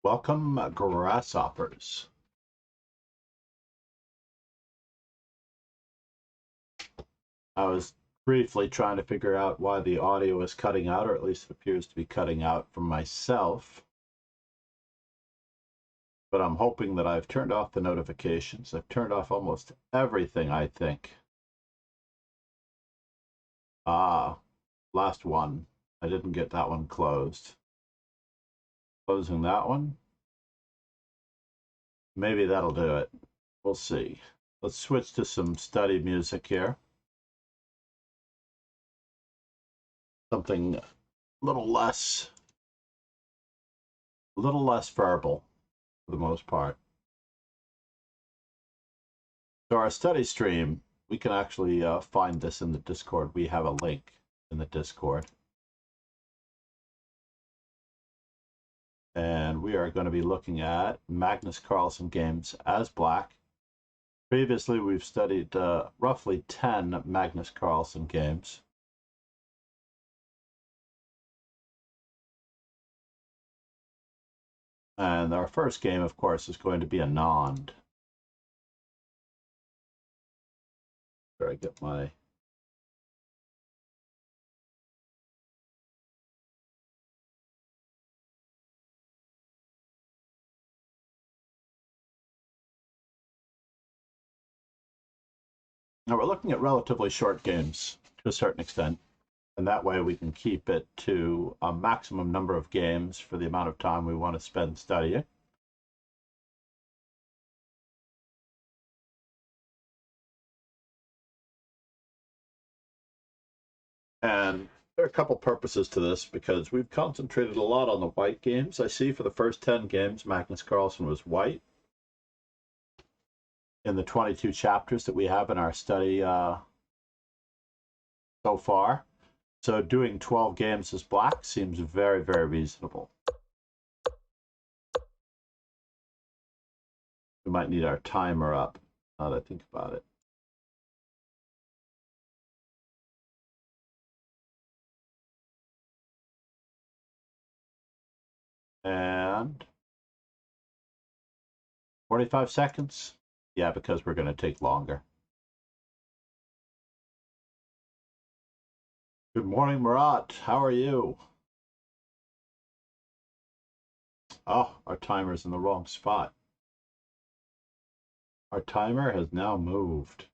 Welcome, grasshoppers. I was briefly trying to figure out why the audio is cutting out, or at least it appears to be cutting out from myself. But I'm hoping that I've turned off the notifications. I've turned off almost everything, I think. Last one. I didn't get that one closed. Closing that one. Maybe that'll do it. We'll see. Let's switch to some study music here. Something a little less verbal for the most part. So our study stream, we can actually find this in the Discord. We have a link in the Discord. And we are going to be looking at Magnus Carlsen games as black. Previously, we've studied roughly 10 Magnus Carlsen games. And our first game, of course, is going to be a Nond. Where I get my... Now we're looking at relatively short games to a certain extent, and that way we can keep it to a maximum number of games for the amount of time we want to spend studying. And there are a couple purposes to this, because we've concentrated a lot on the white games. I see for the first 10 games, Magnus Carlsen was white. In the 22 chapters that we have in our study so far. So doing 12 games as black seems very, very reasonable. We might need our timer up, now that I think about it. And 45 seconds. Yeah, because we're going to take longer. Good morning, Murat. How are you? Oh, our timer's in the wrong spot. Our timer has now moved.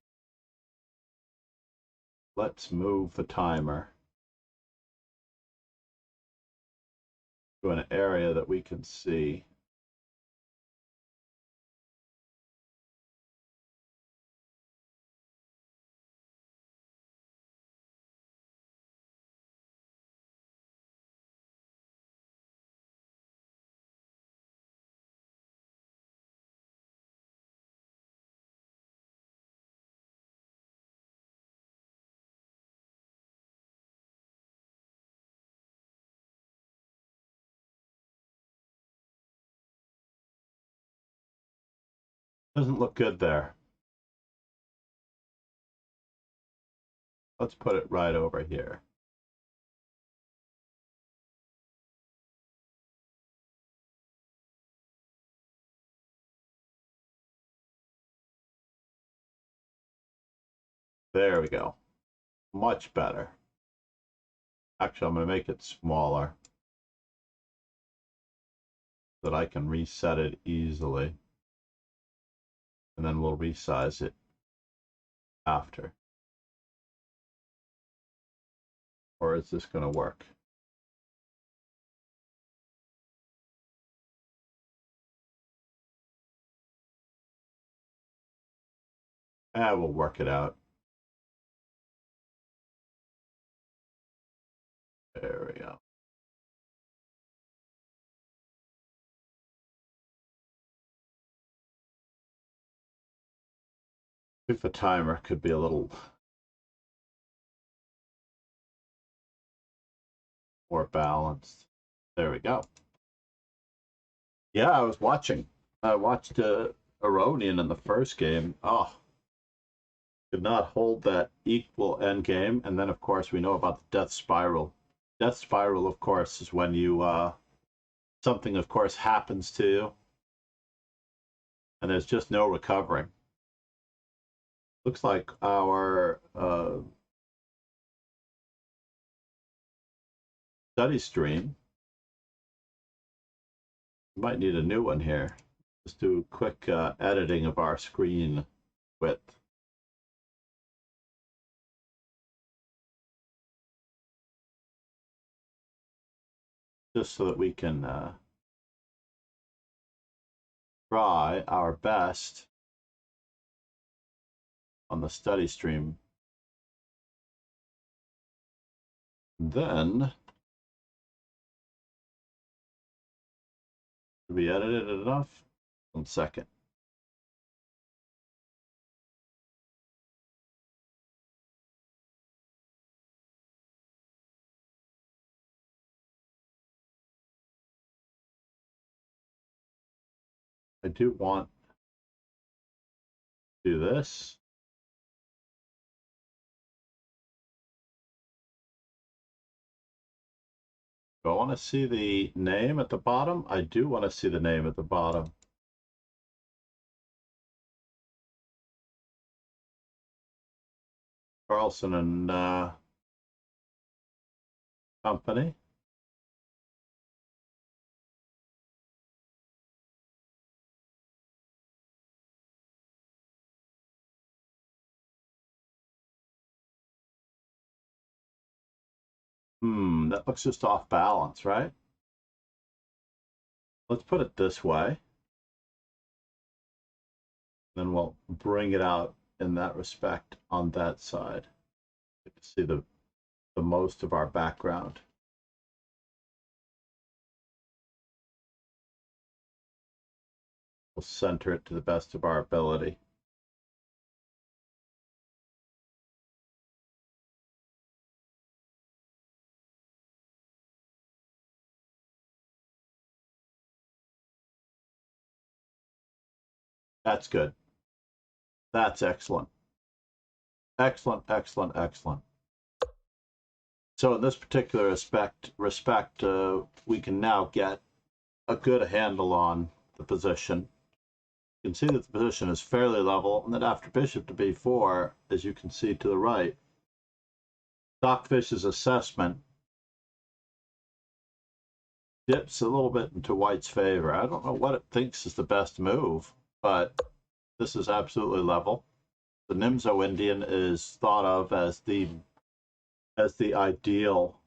Let's move the timer to an area that we can see. Doesn't look good there. Let's put it right over here. There we go. Much better. Actually, I'm going to make it smaller so that I can reset it easily. And then we'll resize it after. Or is this going to work? We'll work it out. There we go. I think the timer could be a little more balanced. There we go. Yeah, I was watching. I watched Aronian in the first game. Oh, could not hold that equal end game. And then, of course, we know about the death spiral. Death spiral, of course, is when you something, of course, happens to you, and there's just no recovering. Looks like our study stream might need a new one here. Let's do quick editing of our screen width. Just so that we can try our best on the study stream. Then, did we edit it enough? 1 second. I do want to do this. Do I want to see the name at the bottom? I do want to see the name at the bottom. Carlsen and Company. That looks just off balance, right? Let's put it this way. Then we'll bring it out in that respect on that side. You can see the most of our background. We'll center it to the best of our ability. That's good. That's excellent. Excellent, excellent, excellent. So in this particular respect, we can now get a good handle on the position. You can see that the position is fairly level, and that after bishop to b4, as you can see to the right, Stockfish's assessment dips a little bit into white's favor. I don't know what it thinks is the best move, but this is absolutely level. The Nimzo Indian is thought of as the ideal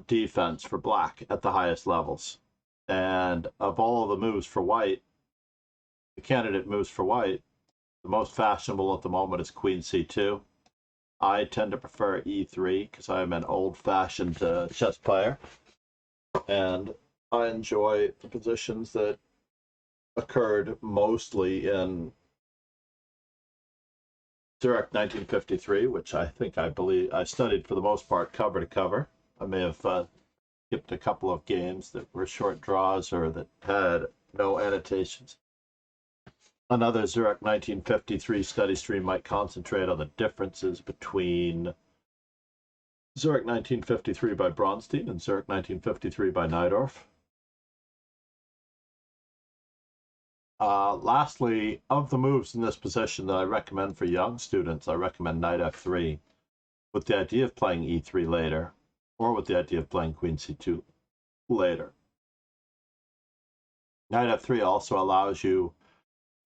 defense for black at the highest levels. And of all of the moves for white, the candidate moves for white, the most fashionable at the moment is Queen C2. I tend to prefer E3 because I'm an old-fashioned chess player, and I enjoy the positions that occurred mostly in Zurich 1953, which I believe I studied for the most part cover to cover. I may have skipped a couple of games that were short draws or that had no annotations. Another Zurich 1953 study stream might concentrate on the differences between Zurich 1953 by Bronstein and Zurich 1953 by Najdorf. Lastly, of the moves in this position that I recommend for young students, I recommend knight f3 with the idea of playing e3 later, or with the idea of playing queen c2 later. Knight f3 also allows you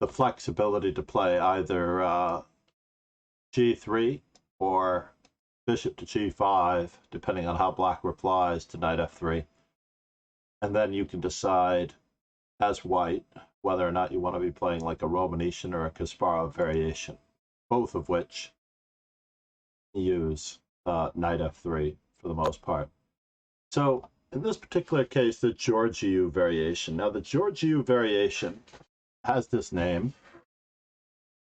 the flexibility to play either g3 or bishop to g5, depending on how black replies to knight f3. And then you can decide as white whether or not you want to be playing like a Romanician or a Kasparov variation, both of which use knight f3 for the most part. So in this particular case, the Georgiou variation. Now the Georgiou variation has this name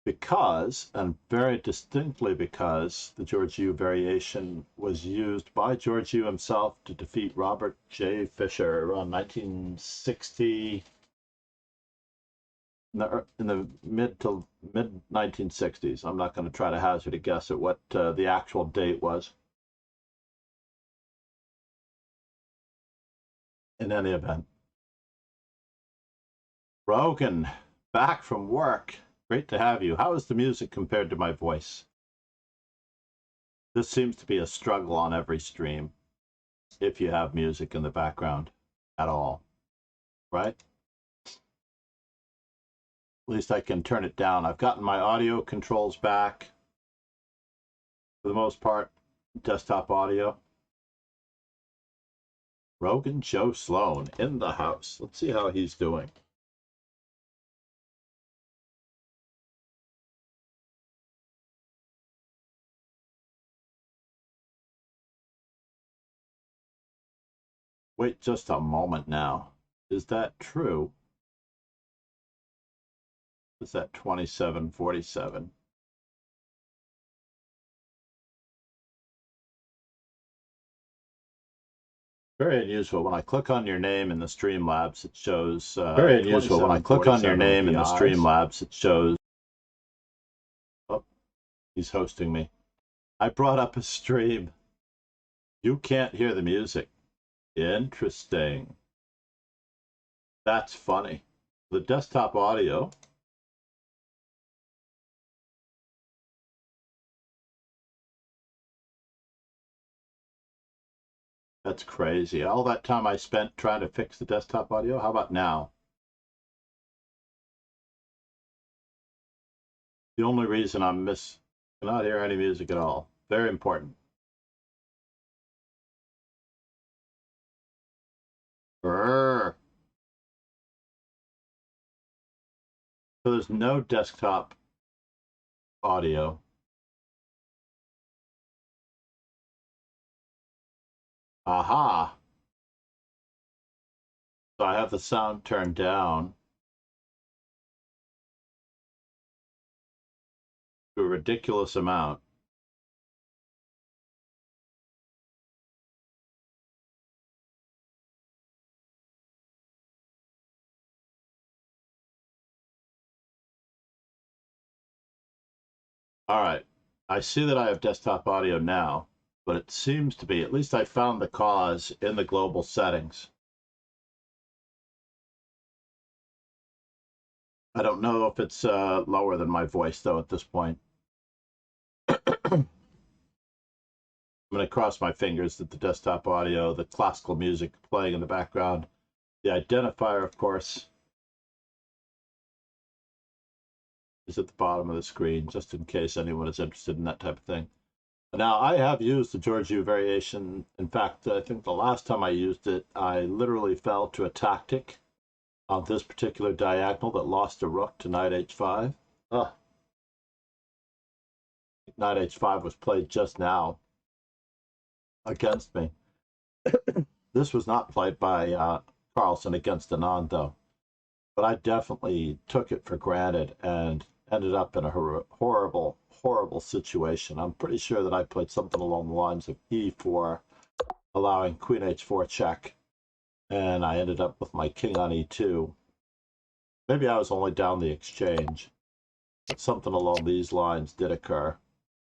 because, and very distinctly because, the Georgiou variation was used by Georgiou himself to defeat Robert J. Fischer around 1960, in the mid 1960s. I'm not going to try to hazard a guess at what the actual date was. in any event. Rogan, back from work. Great to have you. How is the music compared to my voice? This seems to be a struggle on every stream, if you have music in the background at all, right? At least I can turn it down. I've gotten my audio controls back, for the most part, desktop audio. Rogan Joe Sloan in the house. Let's see how he's doing. Wait just a moment now. Is that true? Is that 2747? Very unusual. When I click on your name in the Streamlabs, it shows. Very unusual. When I click on your name in the Streamlabs, it shows. Oh, he's hosting me. I brought up a stream. You can't hear the music. Interesting. That's funny. The desktop audio. That's crazy. All that time I spent trying to fix the desktop audio. How about now? The only reason I cannot hear any music at all. Very important. Brrr. So there's no desktop audio. Aha. So I have the sound turned down to a ridiculous amount. All right. I see that I have desktop audio now, but it seems to be, at least I found the cause in the global settings. I don't know if it's lower than my voice, though, at this point. I'm going to cross my fingers that the desktop audio, the classical music playing in the background, the identifier, of course, is at the bottom of the screen, just in case anyone is interested in that type of thing. Now, I have used the George U variation. In fact, I think the last time I used it, I literally fell to a tactic on this particular diagonal that lost a rook to knight h5. Knight h5 was played just now against me. This was not played by Carlsen against Anand, though. But I definitely took it for granted and ended up in a horrible, horrible situation. I'm pretty sure that I played something along the lines of e4, allowing queen h4 check, and I ended up with my king on e2. Maybe I was only down the exchange, but something along these lines did occur,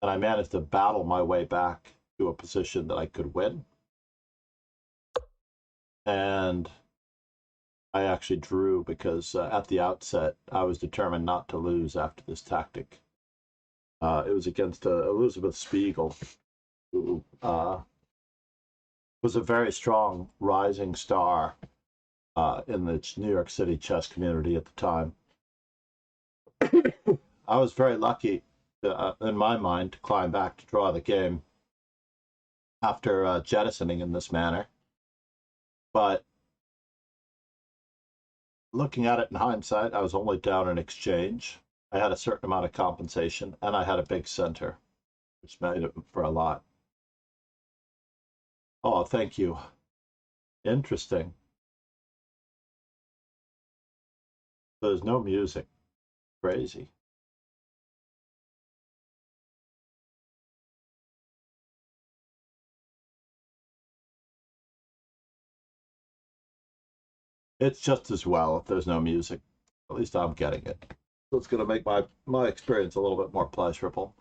and I managed to battle my way back to a position that I could win. And I actually drew because at the outset, I was determined not to lose after this tactic. It was against Elizabeth Spiegel, who was a very strong rising star in the New York City chess community at the time. I was very lucky, in my mind, to climb back to draw the game after jettisoning in this manner. But looking at it in hindsight, I was only down an exchange. I had a certain amount of compensation, and I had a big center, which made it for a lot. Oh, thank you. Interesting. There's no music. Crazy. It's just as well if there's no music. At least I'm getting it. So it's going to make my experience a little bit more pleasurable.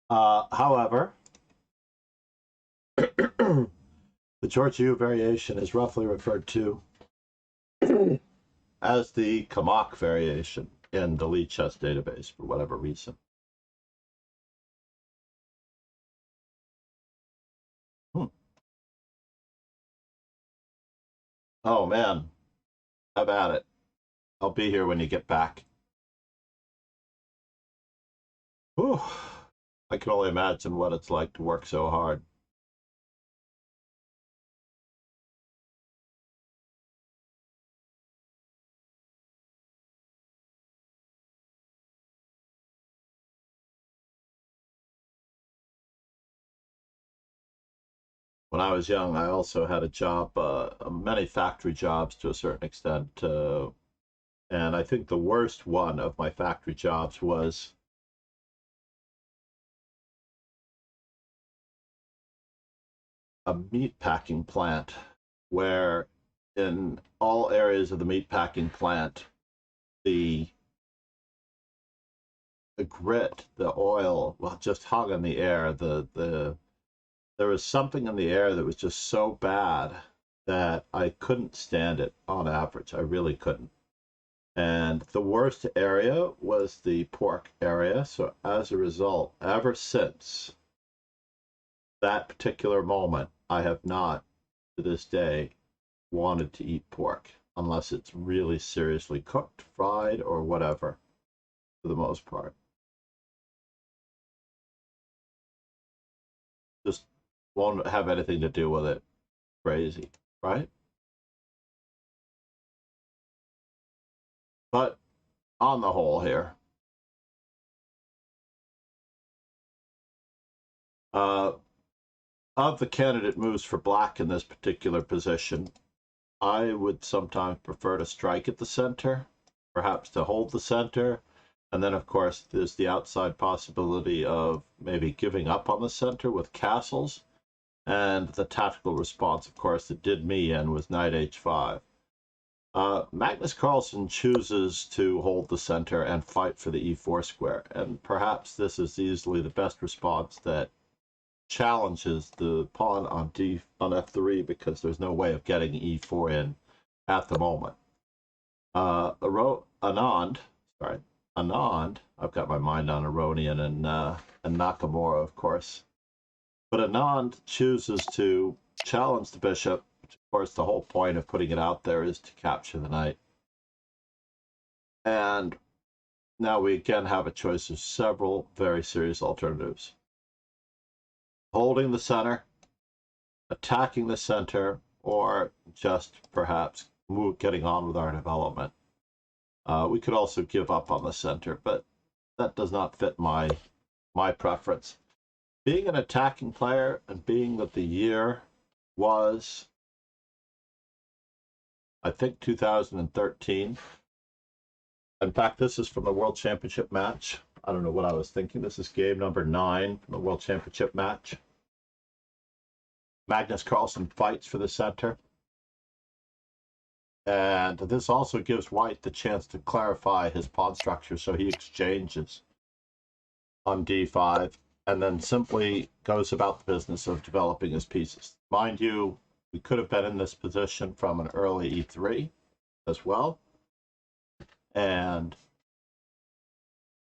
However, the George U variation is roughly referred to as the Kamak variation in the Lee chess database for whatever reason. Oh man, have at it. I'll be here when you get back. Whew. I can only imagine what it's like to work so hard. When I was young, I also had a job, many factory jobs to a certain extent. And I think the worst one of my factory jobs was a meat packing plant, where in all areas of the meat packing plant, the grit, the oil, well, just hung in the air. There was something in the air that was just so bad that I couldn't stand it on average. I really couldn't. And the worst area was the pork area. So as a result, ever since that particular moment, I have not, to this day, wanted to eat pork unless it's really seriously cooked, fried, or whatever, for the most part. Just won't have anything to do with it. Crazy, right? But on the whole here, of the candidate moves for black in this particular position, I would sometimes prefer to strike at the center, perhaps to hold the center. And then, of course, there's the outside possibility of maybe giving up on the center with castles. And the tactical response, of course, that did me in was knight h5. Magnus Carlsen chooses to hold the center and fight for the e4 square. And perhaps this is easily the best response that challenges the pawn on f3, because there's no way of getting e4 in at the moment. Anand, I've got my mind on Aronian and Nakamura, of course. But Anand chooses to challenge the bishop, which of course the whole point of putting it out there is to capture the knight. And now we again have a choice of several very serious alternatives. Holding the center, attacking the center, or just perhaps getting on with our development. We could also give up on the center, but that does not fit my preference. Being an attacking player, and being that the year was, I think, 2013. In fact, this is from the World Championship match. I don't know what I was thinking. This is game number 9 from the World Championship match. Magnus Carlsen fights for the center. And this also gives White the chance to clarify his pawn structure, so he exchanges on d5 and then simply goes about the business of developing his pieces. Mind you, we could have been in this position from an early e3 as well. And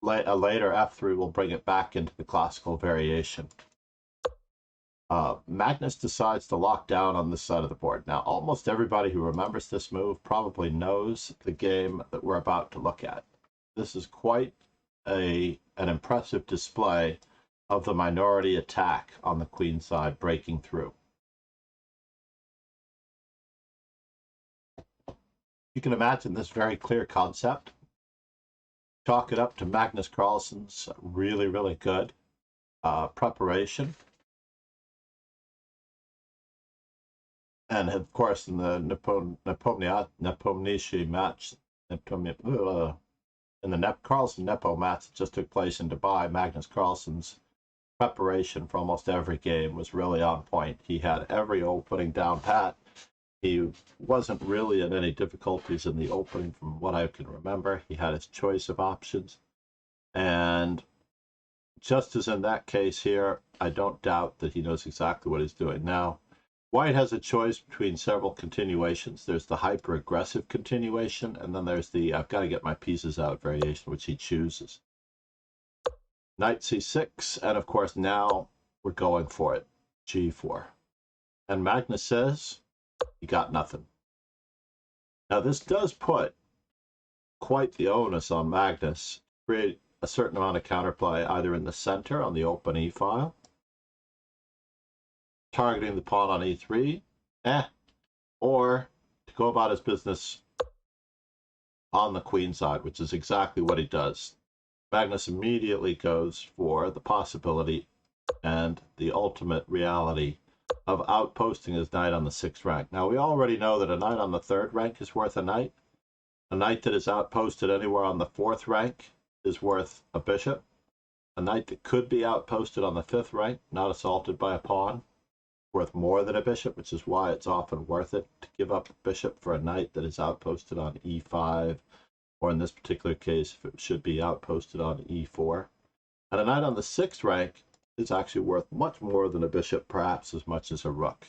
a later f3 will bring it back into the classical variation. Magnus decides to lock down on this side of the board. Now, almost everybody who remembers this move probably knows the game that we're about to look at. This is quite an impressive display of the minority attack on the queen side breaking through. You can imagine this very clear concept. Chalk it up to Magnus Carlsen's really, really good preparation. And of course, in the Nepomniachtchi match, in the Carlsen-Nepo match that just took place in Dubai, Magnus Carlsen's preparation for almost every game was really on point. He had every opening down pat. He wasn't really in any difficulties in the opening from what I can remember. He had his choice of options. And just as in that case here, I don't doubt that he knows exactly what he's doing now. White has a choice between several continuations. There's the hyper-aggressive continuation, and then there's the I've got to get my pieces out variation, which he chooses. Knight c6, and of course now we're going for it, g4. And Magnus says, you got nothing. Now this does put quite the onus on Magnus to create a certain amount of counterplay either in the center on the open e file, targeting the pawn on e3, or to go about his business on the queen side, which is exactly what he does. Magnus immediately goes for the possibility and the ultimate reality of outposting his knight on the 6th rank. Now, we already know that a knight on the 3rd rank is worth a knight. A knight that is outposted anywhere on the 4th rank is worth a bishop. A knight that could be outposted on the 5th rank, not assaulted by a pawn, worth more than a bishop, which is why it's often worth it to give up a bishop for a knight that is outposted on e5, or in this particular case, if it should be outposted on e4. And a knight on the 6th rank is actually worth much more than a bishop, perhaps as much as a rook.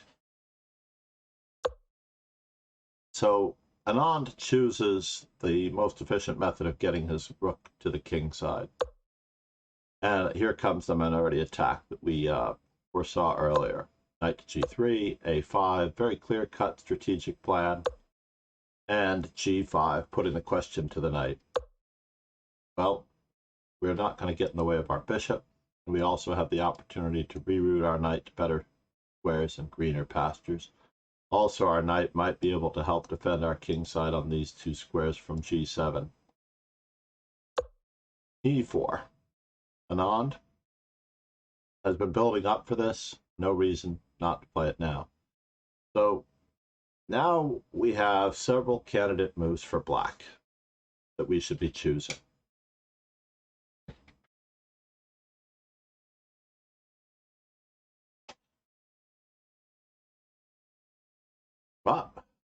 So Anand chooses the most efficient method of getting his rook to the king side. And here comes the minority attack that we foresaw earlier. Knight to g3, a5, very clear-cut strategic plan, and g5, putting the question to the knight. Well, we're not going to get in the way of our bishop. We also have the opportunity to reroute our knight to better squares and greener pastures. Also, our knight might be able to help defend our king side on these 2 squares from g7. e4. Anand has been building up for this. No reason not to play it now. So now we have several candidate moves for black that we should be choosing.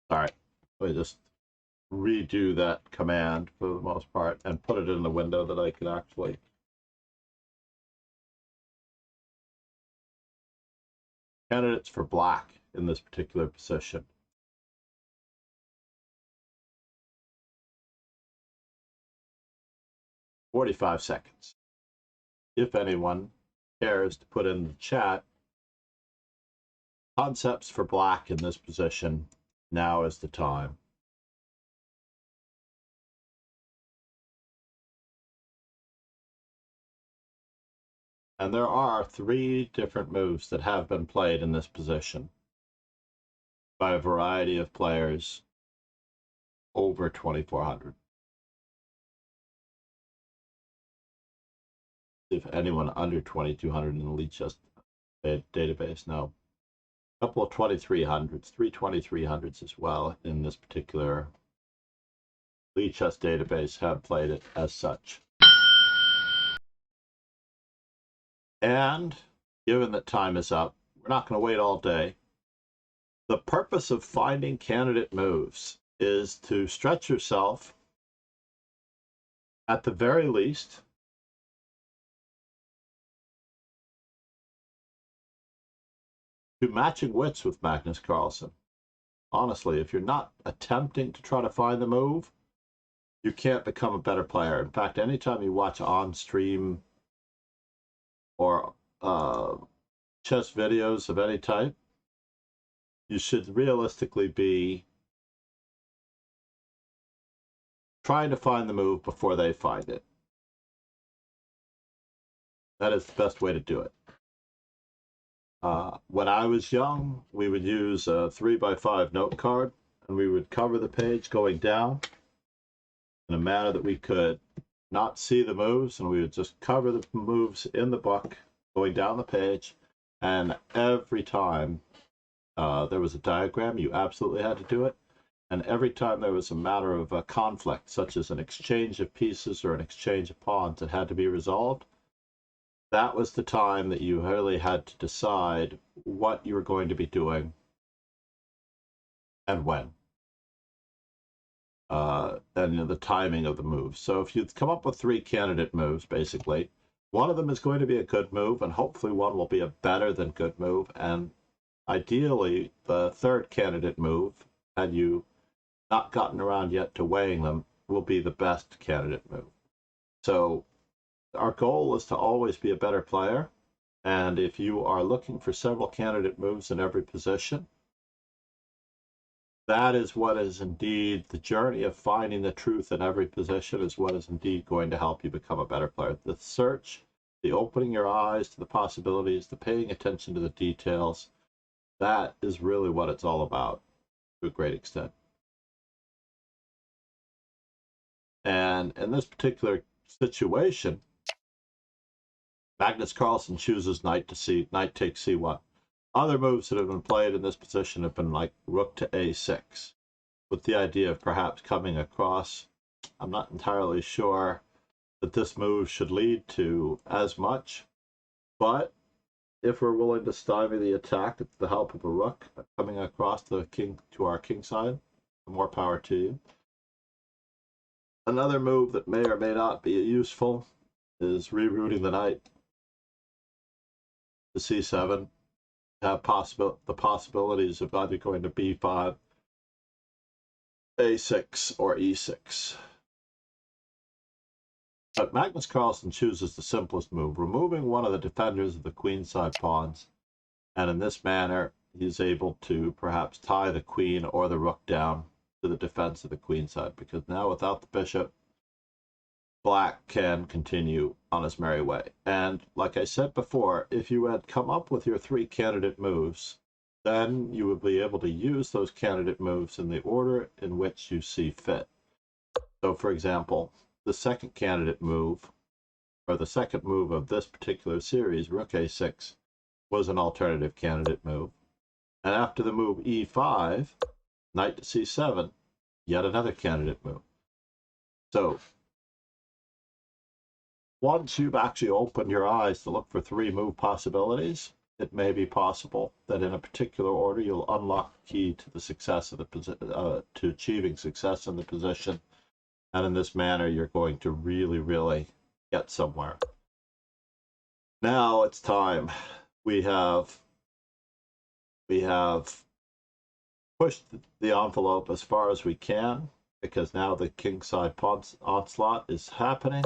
Sorry, let me just redo that command for the most part and put it in the window that I could actually. Candidates for black in this particular position. "45 seconds. If anyone cares to put in the chat concepts for black in this position, now is the time. And there are 3 different moves that have been played in this position by a variety of players over 2,400. If anyone under 2,200 in the lead chess database, no. A couple of 2,300s, 3 2,300s as well in this particular lead chess database have played it as such. And given that time is up, we're not going to wait all day. The purpose of finding candidate moves is to stretch yourself at the very least to matching wits with Magnus Carlsen. Honestly, if you're not attempting to try to find the move, you can't become a better player. In fact, anytime you watch on-stream or chess videos of any type, you should realistically be trying to find the move before they find it. That is the best way to do it. When I was young, we would use a 3x5 note card, and we would cover the page going down in a manner that we could not see the moves, and we would just cover the moves in the book going down the page. And every time there was a diagram, you absolutely had to do it. And every time there was a matter of a conflict, such as an exchange of pieces or an exchange of pawns that had to be resolved, that was the time that you really had to decide what you were going to be doing and when. And the timing of the moves. So if you come up with 3 candidate moves, basically, one of them is going to be a good move, and hopefully one will be a better than good move, and ideally, the third candidate move, had you not gotten around yet to weighing them, will be the best candidate move. So our goal is to always be a better player. And if you are looking for several candidate moves in every position, that is what is indeed the journey of finding the truth in every position, is what is indeed going to help you become a better player. The search, the opening your eyes to the possibilities, the paying attention to the details, that is really what it's all about to a great extent. And in this particular situation, Magnus Carlsen chooses knight takes c1. Other moves that have been played in this position have been like rook to a6, with the idea of perhaps coming across. I'm not entirely sure that this move should lead to as much, but if we're willing to stymie the attack with the help of a rook coming across the king to our king side, more power to you. Another move that may or may not be useful is rerouting the knight to c7. Have the possibilities of either going to b5, a6, or e6. But Magnus Carlsen chooses the simplest move, removing one of the defenders of the queenside pawns, and in this manner he's able to perhaps tie the queen or the rook down to the defense of the queenside, because now without the bishop, Black can continue on his merry way. And like I said before, if you had come up with your 3 candidate moves, then you would be able to use those candidate moves in the order in which you see fit. So for example, the second candidate move, or the second move of this particular series, rook a6, was an alternative candidate move. And after the move e5, knight to c7, yet another candidate move. So once you've actually opened your eyes to look for 3 move possibilities, it may be possible that in a particular order you'll unlock the key to the success of the to achieving success in the position, and in this manner you're going to really get somewhere. Now it's time. We have pushed the envelope as far as we can, because now the kingside onslaught is happening.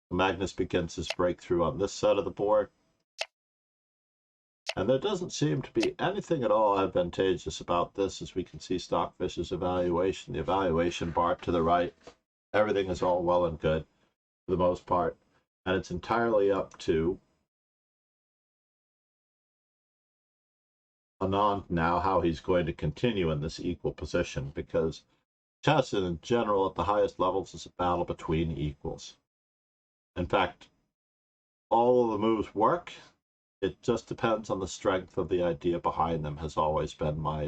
Magnus begins his breakthrough on this side of the board. And there doesn't seem to be anything at all advantageous about this, as we can see Stockfish's evaluation, the evaluation bar to the right. Everything is all well and good for the most part. And it's entirely up to Anand now how he's going to continue in this equal position, because chess in general at the highest levels is a battle between equals. In fact, all of the moves work. It just depends on the strength of the idea behind them, has always been my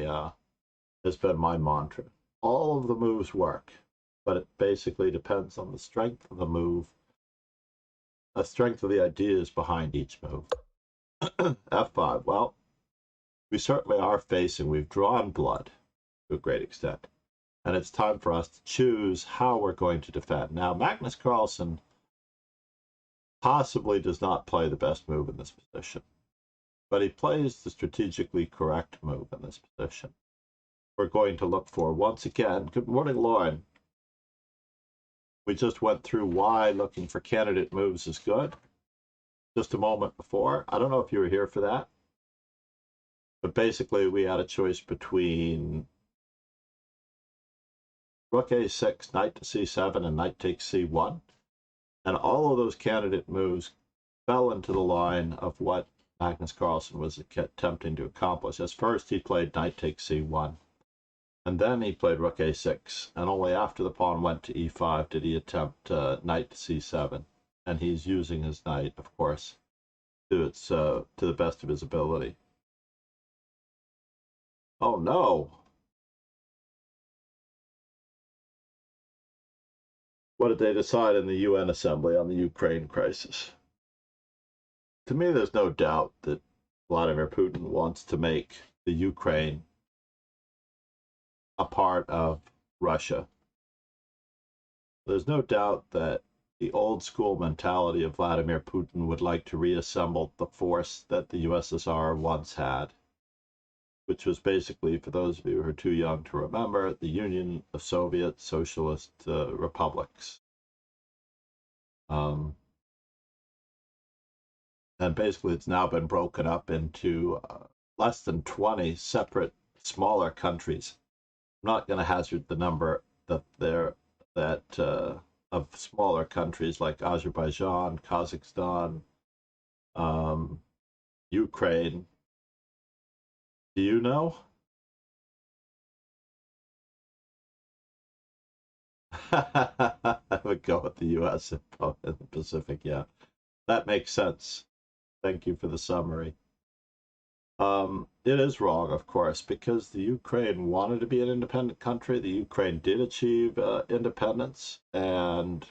mantra. All of the moves work, but it basically depends on the strength of the move, the strength of the ideas behind each move. F5. Well, we certainly are we've drawn blood to a great extent, and it's time for us to choose how we're going to defend. Now, Magnus Carlsen possibly does not play the best move in this position, but he plays the strategically correct move in this position. We're going to look for, once again, good morning, Lauren. We just went through why looking for candidate moves is good just a moment before. I don't know if you were here for that, but basically we had a choice between rook a6, knight to c7, and knight takes c1. And all of those candidate moves fell into the line of what Magnus Carlsen was attempting to accomplish. As first, he played knight takes c1, and then he played rook a6, and only after the pawn went to e5 did he attempt knight to c7. And he's using his knight, of course, to the best of his ability. Oh no! What did they decide in the UN Assembly on the Ukraine crisis? To me, there's no doubt that Vladimir Putin wants to make the Ukraine a part of Russia. There's no doubt that the old school mentality of Vladimir Putin would like to reassemble the force that the USSR once had. which was basically, for those of you who are too young to remember, the Union of Soviet Socialist Republics. And basically, it's now been broken up into less than 20 separate, smaller countries. I'm not going to hazard the number of smaller countries like Azerbaijan, Kazakhstan, Ukraine. Do you know? I would go with the U.S. in the Pacific. Yeah, that makes sense. Thank you for the summary. It is wrong, of course, because the Ukraine wanted to be an independent country. The Ukraine did achieve independence, and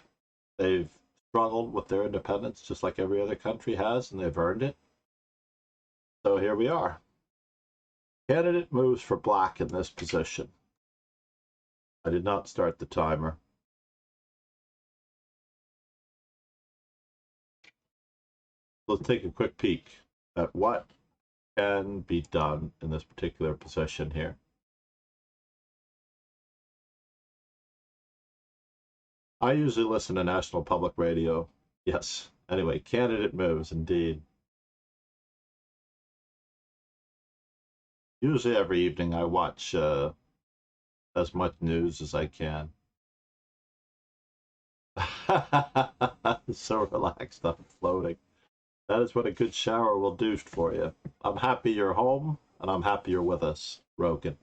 they've struggled with their independence just like every other country has, and they've earned it. So here we are. Candidate moves for black in this position. I did not start the timer. Let's take a quick peek at what can be done in this particular position here. I usually listen to National Public Radio. Yes. Anyway, candidate moves, indeed. Usually every evening I watch as much news as I can. So relaxed, I'm floating. That is what a good shower will do for you. I'm happy you're home, and I'm happy you're with us, Rogan.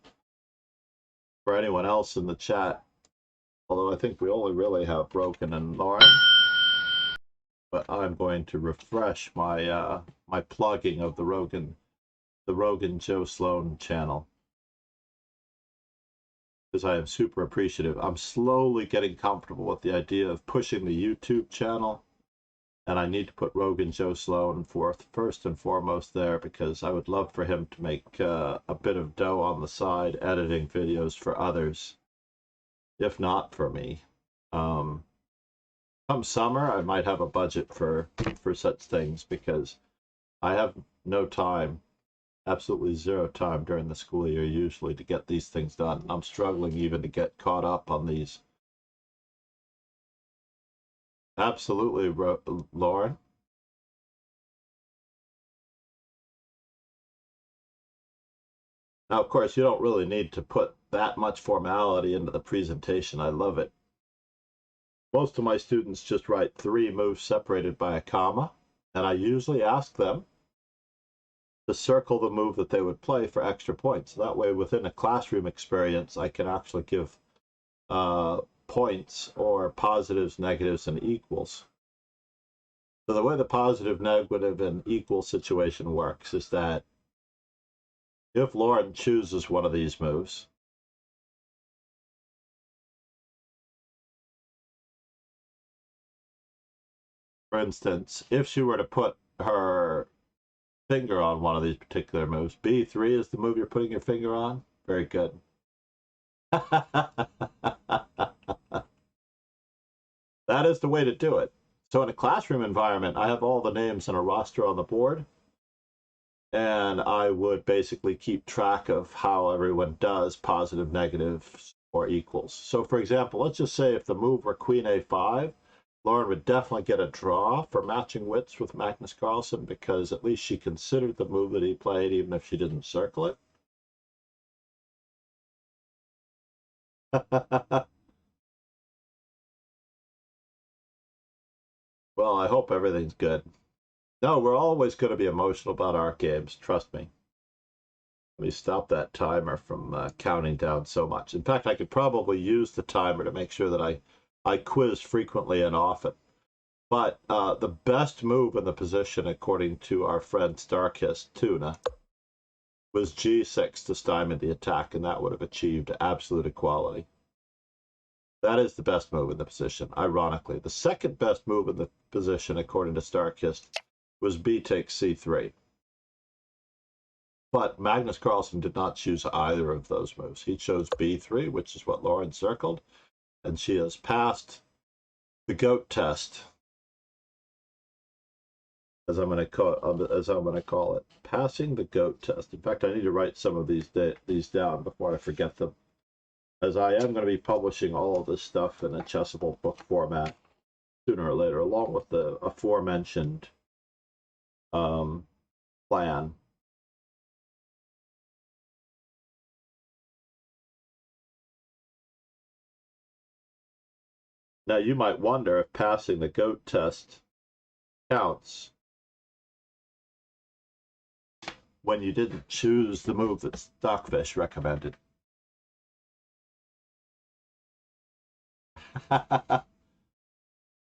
For anyone else in the chat, although I think we only really have Rogan and Lauren, but I'm going to refresh my my plugging of the Rogan Joe Sloan channel, because I am super appreciative. I'm slowly getting comfortable with the idea of pushing the YouTube channel, and I need to put Rogan Joe Sloan first and foremost there, because I would love for him to make a bit of dough on the side editing videos for others, if not for me. Come summer, I might have a budget for such things, because I have no time, absolutely zero time during the school year usually to get these things done. I'm struggling even to get caught up on these. Absolutely, Lauren. Now, of course, you don't really need to put that much formality into the presentation. I love it. Most of my students just write 3 moves separated by a comma, and I usually ask them to circle the move that they would play for extra points. That way, within a classroom experience, I can actually give points or positives, negatives, and equals. So the way the positive, negative, and equal situation works is that if Lauren chooses one of these moves, for instance, if she were to put her finger on one of these particular moves, B3 is the move you're putting your finger on. Very good. That is the way to do it. So in a classroom environment, I have all the names in a roster on the board, and I would basically keep track of how everyone does positive, negative, or equals. So for example, let's just say if the move were Queen A5, Lauren would definitely get a draw for matching wits with Magnus Carlsen, because at least she considered the move that he played, even if she didn't circle it. Well, I hope everything's good. No, we're always going to be emotional about our games, trust me. Let me stop that timer from counting down so much. In fact, I could probably use the timer to make sure that I quiz frequently and often. But the best move in the position, according to our friend Starkist Tuna, was G6 to stymie the attack, and that would have achieved absolute equality. That is the best move in the position, ironically. The second best move in the position, according to Starkist, was B takes C3. But Magnus Carlsen did not choose either of those moves. He chose B3, which is what Lauren circled, and she has passed the GOAT test. as I'm going to call it, passing the goat test. In fact, I need to write some of these down before I forget them, as I am going to be publishing all of this stuff in a Chessable book format sooner or later, along with the aforementioned plan. Now, you might wonder if passing the goat test counts when you didn't choose the move that Stockfish recommended.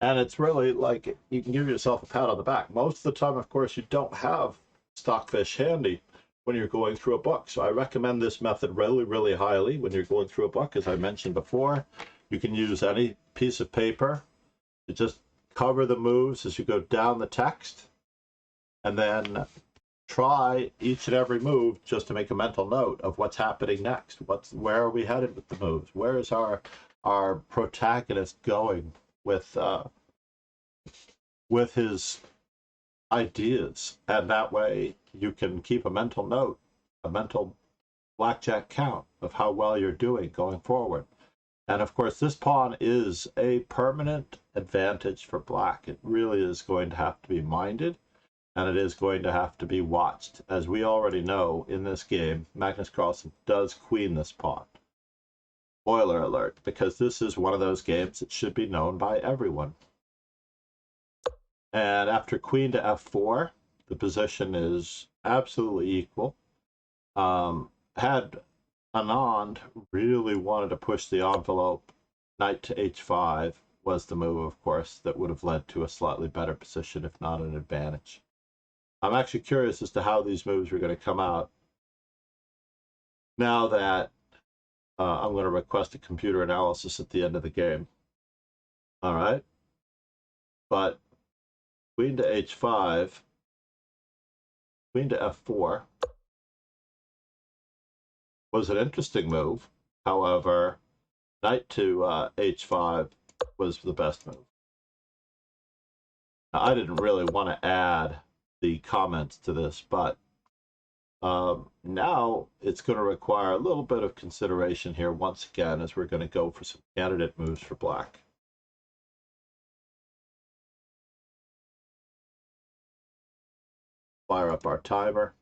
And it's really like you can give yourself a pat on the back. Most of the time, of course, you don't have Stockfish handy when you're going through a book. So I recommend this method really, really highly when you're going through a book. As I mentioned before, you can use any piece of paper to just cover the moves as you go down the text, and then try each and every move just to make a mental note of what's happening next. Where are we headed with the moves? Where is our protagonist going with his ideas? And that way you can keep a mental note, a mental blackjack count of how well you're doing going forward. And of course, this pawn is a permanent advantage for black. It really is going to have to be minded, and it is going to have to be watched. As we already know, in this game, Magnus Carlsen does queen this pawn. Spoiler alert, because this is one of those games that should be known by everyone. And after queen to f4, the position is absolutely equal. Had Anand really wanted to push the envelope, knight to h5 was the move, of course, that would have led to a slightly better position, if not an advantage. I'm actually curious as to how these moves are going to come out now that I'm going to request a computer analysis at the end of the game. All right. But queen to h5, queen to f4 was an interesting move. However, knight to h5 was the best move. Now, I didn't really want to add the comments to this, but now it's going to require a little bit of consideration here once again, as we're going to go for some candidate moves for black. Fire up our timer.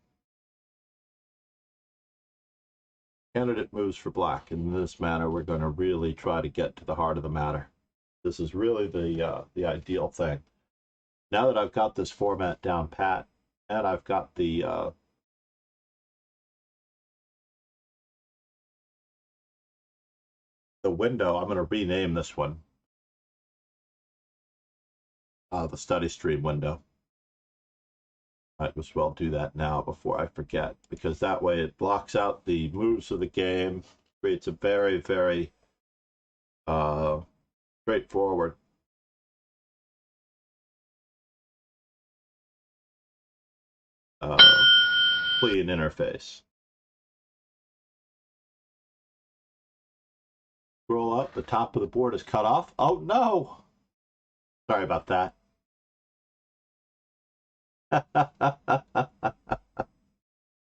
Candidate moves for black. In this manner, we're going to really try to get to the heart of the matter. This is really the ideal thing. Now that I've got this format down pat, and I've got the window, I'm going to rename this one the study stream window. Might as well do that now before I forget, because that way it blocks out the moves of the game, creates a very, very straightforward clean interface. Scroll up, the top of the board is cut off. Oh no! Sorry about that. I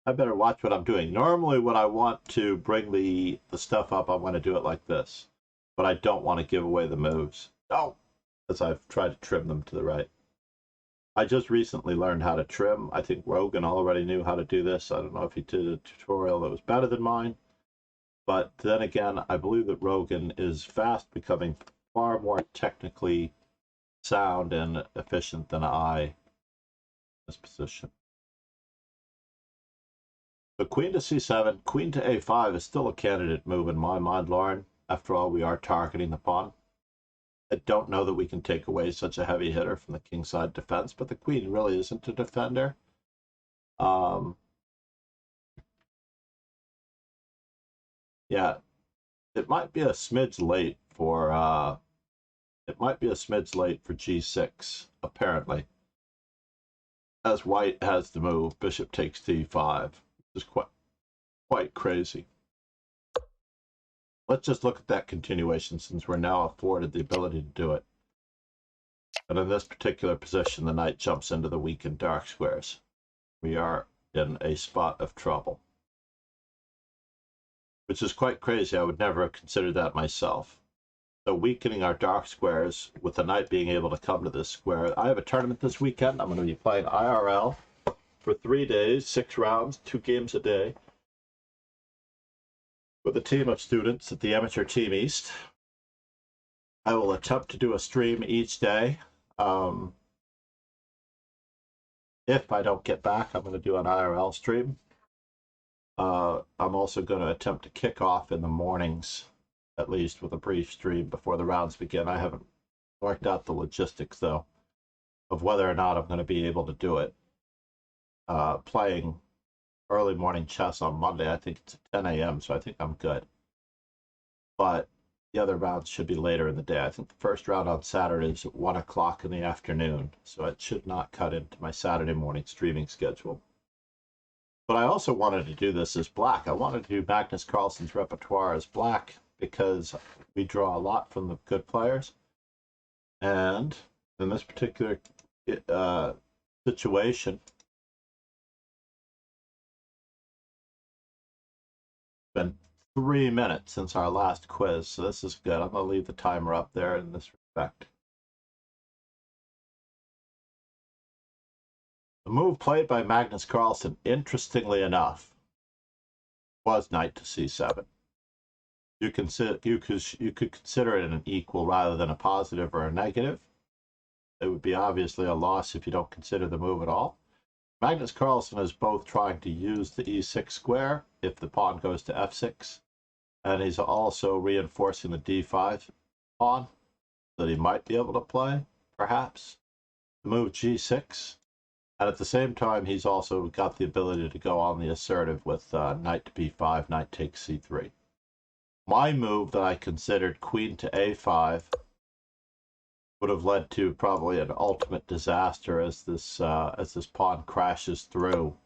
better watch what I'm doing. Normally when I want to bring the stuff up, I'm going to do it like this. But I don't want to give away the moves. No! As I've tried to trim them to the right. I just recently learned how to trim. I think Rogan already knew how to do this. I don't know if he did a tutorial that was better than mine. But then again, I believe that Rogan is fast becoming far more technically sound and efficient than I in this position. So queen to c7, queen to a5 is still a candidate move in my mind, Lauren. After all, we are targeting the pawn. I don't know that we can take away such a heavy hitter from the kingside defense, but the queen really isn't a defender. Yeah, it might be a smidge late for g6, apparently. As white has the move, bishop takes d5, which is quite crazy. Let's just look at that continuation, since we're now afforded the ability to do it. And in this particular position, the knight jumps into the weakened dark squares. We are in a spot of trouble, which is quite crazy. I would never have considered that myself. So weakening our dark squares with the knight being able to come to this square. I have a tournament this weekend. I'm going to be playing IRL for 3 days, 6 rounds, 2 games a day, with a team of students at the Amateur Team East. I will attempt to do a stream each day. If I don't get back, I'm going to do an IRL stream. I'm also going to attempt to kick off in the mornings, at least with a brief stream before the rounds begin. I haven't worked out the logistics, though, of whether or not I'm going to be able to do it. Playing early morning chess on Monday, I think it's at 10 a.m., so I think I'm good. But the other rounds should be later in the day. I think the first round on Saturday is at 1 o'clock in the afternoon, so it should not cut into my Saturday morning streaming schedule. But I also wanted to do this as black. I wanted to do Magnus Carlsen's repertoire as black because we draw a lot from the good players. And in this particular situation, it's been 3 minutes since our last quiz, so this is good. I'm going to leave the timer up there in this respect. The move played by Magnus Carlsen, interestingly enough, was knight to c7. You could consider it an equal rather than a positive or a negative. It would be obviously a loss if you don't consider the move at all. Magnus Carlsen is both trying to use the e6 square if the pawn goes to f6, and he's also reinforcing the d5 pawn that he might be able to play, perhaps, the move g6. And at the same time, he's also got the ability to go on the assertive with knight to b5, knight takes c3. My move that I considered queen to a5 would have led to probably an ultimate disaster as this pawn crashes through,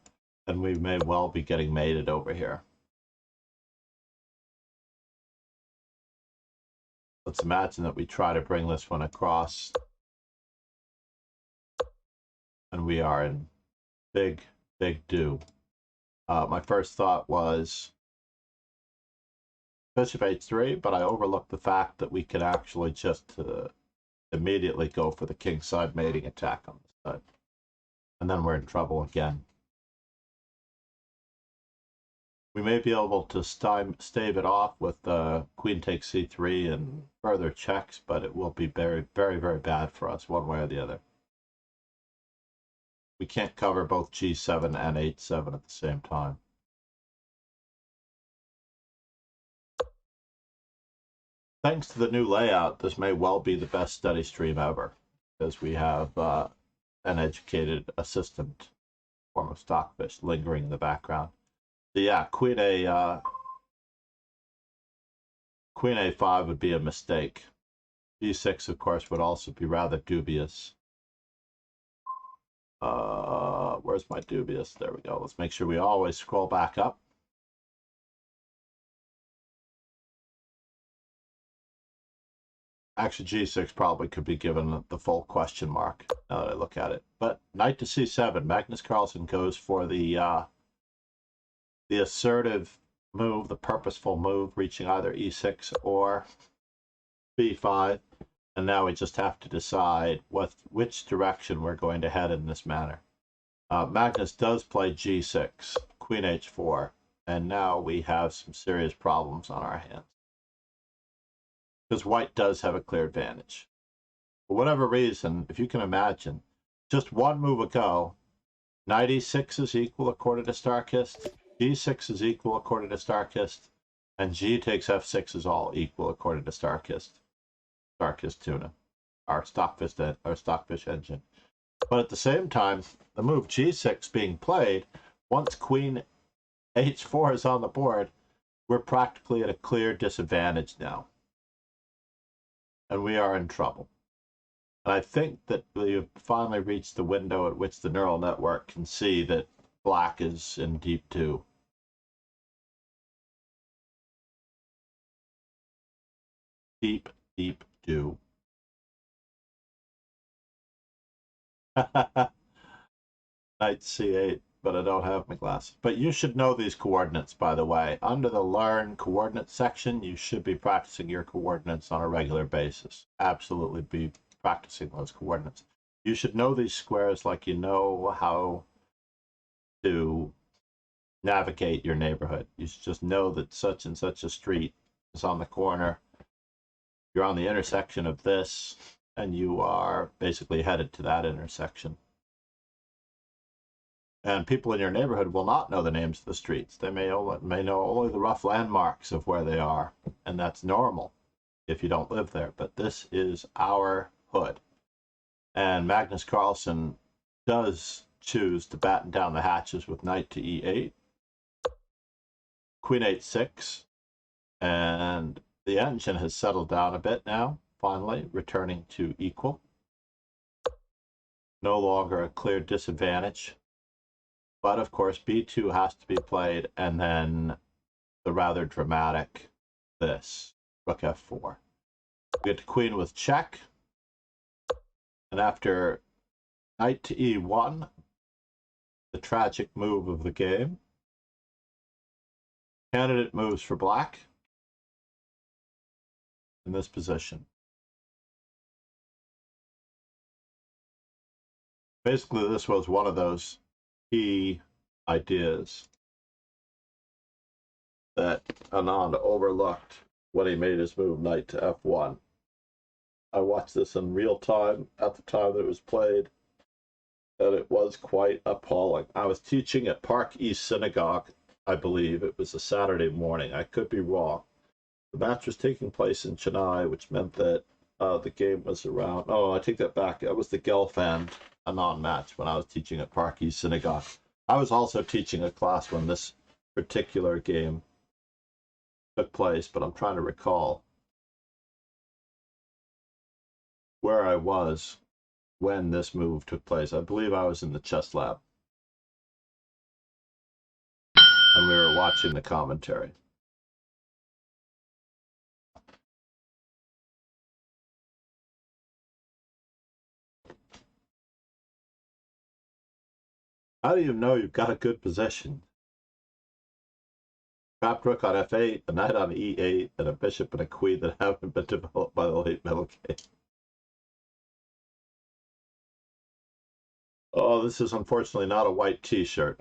and we may well be getting mated over here. Let's imagine that we try to bring this one across, and we are in big do. My first thought was bishop h3, but I overlooked the fact that we could actually just immediately go for the kingside mating attack on this side. And then we're in trouble again. We may be able to stave it off with queen takes c3 and further checks, but it will be very bad for us one way or the other. We can't cover both g7 and h7 at the same time. Thanks to the new layout, this may well be the best study stream ever, because we have an educated assistant, form of Stockfish, lingering in the background. So yeah, queen a5 would be a mistake. g6, of course, would also be rather dubious. Where's my dubious? There we go. Let's make sure we always scroll back up. Actually, g6 probably could be given the full question mark now that I look at it. But knight to c7, Magnus Carlsen goes for the assertive move, the purposeful move, reaching either e6 or b5. And now we just have to decide which direction we're going to head in this manner. Magnus does play g6, queen h4, and now we have some serious problems on our hands, because white does have a clear advantage. For whatever reason, if you can imagine, just one move ago, knight e6 is equal according to Starkist, g6 is equal according to Starkist, and g takes f6 is all equal according to Starkist Tuna, our Stockfish engine. But at the same time, the move g6 being played, once queen h4 is on the board, we're practically at a clear disadvantage now. And we are in trouble. And I think that we've finally reached the window at which the neural network can see that black is in deep do. Deep do. Knight c8, but I don't have my glasses. But you should know these coordinates, by the way. Under the Learn Coordinate section, you should be practicing your coordinates on a regular basis. Absolutely be practicing those coordinates. You should know these squares like you know how to navigate your neighborhood. You should just know that such and such a street is on the corner. You're on the intersection of this, and you are basically headed to that intersection. And people in your neighborhood will not know the names of the streets. They may know only the rough landmarks of where they are, and that's normal if you don't live there. But this is our hood. And Magnus Carlsen does choose to batten down the hatches with knight to e8, queen h6, and the engine has settled down a bit now, finally, returning to equal. No longer a clear disadvantage. But of course, b2 has to be played, and then the rather dramatic this, rook f4. We get to queen with check, and after knight to e1, the tragic move of the game, candidate moves for black in this position. Basically, this was one of those key ideas that Anand overlooked when he made his move knight to f1. I watched this in real time at the time that it was played, and it was quite appalling. I was teaching at Park East Synagogue, I believe. It was a Saturday morning. I could be wrong. The match was taking place in Chennai, which meant that the game was around. Oh, I take that back. It was the Gelfand Anand match when I was teaching at Park East Synagogue. I was also teaching a class when this particular game took place, but I'm trying to recall where I was when this move took place. I believe I was in the chess lab, and we were watching the commentary. How do you know you've got a good position? Trapped rook on f8, a knight on e8, and a bishop and a queen that haven't been developed by the late middle game. Oh, this is unfortunately not a white t-shirt,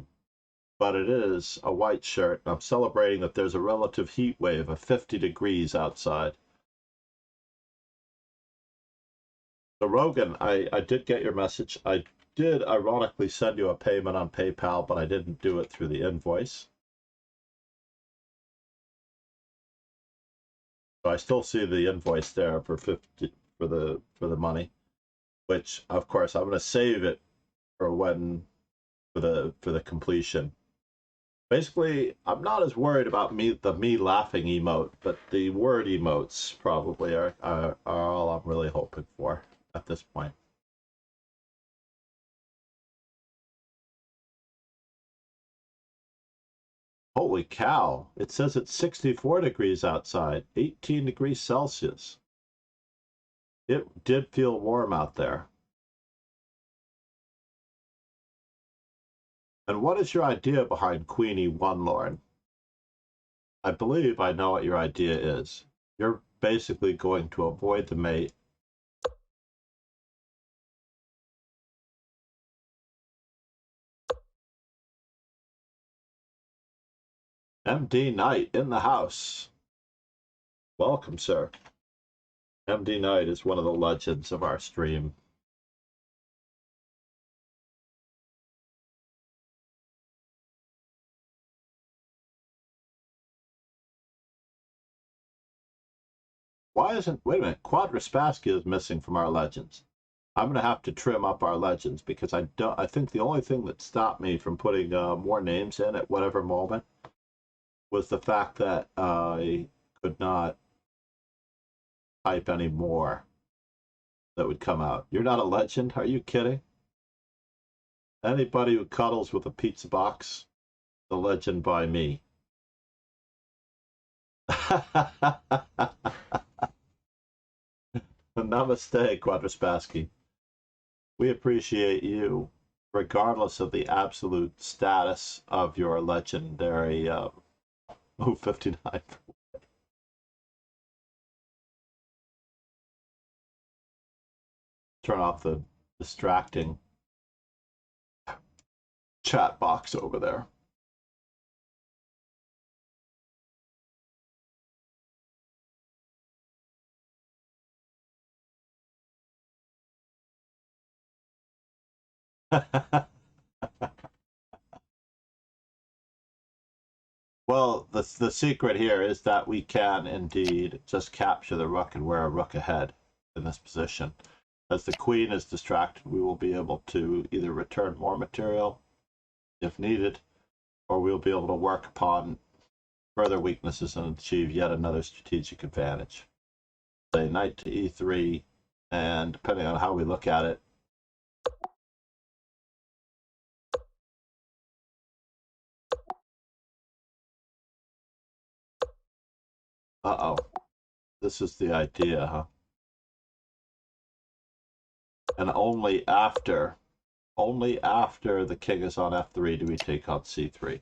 but it is a white shirt. I'm celebrating that there's a relative heat wave of 50 degrees outside. So Rogan, I did get your message. I did ironically send you a payment on PayPal, but I didn't do it through the invoice. So I still see the invoice there for 50 for the money, which of course I'm going to save it for when for the completion. Basically, I'm not as worried about me laughing emote, but the word emotes probably are all I'm really hoping for at this point. Holy cow, it says it's 64 degrees outside, 18 degrees Celsius. It did feel warm out there. And what is your idea behind Queen E1, Lauren? I believe I know what your idea is. You're basically going to avoid the mate. MD Knight in the house. Welcome, sir. MD Knight is one of the legends of our stream. Why isn't, wait a minute, Quadraspassky is missing from our legends. I'm going to have to trim up our legends because I think the only thing that stopped me from putting more names in at whatever moment was the fact that I could not type any more that would come out. You're not a legend? Are you kidding? Anybody who cuddles with a pizza box, the legend by me. Namaste, Quadraspassky. We appreciate you, regardless of the absolute status of your legendary move 59. Turn off the distracting chat box over there. Well, the secret here is that we can indeed just capture the rook and wear a rook ahead in this position. As the queen is distracted, we will be able to either return more material if needed, or we'll be able to work upon further weaknesses and achieve yet another strategic advantage. Say knight to e3, and depending on how we look at it, uh-oh, this is the idea, huh? And only after the king is on f3 do we take on c3.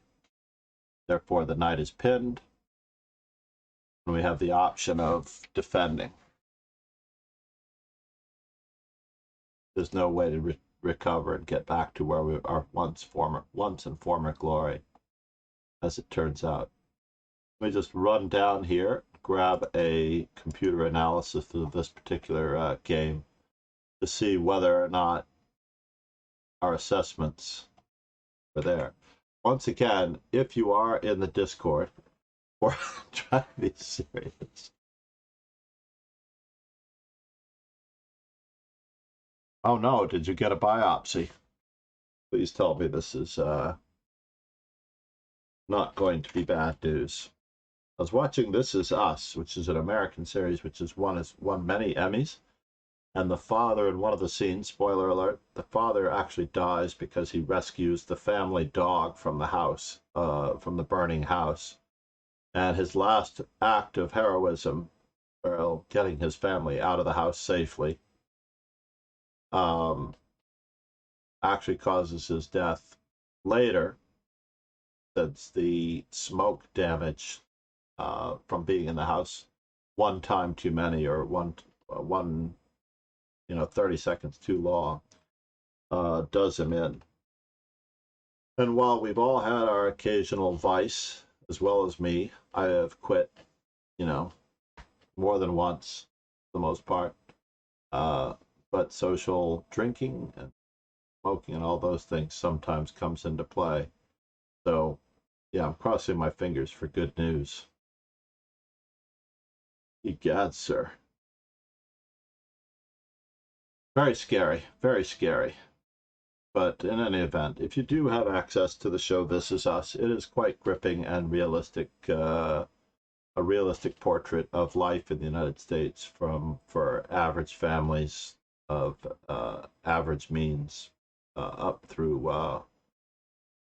Therefore, the knight is pinned, and we have the option of defending. There's no way to recover and get back to where we are once and former glory, as it turns out. Let me just run down here, grab a computer analysis of this particular game to see whether or not our assessments are there. Once again, if you are in the Discord, or try to be serious. Oh no, did you get a biopsy? Please tell me this is not going to be bad news. I was watching This Is Us, which is an American series which has won many Emmys. And the father, in one of the scenes, spoiler alert, the father actually dies because he rescues the family dog from the house, from the burning house. And his last act of heroism, well, getting his family out of the house safely, actually causes his death later, since the smoke damage from being in the house one time too many, or one 30 seconds too long, does him in. And while we've all had our occasional vice, as well as me, I have quit, more than once, for the most part. But social drinking and smoking and all those things sometimes comes into play. So, yeah, I'm crossing my fingers for good news. Egad, sir. Very scary, very scary. But in any event, if you do have access to the show This Is Us, it is quite gripping and realistic, a realistic portrait of life in the United States for average families of average means up through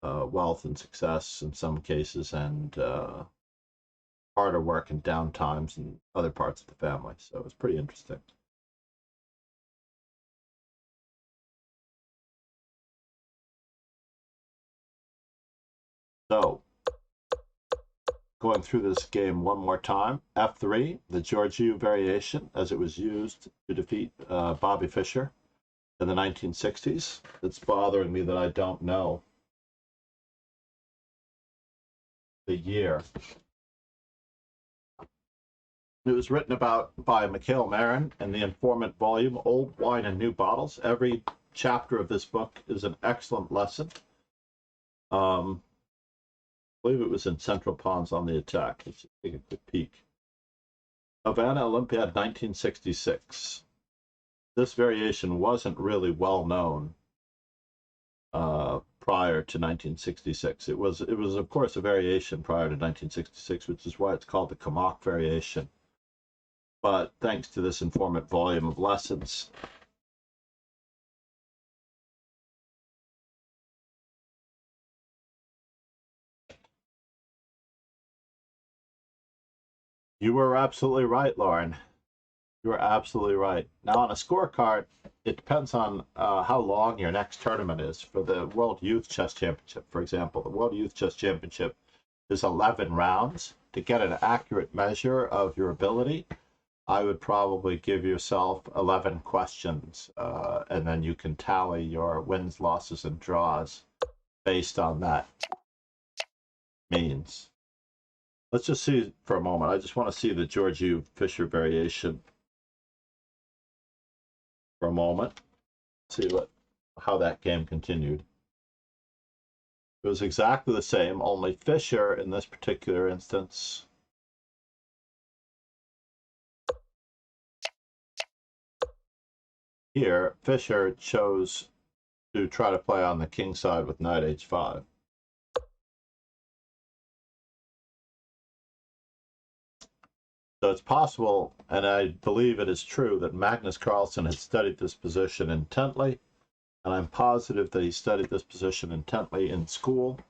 wealth and success in some cases, and harder work and downtimes in other parts of the family. So it's pretty interesting. So, going through this game one more time, f3, the Georgiou variation, as it was used to defeat Bobby Fischer in the 1960s. It's bothering me that I don't know the year. It was written about by Mikhail Marin in the Informant volume, Old Wine in New Bottles. Every chapter of this book is an excellent lesson. I believe it was in Central Pawns on the Attack. Let's take a quick peek. Havana Olympiad 1966. This variation wasn't really well known prior to 1966. It was of course a variation prior to 1966, which is why it's called the Kamak variation. But thanks to this Informant volume of lessons, you were absolutely right, Lauren. You're absolutely right. Now, on a scorecard, it depends on how long your next tournament is. For the World Youth Chess Championship, for example, the World Youth Chess Championship is 11 rounds. To get an accurate measure of your ability, I would probably give yourself 11 questions, and then you can tally your wins, losses, and draws based on that means. Let's just see for a moment. I just want to see the George U. Fisher variation for a moment. See how that game continued. It was exactly the same, only Fisher in this particular instance here, Fisher chose to try to play on the king side with knight h5. So it's possible, and I believe it is true, that Magnus Carlsen had studied this position intently, and I'm positive that he studied this position intently in school,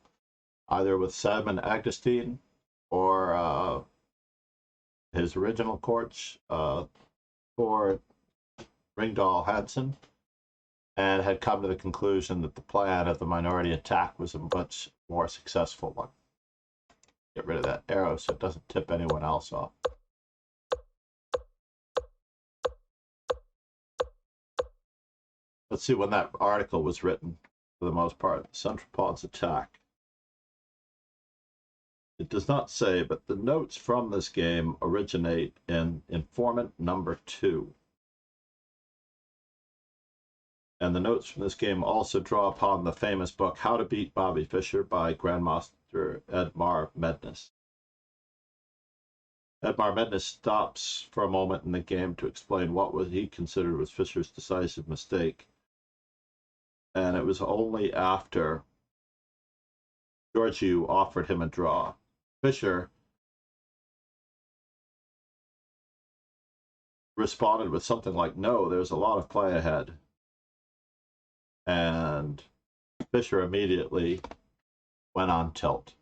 either with Sam and Agustin or his original coach, Thor Ringdahl Hansen, and had come to the conclusion that the plan of the minority attack was a much more successful one. Get rid of that arrow so it doesn't tip anyone else off. Let's see when that article was written, for the most part. Central Pawn's attack. It does not say, but the notes from this game originate in informant number 2. And the notes from this game also draw upon the famous book How to Beat Bobby Fischer by Grandmaster Edmar Magnus. Edmar Magnus stops for a moment in the game to explain what he considered was Fischer's decisive mistake. And it was only after Georgiou offered him a draw. Fischer responded with something like, "No, there's a lot of play ahead." And Fischer immediately went on tilt.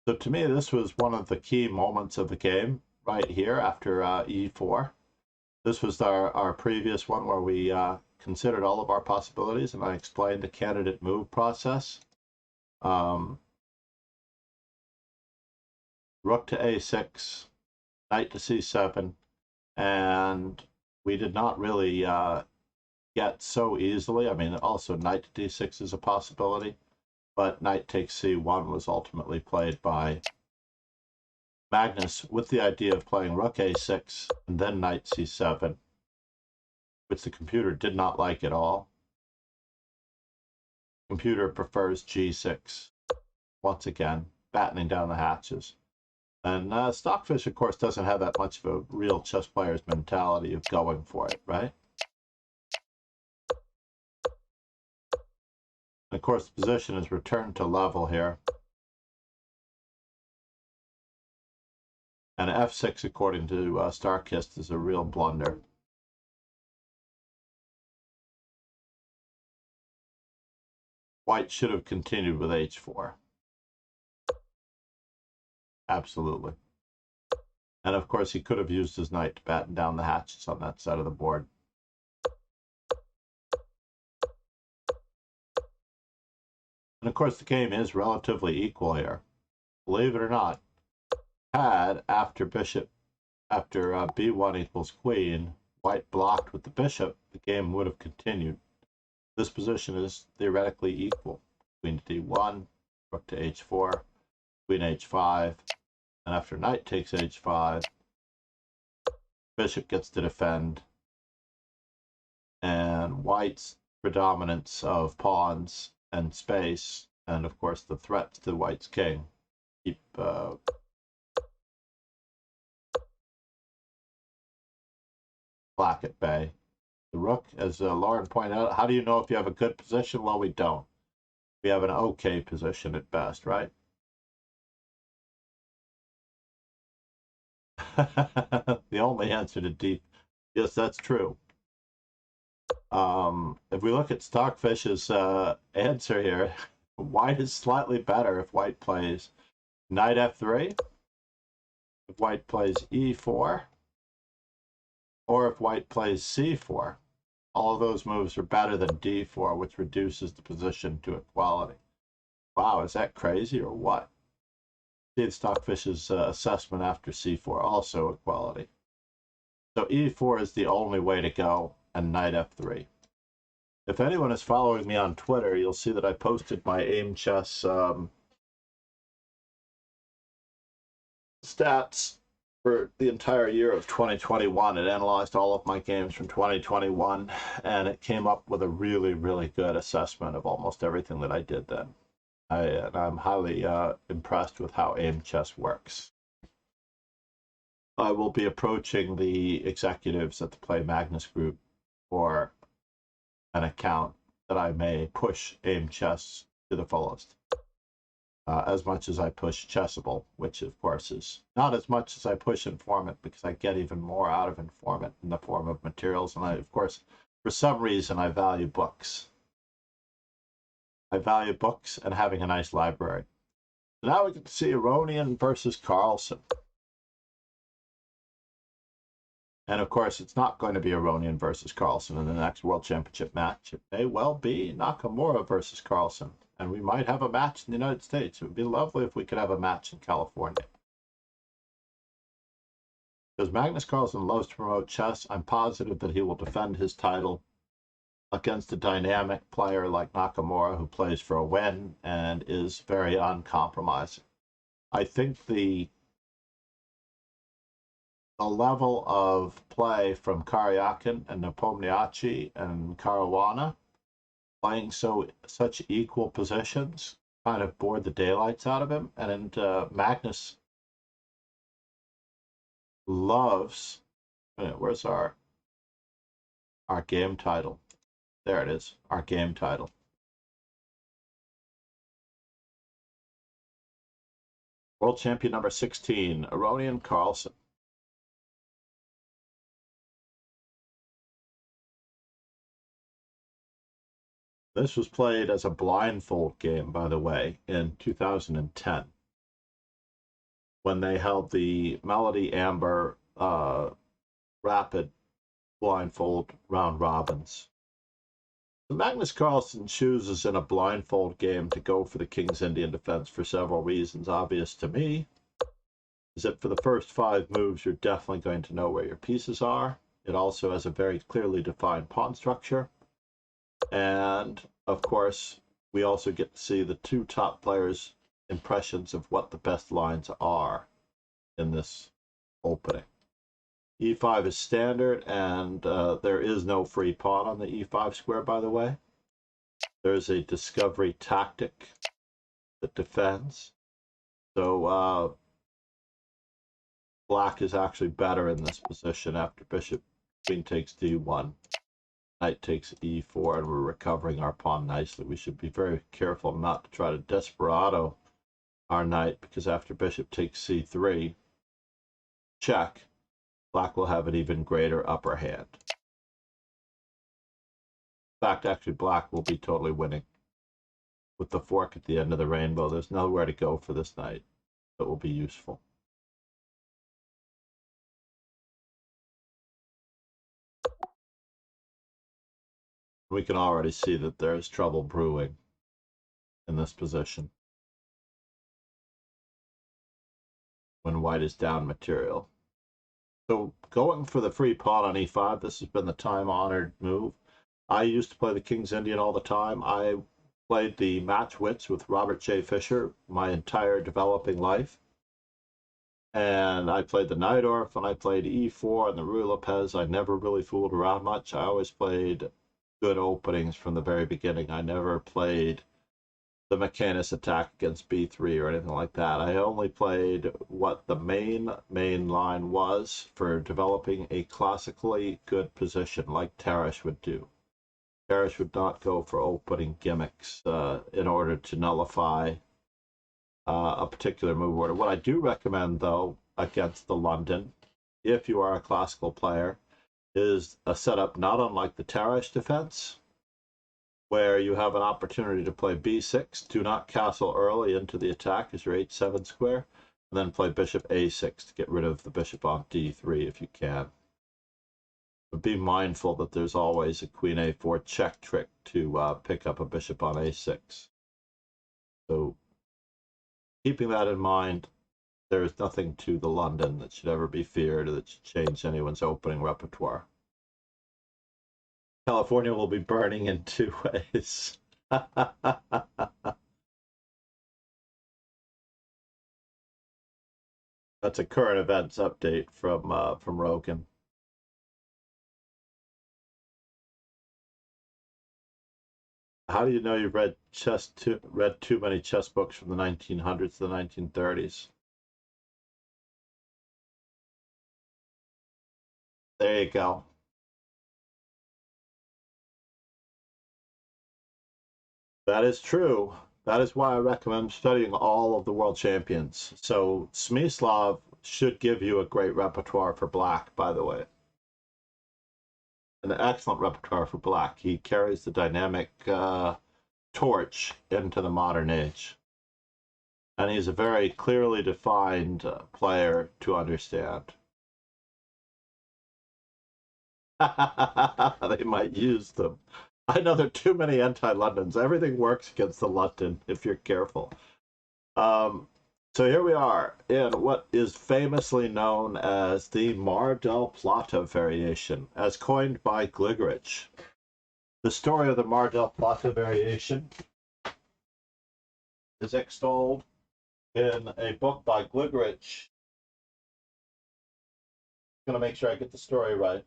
So to me, this was one of the key moments of the game right here after e4. This was our previous one where we considered all of our possibilities, and I explained the candidate move process. Rook to a6, knight to c7, and we did not really get so easily. I mean, also knight to d6 is a possibility, but knight takes c1 was ultimately played by Magnus with the idea of playing rook a6 and then knight c7, which the computer did not like at all. The computer prefers g6, once again, battening down the hatches. And Stockfish, of course, doesn't have that much of a real chess player's mentality of going for it, right? And of course, the position is returned to level here. And f6, according to Starkist, is a real blunder. White should have continued with h4. Absolutely. And of course, he could have used his knight to batten down the hatches on that side of the board. And of course, the game is relatively equal here. Believe it or not, had after b1 equals queen, white blocked with the bishop, the game would have continued. This position is theoretically equal. Queen to d1, rook to h4, queen h5, and after knight takes h5, bishop gets to defend, and white's predominance of pawns and space, and of course the threats to white's king, keep black at bay. The rook, as Lauren pointed out, how do you know if you have a good position? Well, we don't. We have an okay position at best, right? The only answer to deep. Yes, that's true. If we look at Stockfish's answer here, white is slightly better if white plays knight f3, if white plays e4, or if white plays c4. All of those moves are better than d4, which reduces the position to equality. Wow, is that crazy or what? See the Stockfish's assessment after c4, also equality. So e4 is the only way to go, and knight f3. If anyone is following me on Twitter, you'll see that I posted my aim chess stats for the entire year of 2021. It analyzed all of my games from 2021, and it came up with a really, really good assessment of almost everything that I did then. I'm highly impressed with how aim chess works. I will be approaching the executives at the Play Magnus group for an account that I may push aim chess to the fullest. As much as I push Chessable, which of course is not as much as I push Informant, because I get even more out of Informant in the form of materials. And I, of course, for some reason, I value books. I value books and having a nice library. So now we get to see Aronian versus Carlsen. And of course, it's not going to be Aronian versus Carlsen in the next World Championship match. It may well be Nakamura versus Carlsen. And we might have a match in the United States. It would be lovely if we could have a match in California. Because Magnus Carlsen loves to promote chess, I'm positive that he will defend his title against a dynamic player like Nakamura, who plays for a win and is very uncompromising. I think the level of play from Karyakin and Nepomniachtchi and Caruana, playing such equal positions, kind of bored the daylights out of him. And Magnus loves, where's our game title? There it is, our game title. World champion number 16, Aronian Carlsen. This was played as a blindfold game, by the way, in 2010, when they held the Melody Amber Rapid blindfold round robins. So Magnus Carlsen chooses in a blindfold game to go for the King's Indian defense for several reasons. Obvious to me is that for the first 5 moves, you're definitely going to know where your pieces are. It also has a very clearly defined pawn structure. And of course, we also get to see the 2 top players' impressions of what the best lines are in this opening. e5 is standard, and there is no free pawn on the e5 square, by the way. There's a discovery tactic that defends. So black is actually better in this position after bishop queen takes d1. Knight takes e4, and we're recovering our pawn nicely. We should be very careful not to try to desperado our knight, because after bishop takes c3, check, black will have an even greater upper hand. In fact, actually, black will be totally winning. With the fork at the end of the rainbow, there's nowhere to go for this knight that will be useful. We can already see that there's trouble brewing in this position when white is down material. So going for the free pawn on e5, this has been the time-honored move. I used to play the King's Indian all the time. I played the match wits with Robert J. Fischer my entire developing life. And I played the Najdorf, and I played e4 and the Ruy Lopez. I never really fooled around much. I always played good openings from the very beginning. I never played the Mechanis attack against b3 or anything like that. I only played what the main line was for developing a classically good position, like Tarrasch would do. Tarrasch would not go for opening gimmicks in order to nullify a particular move order. What I do recommend, though, against the London, if you are a classical player, is a setup not unlike the Tarrasch defense, where you have an opportunity to play b6. Do not castle early into the attack as your h7 square. and then play bishop a6 to get rid of the bishop on d3 if you can. But be mindful that there's always a queen a4 check trick to pick up a bishop on a6. So keeping that in mind, there is nothing to the London that should ever be feared or that should change anyone's opening repertoire. California will be burning in 2 ways. That's a current events update from Rogan. How do you know you've read too many chess books from the 1900s to the 1930s? There you go. That is true. That is why I recommend studying all of the world champions. So Smyslov should give you a great repertoire for black, by the way. An excellent repertoire for black. He carries the dynamic torch into the modern age. And he's a very clearly defined player to understand. They might use them. I know there are too many anti-Londons. Everything works against the London if you're careful. So here we are in what is famously known as the Mar del Plata variation, as coined by Gligorich. The story of the Mar del Plata variation is extolled in a book by Gligorich. I'm going to make sure I get the story right.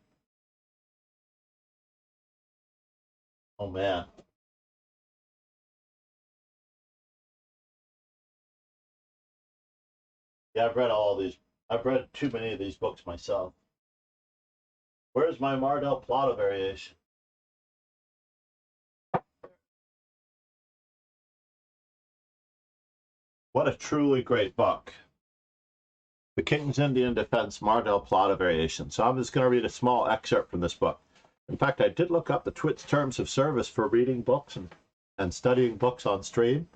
Oh, man. Yeah, I've read all these. I've read too many of these books myself. Where's my Mar del Plata variation? What a truly great book. The King's Indian Defense Mar del Plata variation. So I'm just going to read a small excerpt from this book. In fact, I did look up the Twitch terms of service for reading books and studying books on stream.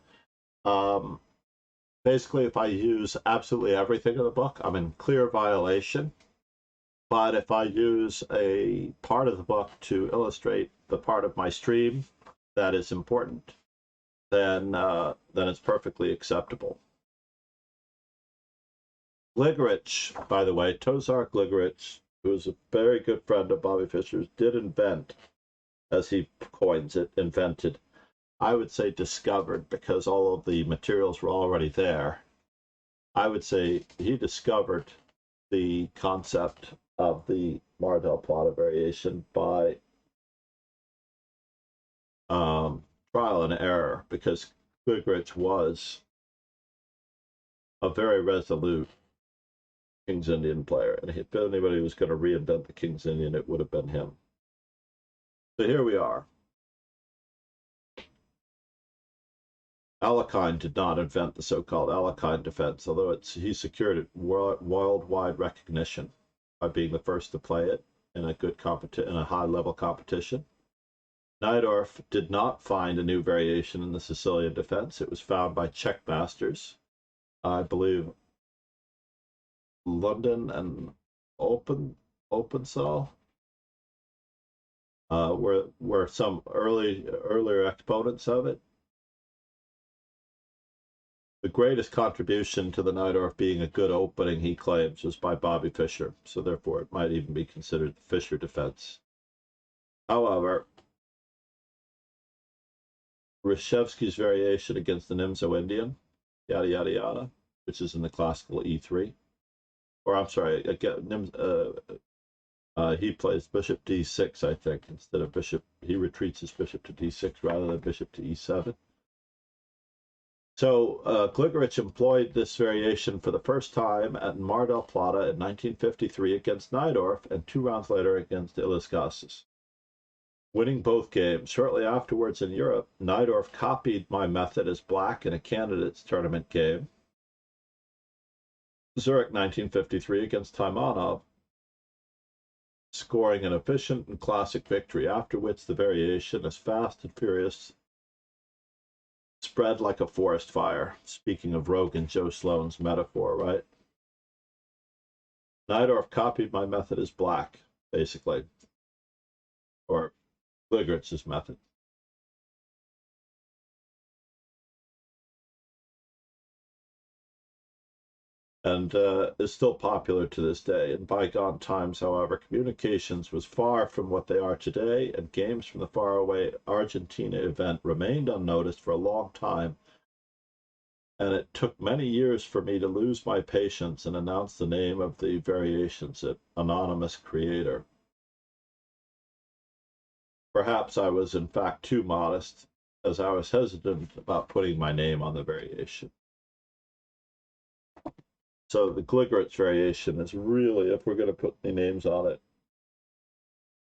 Basically, if I use absolutely everything in the book, I'm in clear violation. But if I use a part of the book to illustrate the part of my stream that is important, then it's perfectly acceptable. Gligorich, by the way, Tozar Gligorich, who is a very good friend of Bobby Fischer's, did invent, as he coins it, invented. I would say discovered, because all of the materials were already there. I would say he discovered the concept of the Mar del Plata variation by trial and error, because Gligorich was a very resolute King's Indian player, and if anybody was going to reinvent the King's Indian, it would have been him. So here we are. Alekhine did not invent the so-called Alekhine defense, although he secured it worldwide recognition by being the first to play it in a high-level competition. Najdorf did not find a new variation in the Sicilian defense. It was found by Czech masters, I believe, London and Opensal were some earlier exponents of it. The greatest contribution to the Najdorf being a good opening, he claims, was by Bobby Fischer, so therefore it might even be considered the Fischer defense. However, Reshevsky's variation against the Nimzo Indian, yada yada yada, which is in the classical E3, or I'm sorry, again, he plays bishop d6, I think, instead of bishop. He retreats his bishop to d6 rather than bishop to e7. So Gligorich employed this variation for the first time at Mar del Plata in 1953 against Najdorf, and 2 rounds later against Ilescasas, winning both games. Shortly afterwards in Europe, Najdorf copied my method as black in a candidates tournament game, Zurich 1953 against Taimanov, scoring an efficient and classic victory, after which the variation, as fast and furious spread like a forest fire. Speaking of Rogue and Joe Sloan's metaphor, right? Najdorf copied my method as black, basically, or Gligorich's method. And is still popular to this day. In bygone times, however, communications was far from what they are today, and games from the faraway Argentina event remained unnoticed for a long time, and it took many years for me to lose my patience and announce the name of the variations at anonymous creator. Perhaps I was in fact too modest, as I was hesitant about putting my name on the variation. So the Gligorich variation is really, if we're going to put any names on it,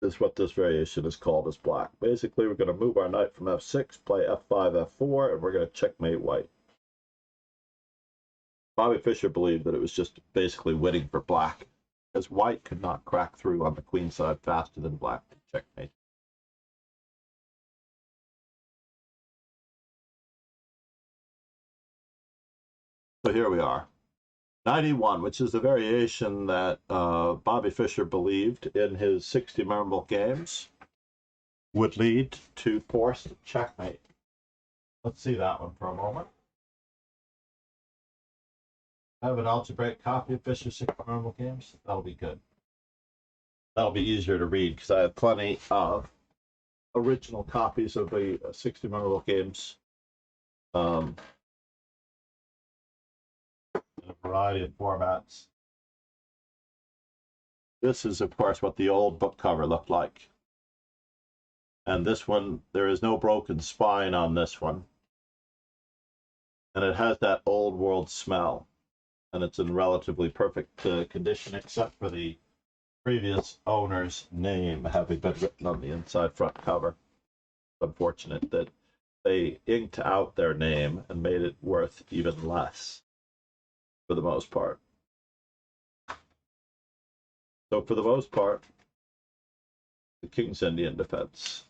is what this variation is called as black. Basically, we're going to move our knight from f6, play f5, f4, and we're going to checkmate white. Bobby Fischer believed that it was just basically winning for black, because white could not crack through on the queen side faster than black to checkmate. So here we are. 91, which is the variation that Bobby Fischer believed in his 60 memorable games would lead to forced checkmate. Let's see that one for a moment. I have an algebraic copy of Fischer's 60 memorable games. That'll be good. That'll be easier to read because I have plenty of original copies of the 60 memorable games. In a variety of formats. This is, of course, what the old book cover looked like. And this one, there is no broken spine on this one. And it has that old world smell. And it's in relatively perfect condition, except for the previous owner's name having been written on the inside front cover. It's unfortunate that they inked out their name and made it worth even less, for the most part. So for the most part, the King's Indian defense.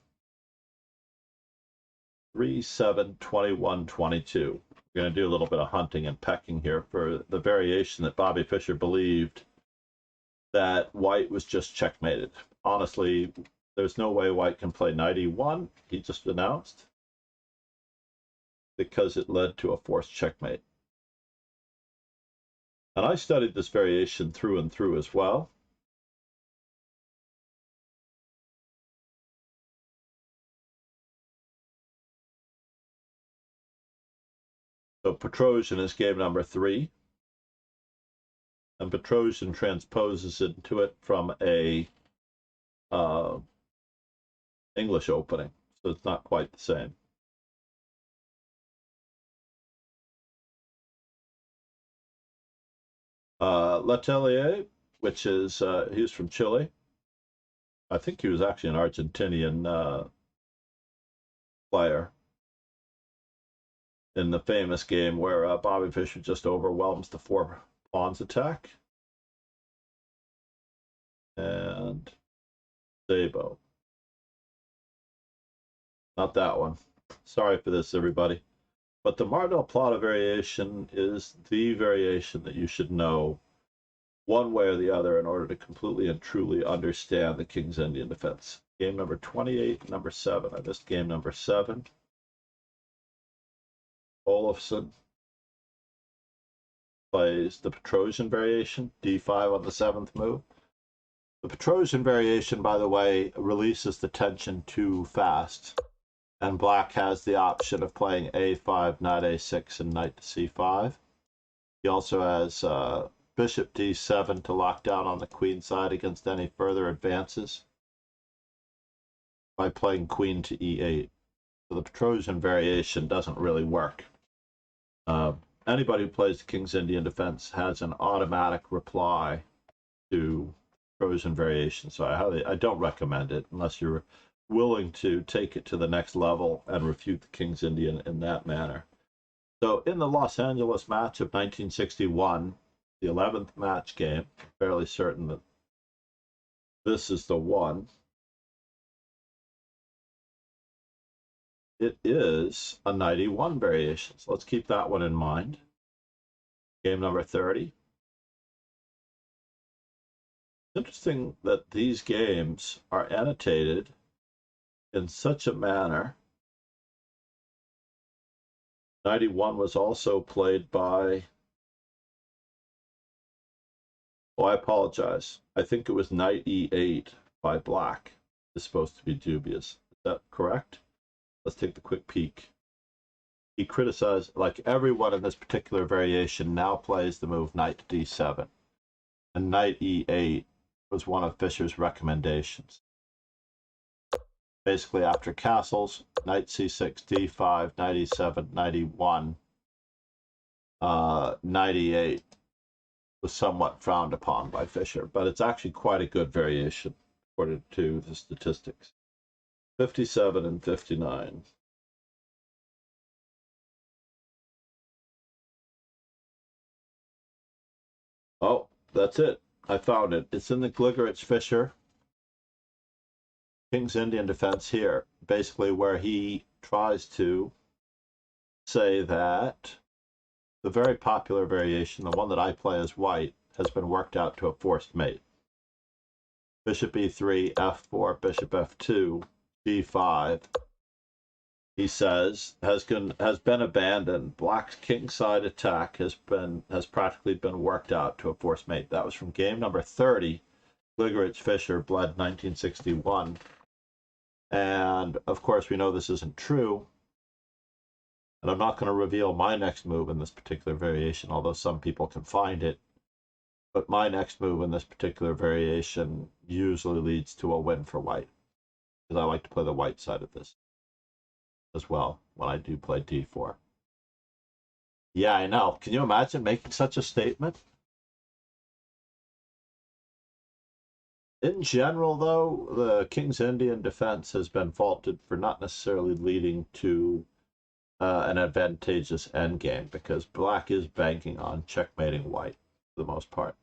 3, 7, 21, 22. We're going to do a little bit of hunting and pecking here for the variation that Bobby Fischer believed that white was just checkmated. Honestly, there's no way white can play knight e1, he just announced, because it led to a forced checkmate. And I studied this variation through and through as well. So Petrosian is game number 3. And Petrosian transposes into it from a English opening. So it's not quite the same. Letelier, which is, he's from Chile. I think he was actually an Argentinian player in the famous game where Bobby Fischer just overwhelms the 4 pawns attack. And Szabo. Not that one. Sorry for this, everybody. But the Martel-Plata variation is the variation that you should know one way or the other in order to completely and truly understand the King's Indian defense. Game number 28, number 7. I missed game number 7. Olofsson plays the Petrosian variation, d5 on the 7th move. The Petrosian variation, by the way, releases the tension too fast, and black has the option of playing a5, knight a6, and knight to c5. He also has bishop d7 to lock down on the queen side against any further advances by playing queen to e8. So the Petrosian variation doesn't really work. Anybody who plays the King's Indian defense has an automatic reply to Petrosian variation, so I don't recommend it unless you're willing to take it to the next level and refute the King's Indian in that manner. So in the Los Angeles match of 1961, the 11th match game, I'm fairly certain that this is the one. it is a 91 variation. So let's keep that one in mind. Game number 30. Interesting that these games are annotated in such a manner. 91 was also played by, oh, I apologize. I think it was knight e8 by black. Is supposed to be dubious. Is that correct? Let's take the quick peek. He criticized, like everyone in this particular variation now plays the move knight to d7. And knight e8 was one of Fischer's recommendations. Basically, after castles, knight c6, d5, knight e7, knight e1, knight e8 was somewhat frowned upon by Fischer, but it's actually quite a good variation according to the statistics. 57 and 59. Oh, that's it. I found it. It's in the Gligorich-Fischer King's Indian Defense here, basically where he tries to say that the very popular variation, the one that I play as white, has been worked out to a forced mate. Bishop e3, f4, bishop f2, g5, he says, has been abandoned. Black's kingside attack has practically been worked out to a forced mate. That was from game number 30. Gligorich-Fischer bled 1961. And of course, we know this isn't true. And I'm not going to reveal my next move in this particular variation, although some people can find it. But my next move in this particular variation usually leads to a win for white, because I like to play the white side of this as well when I do play d4. Yeah, I know. Can you imagine making such a statement? In general, though, the King's Indian defense has been faulted for not necessarily leading to an advantageous endgame, because black is banking on checkmating white for the most part.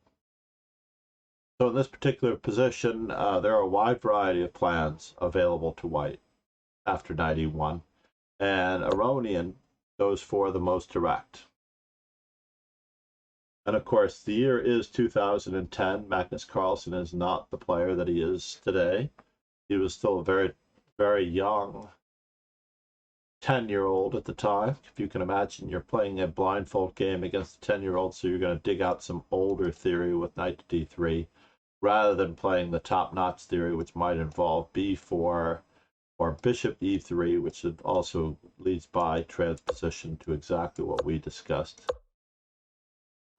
So in this particular position, there are a wide variety of plans available to white after knight e1, and Aronian goes for the most direct. And of course, the year is 2010. Magnus Carlsen is not the player that he is today. He was still a very, very young 10-year-old at the time. If you can imagine, you're playing a blindfold game against a 10-year-old, so you're going to dig out some older theory with knight to d3, rather than playing the top-notch theory, which might involve b4 or bishop e3, which also leads by transposition to exactly what we discussed.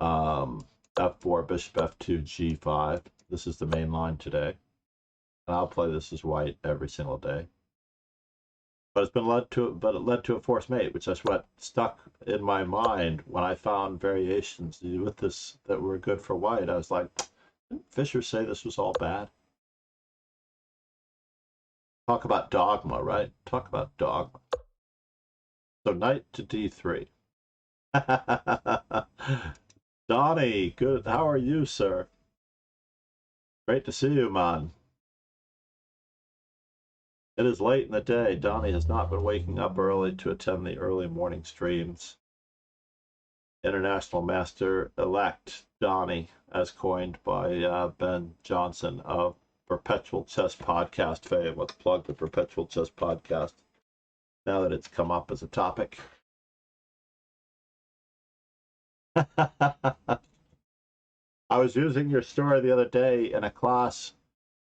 F4, bishop f2, g5. This is the main line today. And I'll play this as white every single day. But it led to a forced mate, which is what stuck in my mind when I found variations with this that were good for white. I was like, didn't Fischer say this was all bad? Talk about dogma, right? Talk about dogma. So knight to d3. Donnie, good. How are you, sir? Great to see you, man. It is late in the day. Donnie has not been waking up early to attend the early morning streams. International Master-elect Donnie, as coined by Ben Johnson of Perpetual Chess Podcast fame. Let's plug the Perpetual Chess Podcast now that it's come up as a topic. I was using your story the other day in a class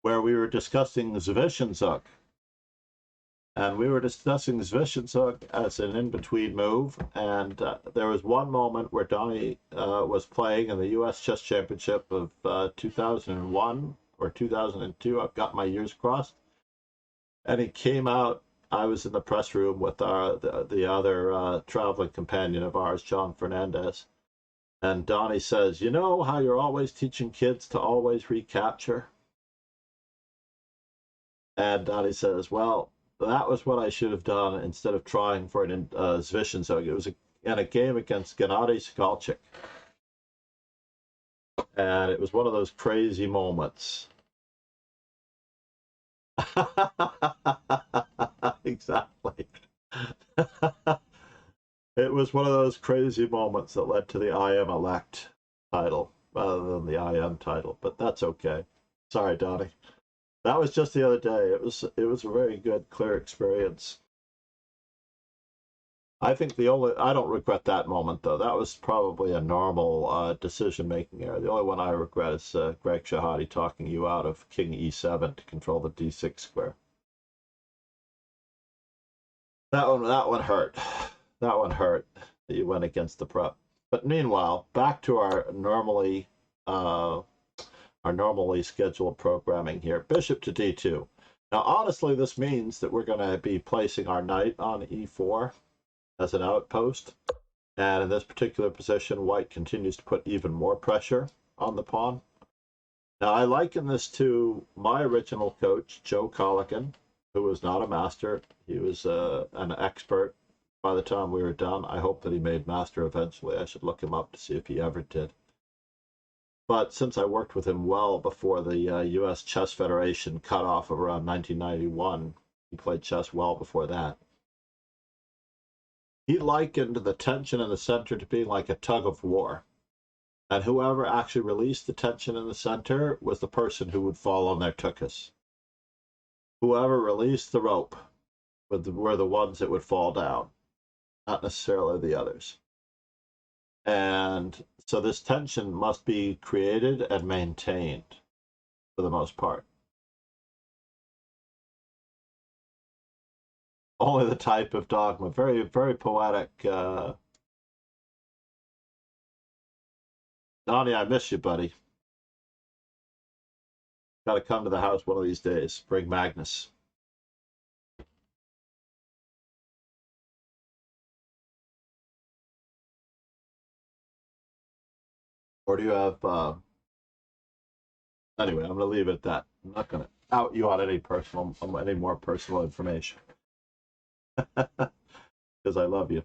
where we were discussing Zwischenzug. And we were discussing Zwischenzug as an in-between move. And there was one moment where Donnie was playing in the U.S. Chess Championship of 2001 or 2002. I've got my years crossed. And he came out. I was in the press room with the other traveling companion of ours, John Fernandez. And Donnie says, you know how you're always teaching kids to always recapture? And Donnie says, well, that was what I should have done instead of trying for an Zwischenzug. It was in a game against Gennady Skalchik. And it was one of those crazy moments. Exactly. It was one of those crazy moments that led to the I am elect title rather than the I am title, but that's okay. Sorry, Donnie. That was just the other day. It was a very good, clear experience. I think I don't regret that moment though. That was probably a normal decision-making error. The only one I regret is Greg Shahadi talking you out of King E7 to control the D6 square. That one hurt. That one hurt that you went against the prep. But meanwhile, back to uh, our normally scheduled programming here. Bishop to D2. Now, honestly, this means that we're going to be placing our knight on E4 as an outpost. And in this particular position, white continues to put even more pressure on the pawn. Now, I liken this to my original coach, Joe Colligan, who was not a master. He was an expert by the time we were done. I hope that he made master eventually. I should look him up to see if he ever did. But since I worked with him well before the U.S. Chess Federation cut off of around 1991, he played chess well before that. He likened the tension in the center to being like a tug of war. And whoever actually released the tension in the center was the person who would fall on their tuchus. Whoever released the rope were the ones that would fall down, not necessarily the others. And so this tension must be created and maintained for the most part. Only the type of dogma. Very, very poetic. Donnie, I miss you, buddy. Got to come to the house one of these days. Bring Magnus. Or do you have... Anyway, I'm going to leave it at that. I'm not going to out you on any more personal information. Because I love you.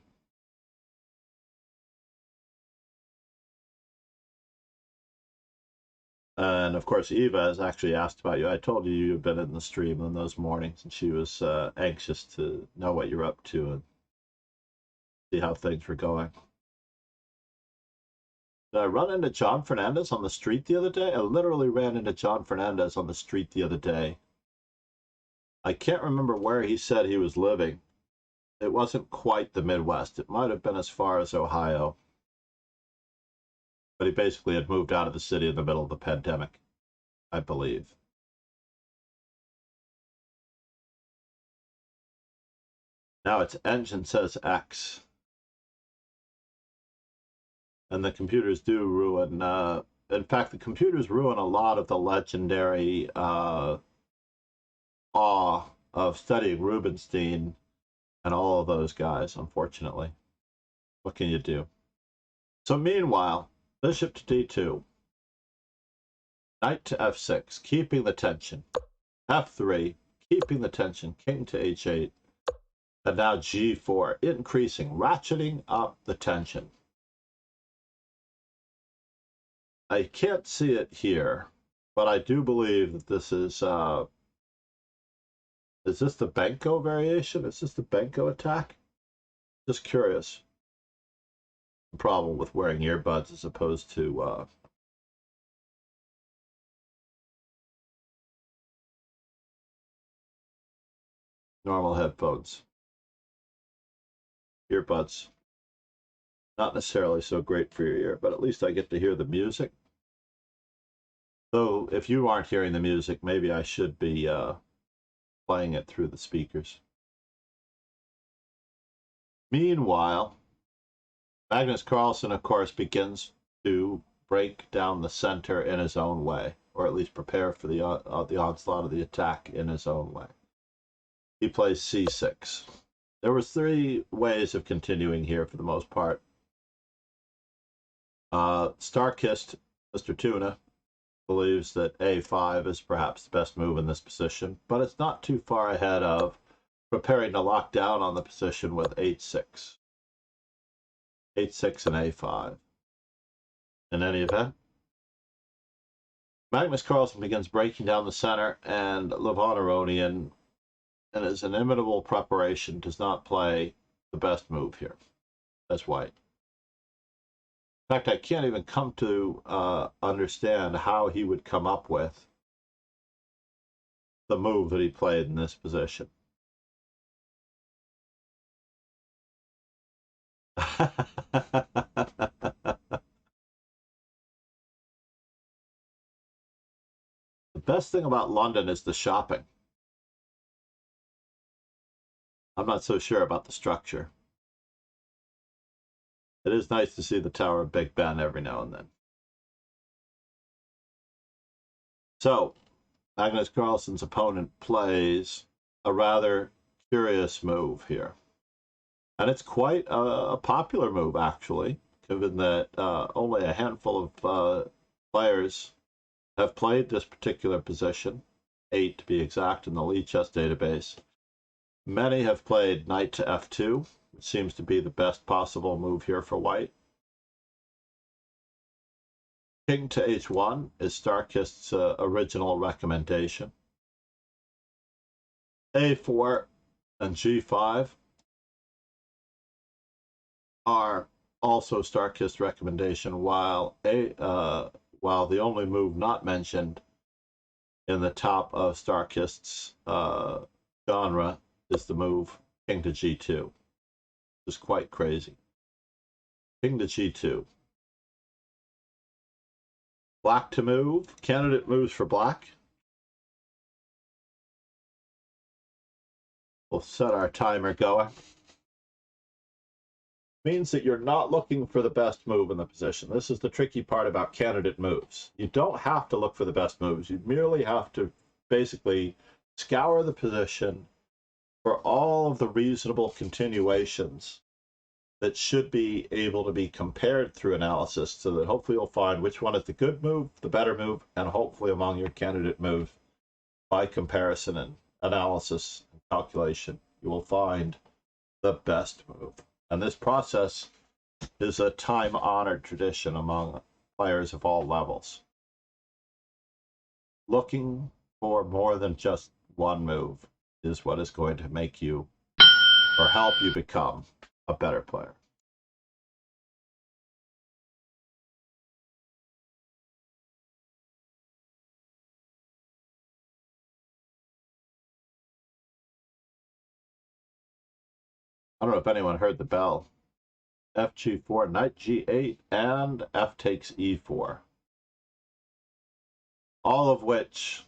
And of course, Eva has actually asked about you. I told you you've been in the stream in those mornings, and she was anxious to know what you're up to and see how things were going. Did I run into John Fernandez on the street the other day? I literally ran into John Fernandez on the street the other day. I can't remember where he said he was living. It wasn't quite the Midwest. It might have been as far as Ohio. But he basically had moved out of the city in the middle of the pandemic, I believe. Now its engine says X. And the computers do ruin, in fact, the computers ruin a lot of the legendary awe of studying Rubinstein and all of those guys, unfortunately. What can you do? So meanwhile, bishop to d2, knight to f6, keeping the tension, f3, keeping the tension, king to h8, and now g4, increasing, ratcheting up the tension. I can't see it here, but I do believe that this is this the Benko variation? Is this the Benko attack? Just curious. The problem with wearing earbuds as opposed to normal headphones. Earbuds. Not necessarily so great for your ear, but at least I get to hear the music. So if you aren't hearing the music, maybe I should be playing it through the speakers. Meanwhile, Magnus Carlsen, of course, begins to break down the center in his own way, or at least prepare for the onslaught of the attack in his own way. He plays c6. There was 3 ways of continuing here for the most part. Star-kissed Mr. Tuna believes that a5 is perhaps the best move in this position, but it's not too far ahead of preparing to lock down on the position with h6. h6 and a5. In any event, Magnus Carlsen begins breaking down the center, and Levon Aronian and his inimitable preparation does not play the best move here as white. In fact, I can't even come to understand how he would come up with the move that he played in this position. The best thing about London is the shopping. I'm not so sure about the structure. It is nice to see the Tower of Big Ben every now and then. So, Magnus Carlsen's opponent plays a rather curious move here. And it's quite a popular move, actually, given that only a handful of players have played this particular position, 8 to be exact in the Lee chess database. Many have played knight to f2, which seems to be the best possible move here for white. King to h1 is Starkist's original recommendation. a4 and g5 are also Starkist's recommendation, while the only move not mentioned in the top of Starkist's genre is the move king to g2. Which is quite crazy. King to g2. Black to move. Candidate moves for black. We'll set our timer going. Means that you're not looking for the best move in the position. This is the tricky part about candidate moves. You don't have to look for the best moves. You merely have to basically scour the position for all of the reasonable continuations that should be able to be compared through analysis, so that hopefully you'll find which one is the good move, the better move, and hopefully among your candidate moves, by comparison and analysis and calculation, you will find the best move. And this process is a time-honored tradition among players of all levels. Looking for more than just one move is what is going to make you or help you become a better player. I don't know if anyone heard the bell. F g4, knight g8, and f takes e4. All of which,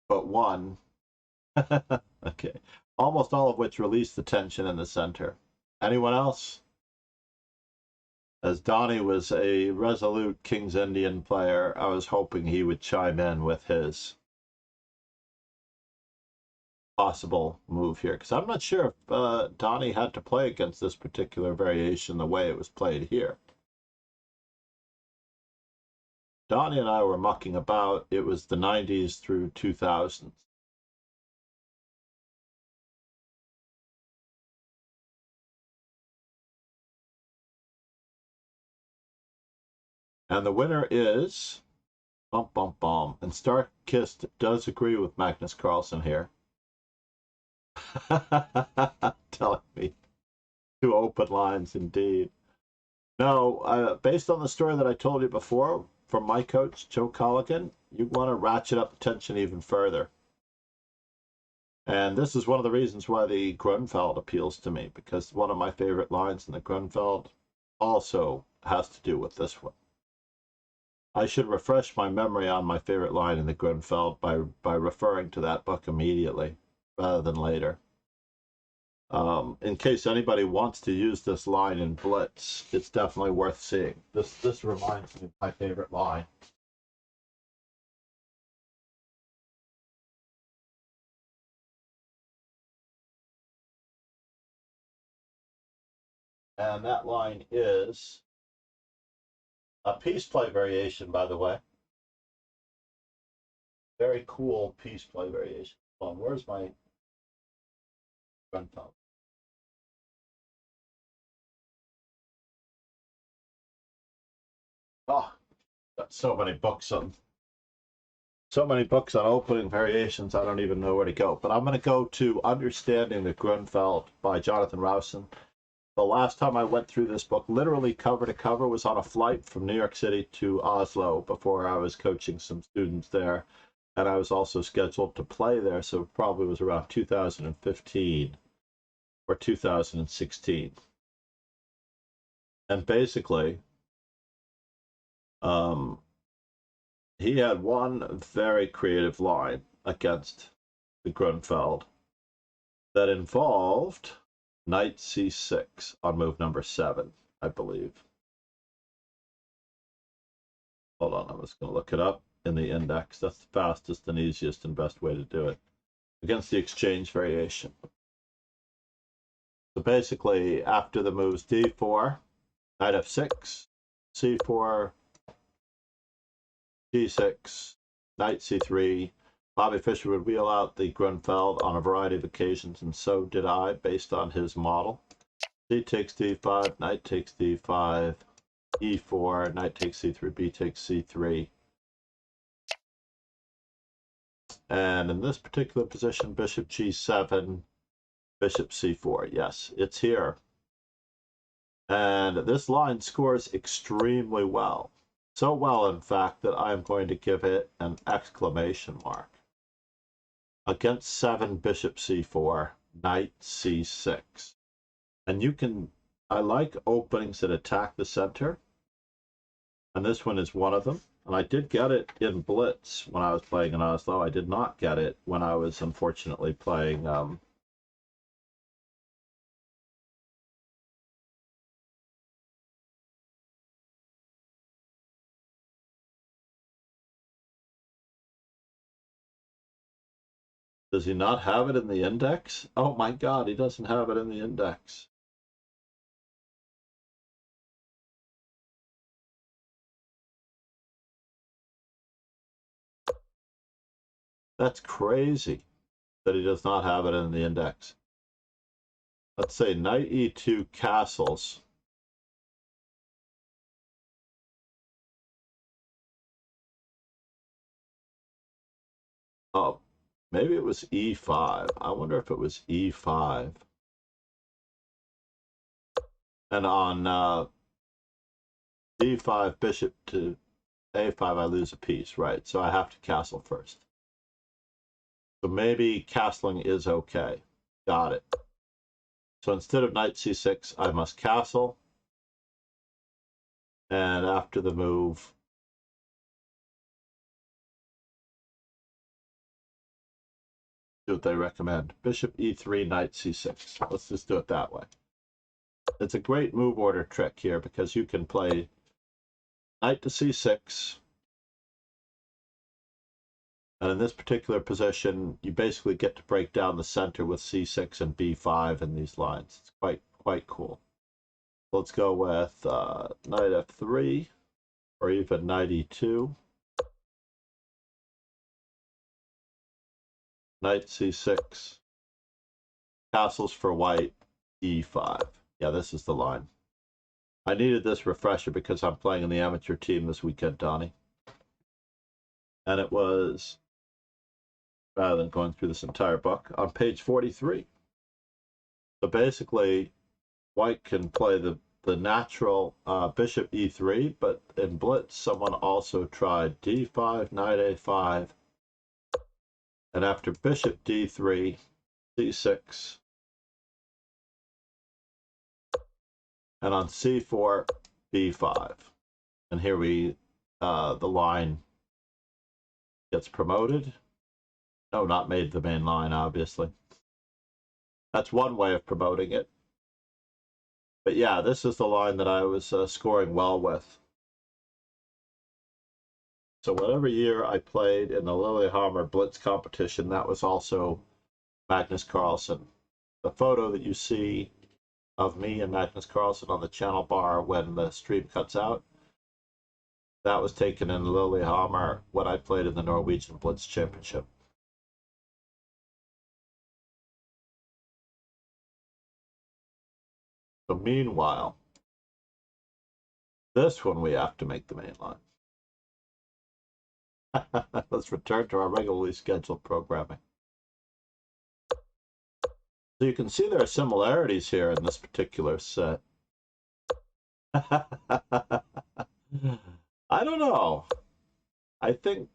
but one, okay, almost all of which release the tension in the center. Anyone else? As Donnie was a resolute King's Indian player, I was hoping he would chime in with his possible move here, because I'm not sure if Donnie had to play against this particular variation the way it was played here. Donnie and I were mucking about. It was the 90s through 2000s. And the winner is bum bum bum. And Starkist does agree with Magnus Carlsen here. Telling me two open lines indeed. No, based on the story that I told you before from my coach, Joe Colligan, you want to ratchet up the tension even further. And this is one of the reasons why the Grunfeld appeals to me, because one of my favorite lines in the Grunfeld also has to do with this one. I should refresh my memory on my favorite line in the Grunfeld by referring to that book immediately rather than later. In case anybody wants to use this line in Blitz, it's definitely worth seeing. This reminds me of my favorite line. And that line is a peace play variation, by the way. Very cool peace play variation. Hold on, where's my Grunfeld? Oh, got so many books on So many books on opening variations, I don't even know where to go. But I'm going to go to Understanding the Grunfeld by Jonathan Rowson. The last time I went through this book, literally cover to cover, was on a flight from New York City to Oslo before I was coaching some students there. And I was also scheduled to play there, so it probably was around 2015 or 2016. And basically, he had one very creative line against the Grunfeld that involved knight c6 on move number 7, I believe. Hold on, I'm just going to look it up in the index. That's the fastest and easiest and best way to do it. Against the exchange variation. So basically, after the moves d4, knight f6, c4, d6, knight c3, Bobby Fischer would wheel out the Grunfeld on a variety of occasions, and so did I, based on his model. C takes d5, knight takes d5, e4, knight takes c3, b takes c3. And in this particular position, bishop g7, bishop c4. Yes, it's here. And this line scores extremely well. So well, in fact, that I'm going to give it an exclamation mark. Against 7, bishop c4, knight c6. And you can, I like openings that attack the center. And this one is one of them. And I did get it in Blitz when I was playing in Oslo. I did not get it when I was unfortunately playing does he not have it in the index? Oh my God, he doesn't have it in the index. That's crazy that he does not have it in the index. Let's say knight e2 castles. Oh, maybe it was e5. I wonder if it was e5. And on d5, bishop to a5, I lose a piece, right? So I have to castle first. So maybe castling is okay. Got it. So instead of knight c6, I must castle. And after the move, do what they recommend. Bishop e3, knight c6. Let's just do it that way. It's a great move order trick here because you can play knight to c6. And in this particular position, you basically get to break down the center with c6 and b5 in these lines. It's quite cool. Let's go with knight f3 or even knight e2. Knight c6. Castles for white, e5. Yeah, this is the line. I needed this refresher because I'm playing in the amateur team this weekend, Donnie. And it was, rather than going through this entire book, on page 43. So basically, white can play the natural bishop e3, but in Blitz, someone also tried d5, knight a5, and after bishop d3, c6, and on c4, b5. And here the line gets promoted. No, not made the main line, obviously. That's one way of promoting it. But yeah, this is the line that I was scoring well with. So whatever year I played in the Lillehammer Blitz competition, that was also Magnus Carlsen. The photo that you see of me and Magnus Carlsen on the channel bar when the stream cuts out, that was taken in Lillehammer when I played in the Norwegian Blitz Championship. So meanwhile, this one we have to make the main line. Let's return to our regularly scheduled programming. So you can see there are similarities here in this particular set. I don't know. I think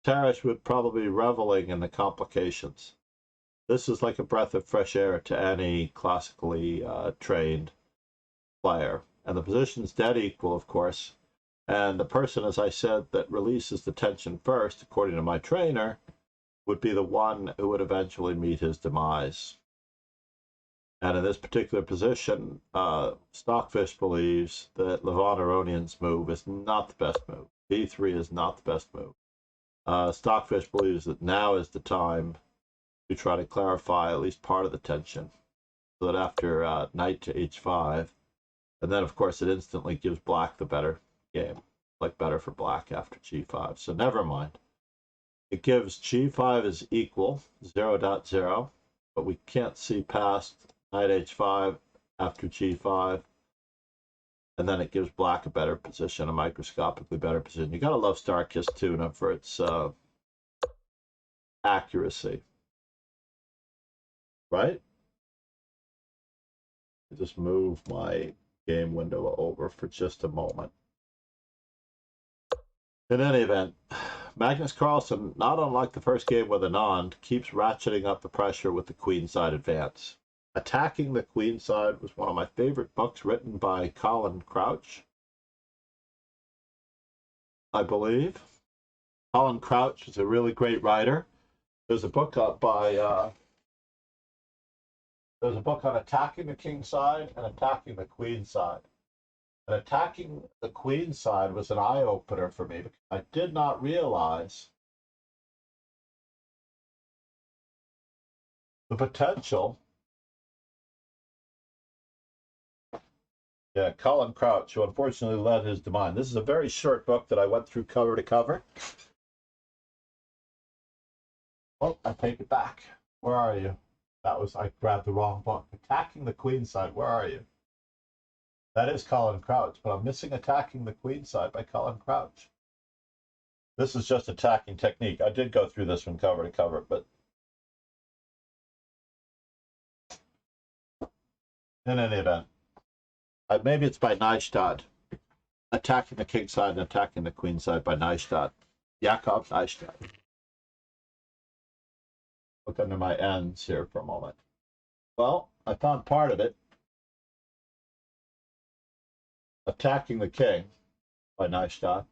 Tarish would probably be reveling in the complications. This is like a breath of fresh air to any classically trained player. And the position's dead equal, of course. And the person, as I said, that releases the tension first, according to my trainer, would be the one who would eventually meet his demise. And in this particular position, Stockfish believes that Levon Aronian's move is not the best move. B3 is not the best move. Stockfish believes that now is the time to try to clarify at least part of the tension, so that after knight to h5, and then of course it instantly gives black the better game, like better for black after g5. So never mind. It gives g5 is equal 0.0, but we can't see past knight h5 after g5, and then it gives black a better position, a microscopically better position. You gotta love Starkist Tuna for its accuracy, right? Just move my game window over for just a moment. In any event, Magnus Carlsen, not unlike the first game with Anand, keeps ratcheting up the pressure with the queenside advance. Attacking the Queenside was one of my favorite books written by Colin Crouch, I believe. Colin Crouch is a really great writer. There's a book there's a book on attacking the king side and attacking the queen side. And attacking the queen side was an eye-opener for me because I did not realize the potential. Yeah, Colin Crouch, who unfortunately led his demise. This is a very short book that I went through cover to cover. Oh, I take it back. Where are you? I grabbed the wrong book. Attacking the queen side, where are you? That is Colin Crouch, but I'm missing Attacking the Queen Side by Colin Crouch. This is just attacking technique. I did go through this one cover to cover, but in any event, maybe it's by Neistat. Attacking the king side and attacking the queen side by Neistat. Jakob Neistat. Look under my ends here for a moment. Well, I found part of it. Attacking the King by Neistat.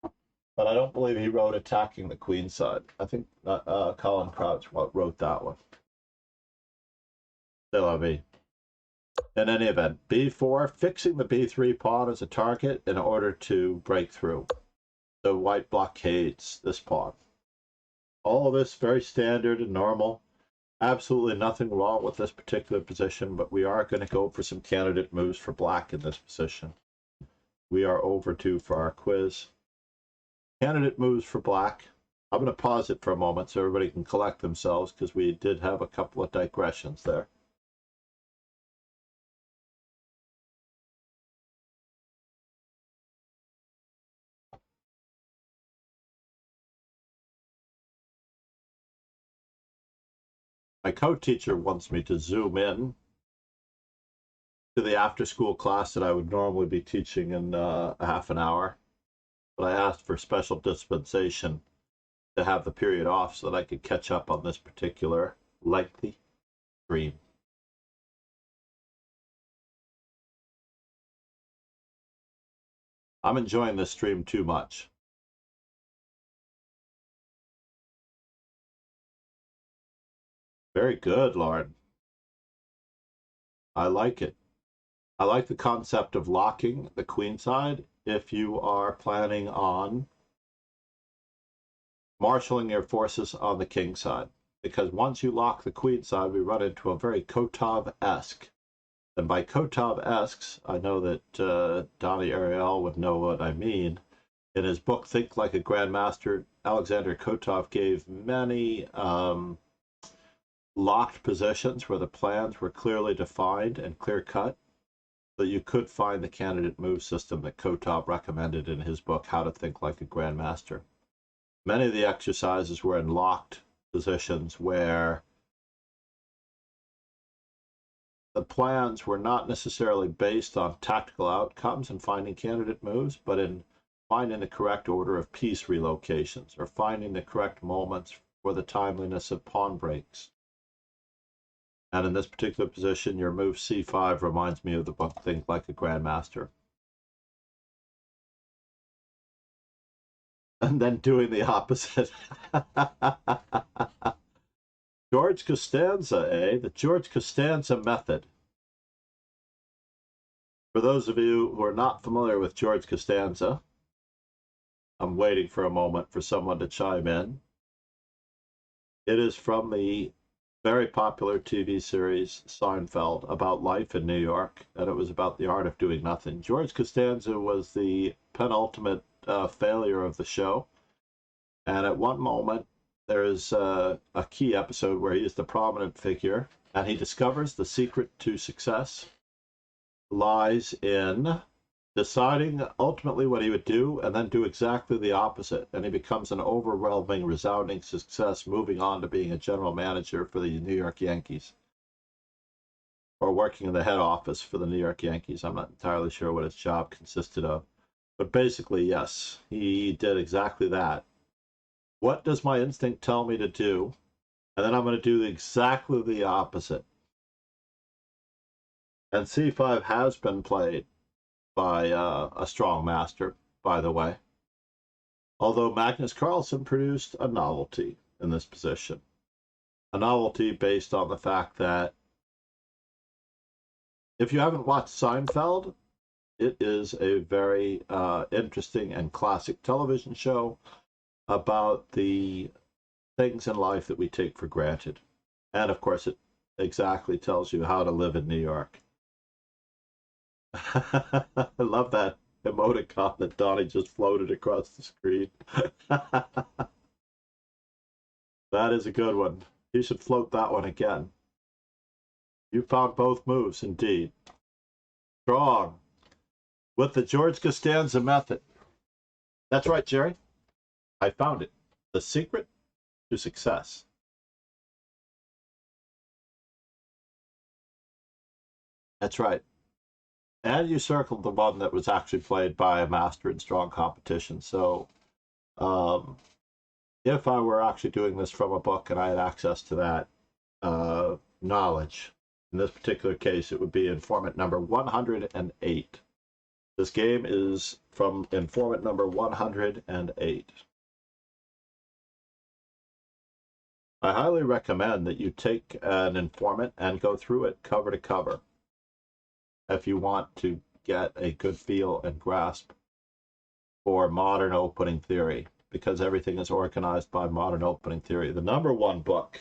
But I don't believe he wrote Attacking the Queen Side. I think Colin Crouch wrote that one. In any event, b4, fixing the b3 pawn as a target in order to break through. So white blockades this pawn. All of this very standard and normal. Absolutely nothing wrong with this particular position, but we are going to go for some candidate moves for black in this position. We are overdue for our quiz. Candidate moves for black. I'm going to pause it for a moment so everybody can collect themselves because we did have a couple of digressions there. My co-teacher wants me to zoom in to the after-school class that I would normally be teaching in a half an hour, but I asked for special dispensation to have the period off so that I could catch up on this particular lengthy stream. I'm enjoying this stream too much. Very good, Lauren. I like it. I like the concept of locking the queen side if you are planning on marshalling your forces on the king side. Because once you lock the queen side, we run into a very Kotov-esque. And by Kotov-esque, I know that Donnie Ariel would know what I mean. In his book, Think Like a Grandmaster, Alexander Kotov gave many locked positions where the plans were clearly defined and clear-cut. that you could find the candidate move system that Kotov recommended in his book, How to Think Like a Grandmaster. Many of the exercises were in locked positions where the plans were not necessarily based on tactical outcomes and finding candidate moves, but in finding the correct order of piece relocations or finding the correct moments for the timeliness of pawn breaks. And in this particular position, your move c5 reminds me of the book Think Like a Grandmaster. And then doing the opposite. George Costanza, eh? The George Costanza method. For those of you who are not familiar with George Costanza, I'm waiting for a moment for someone to chime in. It is from the very popular TV series Seinfeld about life in New York, and it was about the art of doing nothing. George Costanza was the penultimate failure of the show, and at one moment there is a key episode where he is the prominent figure, and he discovers the secret to success lies in deciding ultimately what he would do and then do exactly the opposite. And he becomes an overwhelming, resounding success, moving on to being a general manager for the New York Yankees, or working in the head office for the New York Yankees. I'm not entirely sure what his job consisted of. But basically, yes, he did exactly that. What does my instinct tell me to do? And then I'm going to do exactly the opposite. And c5 has been played by a strong master, by the way. Although Magnus Carlsen produced a novelty in this position. A novelty based on the fact that if you haven't watched Seinfeld, it is a very interesting and classic television show about the things in life that we take for granted. And of course, it exactly tells you how to live in New York. I love that emoticon that Donnie just floated across the screen. That is a good one. You should float that one again. You found both moves, indeed. Strong. With the George Costanza method. That's right, Jerry. I found it. The secret to success. That's right. And you circled the one that was actually played by a master in strong competition. So if I were actually doing this from a book and I had access to that knowledge, in this particular case, it would be informant number 108. This game is from informant number 108. I highly recommend that you take an informant and go through it cover to cover if you want to get a good feel and grasp for modern opening theory, because everything is organized by modern opening theory. The number one book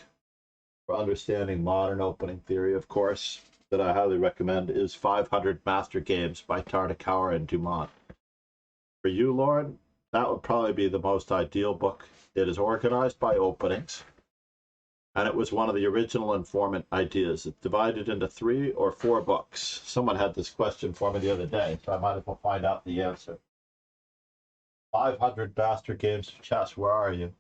for understanding modern opening theory, of course, that I highly recommend is 500 Master Games by Tartakower and Dumont. For you, Lauren, that would probably be the most ideal book. It is organized by openings, and it was one of the original informant ideas. It's divided into 3 or 4 books. Someone had this question for me the other day, so I might as well find out the answer. 500 Master Games of Chess, where are you?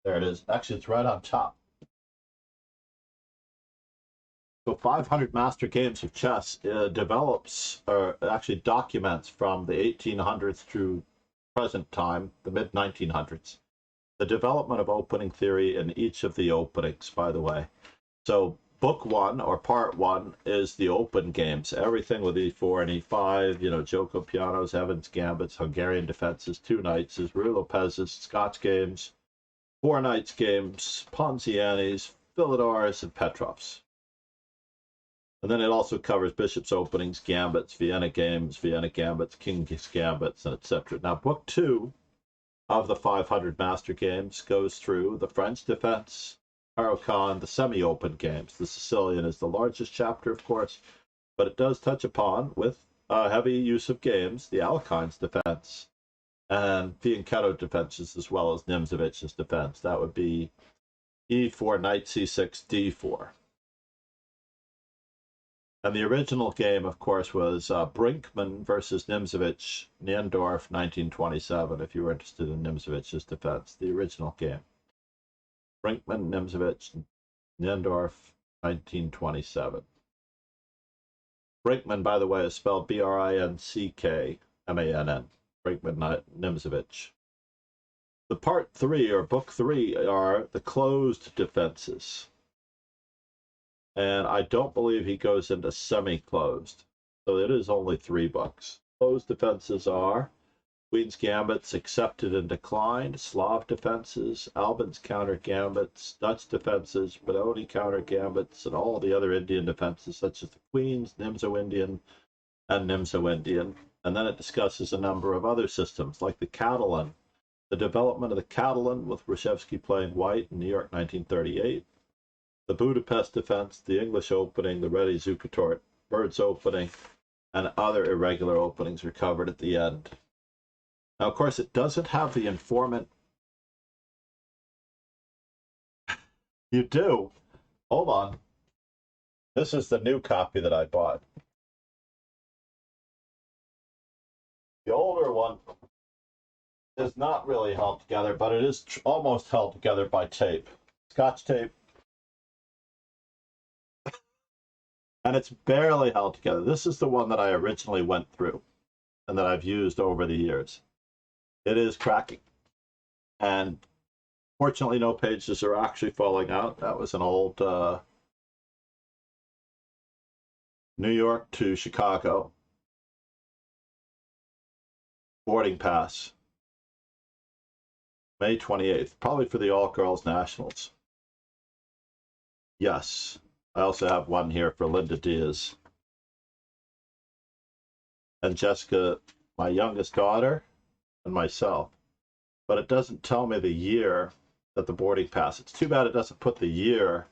There it is. Actually, it's right on top. So 500 Master Games of Chess develops, or actually documents from the 1800s through present time, the mid-1900s. The development of opening theory in each of the openings, by the way. So book 1 or part 1 is the open games, everything with e4 and e5, Joko pianos, Evans gambits, Hungarian defenses, 2 knights, Ruy Lopez's, Scotch games, 4 knights games, Ponziani's, Philidor's, and Petrov's. And then it also covers bishops openings, gambits, Vienna games, Vienna gambits, king's gambits, and etc. Now book 2 of the 500 Master Games goes through the French defense, Caro-Kann, the semi-open games. The Sicilian is the largest chapter, of course, but it does touch upon, with heavy use of games, the Alekhine's defense and Fianchetto defenses, as well as Nimzovich's defense. That would be e4, knight c6, d4. And the original game, of course, was Brinkman versus Nimzowitsch, Niendorf, 1927, if you were interested in Nimzowicz's defense. The original game. Brinkman, Nimzowitsch, Niendorf, 1927. Brinkman, by the way, is spelled Brinkmann, Brinkman Nimzowitsch. The part 3, or book 3, are the closed defenses. And I don't believe he goes into semi-closed. So it is only 3 books. Closed defenses are Queen's Gambits, Accepted and Declined, Slav Defenses, Albin's Counter Gambits, Dutch Defenses, Benoni Counter Gambits, and all the other Indian defenses, such as the Queen's, Nimzo-Indian, and Nimzo-Indian. And then it discusses a number of other systems, like the Catalan, the development of the Catalan, with Reshevsky playing white in New York, 1938. The Budapest defense, the English opening, the Ready Zukertort, Bird's opening, and other irregular openings are covered at the end. Now, of course, it doesn't have the informant. You do. Hold on. This is the new copy that I bought. The older one is not really held together, but it is almost held together by tape. Scotch tape. And it's barely held together. This is the one that I originally went through and that I've used over the years. It is cracking. And fortunately, no pages are actually falling out. That was an old New York to Chicago boarding pass, May 28th, probably for the all-girls nationals. Yes. I also have one here for Linda Diaz. And Jessica, my youngest daughter, and myself. But it doesn't tell me the year that the boarding pass. It's too bad it doesn't put the year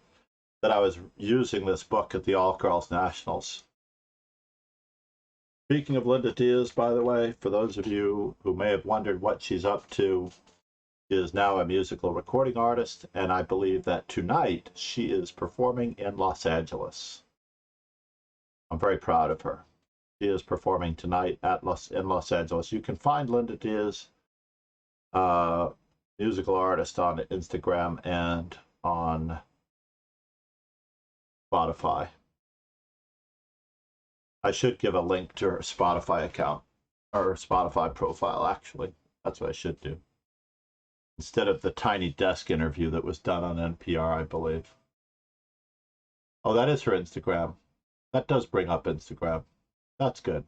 that I was using this book at the All-Girls Nationals. Speaking of Linda Diaz, by the way, for those of you who may have wondered what she's up to, she is now a musical recording artist, and I believe that tonight she is performing in Los Angeles. I'm very proud of her. She is performing tonight in Los Angeles. You can find Linda Diaz, musical artist, on Instagram and on Spotify. I should give a link to her Spotify account, or her Spotify profile, actually. That's what I should do, instead of the Tiny Desk interview that was done on NPR, I believe. Oh, that is her Instagram. That does bring up Instagram. That's good.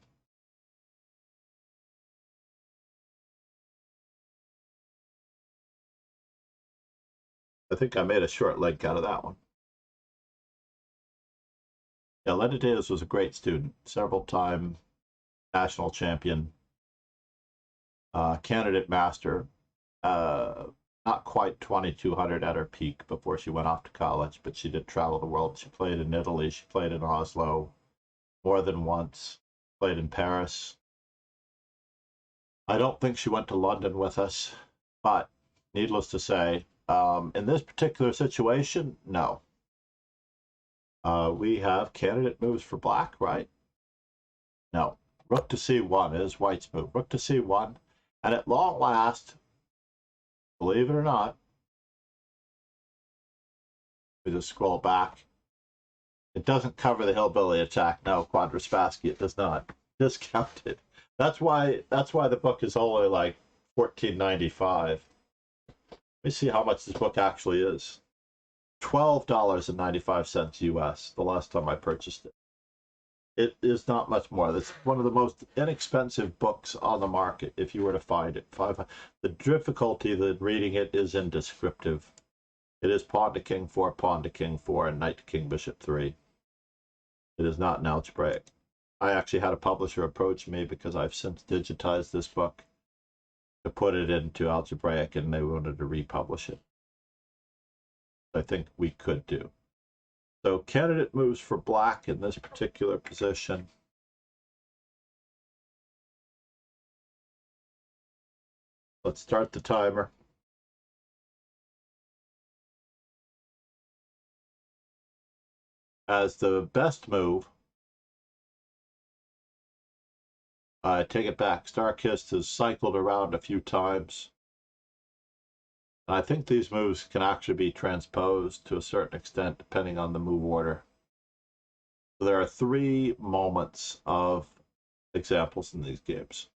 I think I made a short link out of that one. Yeah, Linda Diaz was a great student, several-time national champion, candidate master, not quite 2200 at her peak before she went off to college, but she did travel the world. She played in Italy, she played in Oslo more than once, played in Paris. I don't think she went to London with us, but needless to say, in this particular situation, no. We have candidate moves for black, right? No. Rook to c1 is white's move. Rook to c1, and at long last, believe it or not, we just scroll back. It doesn't cover the hillbilly attack. No, Quadraspassky, it does not. Discounted. That's why the book is only like $14.95. Let me see how much this book actually is. $12.95 US, the last time I purchased it. It is not much more. It's one of the most inexpensive books on the market if you were to find it. The difficulty in reading it is in descriptive. It is pawn to king 4, pawn to king 4, and knight to king bishop 3. It is not an algebraic. I actually had a publisher approach me because I've since digitized this book to put it into algebraic, and they wanted to republish it. I think we could do. So candidate moves for black in this particular position. Let's start the timer. As the best move, I take it back. Starkist has cycled around a few times. And I think these moves can actually be transposed to a certain extent depending on the move order. So there are 3 moments of examples in these games.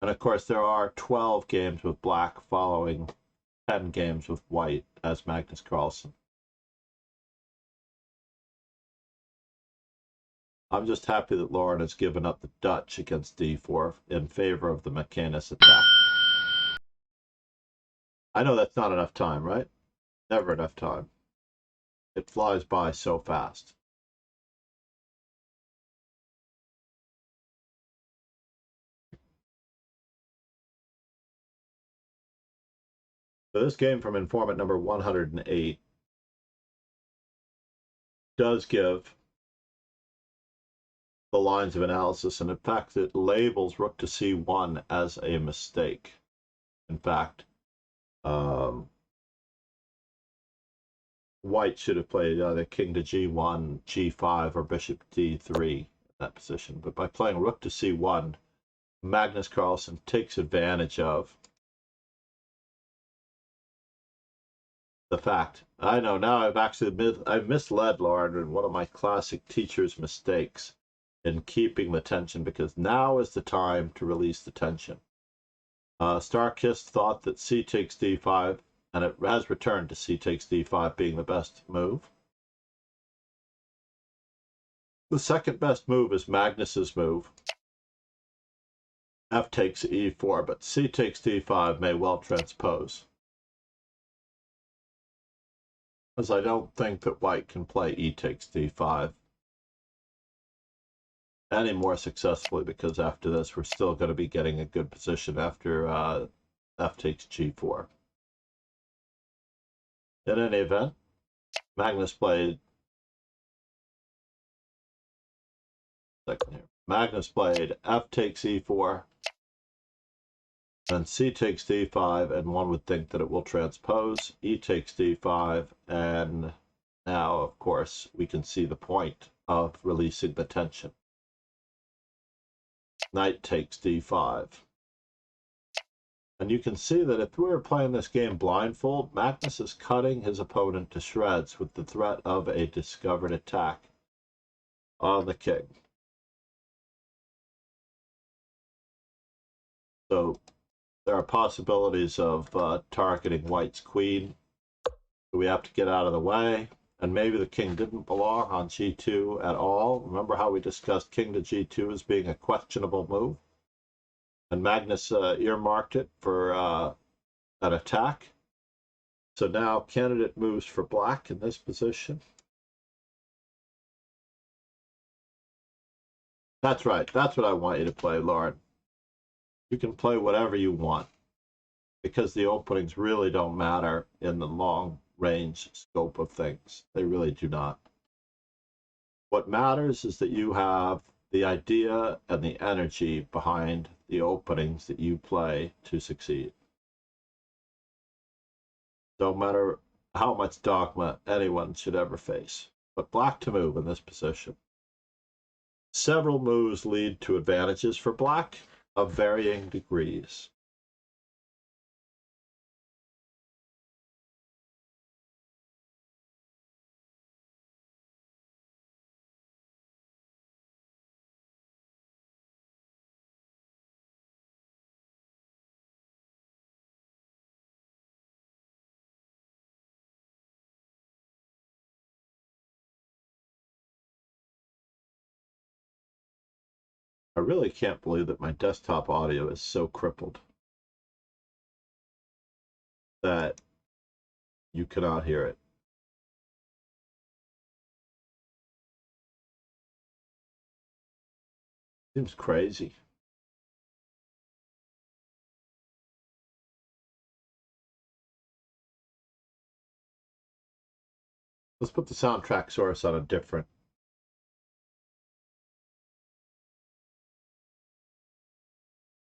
And of course, there are 12 games with black following 10 games with white as Magnus Carlsen. I'm just happy that Lauren has given up the Dutch against d4 in favor of the Magnus attack. I know that's not enough time, right? Never enough time. It flies by so fast. So this game from informant number 108 does give the lines of analysis, and in fact it labels rook to c1 as a mistake. In fact, white should have played either king to g1, g5, or bishop d3 in that position. But by playing rook to c1, Magnus Carlsen takes advantage of the fact. I know now I've misled Lauren in one of my classic teacher's mistakes in keeping the tension, because now is the time to release the tension. Starkist thought that c takes d5, and it has returned to c takes d5 being the best move. The second best move is Magnus's move. F takes e4, but c takes d5 may well transpose, as I don't think that white can play e takes d5 any more successfully, because after this we're still going to be getting a good position after f takes g4. In any event, Magnus played f takes e4, then c takes d5, and one would think that it will transpose. E takes d5, and now, of course, we can see the point of releasing the tension. Knight takes d5. And you can see that if we were playing this game blindfold, Magnus is cutting his opponent to shreds with the threat of a discovered attack on the king. So there are possibilities of targeting white's queen. So we have to get out of the way. And maybe the king didn't belong on g2 at all. Remember how we discussed king to g2 as being a questionable move? And Magnus earmarked it for an attack. So now candidate moves for black in this position. That's right. That's what I want you to play, Lauren. You can play whatever you want, because the openings really don't matter in the long range scope of things. They really do not. What matters is that you have the idea and the energy behind the openings that you play to succeed. Don't matter how much dogma anyone should ever face. But black to move in this position. Several moves lead to advantages for black of varying degrees. I really can't believe that my desktop audio is so crippled that you cannot hear it. Seems crazy. Let's put the soundtrack source on a different.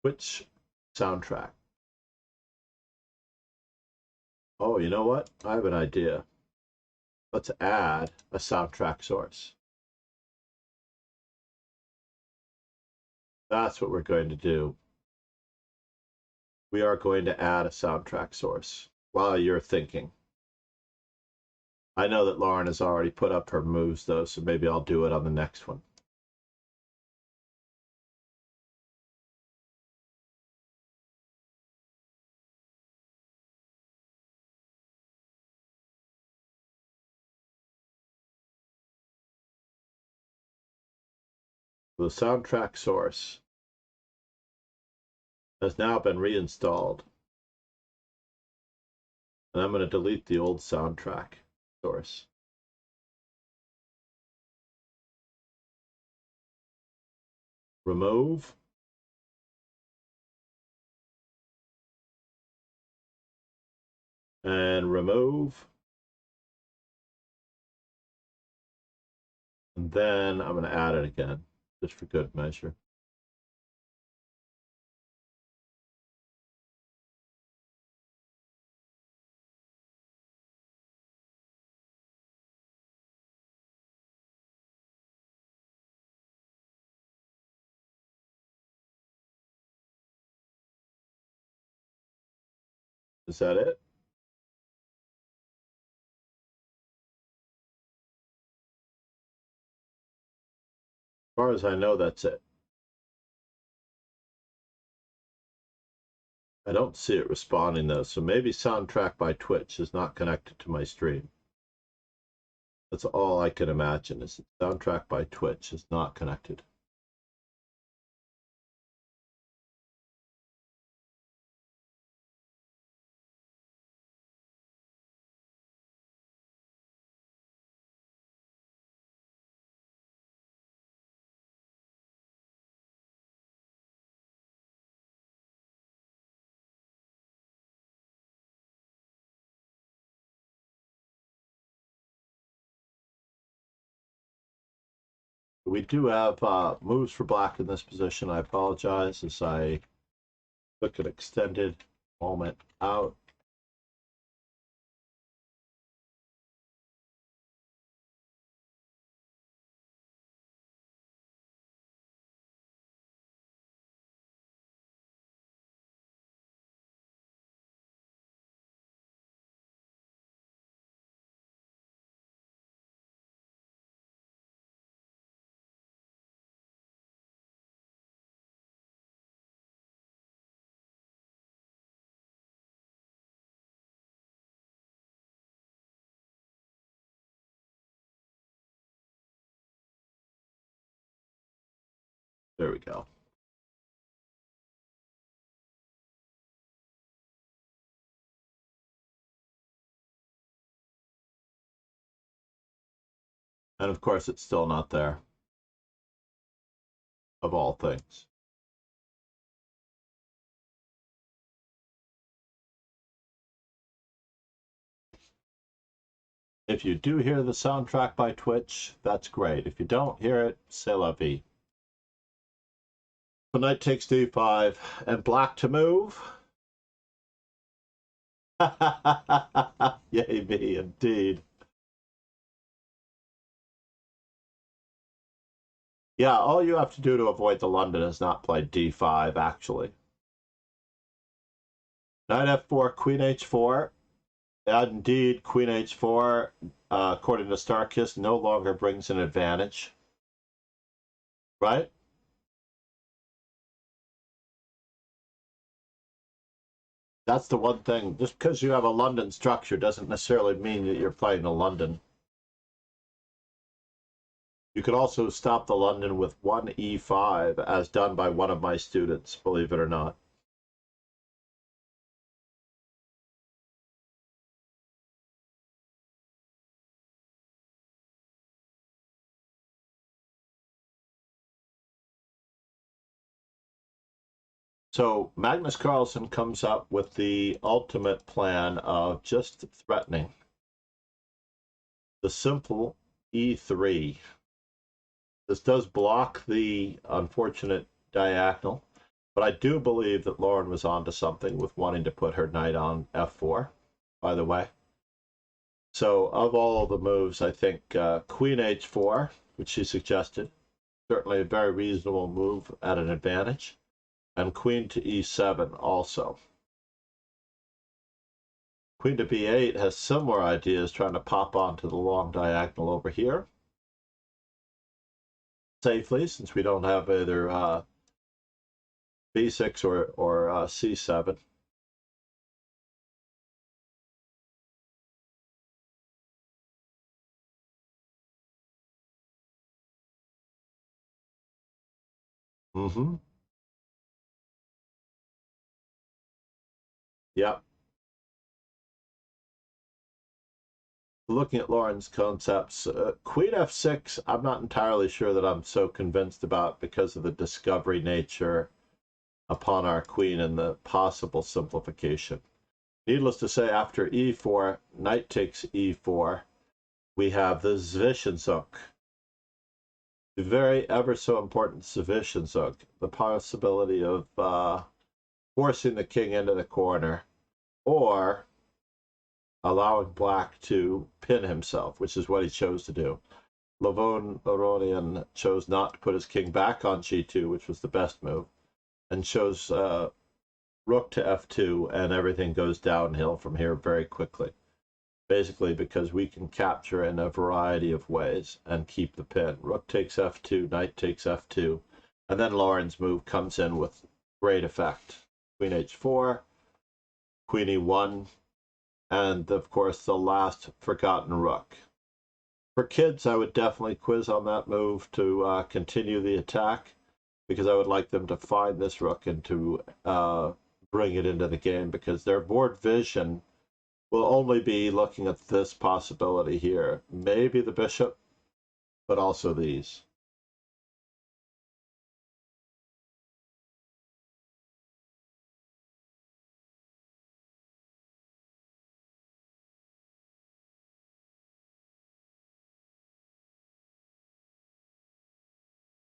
Which soundtrack? Oh, you know what? I have an idea. Let's add a soundtrack source. That's what we're going to do. We are going to add a soundtrack source while you're thinking. I know that Lauren has already put up her moves, though, so maybe I'll do it on the next one. The soundtrack source has now been reinstalled. And I'm going to delete the old soundtrack source. Remove. And remove. And then I'm going to add it again, just for good measure. Is that it? As far as I know, that's it. I don't see it responding though, so maybe Soundtrack by Twitch is not connected to my stream. That's all I can imagine, is that Soundtrack by Twitch is not connected. We do have moves for black in this position. I apologize as I took an extended moment out. There we go. And of course, it's still not there, of all things. If you do hear the soundtrack by Twitch, that's great. If you don't hear it, c'est la vie. So knight takes d5 and black to move. Yay me, indeed. Yeah, all you have to do to avoid the London is not play d5, actually. Knight f4, queen h4. And indeed, queen h4, according to Starkist, no longer brings an advantage. Right? That's the one thing. Just because you have a London structure doesn't necessarily mean that you're playing a London. You could also stop the London with one e5, as done by one of my students, believe it or not. So Magnus Carlsen comes up with the ultimate plan of just threatening. The simple e3. This does block the unfortunate diagonal, but I do believe that Lauren was onto something with wanting to put her knight on f4, by the way. So of all the moves, I think queen h4, which she suggested, certainly a very reasonable move at an advantage. And queen to e7 also. Queen to b8 has similar ideas, trying to pop onto the long diagonal over here. Safely, since we don't have either b6 or c7. Mm-hmm. Yep. Looking at Lauren's concepts, queen f6, I'm not entirely sure that I'm so convinced about because of the discovery nature upon our queen and the possible simplification. Needless to say, after e4, knight takes e4, we have the Zwischenzug. The very ever so important Zwischenzug, the possibility of forcing the king into the corner or allowing black to pin himself, which is what he chose to do. Livonian chose not to put his king back on g2, which was the best move, and chose rook to f2, and everything goes downhill from here very quickly. Basically because we can capture in a variety of ways and keep the pin. Rook takes f2, knight takes f2, and then Lauren's move comes in with great effect. Queen h4, queen e1, and of course the last forgotten rook. For kids, I would definitely quiz on that move to continue the attack, because I would like them to find this rook and to bring it into the game, because their board vision will only be looking at this possibility here. Maybe the bishop, but also these.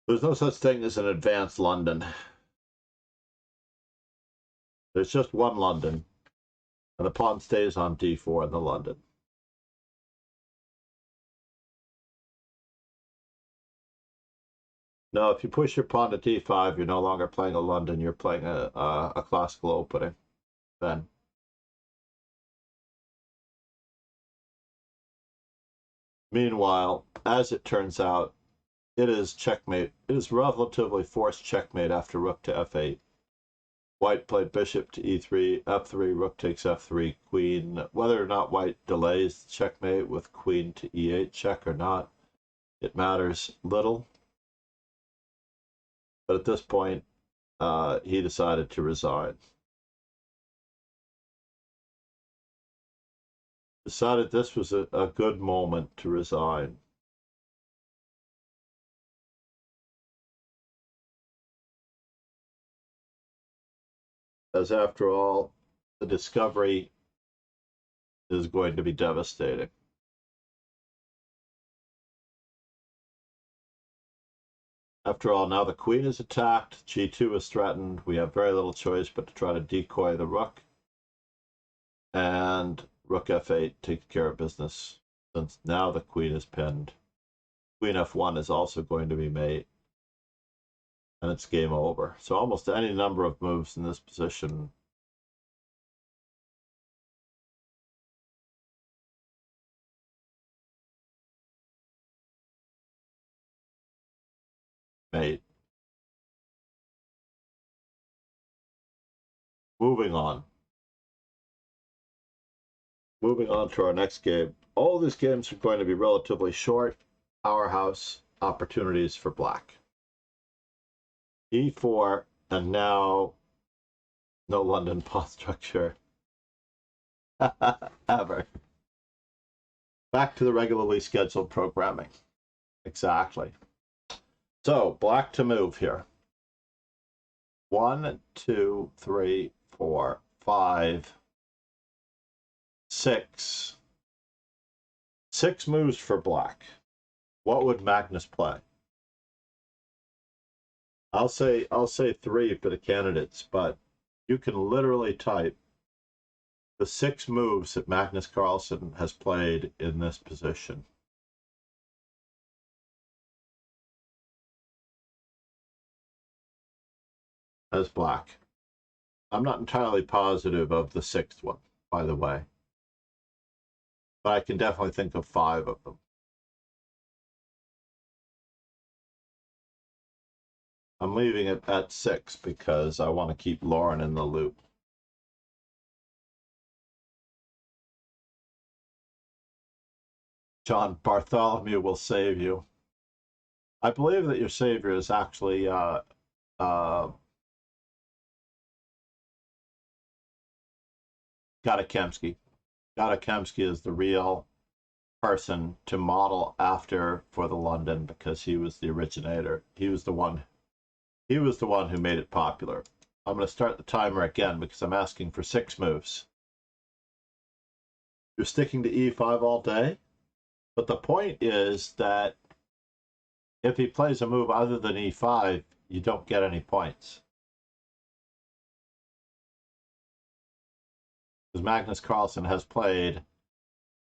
There's no such thing as an advanced London. There's just one London, and the pawn stays on d4 in the London. No, if you push your pawn to d5, you're no longer playing a London, you're playing a classical opening then. Meanwhile, as it turns out, it is checkmate. It is relatively forced checkmate after rook to f8. White played bishop to e3, f3, rook takes f3, queen. Whether or not white delays checkmate with queen to e8 check or not, it matters little. But at this point, he decided to resign. Decided this was a good moment to resign. As after all, the discovery is going to be devastating. After all, now the queen is attacked, g2 is threatened, we have very little choice but to try to decoy the rook. And rook f8 takes care of business, since now the queen is pinned. Queen f1 is also going to be mate, and it's game over. So almost any number of moves in this position mate. Moving on. Moving on to our next game. All these games are going to be relatively short, powerhouse opportunities for black. e4, and now no London pawn structure. Ever. Back to the regularly scheduled programming. Exactly. So, black to move here. 1, 2, 3, 4, 5, 6. 6 moves for black. What would Magnus play? I'll say 3 for the candidates, but you can literally type the 6 moves that Magnus Carlsen has played in this position. as black. I'm not entirely positive of the 6th one, by the way, but I can definitely think of 5 of them. I'm leaving it at 6 because I want to keep Lauren in the loop. John, Bartholomew will save you. I believe that your savior is actually Gatakemsky. Gatakemsky is the real person to model after for the London because he was the originator. He was the one who made it popular. I'm going to start the timer again because I'm asking for 6 moves. You're sticking to e5 all day, but the point is that if he plays a move other than e5, you don't get any points. Because Magnus Carlsen has played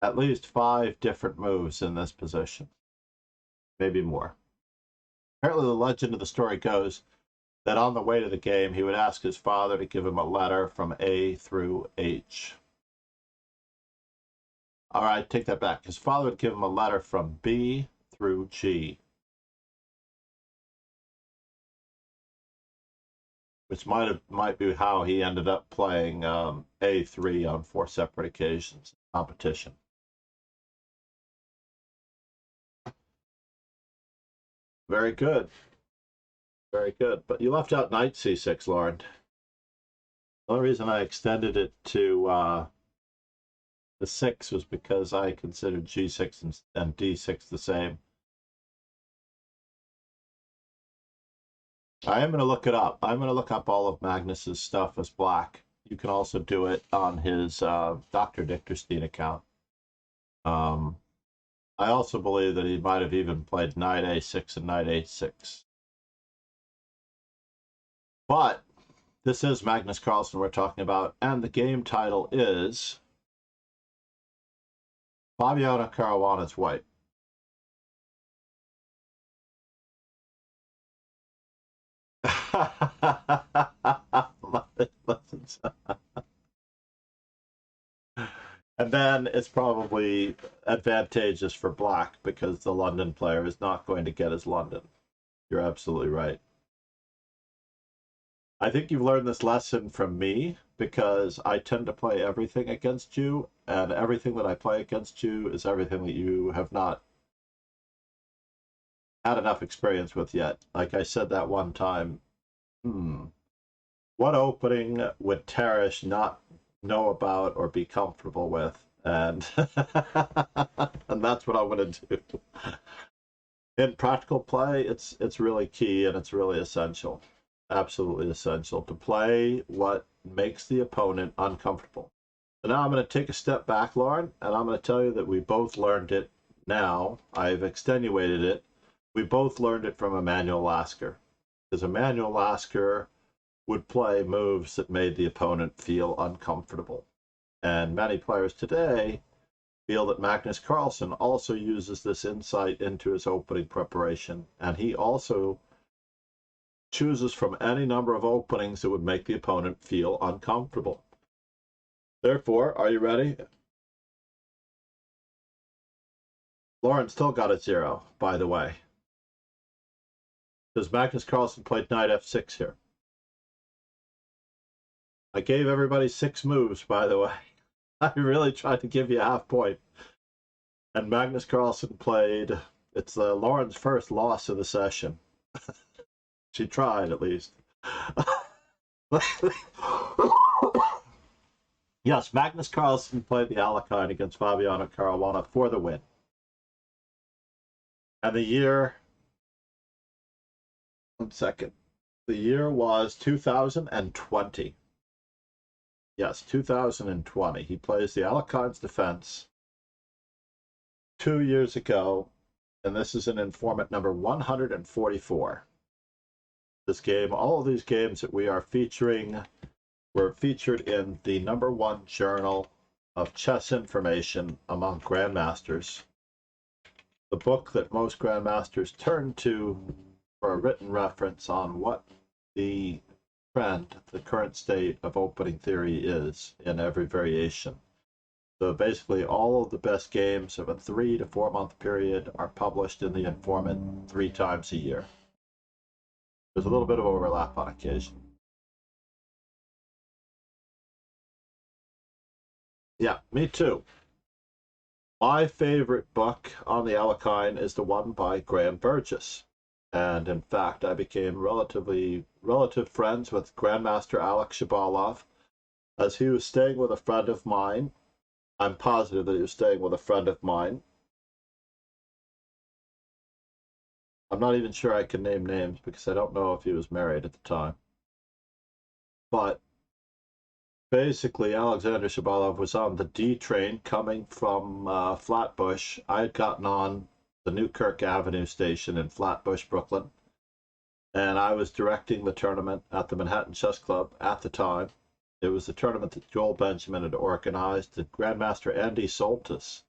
at least 5 different moves in this position, maybe more. Apparently the legend of the story goes that on the way to the game, he would ask his father to give him a letter from A through H. All right, take that back. His father would give him a letter from B through G, which might be how he ended up playing A3 on 4 separate occasions in competition. Very good. Very good. But you left out knight c6, Lauren. The only reason I extended it to the 6 was because I considered g6 and d6 the same. I am going to look it up. I'm going to look up all of Magnus's stuff as black. You can also do it on his Dr. Dichterstein account. I also believe that he might have even played knight a6 and knight h6. But this is Magnus Carlsen we're talking about, and the game title is Fabiano Caruana's White. And then it's probably advantageous for black because the London player is not going to get his London. You're absolutely right. I think you've learned this lesson from me because I tend to play everything against you, and everything that I play against you is everything that you have not had enough experience with yet. Like I said that one time, what opening would Tarish not know about or be comfortable with? And and that's what I'm going to do. In practical play, it's really key and it's really essential. Absolutely essential to play what makes the opponent uncomfortable. So now I'm going to take a step back, Lauren, and I'm going to tell you that we both learned it now. I've extenuated it. We both learned it from Emanuel Lasker. Because Emanuel Lasker would play moves that made the opponent feel uncomfortable. And many players today feel that Magnus Carlsen also uses this insight into his opening preparation, and he also chooses from any number of openings that would make the opponent feel uncomfortable. Therefore, are you ready? Lauren still got a 0, by the way. Because Magnus Carlsen played knight f6 here. I gave everybody 6 moves, by the way. I really tried to give you a half point. And Magnus Carlsen played, it's Lauren's first loss of the session. She tried, at least. Yes, Magnus Carlsen played the Alekhine against Fabiano Caruana for the win. And the year, the year was 2020. Yes, 2020. He plays the Alekhine's Defense 2 years ago, and this is an informant number 144. This game, all of these games that we are featuring were featured in the #1 journal of chess information among grandmasters, the book that most grandmasters turn to for a written reference on what the trend the current state of opening theory is in every variation. So basically, all of the best games of a 3 to 4 month period are published in the Informant 3 times a year. There's a little bit of overlap on occasion. Yeah, me too. My favorite book on the Alekhine is the one by Graham Burgess. And in fact, I became relative friends with Grandmaster Alex Shabalov as he was staying with a friend of mine. I'm positive that he was staying with a friend of mine. I'm not even sure I can name names because I don't know if he was married at the time. But basically, Alexander Shabalov was on the D train coming from Flatbush. I had gotten on the Newkirk Avenue station in Flatbush, Brooklyn, and I was directing the tournament at the Manhattan Chess Club at the time. It was the tournament that Joel Benjamin had organized, and Grandmaster Andy Soltis,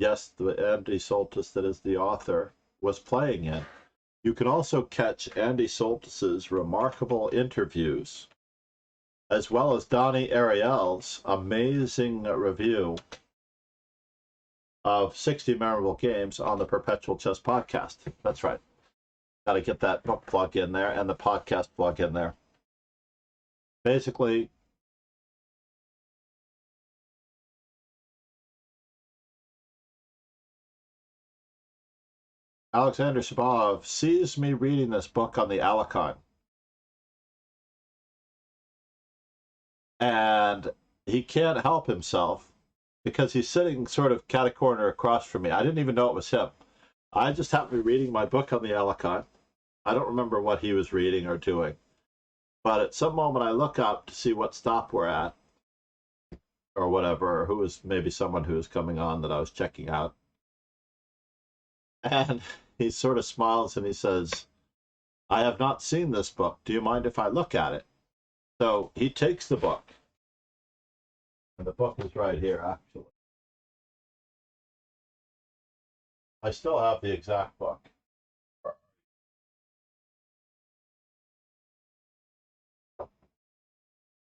yes, the Andy Soltis that is the author, was playing in. You can also catch Andy Soltis's remarkable interviews, as well as Donnie Ariel's amazing review of 60 Memorable Games on the Perpetual Chess Podcast. That's right. Got to get that book plug in there and the podcast plug in there. Basically, Alexander Shabalov sees me reading this book on the Alekhine. And he can't help himself because he's sitting sort of cat-a-corner across from me. I didn't even know it was him. I just happened to be reading my book on the Alekhine. I don't remember what he was reading or doing. But at some moment I look up to see what stop we're at or whatever, or who was maybe someone who was coming on that I was checking out. And he sort of smiles and he says, "I have not seen this book. Do you mind if I look at it?" So he takes the book. And the book is right here, actually. I still have the exact book.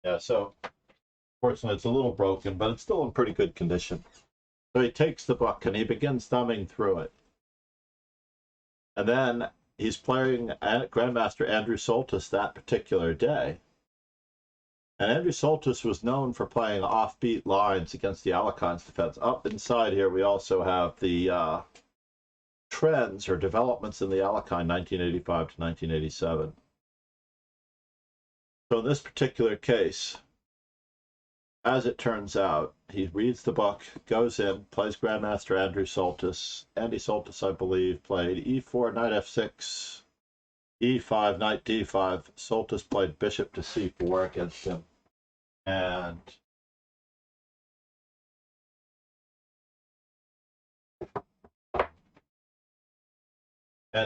Yeah, so fortunately it's a little broken, but it's still in pretty good condition. So he takes the book and he begins thumbing through it. And then he's playing Grandmaster Andrew Soltis that particular day. And Andrew Soltis was known for playing offbeat lines against the Alekhine's defense. Up inside here, we also have the trends or developments in the Alekhine 1985 to 1987. So in this particular case, as it turns out, he reads the book, goes in, plays Grandmaster Andrew Soltis. Andy Soltis, I believe, played e4, knight f6, e5, knight d5. Soltis played bishop to c4 against him. And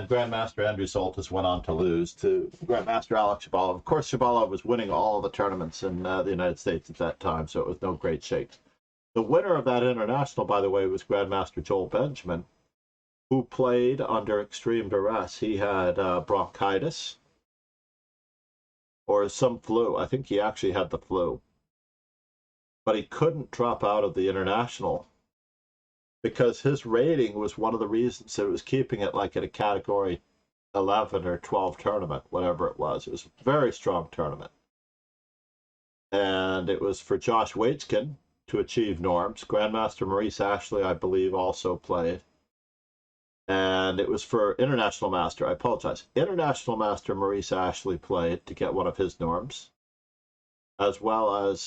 Grandmaster Andrew Soltis went on to lose to Grandmaster Alex Shabalov. Of course, Shabalov was winning all the tournaments in the United States at that time, so it was no great shakes. The winner of that international, by the way, was Grandmaster Joel Benjamin, who played under extreme duress. He had bronchitis or some flu. I think he actually had the flu. But he couldn't drop out of the international because his rating was one of the reasons that it was keeping it like at a category 11 or 12 tournament, whatever it was. It was a very strong tournament. And it was for Josh Waitzkin to achieve norms. Grandmaster Maurice Ashley, I believe, also played. And it was for International Master, I apologize, International Master Maurice Ashley played to get one of his norms, as well as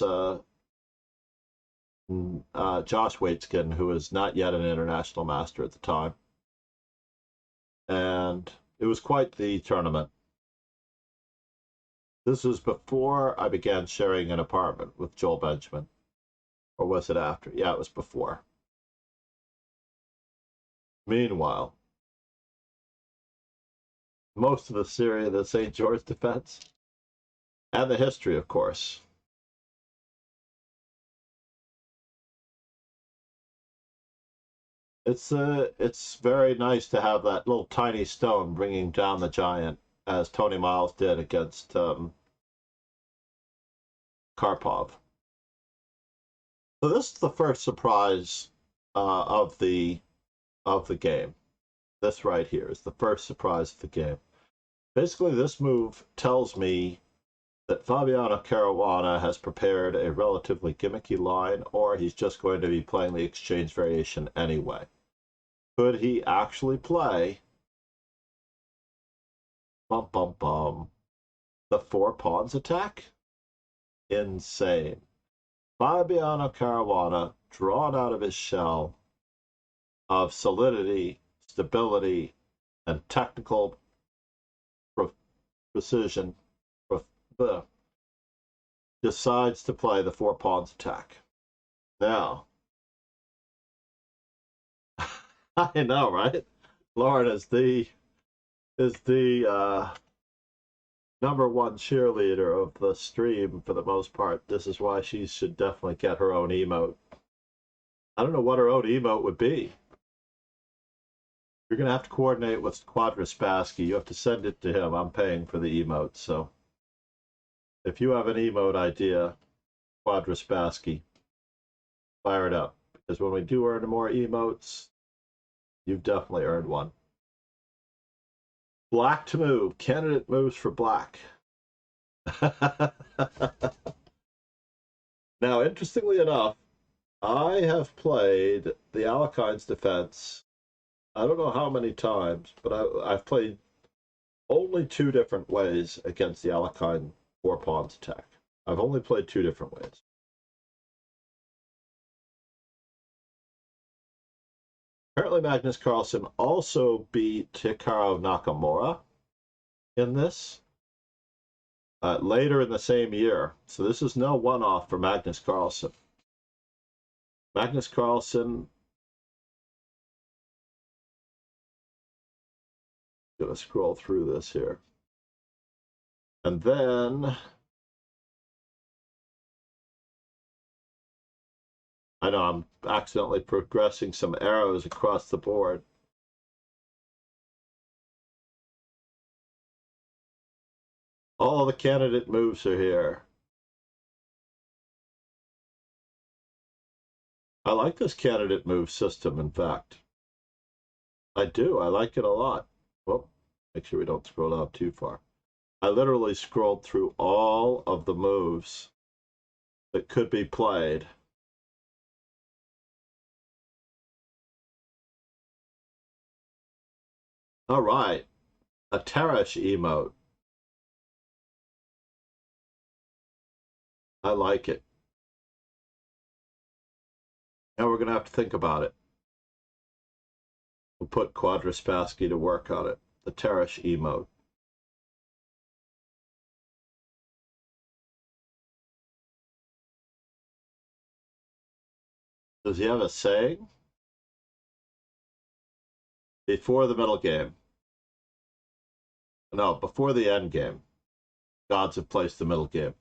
Josh Waitzkin, who was not yet an International Master at the time. And it was quite the tournament. This was before I began sharing an apartment with Joel Benjamin. Or was it after? Yeah, it was before. Meanwhile, most of the Syria, the St. George defense, and the history, of course. It's very nice to have that little tiny stone bringing down the giant, as Tony Miles did against Karpov. So this is the first surprise of the game. This right here is the first surprise of the game. Basically, this move tells me that Fabiano Caruana has prepared a relatively gimmicky line, or he's just going to be playing the exchange variation anyway. Could he actually play the 4 pawns attack? Insane. Fabiano Caruana, drawn out of his shell of solidity, stability, and technical precision, decides to play the 4 pawns attack. Now, I know, right? Lauren is the #1 cheerleader of the stream for the most part. This is why she should definitely get her own emote. I don't know what her own emote would be. You're going to have to coordinate with Quadraspassky. You have to send it to him. I'm paying for the emote, so if you have an emote idea, Quadraspassky, fire it up. Because when we do earn more emotes, you've definitely earned one. Black to move. Candidate moves for black. Now, interestingly enough, I have played the Alekhines defense, I don't know how many times, but I've played only 2 different ways against the Alekhine 4 pawns attack. I've only played 2 different ways. Apparently, Magnus Carlsen also beat Hikaru Nakamura in this later in the same year. So this is no one-off for Magnus Carlsen. Magnus Carlsen, going to scroll through this here. And then, I know I'm accidentally progressing some arrows across the board. All the candidate moves are here. I like this candidate move system, in fact. I do. I like it a lot. Well, make sure we don't scroll out too far. I literally scrolled through all of the moves that could be played. All right. A Teresh emote. I like it. Now we're going to have to think about it. We'll put Quadraspassky to work on it. The Teresh emote. Does he have a saying? Before the middle game. No, before the end game. Gods have placed the middle game.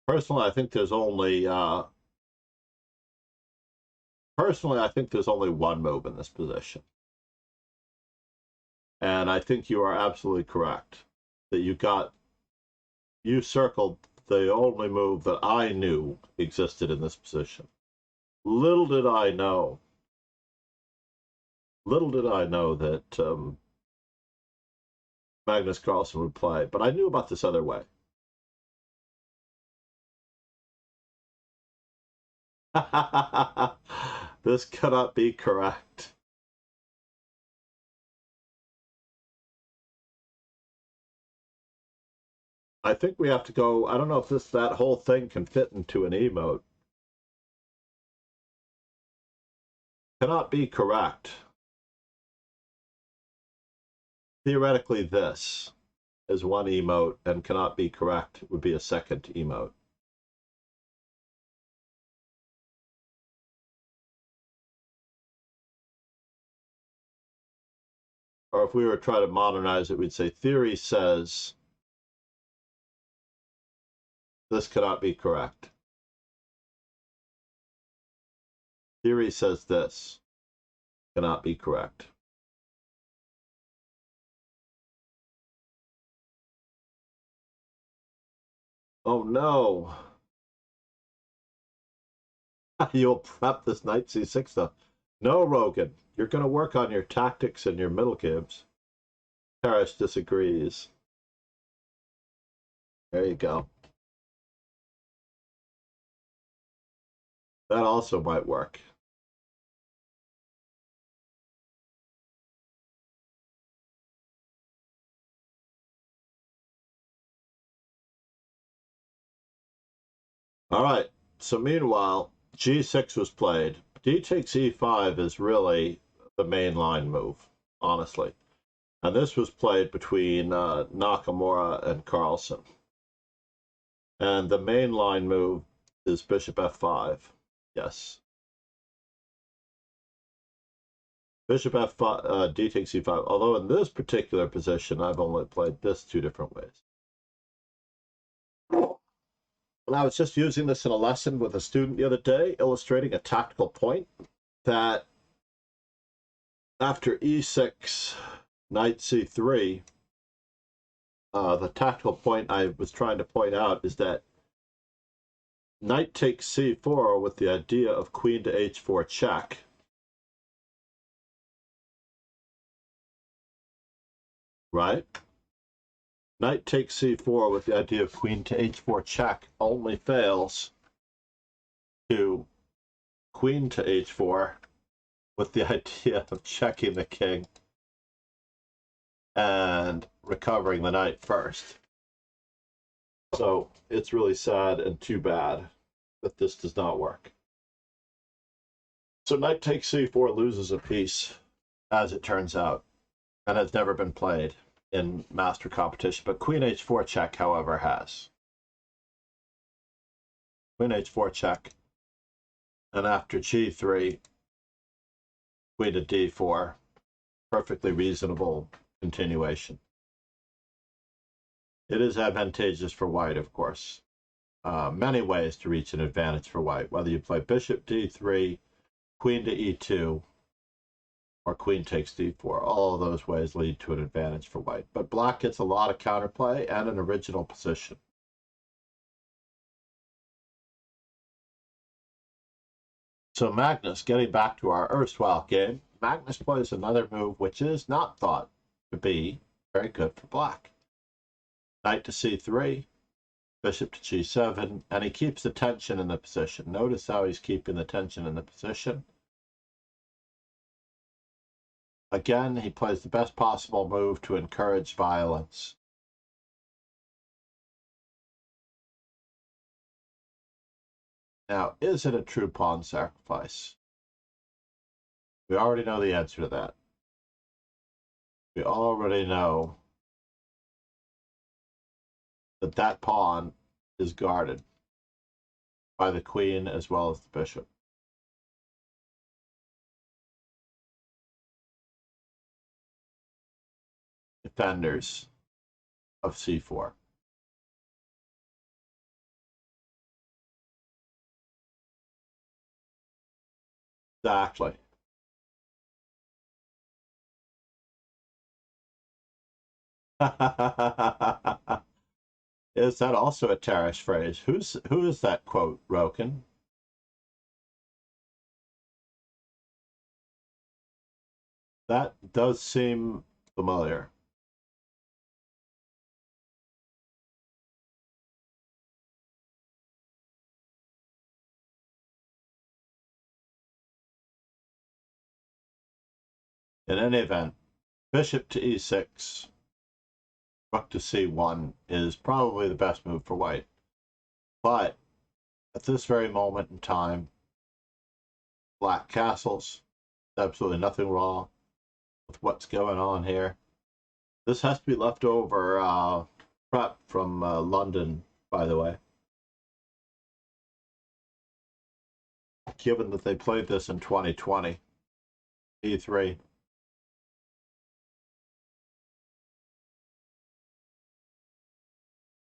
Personally, I think there's only one move in this position. And I think you are absolutely correct that you circled the only move that I knew existed in this position. Little did I know that Magnus Carlsen would play, but I knew about this other way. This cannot be correct. I think we have to go, I don't know if that whole thing can fit into an emote. Cannot be correct. Theoretically, this is one emote, and cannot be correct would be a second emote. Or if we were trying to modernize it, we'd say theory says this cannot be correct. Theory says this cannot be correct. Oh no. You'll prep this knight c6 though. No, Rogan. You're going to work on your tactics and your middle games. Parrish disagrees. There you go. That also might work. All right. So meanwhile, g6 was played. D takes e5 is really the main line move, honestly. And this was played between Nakamura and Carlsen. And the main line move is bishop f5. Yes. Bishop f5, d takes e5. Although in this particular position, I've only played this two different ways. And I was just using this in a lesson with a student the other day, illustrating a tactical point that after e6, knight c3, the tactical point I was trying to point out is that knight takes c4 with the idea of queen to h4 check. Right? Knight takes c4 with the idea of queen to h4 check only fails to queen to h4 with the idea of checking the king and recovering the knight first. So it's really sad and too bad that this does not work. So knight takes c4 loses a piece, as it turns out, and has never been played in master competition. But queen h4 check, however, has. Queen h4 check, and after g3, queen to d4, perfectly reasonable continuation. It is advantageous for white, of course. Many ways to reach an advantage for white, whether you play bishop d3, queen to e2, or queen takes d4. All of those ways lead to an advantage for white. But black gets a lot of counterplay and an original position. So Magnus, getting back to our erstwhile game, Magnus plays another move which is not thought to be very good for black. Knight to c3, bishop to g7, and he keeps the tension in the position. Notice how he's keeping the tension in the position. Again, he plays the best possible move to encourage violence. Now, is it a true pawn sacrifice? We already know the answer to that. We already know that that pawn is guarded by the queen as well as the bishop. Defenders of c4. Exactly. Is that also a Tarish phrase? Who is that quote, Roken? That does seem familiar. In any event, bishop to e6, rook to c1 is probably the best move for white. But at this very moment in time, black castles, absolutely nothing wrong with what's going on here. This has to be leftover prep from London, by the way. Given that they played this in 2020, e3.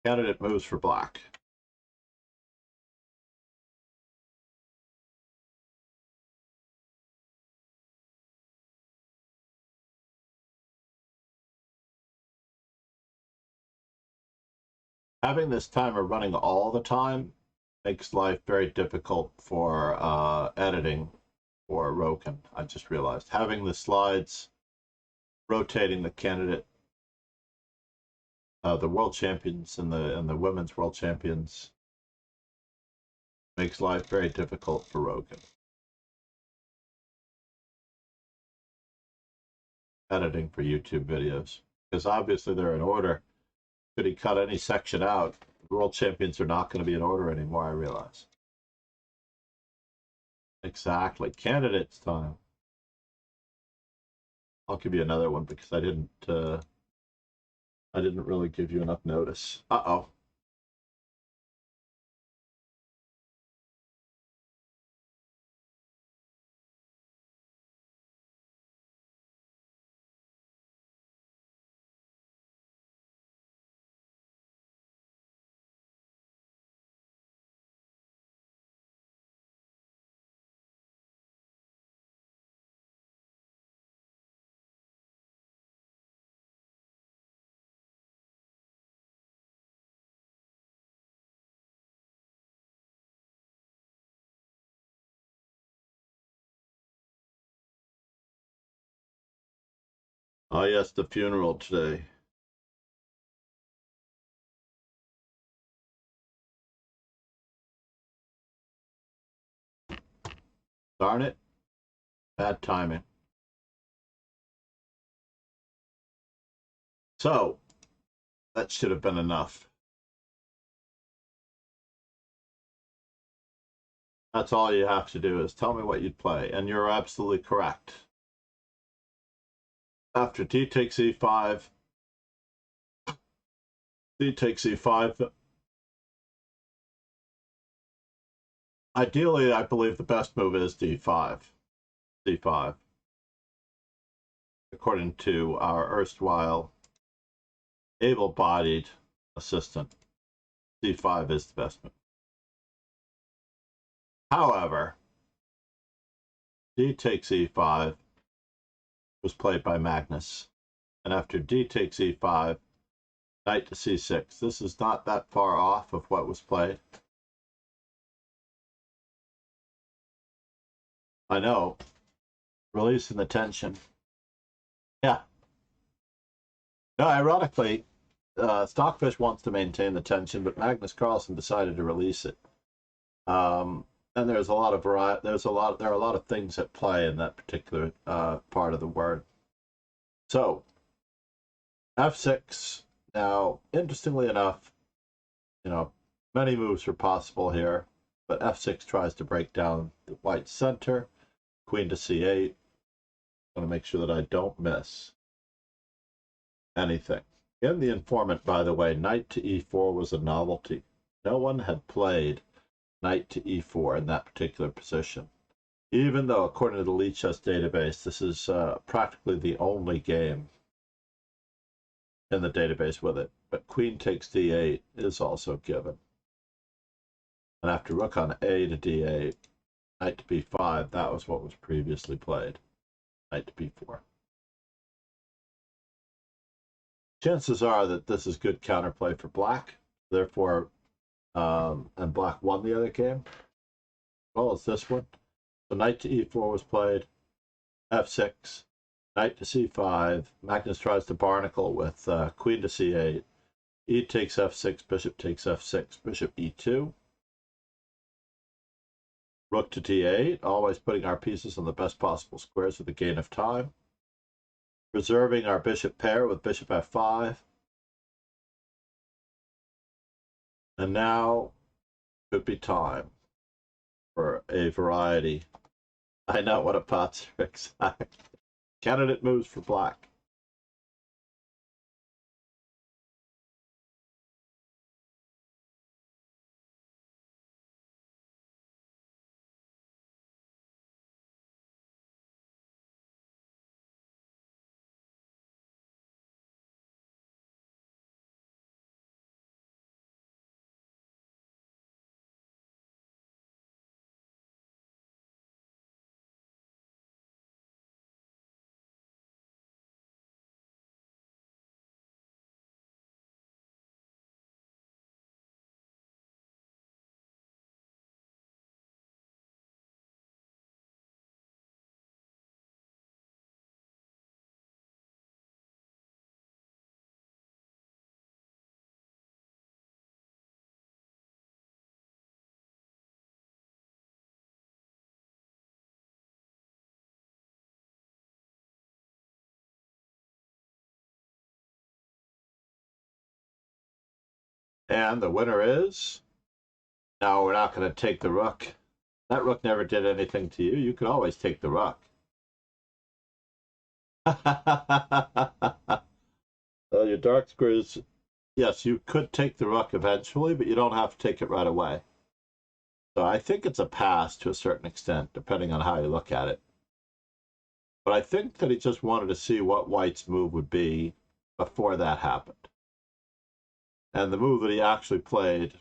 Candidate moves for black. Having this timer running all the time makes life very difficult for editing or Roken. I just realized having the slides rotating the candidate, the world champions and the women's world champions makes life very difficult for Roken. Editing for YouTube videos, because obviously they're in order. Could he cut any section out? The world champions are not going to be in order anymore, I realize. Exactly. Candidates time. I'll give you another one because I didn't really give you enough notice. Uh-oh. Oh yes, the funeral today. Darn it. Bad timing. So, that should have been enough. That's all you have to do is tell me what you'd play, and you're absolutely correct. After d takes e5, d takes e5. Ideally, I believe the best move is d5. d5. According to our erstwhile able-bodied assistant, d5 is the best move. However, d takes e5 was played by Magnus, and after d takes e5, knight to c6. This is not that far off of what was played. I know, releasing the tension. Yeah. No, ironically, Stockfish wants to maintain the tension, but Magnus Carlsen decided to release it. And there's a lot of variety. There are a lot of things at play in that particular part of the word. So, f6. Now, interestingly enough, many moves are possible here, but f6 tries to break down the white center. Queen to c8. I'm going to make sure that I don't miss anything. In the informant, by the way, knight to e4 was a novelty. No one had played knight to e4 in that particular position. Even though, according to the Lichess database, this is practically the only game in the database with it. But queen takes d8 is also given. And after rook on a to d8, knight to b5, that was what was previously played. Knight to b4. Chances are that this is good counterplay for black. Therefore, and black won the other game, as well as this one. So knight to e4 was played, f6, knight to c5. Magnus tries to barnacle with queen to c8. E takes f6, bishop takes f6, bishop e2. Rook to d8, always putting our pieces on the best possible squares with the gain of time. Preserving our bishop pair with bishop f5. And now could be time for a variety. I know what a pot's exact. Candidate moves for black. And the winner is... No, we're not going to take the rook. That rook never did anything to you. You could always take the rook. Your dark squares, yes, you could take the rook eventually, but you don't have to take it right away. So I think it's a pass to a certain extent, depending on how you look at it. But I think that he just wanted to see what White's move would be before that happened. And the move that he actually played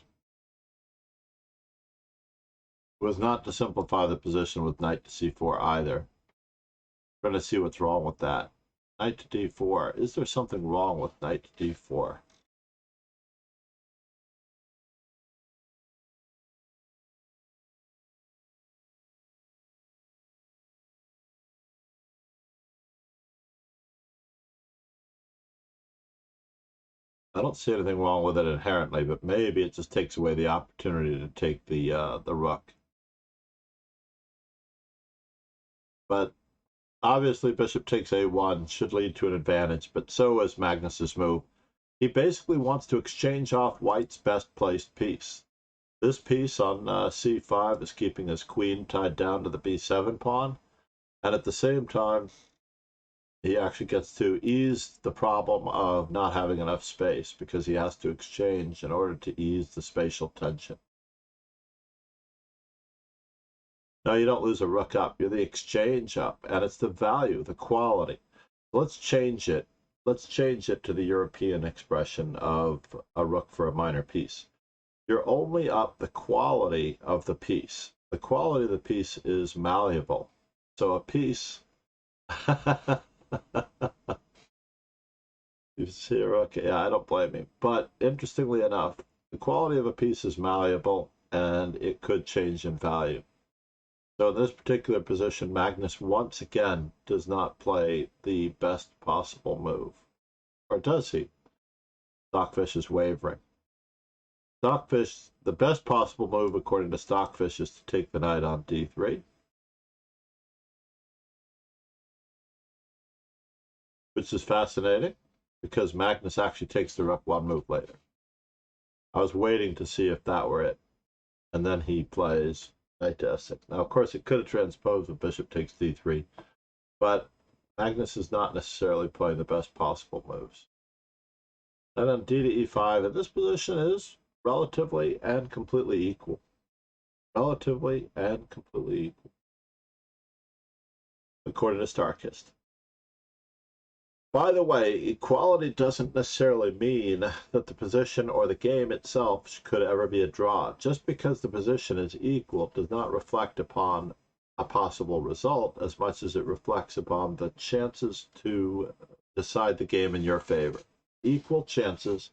was not to simplify the position with knight to c4 either. We're going to see what's wrong with that. Knight to d4. Is there something wrong with knight to d4? I don't see anything wrong with it inherently, but maybe it just takes away the opportunity to take the rook. But obviously bishop takes a1 should lead to an advantage, but so is Magnus's move. He basically wants to exchange off White's best placed piece. This piece on c5 is keeping his queen tied down to the b7 pawn, and at the same time he actually gets to ease the problem of not having enough space because he has to exchange in order to ease the spatial tension. No, you don't lose a rook up. You're the exchange up, and it's the value, the quality. Let's change it. Let's change it to the European expression of a rook for a minor piece. You're only up the quality of the piece. The quality of the piece is malleable. So a piece... You see, okay, yeah, I don't blame you. But interestingly enough, the quality of a piece is malleable, and it could change in value. So in this particular position, Magnus once again does not play the best possible move. Or does he? Stockfish is wavering. Stockfish, the best possible move according to Stockfish is to take the knight on d3. Which is fascinating, because Magnus actually takes the rook one move later. I was waiting to see if that were it. And then he plays knight to f6. Now, of course, it could have transposed with bishop takes d3, but Magnus is not necessarily playing the best possible moves. And then d to e5, and this position is relatively and completely equal. Relatively and completely equal, according to Starkist. By the way, equality doesn't necessarily mean that the position or the game itself could ever be a draw. Just because the position is equal does not reflect upon a possible result as much as it reflects upon the chances to decide the game in your favor. Equal chances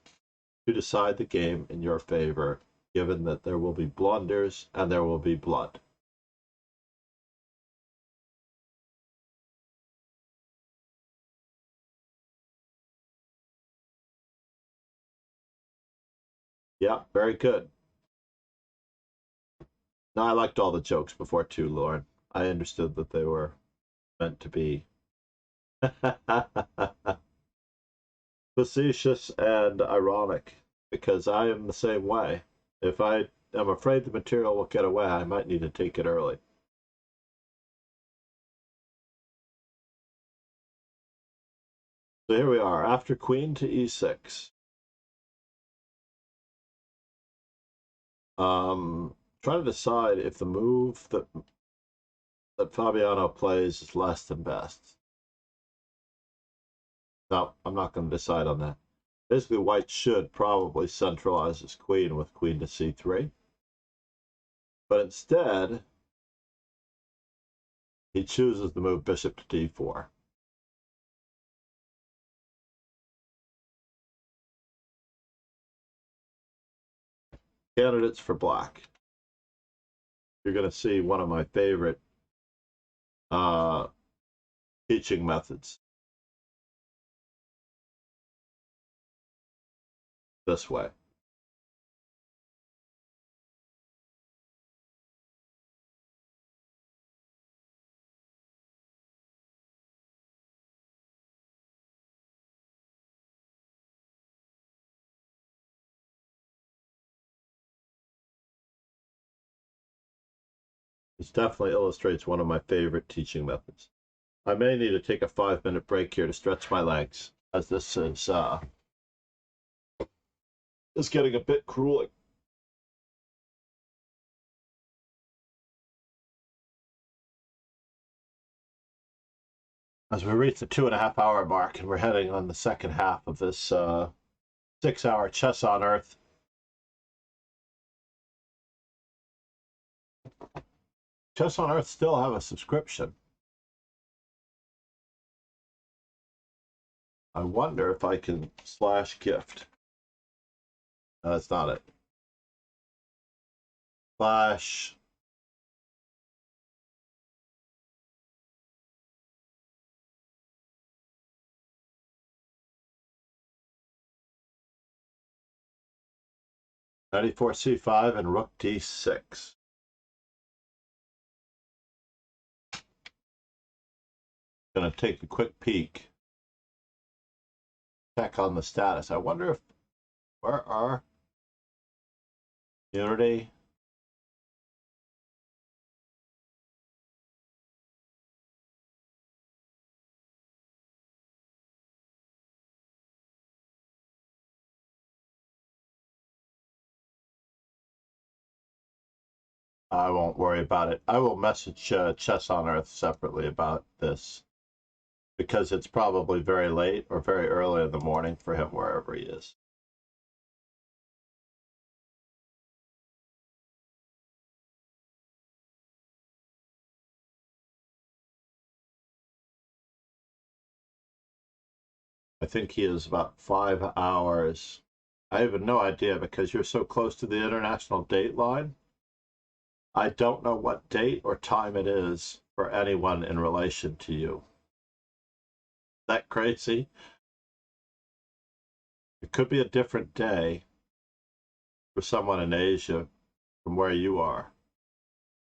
to decide the game in your favor, given that there will be blunders and there will be blood. Yeah, very good. No, I liked all the jokes before too, Lauren. I understood that they were meant to be facetious and ironic, because I am the same way. If I am afraid the material will get away, I might need to take it early. So here we are, after queen to e6. Trying to decide if the move that Fabiano plays is less than best. No, I'm not going to decide on that. Basically, White should probably centralize his queen with queen to c3. But instead, he chooses the move bishop to d4. Candidates for black. You're going to see one of my favorite teaching methods. This way. This definitely illustrates one of my favorite teaching methods. I may need to take a 5-minute break here to stretch my legs, as this is getting a bit grueling. As we reach the 2.5-hour mark, and we're heading on the second half of this 6-hour Chess on Earth. Chess on Earth still have a subscription. I wonder if I can /gift. No, that's not it. / knight e4 c5 and rook d6. Gonna take a quick peek. Check on the status. I wonder if where are Unity? I won't worry about it. I will message Chess on Earth separately about this, because it's probably very late or very early in the morning for him wherever he is. I think he is about 5 hours. I have no idea, because you're so close to the international date line. I don't know what date or time it is for anyone in relation to you. Is that crazy? It could be a different day for someone in Asia from where you are,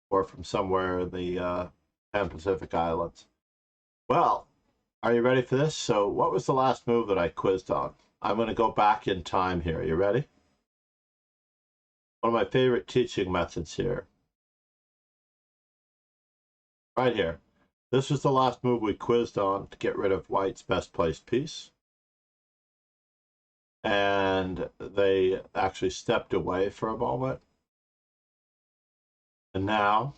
or from somewhere in the Pan Pacific Islands. Well, are you ready for this? So what was the last move that I quizzed on? I'm going to go back in time here. Are you ready? One of my favorite teaching methods here. Right here. This was the last move we quizzed on to get rid of White's best placed piece. And they actually stepped away for a moment. And now,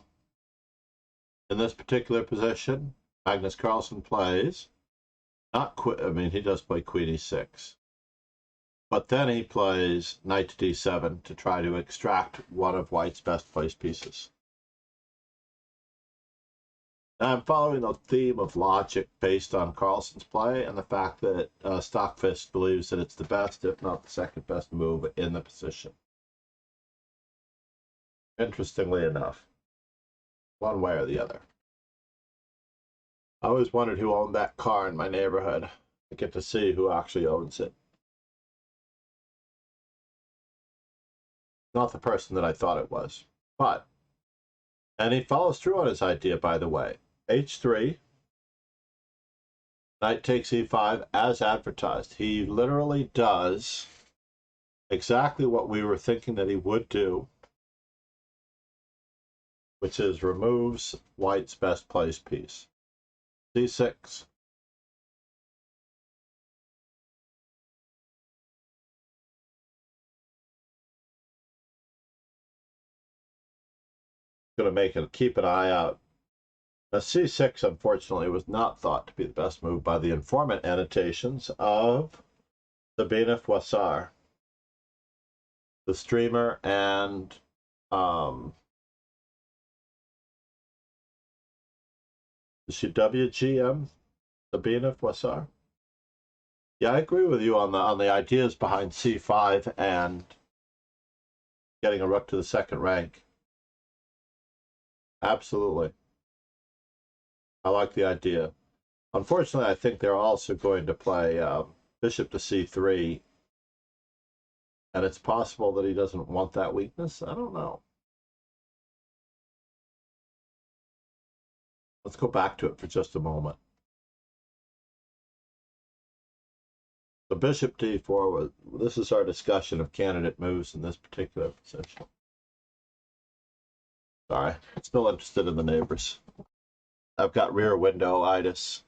in this particular position, Magnus Carlsen plays, he does play Queen e6. But then he plays Knight to d7 to try to extract one of White's best placed pieces. Now I'm following the theme of logic based on Carlsen's play and the fact that Stockfish believes that it's the best, if not the second best move in the position. Interestingly enough, one way or the other. I always wondered who owned that car in my neighborhood. I get to see who actually owns it. Not the person that I thought it was. And he follows through on his idea, by the way. h3, knight takes e5 as advertised. He literally does exactly what we were thinking that he would do, which is removes White's best placed piece. c6. Going to make it, keep an eye out. Now, c6, unfortunately, was not thought to be the best move by the informant annotations of Sabine Froissart, the streamer, and is she WGM? Sabine Froissart? Yeah, I agree with you on the ideas behind c5 and getting a rook to the second rank. Absolutely. I like the idea. Unfortunately, I think they're also going to play bishop to c3, and it's possible that he doesn't want that weakness. I don't know. Let's go back to it for just a moment. The bishop d4 this is our discussion of candidate moves in this particular position. Sorry, still interested in the neighbors. I've got rear window-itis.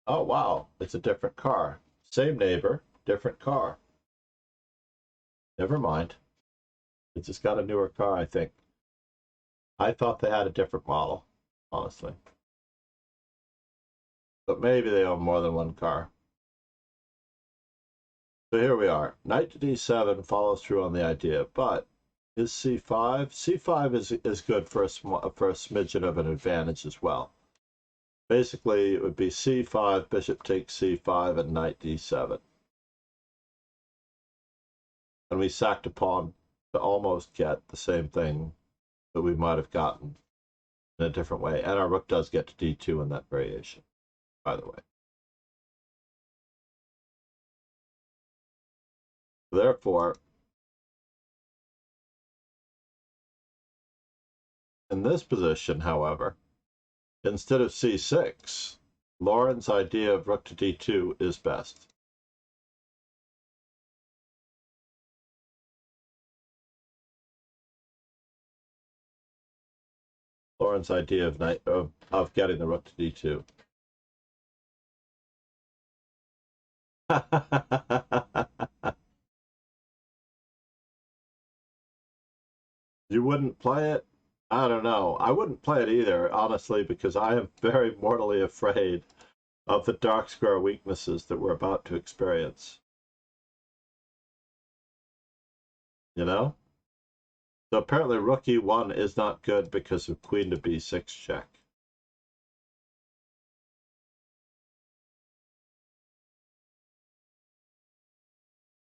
Oh, wow, it's a different car. Same neighbor, different car. Never mind. It just got a newer car, I think. I thought they had a different model, honestly. But maybe they own more than one car. So here we are. Knight to d7 follows through on the idea, but is c5? c5 is good for a smidgen of an advantage as well. Basically, it would be c5, bishop takes c5, and knight d7. And we sacked a pawn to almost get the same thing that we might have gotten in a different way. And our rook does get to d2 in that variation, by the way. Therefore, in this position, however, instead of c6, Lauren's idea of rook to d2 is best. Lauren's idea of getting the rook to d2. You wouldn't play it? I don't know. I wouldn't play it either, honestly, because I am very mortally afraid of the dark square weaknesses that we're about to experience. You know? So apparently rook e1 is not good because of queen to b6 check.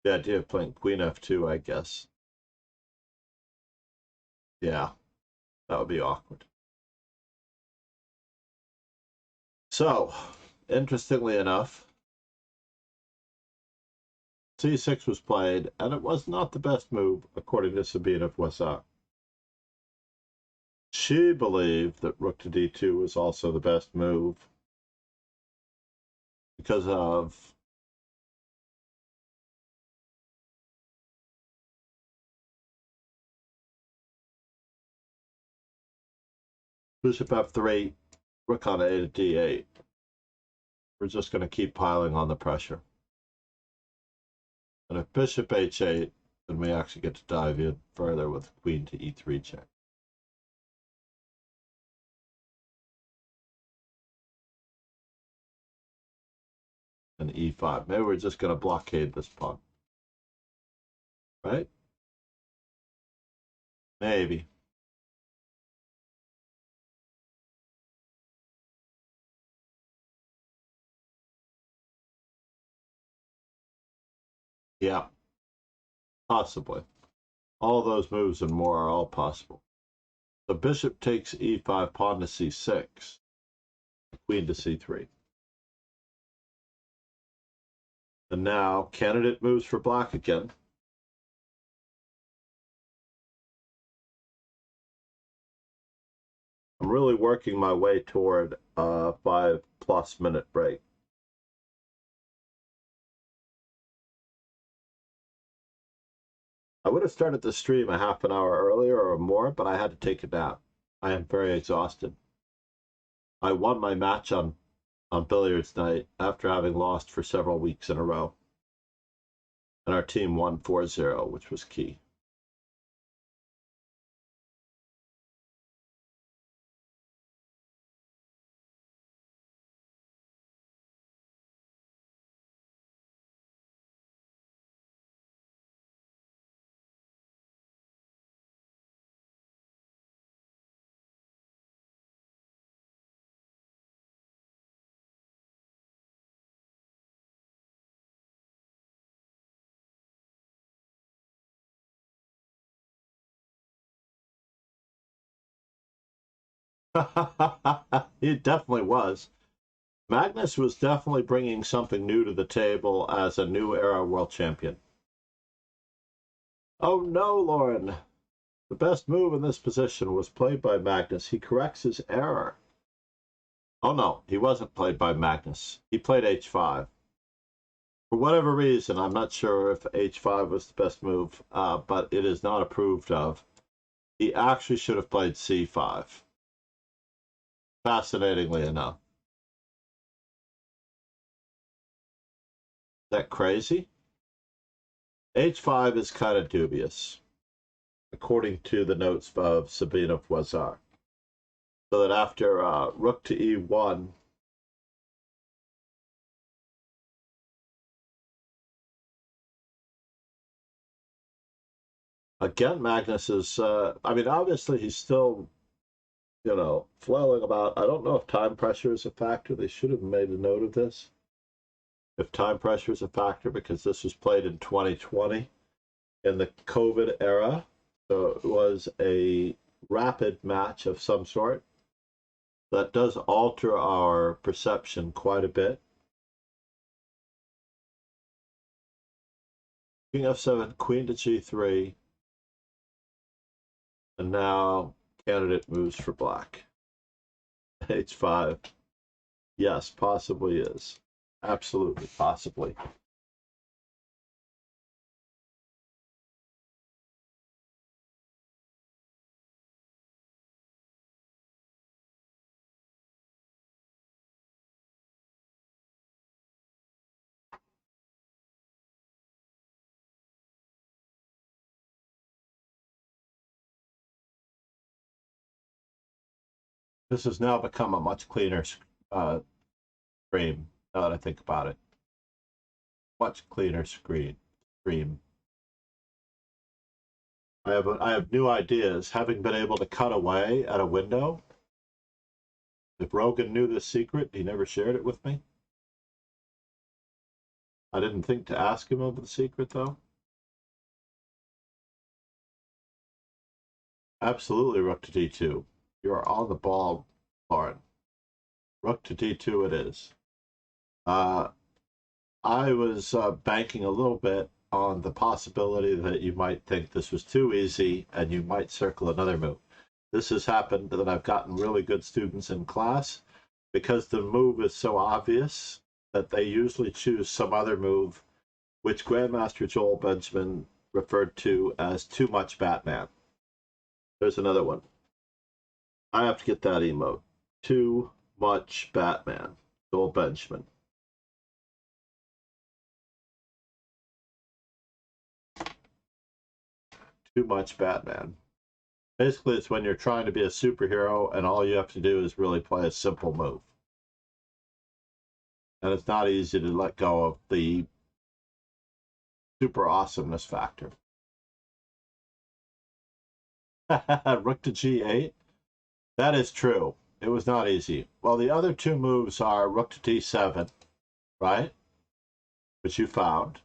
The idea of playing queen f2, I guess. Yeah, that would be awkward. So, interestingly enough, c6 was played, and it was not the best move, according to Sabine of Voissart. She believed that rook to d2 was also the best move because of bishop f3, rook on a to d8. We're just going to keep piling on the pressure. And if bishop h8, then we actually get to dive in further with queen to e3 check. And e5. Maybe we're just going to blockade this pawn. Right? Maybe. Yeah. Possibly. All those moves and more are all possible. The bishop takes e5, pawn to c6, queen to c3. And now candidate moves for black again. I'm really working my way toward a 5+ minute break. I would have started the stream a half an hour earlier or more, but I had to take a nap. I am very exhausted. I won my match on billiards night after having lost for several weeks in a row. And our team won 4-0, which was key. It definitely was. Magnus was definitely bringing something new to the table as a new era world champion. Oh no, Lauren. The best move in this position was played by Magnus. He corrects his error. Oh no, he wasn't played by Magnus. He played h5. For whatever reason, I'm not sure if h5 was the best move, but it is not approved of. He actually should have played c5. Fascinatingly enough. Is that crazy? h5 is kind of dubious, according to the notes of Sabina Fouazard. So that after rook to e1, again, Magnus is, I mean, obviously he's still, flailing about. I don't know if time pressure is a factor. They should have made a note of this. If time pressure is a factor, because this was played in 2020 in the COVID era. So it was a rapid match of some sort. That does alter our perception quite a bit. King f7, queen to g3. And now candidate moves for black. h5. Yes, possibly is. Absolutely, possibly. This has now become a much cleaner stream, now that I think about it. Much cleaner stream. I have new ideas. Having been able to cut away at a window. If Rogan knew this secret, he never shared it with me. I didn't think to ask him of the secret, though. Absolutely, rook to d2. You're on the ball, Lauren. Rook to d2 it is. I was banking a little bit on the possibility that you might think this was too easy and you might circle another move. This has happened that I've gotten really good students in class because the move is so obvious that they usually choose some other move, which Grandmaster Joel Benjamin referred to as too much Batman. There's another one. I have to get that emote. Too much Batman. Joel Benjamin. Too much Batman. Basically, it's when you're trying to be a superhero and all you have to do is really play a simple move. And it's not easy to let go of the super awesomeness factor. Rook to g8. That is true. It was not easy. Well, the other two moves are rook to d7, right? Which you found.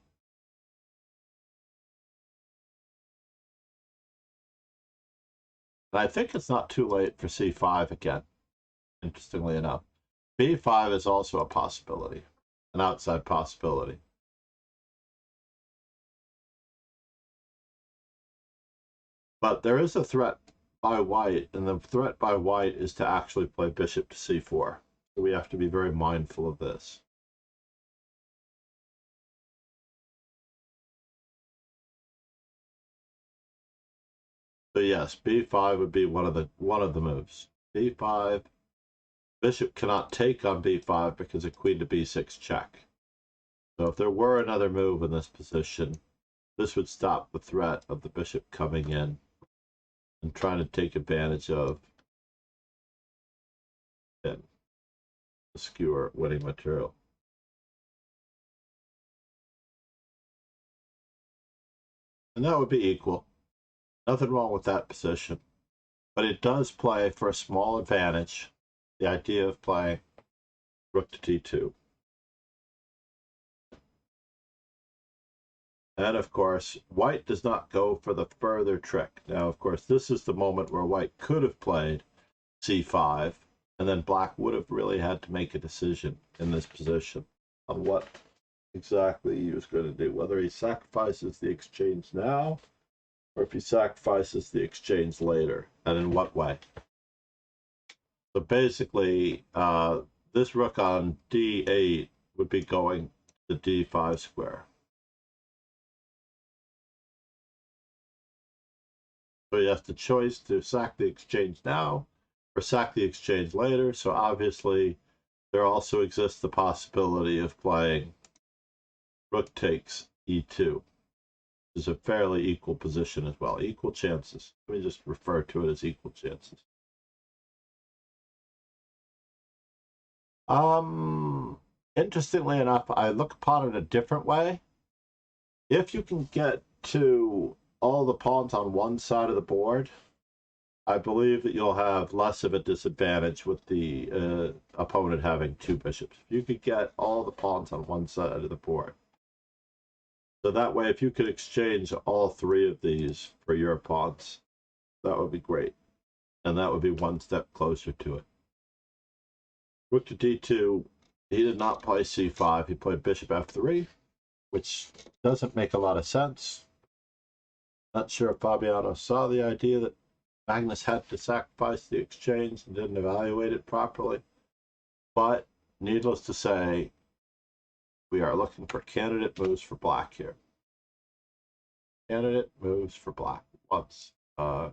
And I think it's not too late for c5 again, interestingly enough. b5 is also a possibility, an outside possibility. But there is a threat by white, and the threat by white is to actually play bishop to c4. So we have to be very mindful of this. So yes, b5 would be one of the moves. b5, bishop cannot take on b5 because a queen to b6 check. So if there were another move in this position, this would stop the threat of the bishop coming in and trying to take advantage of it, the skewer winning material. And that would be equal. Nothing wrong with that position. But it does play for a small advantage, the idea of playing rook to d2. And of course, white does not go for the further trick. Now, of course, this is the moment where white could have played c5, and then black would have really had to make a decision in this position on what exactly he was going to do, whether he sacrifices the exchange now or if he sacrifices the exchange later, and in what way. So basically, this rook on d8 would be going the d5 square. So you have the choice to sack the exchange now or sack the exchange later. So obviously there also exists the possibility of playing rook takes e2. Is a fairly equal position as well. Equal chances. Let me just refer to it as equal chances. Interestingly enough, I look upon it a different way. If you can get to all the pawns on one side of the board, I believe that you'll have less of a disadvantage with the opponent having two bishops. If you could get all the pawns on one side of the board. So that way, if you could exchange all three of these for your pawns, that would be great. And that would be one step closer to it. Rook to d2, he did not play c5, he played bishop f3, which doesn't make a lot of sense. Not sure if Fabiano saw the idea that Magnus had to sacrifice the exchange and didn't evaluate it properly. But needless to say, we are looking for candidate moves for black here. Candidate moves for black once. Yeah.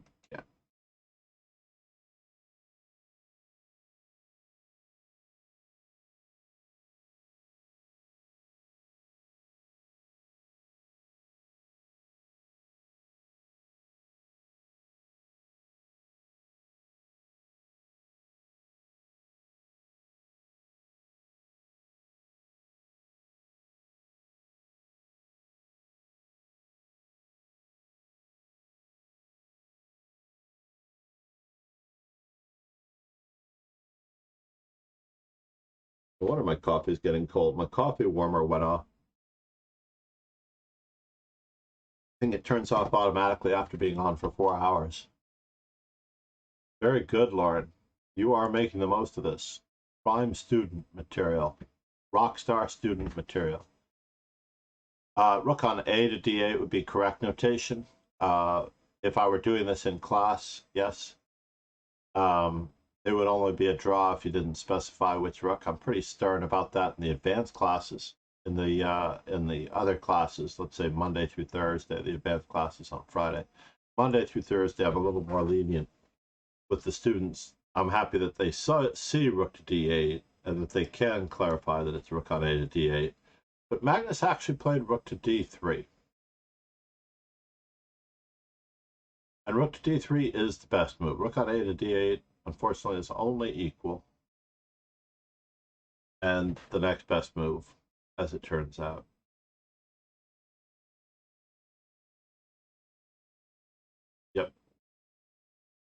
No wonder my coffee is getting cold. My coffee warmer went off. I think it turns off automatically after being on for 4 hours. Very good, Lauren. You are making the most of this. Prime student material. Rockstar student material. Rook on A to D8 would be correct notation. If I were doing this in class, yes. It would only be a draw if you didn't specify which rook. I'm pretty stern about that in the advanced classes. In the other classes, let's say Monday through Thursday, the advanced classes on Friday. Monday through Thursday, I'm a little more lenient with the students. I'm happy that they see rook to d8 and that they can clarify that it's rook on A to d8. But Magnus actually played rook to d3. And rook to d3 is the best move. Rook on A to d8, unfortunately, is only equal. And the next best move, as it turns out. Yep.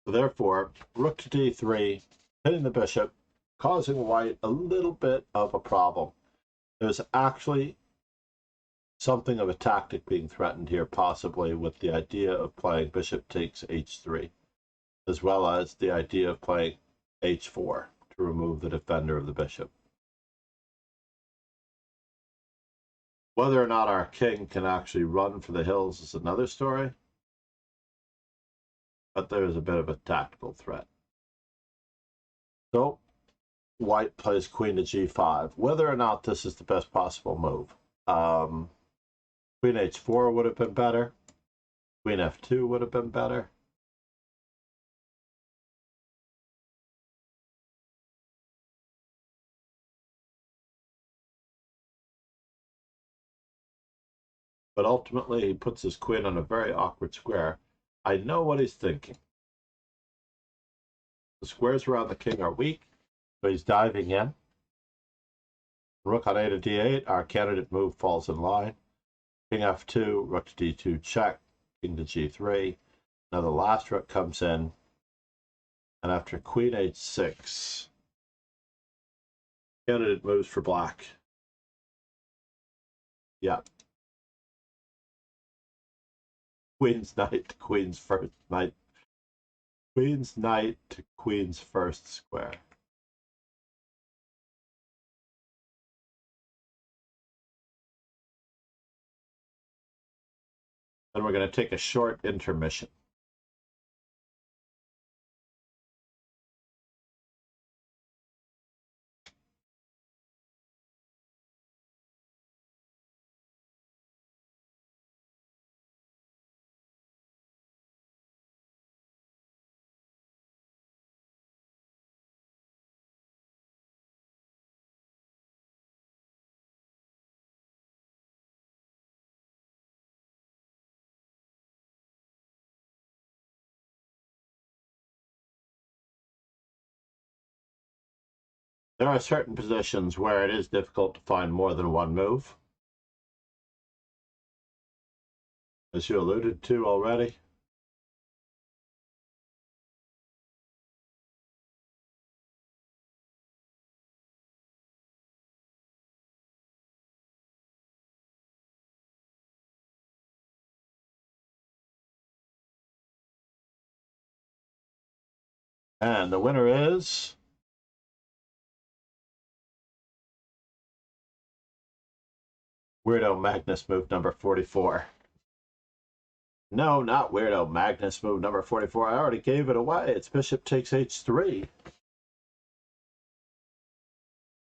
So therefore, rook to d3, hitting the bishop, causing white a little bit of a problem. There's actually something of a tactic being threatened here, possibly with the idea of playing bishop takes h3, as well as the idea of playing h4 to remove the defender of the bishop. Whether or not our king can actually run for the hills is another story, but there's a bit of a tactical threat. So white plays queen to g5. Whether or not this is the best possible move. Queen h4 would have been better. Queen f2 would have been better. But ultimately, he puts his queen on a very awkward square. I know what he's thinking. The squares around the king are weak, so he's diving in. Rook on A to d8, our candidate move falls in line. King f2, rook to d2 check, king to g3. Now the last rook comes in, and after queen h6, candidate moves for black. Yeah. Queen's knight to queen's first knight. Queen's knight to queen's first square. Then we're going to take a short intermission. There are certain positions where it is difficult to find more than one move, as you alluded to already. And the winner is Weirdo Magnus move number 44. No, not Weirdo Magnus move number 44. I already gave it away. It's bishop takes h3.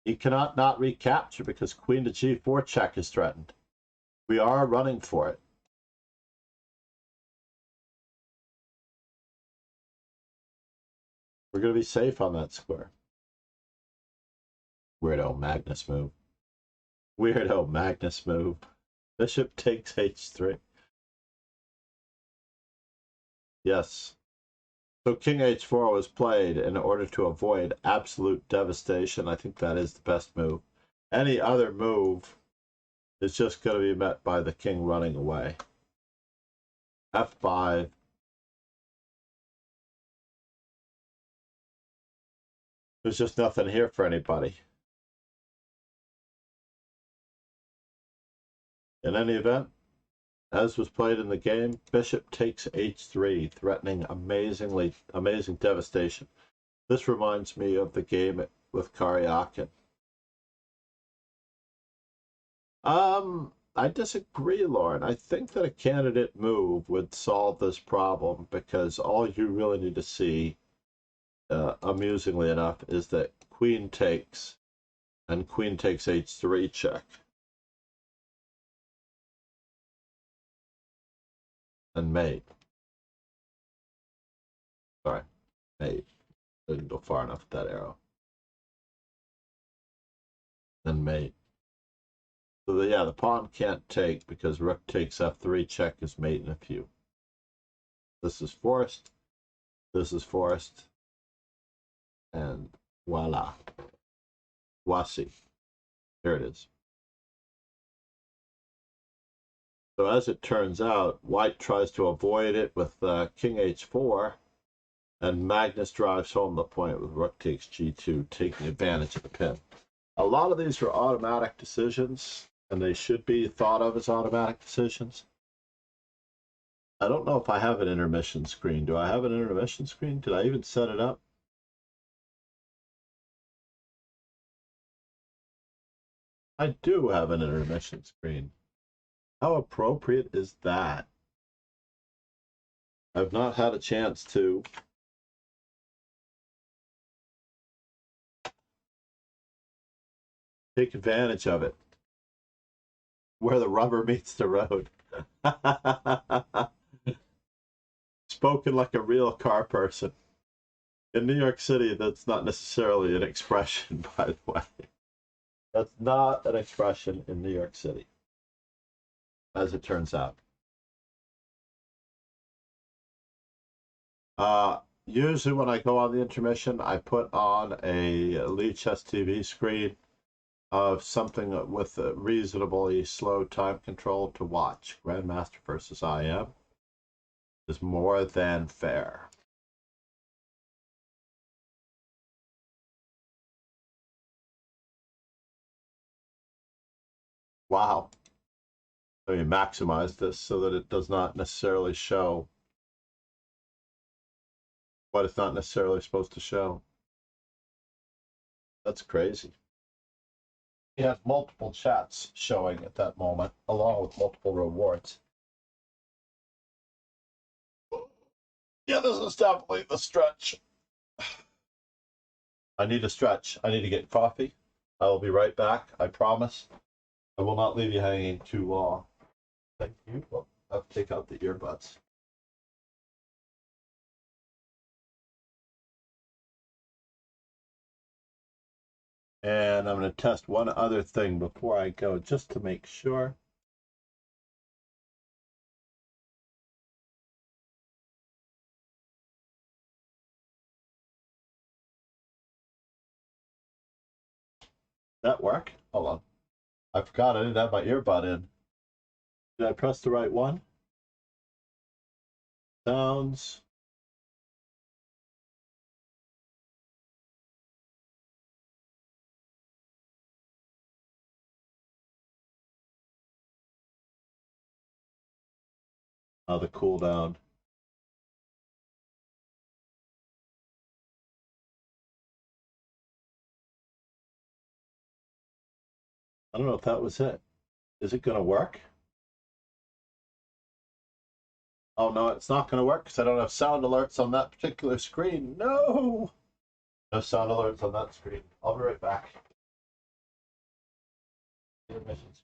He cannot not recapture because queen to g4 check is threatened. We are running for it. We're going to be safe on that square. Weirdo Magnus move. Weirdo Magnus move. Bishop takes h3. Yes. So king h4 was played in order to avoid absolute devastation. I think that is the best move. Any other move is just going to be met by the king running away. f5. There's just nothing here for anybody. In any event, as was played in the game, bishop takes h3, threatening amazing devastation. This reminds me of the game with Carlsen. I disagree, Lauren. I think that a candidate move would solve this problem because all you really need to see, amusingly enough, is that queen takes and queen takes h3 check. And mate. Sorry, mate. Didn't go far enough with that arrow. And mate. So yeah, the pawn can't take because rook takes f3 check is mate in a few. This is forced. This is forced. And voila. Voici. Here it is. So as it turns out, white tries to avoid it with king h4, and Magnus drives home the point with rook takes g2, taking advantage of the pin. A lot of these are automatic decisions, and they should be thought of as automatic decisions. I don't know if I have an intermission screen. Do I have an intermission screen? Did I even set it up? I do have an intermission screen. How appropriate is that? I've not had a chance to take advantage of it. Where the rubber meets the road. Spoken like a real car person. In New York City, that's not necessarily an expression, by the way. That's not an expression in New York City, as it turns out. Usually when I go on the intermission, I put on a Lee Chess TV screen of something with a reasonably slow time control to watch. Grandmaster versus IM is more than fair. Wow. Let me maximize this so that it does not necessarily show what it's not necessarily supposed to show. That's crazy. We have multiple chats showing at that moment, along with multiple rewards. Yeah, this is definitely the stretch. I need a stretch. I need to get coffee. I will be right back. I promise. I will not leave you hanging too long. Thank you. Well, I'll take out the earbuds. And I'm going to test one other thing before I go, just to make sure. That work? Hold on. I forgot I didn't have my earbud in. Did I press the right one? Sounds. Oh, the cooldown. I don't know if that was it. Is it going to work? Oh, no, it's not going to work because I don't have sound alerts on that particular screen. No! No sound alerts on that screen. I'll be right back. Intermissions.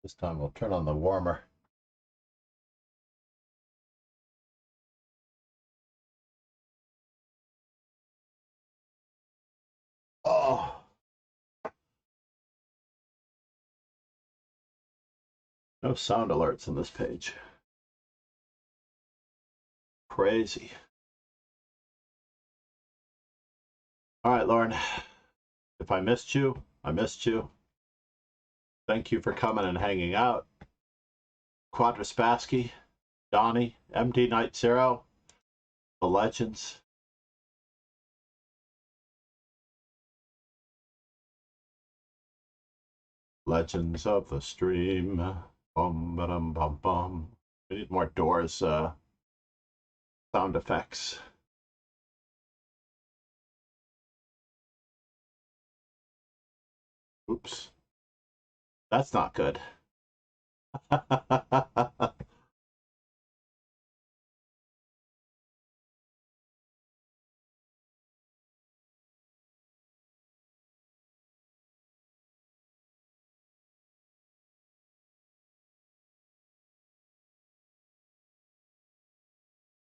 This time we'll turn on the warmer. Oh, no sound alerts on this page. Crazy. All right, Lauren. If I missed you, I missed you. Thank you for coming and hanging out. Quadraspassky, Donnie, MD Night Zero, the legends. Legends of the stream. Bum ba dum bum bum. We need more Doors sound effects. Oops. That's not good.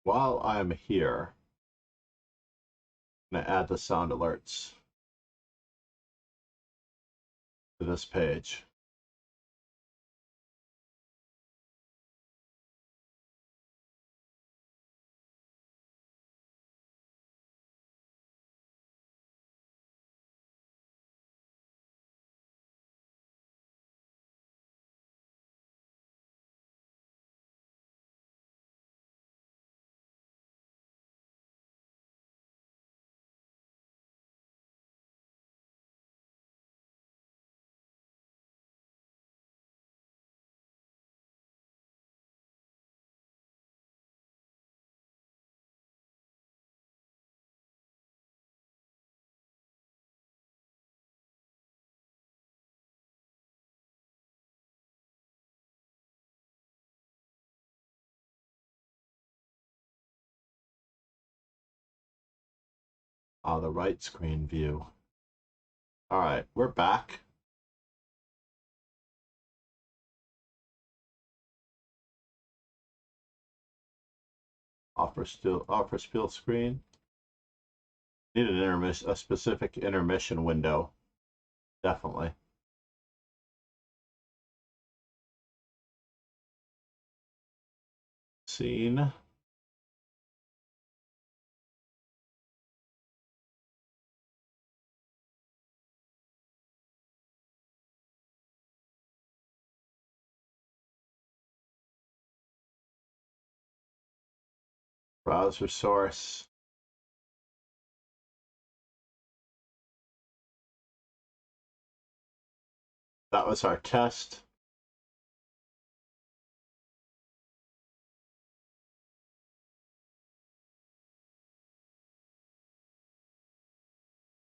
While I'm here, I'm going to add the sound alerts to this page. The right screen view. All right, we're back. Offer spill screen. Need an intermission, a specific intermission window. Definitely. Scene. Browser source. That was our test.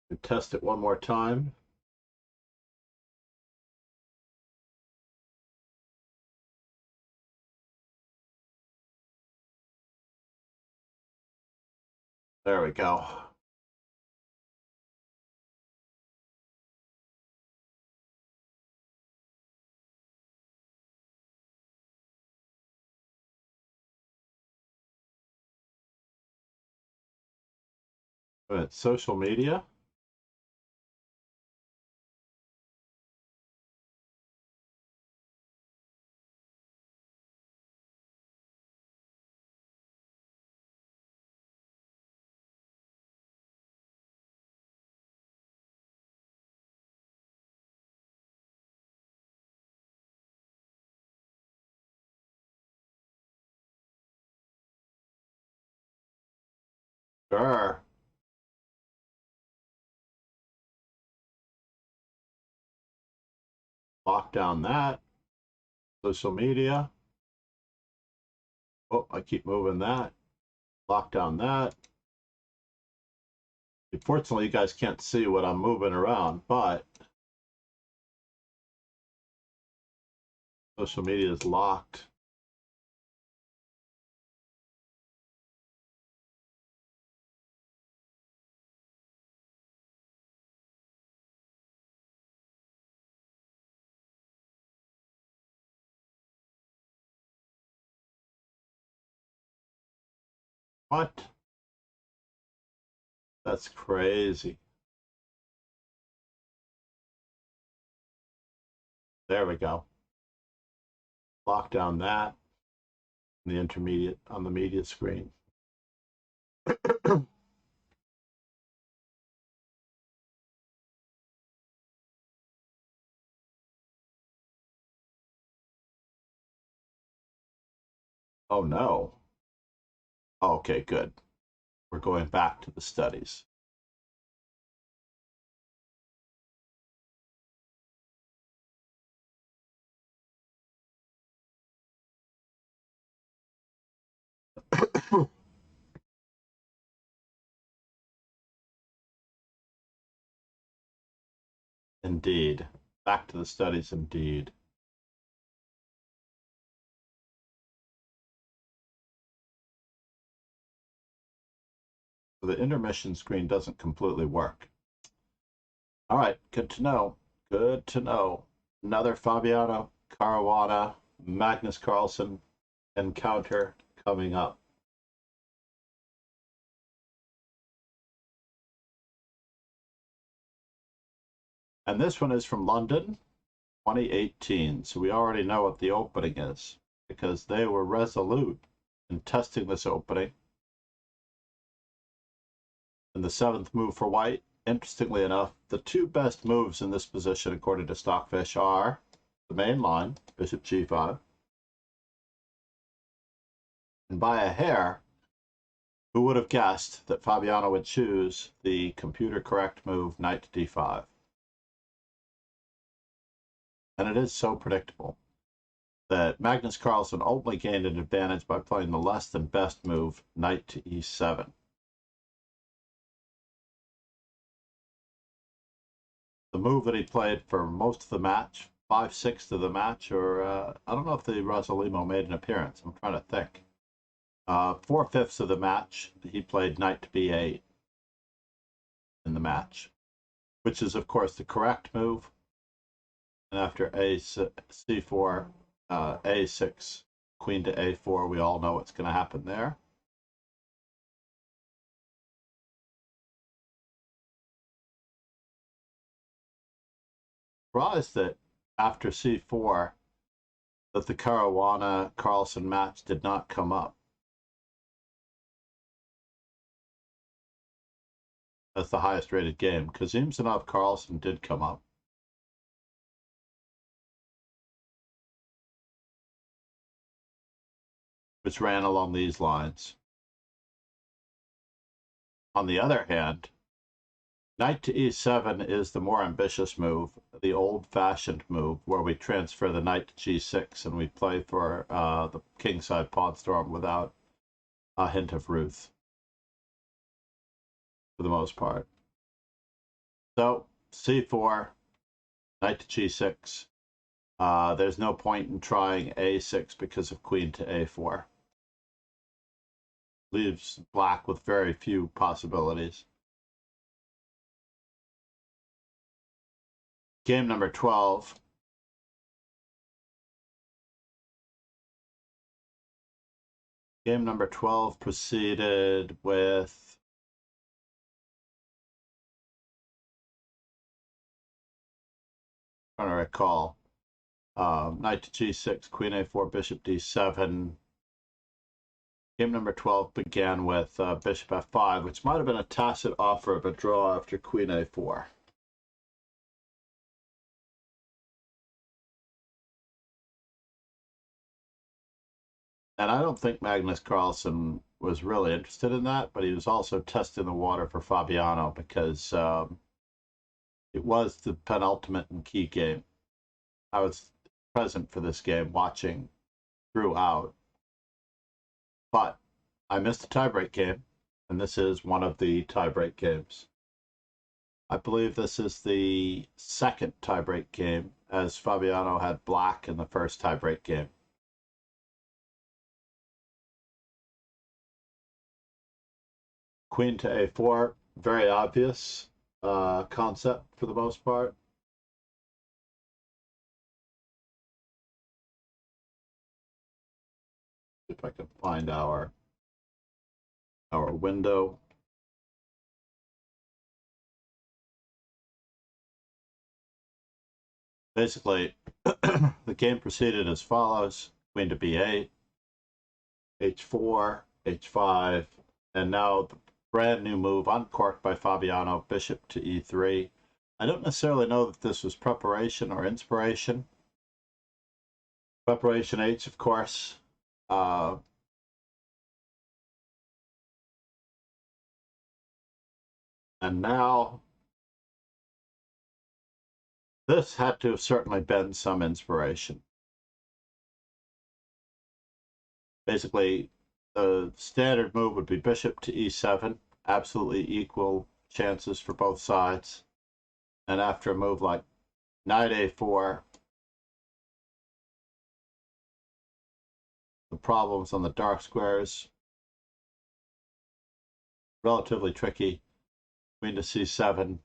We test it one more time. There we go. Social media. Sure. Lock down that. Social media. Oh, I keep moving that. Lock down that. Unfortunately, you guys can't see what I'm moving around, but social media is locked. What? That's crazy. There we go. Lock down that. The intermediate on the media screen. Oh no. Okay, good. We're going back to the studies. Indeed. Back to the studies indeed. So the intermission screen doesn't completely work. All right, good to know. Good to know. Another Fabiano Caruana Magnus Carlsen encounter coming up. And this one is from London, 2018. So we already know what the opening is because they were resolute in testing this opening. And the seventh move for white, interestingly enough, the two best moves in this position, according to Stockfish, are the main line, bishop g5, and by a hair, who would have guessed that Fabiano would choose the computer correct move, knight to d5? And it is so predictable that Magnus Carlsen only gained an advantage by playing the less than best move, knight to e7. The move that he played for most of the match, 5/6 of the match, or I don't know if the Rosalimo made an appearance. I'm trying to think. 4/5 of the match, he played knight to b8 in the match, which is, of course, the correct move. And after c4, a6, queen to a4, we all know what's going to happen there. Surprised that after c4 that the Caruana Carlsen match did not come up as the highest rated game. Kazimzanov Carlsen did come up. Which ran along these lines. On the other hand, knight to e7 is the more ambitious move, the old-fashioned move, where we transfer the knight to g6 and we play for the kingside pawn storm without a hint of Ruth, for the most part. So, c4, knight to g6. There's no point in trying a6 because of queen to a4. Leaves black with very few possibilities. Game number 12. Game number 12 proceeded with trying to recall. Knight to g6, queen a4, bishop d7. Game number 12 began with bishop f5, which might have been a tacit offer of a draw after queen a4. And I don't think Magnus Carlsen was really interested in that, but he was also testing the water for Fabiano because it was the penultimate and key game. I was present for this game, watching throughout. But I missed a tiebreak game, and this is one of the tiebreak games. I believe this is the second tiebreak game, as Fabiano had black in the first tiebreak game. Queen to a4, very obvious concept for the most part. If I can find our our window. Basically, the game proceeded as follows: queen to b8, h4, h5, and now the brand new move uncorked by Fabiano, bishop to e3. I don't necessarily know that this was preparation or inspiration. Preparation H, of course. And now this had to have certainly been some inspiration. Basically, the standard move would be bishop to e7, absolutely equal chances for both sides. And after a move like knight a4, the problems on the dark squares, relatively tricky. Queen to c7,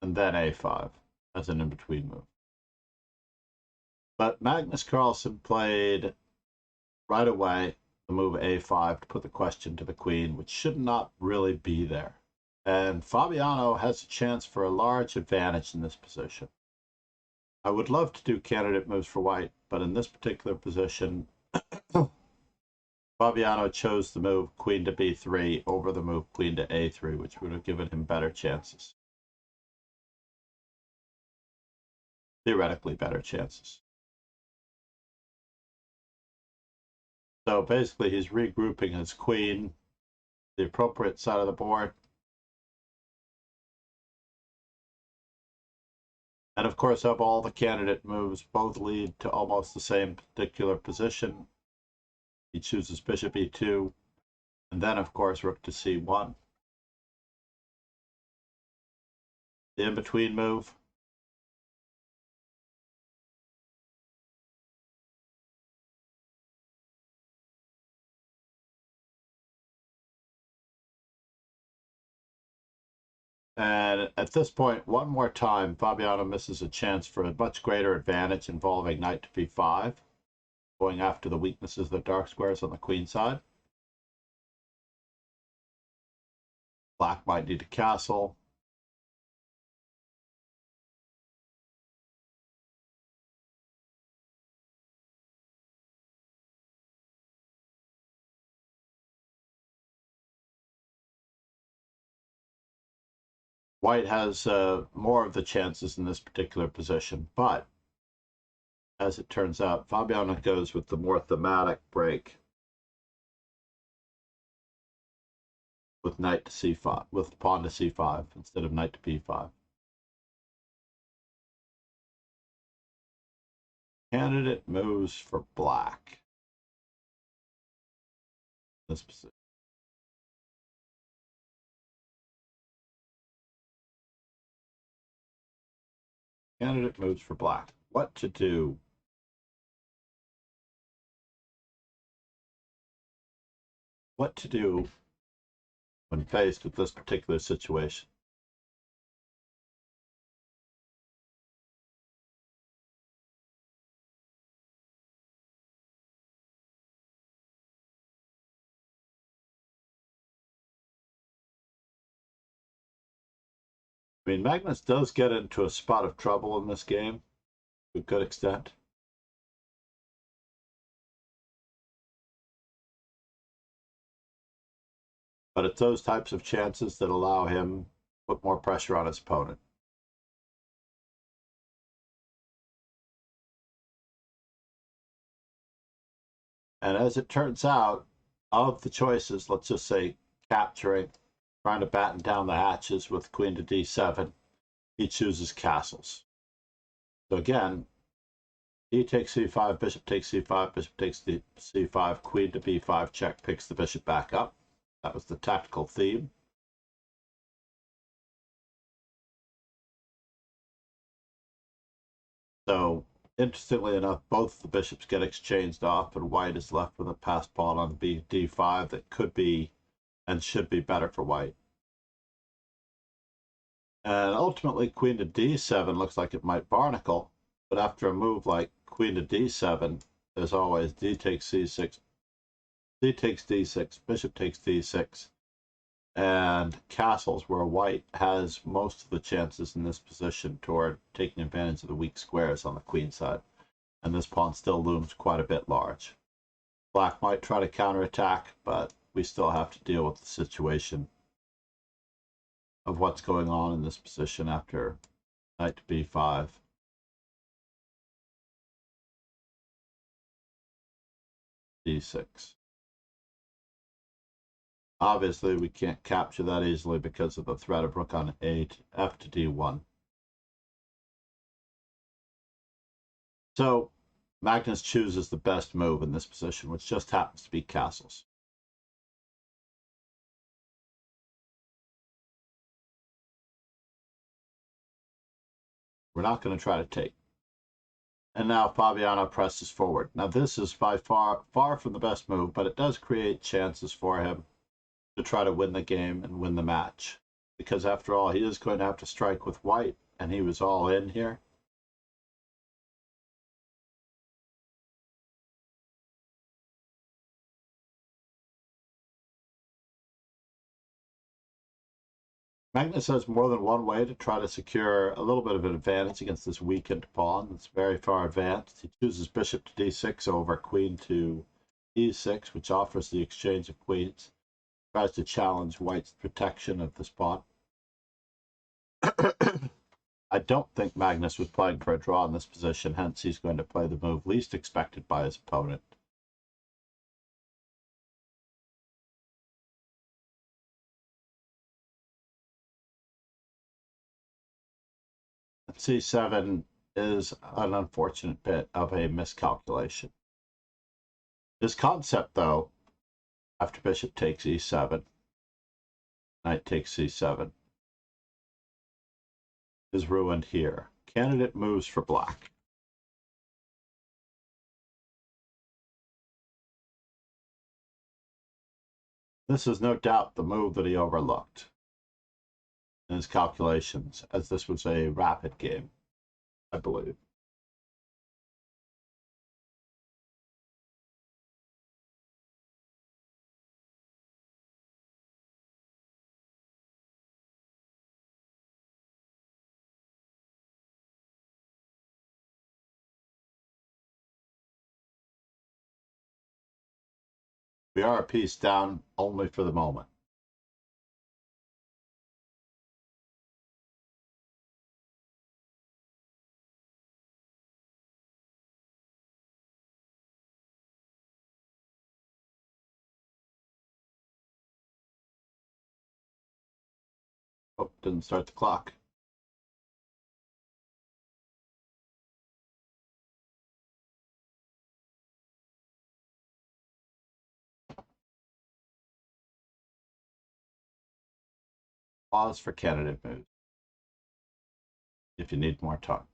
and then a5 as an in-between move. But Magnus Carlsen played right away the move a5 to put the question to the queen, which should not really be there. And Fabiano has a chance for a large advantage in this position. I would love to do candidate moves for white, but in this particular position, Fabiano chose the move queen to b3 over the move queen to a3, which would have given him better chances. Theoretically better chances. So basically he's regrouping his queen, the appropriate side of the board. And of course, of all the candidate moves, both lead to almost the same particular position. He chooses bishop e2, and then of course rook to c1. The in-between move. And at this point, one more time, Fabiano misses a chance for a much greater advantage involving knight to b5, going after the weaknesses of the dark squares on the queen side. Black might need a castle. White has more of the chances in this particular position, but as it turns out, Fabiano goes with the more thematic break with knight to c5, with pawn to c5 instead of knight to b5. Candidate moves for black. This position. Candidate moves for black. What to do? What to do when faced with this particular situation? I mean, Magnus does get into a spot of trouble in this game to a good extent. But it's those types of chances that allow him to put more pressure on his opponent. And as it turns out, of the choices, let's just say capturing, trying to batten down the hatches with queen to d7, he chooses castles. So again, d takes c5, bishop takes c5, bishop takes c5, queen to b5 check, picks the bishop back up. That was the tactical theme. So interestingly enough, both the bishops get exchanged off, and white is left with a passed pawn on d5 that could be and should be better for white. And ultimately, queen to d7 looks like it might barnacle, but after a move like queen to d7, as always, d takes c6, c takes d6, bishop takes d6, and castles, where white has most of the chances in this position toward taking advantage of the weak squares on the queen side. And this pawn still looms quite a bit large. Black might try to counterattack, but we still have to deal with the situation of what's going on in this position after knight to b5. d6. Obviously, we can't capture that easily because of the threat of rook on a8, f to d1. So Magnus chooses the best move in this position, which just happens to be castles. We're not going to try to take. And now Fabiano presses forward. Now this is by far from the best move, but it does create chances for him to try to win the game and win the match. Because after all, he is going to have to strike with white, and he was all in here. Magnus has more than one way to try to secure a little bit of an advantage against this weakened pawn that's very far advanced. He chooses bishop to d6 over queen to e6, which offers the exchange of queens. Tries to challenge white's protection of this pawn. I don't think Magnus was playing for a draw in this position, hence he's going to play the move least expected by his opponent. c7 is an unfortunate bit of a miscalculation. This concept, though, after bishop takes e7, knight takes c7, is ruined here. Candidate moves for black. This is no doubt the move that he overlooked in his calculations, as this was a rapid game, I believe. We are a piece down only for the moment. Oh, didn't start the clock. Pause for candidate moves if you need more time.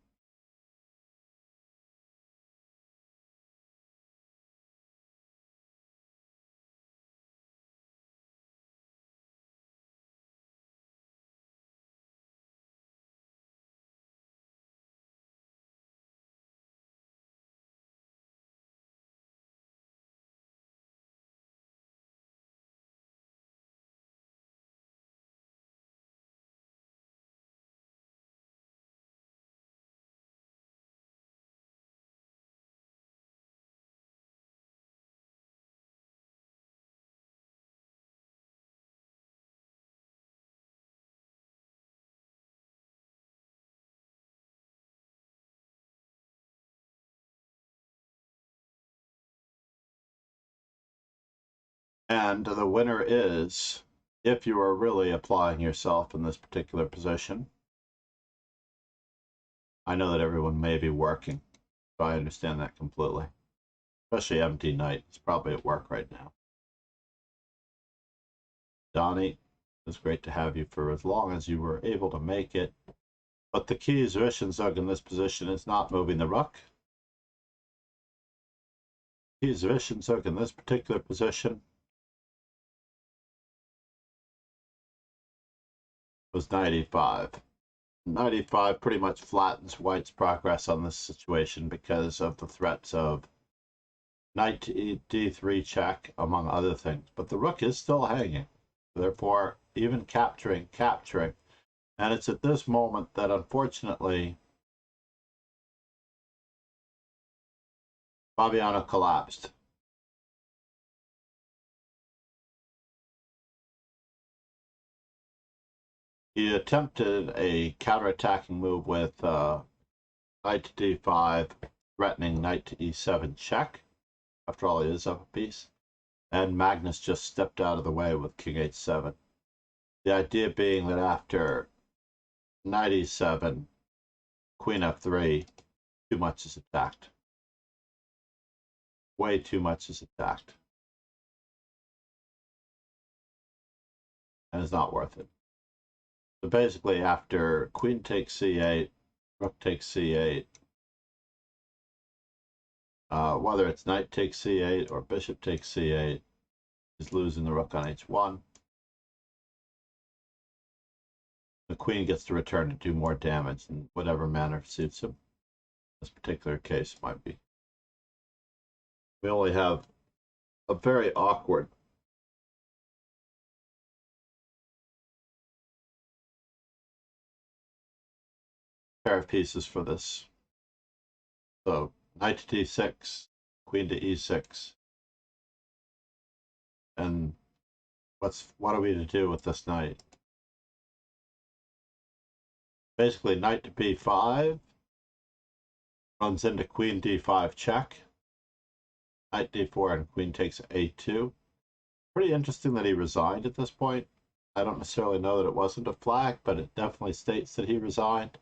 And the winner is, if you are really applying yourself in this particular position. I know that everyone may be working, so I understand that completely. Especially MD Knight. It's probably at work right now. Donnie, it's great to have you for as long as you were able to make it. But the key is Zwischenzug in this position is not moving the rook. Key is Zwischenzug in this particular position was 95. 95 pretty much flattens white's progress on this situation because of the threats of knight to d3 check, among other things. But the rook is still hanging. Therefore, even capturing. And it's at this moment that, unfortunately, Fabiano collapsed. He attempted a counterattacking move with knight to d5, threatening knight to e7 check. After all, he is up a piece. And Magnus just stepped out of the way with king h7. The idea being that after knight e7, queen f3, too much is attacked. Way too much is attacked. And it's not worth it. So basically, after queen takes c8, rook takes c8, whether it's knight takes c8 or bishop takes c8, is losing the rook on h1. The queen gets to return to do more damage in whatever manner suits him. This particular case might be. We only have a very awkward pair of pieces for this. So knight to d6, queen to e6. And what are we to do with this knight? Basically, knight to b5 runs into queen d5 check. Knight d4 and queen takes a2. Pretty interesting that he resigned at this point. I don't necessarily know that it wasn't a flag, but it definitely states that he resigned.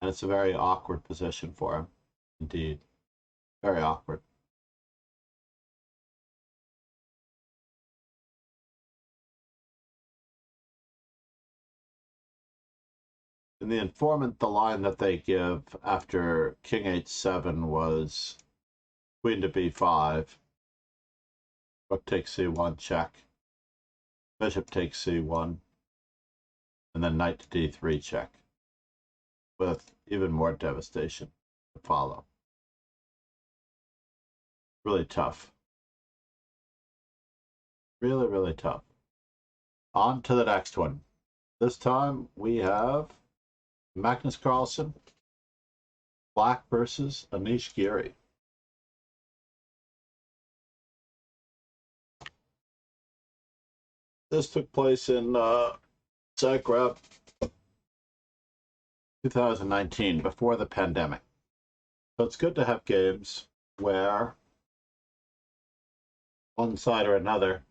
And it's a very awkward position for him, indeed. Very awkward. In the informant, the line that they give after king h7 was queen to b5, rook takes c1 check, bishop takes c1, and then knight to d3 check, with even more devastation to follow. Really tough. Really, really tough. On to the next one. This time we have Magnus Carlsen, Black versus Anish Giri. This took place in Zagreb 2019, before the pandemic. So it's good to have games where one side or another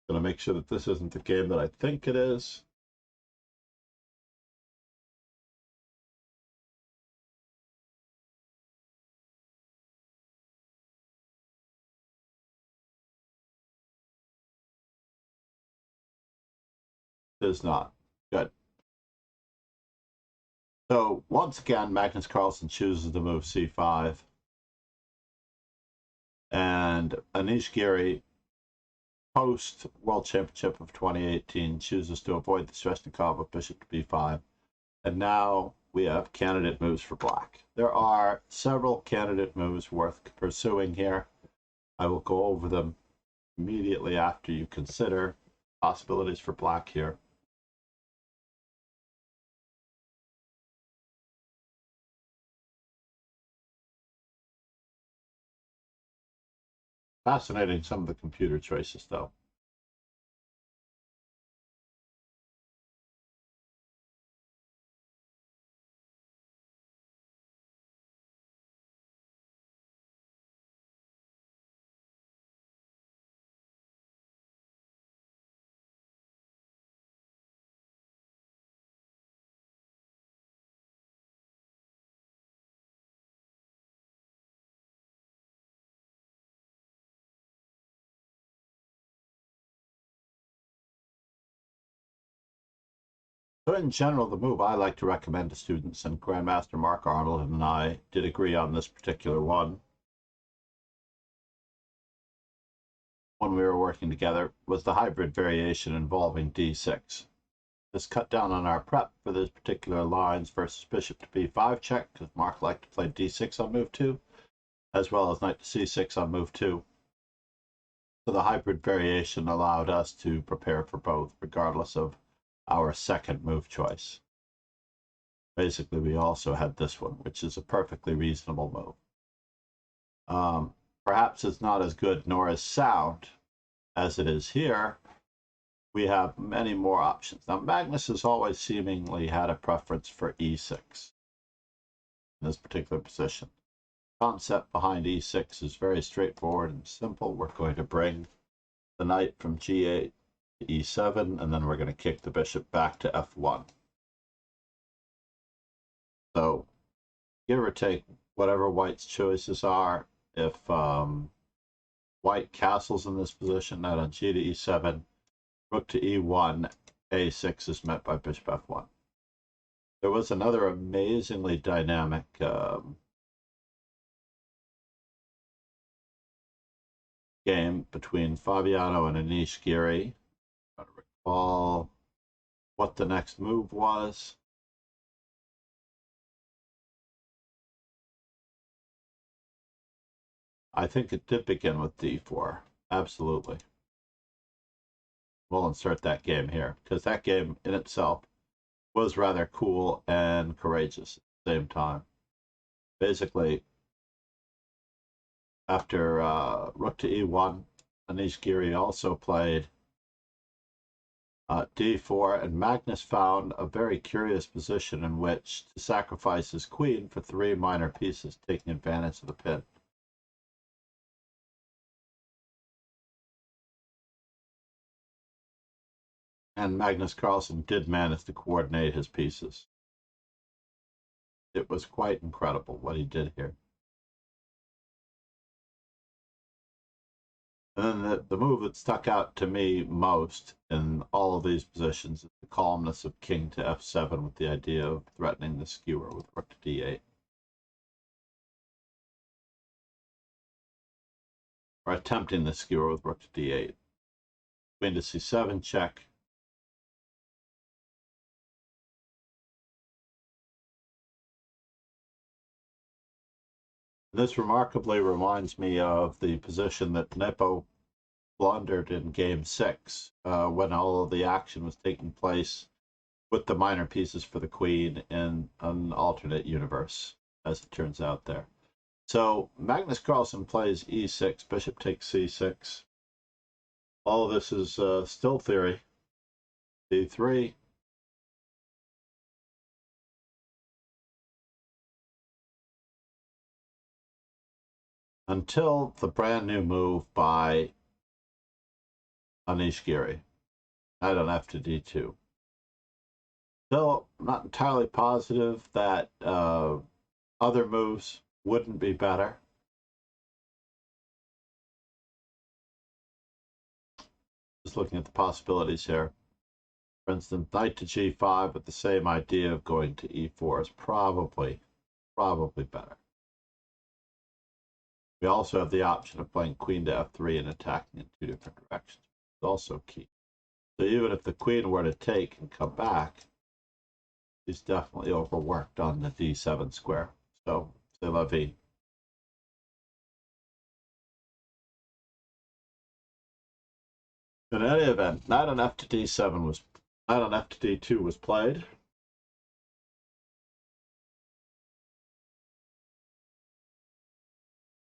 going to make sure that this isn't the game that I think it is. It is not. Good. So once again, Magnus Carlsen chooses to move c5. And Anish Giri, post World Championship of 2018, chooses to avoid the Sveshnikov of bishop to b5. And now we have candidate moves for black. There are several candidate moves worth pursuing here. I will go over them immediately after you consider possibilities for black here. Fascinating, some of the computer choices, though. So in general, the move I like to recommend to students, and Grandmaster Mark Arnold and I did agree on this particular one when we were working together, was the hybrid variation involving d6. This cut down on our prep for these particular lines versus bishop to b5 check, because Mark liked to play d6 on move 2, as well as knight to c6 on move 2. So the hybrid variation allowed us to prepare for both, regardless of our second move choice. Basically, we also had this one, which is a perfectly reasonable move. Perhaps it's not as good nor as sound as it is here. We have many more options. Now, Magnus has always seemingly had a preference for e6 in this particular position. The concept behind e6 is very straightforward and simple. We're going to bring the knight from g8 to e7, and then we're going to kick the bishop back to f1. So, give or take whatever white's choices are, if white castles in this position, knight on g to e7, rook to e1, a6 is met by bishop f1. There was another amazingly dynamic game between Fabiano and Anish Giri. I don't recall what the next move was. I think it did begin with d4. Absolutely. We'll insert that game here, because that game in itself was rather cool and courageous at the same time. Basically, after rook to e1, Anish Giri also played d4, and Magnus found a very curious position in which to sacrifice his queen for 3 minor pieces, taking advantage of the pin. And Magnus Carlsen did manage to coordinate his pieces. It was quite incredible what he did here. And then the move that stuck out to me most in all of these positions is the calmness of king to f7 with the idea of threatening the skewer with rook to d8. Or attempting the skewer with rook to d8. Queen to c7 check. This remarkably reminds me of the position that Nepo blundered in game 6 when all of the action was taking place with the minor pieces for the queen in an alternate universe, as it turns out there. So Magnus Carlsen plays e6, bishop takes c6. All of this is still theory. d3. Until the brand new move by Anish Giri. Knight on f to d2. Still not entirely positive that other moves wouldn't be better. Just looking at the possibilities here. For instance, knight to g5 with the same idea of going to e4 is probably better. We also have the option of playing queen to f3 and attacking in 2 different directions. It's also key. So even if the queen were to take and come back, she's definitely overworked on the d7 square. So, c'est la vie. In any event, knight on f to d7 was knight on f to d2 was played.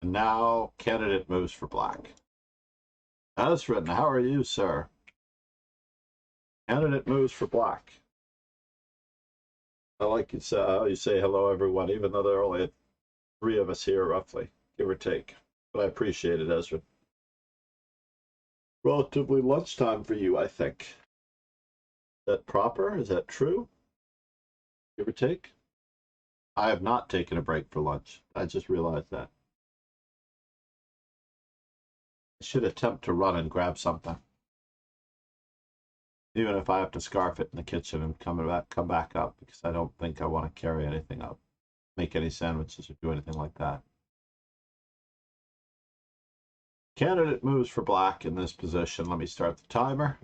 And now candidate moves for black. As written, how are you, sir? Candidate moves for black. I like how you say hello, everyone, even though there are only 3 of us here, roughly, give or take. But I appreciate it, Ezra. Relatively lunchtime for you, I think. Is that proper? Is that true? Give or take? I have not taken a break for lunch. I just realized that. I should attempt to run and grab something. Even if I have to scarf it in the kitchen and come back up, because I don't think I want to carry anything up, make any sandwiches or do anything like that. Candidate moves for black in this position. Let me start the timer.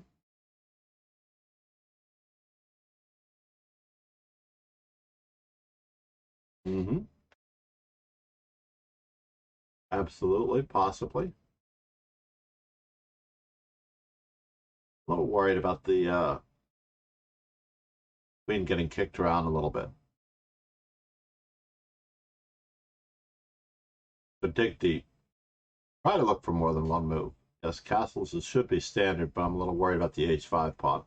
Mm-hmm. Absolutely, possibly. A little worried about the queen getting kicked around a little bit. So dig deep. Try to look for more than one move. Yes, castles should be standard, but I'm a little worried about the h5 pawn.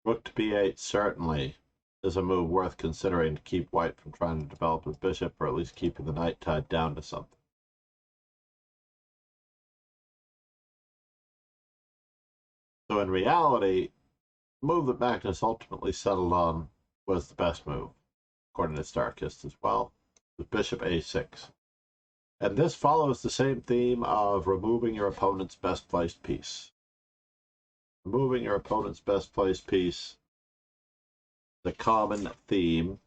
Rook to b8 certainly is a move worth considering to keep white from trying to develop his bishop, or at least keeping the knight tied down to something. So in reality, the move that Magnus ultimately settled on was the best move, according to Starkist as well, with bishop a6. And this follows the same theme of removing your opponent's best placed piece. Removing your opponent's best placed piece, the common theme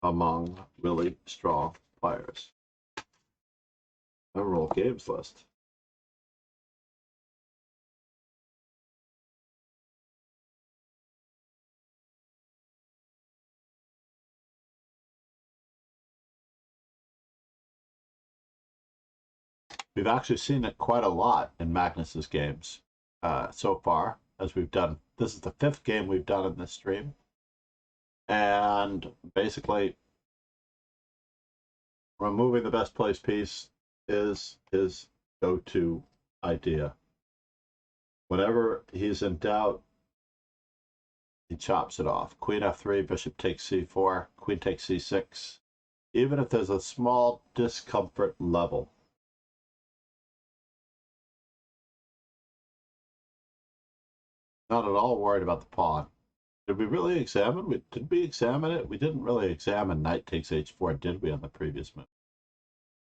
among really strong players. A roll games list. We've actually seen it quite a lot in Magnus's games so far, as we've done. This is the 5th game we've done in this stream. And basically, removing the best placed piece is his go-to idea. Whenever he's in doubt, he chops it off. Queen f3, bishop takes c4, queen takes c6. Even if there's a small discomfort level. Not at all worried about the pawn. Did we really examine? Did we examine it? We didn't really examine knight takes h4, did we, on the previous move?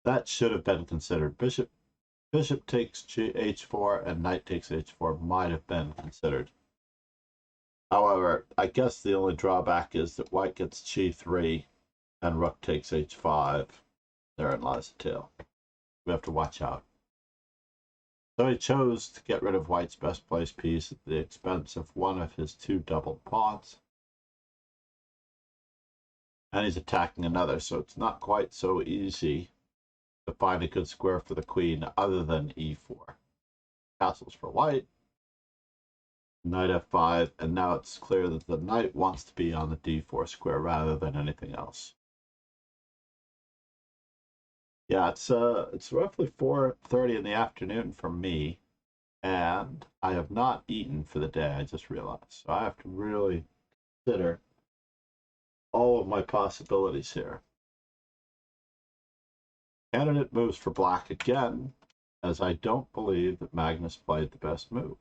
That should have been considered. Bishop takes h4 and knight takes h4 might have been considered. However, I guess the only drawback is that white gets g3 and rook takes h5. Therein lies the tail. We have to watch out. So he chose to get rid of white's best placed piece at the expense of one of his 2 doubled pawns. And he's attacking another, so it's not quite so easy to find a good square for the queen other than e4. Castles for white, knight f5, and now it's clear that the knight wants to be on the d4 square rather than anything else. Yeah, it's roughly 4:30 in the afternoon for me, and I have not eaten for the day, I just realized. So I have to really consider all of my possibilities here. Candidate moves for black again, as I don't believe that Magnus played the best move.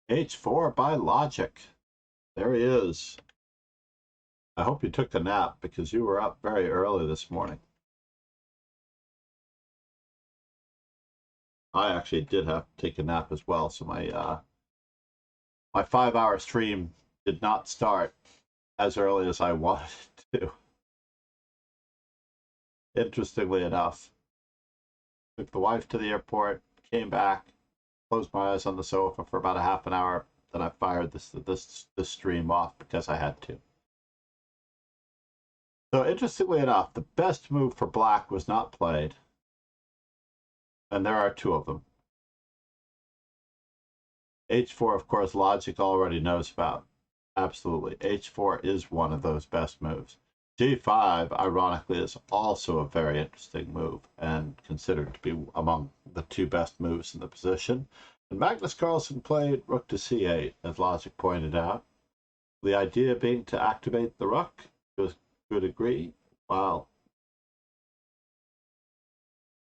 H4 by logic. There he is. I hope you took a nap because you were up very early this morning. I actually did have to take a nap as well, so my 5-hour stream did not start as early as I wanted to. Interestingly enough, took the wife to the airport, came back, closed my eyes on the sofa for about a half an hour, then I fired this stream off because I had to. So interestingly enough, the best move for black was not played, and there are 2 of them. H4, of course, logic already knows about. Absolutely. H4 is one of those best moves. G5, ironically, is also a very interesting move and considered to be among the two best moves in the position. And Magnus Carlsen played rook to C8, as Logic pointed out. The idea being to activate the rook to a good degree while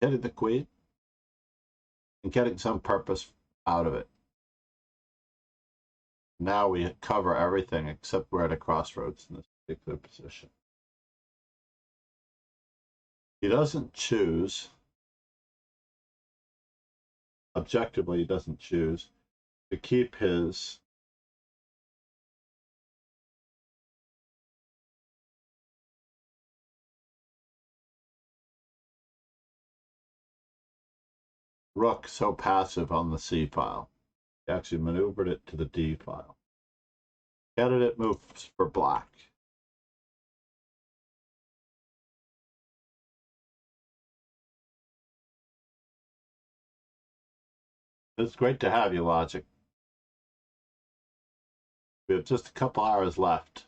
getting the queen and getting some purpose out of it. Now we cover everything except we're at a crossroads in this particular position. He doesn't choose, objectively he doesn't choose, to keep his rook so passive on the C file. He actually maneuvered it to the D file. Candidate moves for black. It's great to have you, Logic. We have just a couple hours left.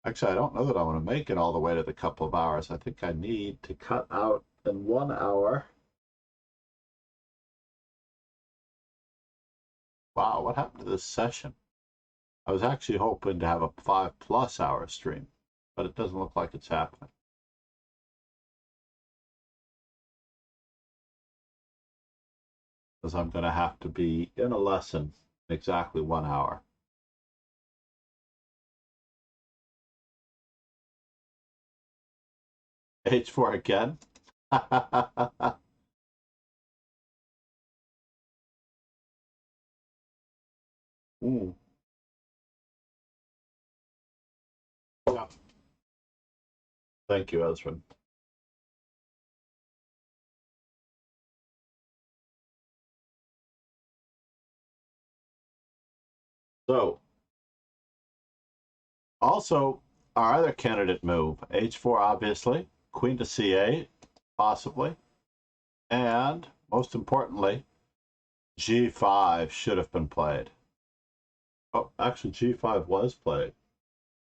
Actually, I don't know that I want to make it all the way to the couple of hours. I think I need to cut out in 1 hour. Wow, what happened to this session? I was actually hoping to have a 5+ hour stream, but it doesn't look like it's happening. Because I'm going to have to be in a lesson in exactly 1 hour. H4 again? Ooh. Yeah. Thank you, Ezra. So, also, our other candidate move, H4 obviously, Queen to C8, possibly, and most importantly, G5 should have been played. Oh, actually, G5 was played.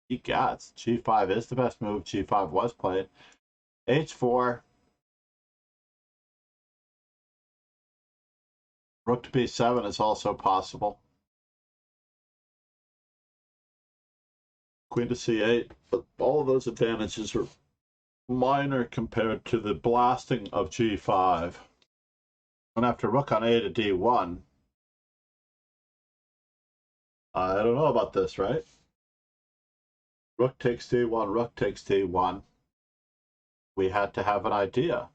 Egots, G5 is the best move. G5 was played. H4, rook to B7 is also possible. Queen to C8, but all of those advantages are minor compared to the blasting of G5. And after rook on A to D1, I don't know about this, right? Rook takes D1, rook takes D1. We had to have an idea.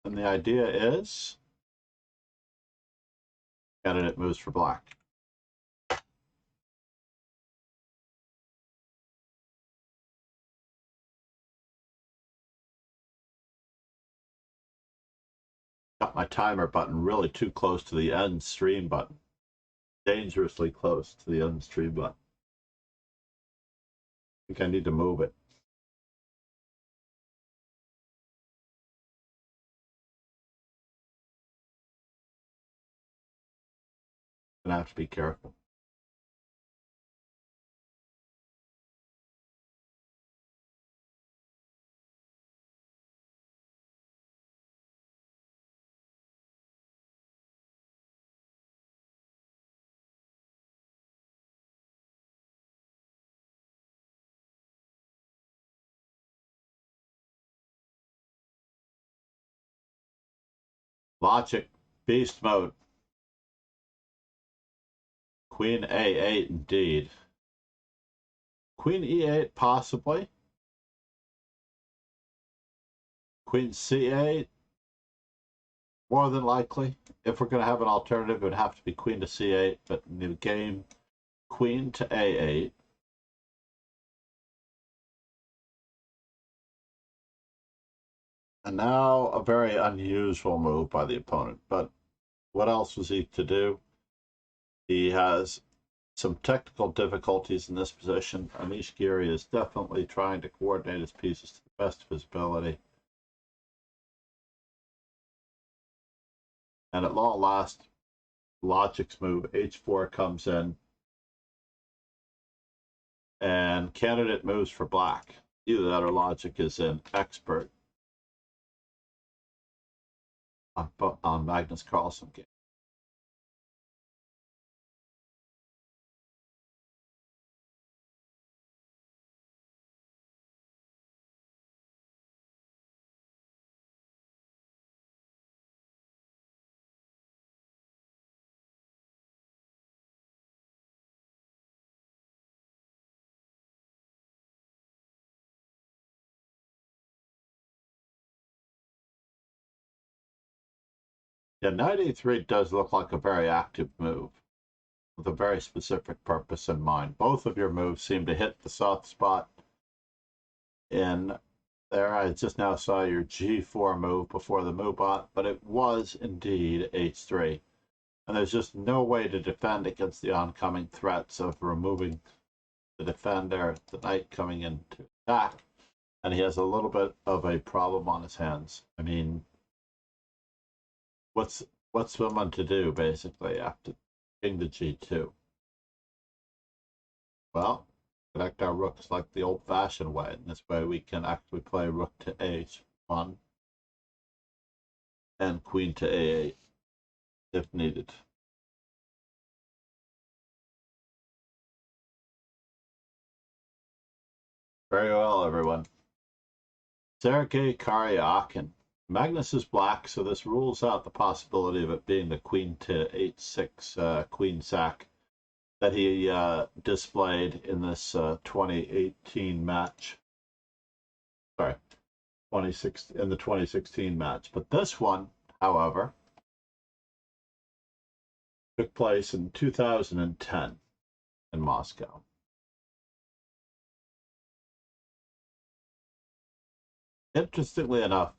And the idea is candidate moves for black. Got my timer button really too close to the end stream button. Dangerously close to the end stream button. I think I need to move it. Gonna have to be careful. Logic, beast mode. Queen A8 indeed. Queen E8 possibly. Queen C8 more than likely. If we're going to have an alternative, it would have to be queen to C8, but in the game, queen to A8. And now a very unusual move by the opponent. But what else was he to do? He has some technical difficulties in this position. Anish Giri is definitely trying to coordinate his pieces to the best of his ability. And at long last, logic's move, h4 comes in, and candidate moves for black. Either that or logic is an expert on Magnus Carlsen game. Yeah, knight e3 does look like a very active move with a very specific purpose in mind. Both of your moves seem to hit the soft spot in there. I just now saw your g4 move before the move bot, but it was indeed h3. And there's just no way to defend against the oncoming threats of removing the defender, the knight coming in to attack. And he has a little bit of a problem on his hands. I mean, what's someone to do basically after king to g2? Well, connect our rooks like the old-fashioned way. In this way, we can actually play rook to h1 and queen to a8 if needed. Very well, everyone. Sergei Karyakin. Magnus is black, so this rules out the possibility of it being the queen to h6 queen sack that he displayed in this 2018 match. Sorry, in the 2016 match. But this one, however, took place in 2010 in Moscow. Interestingly enough,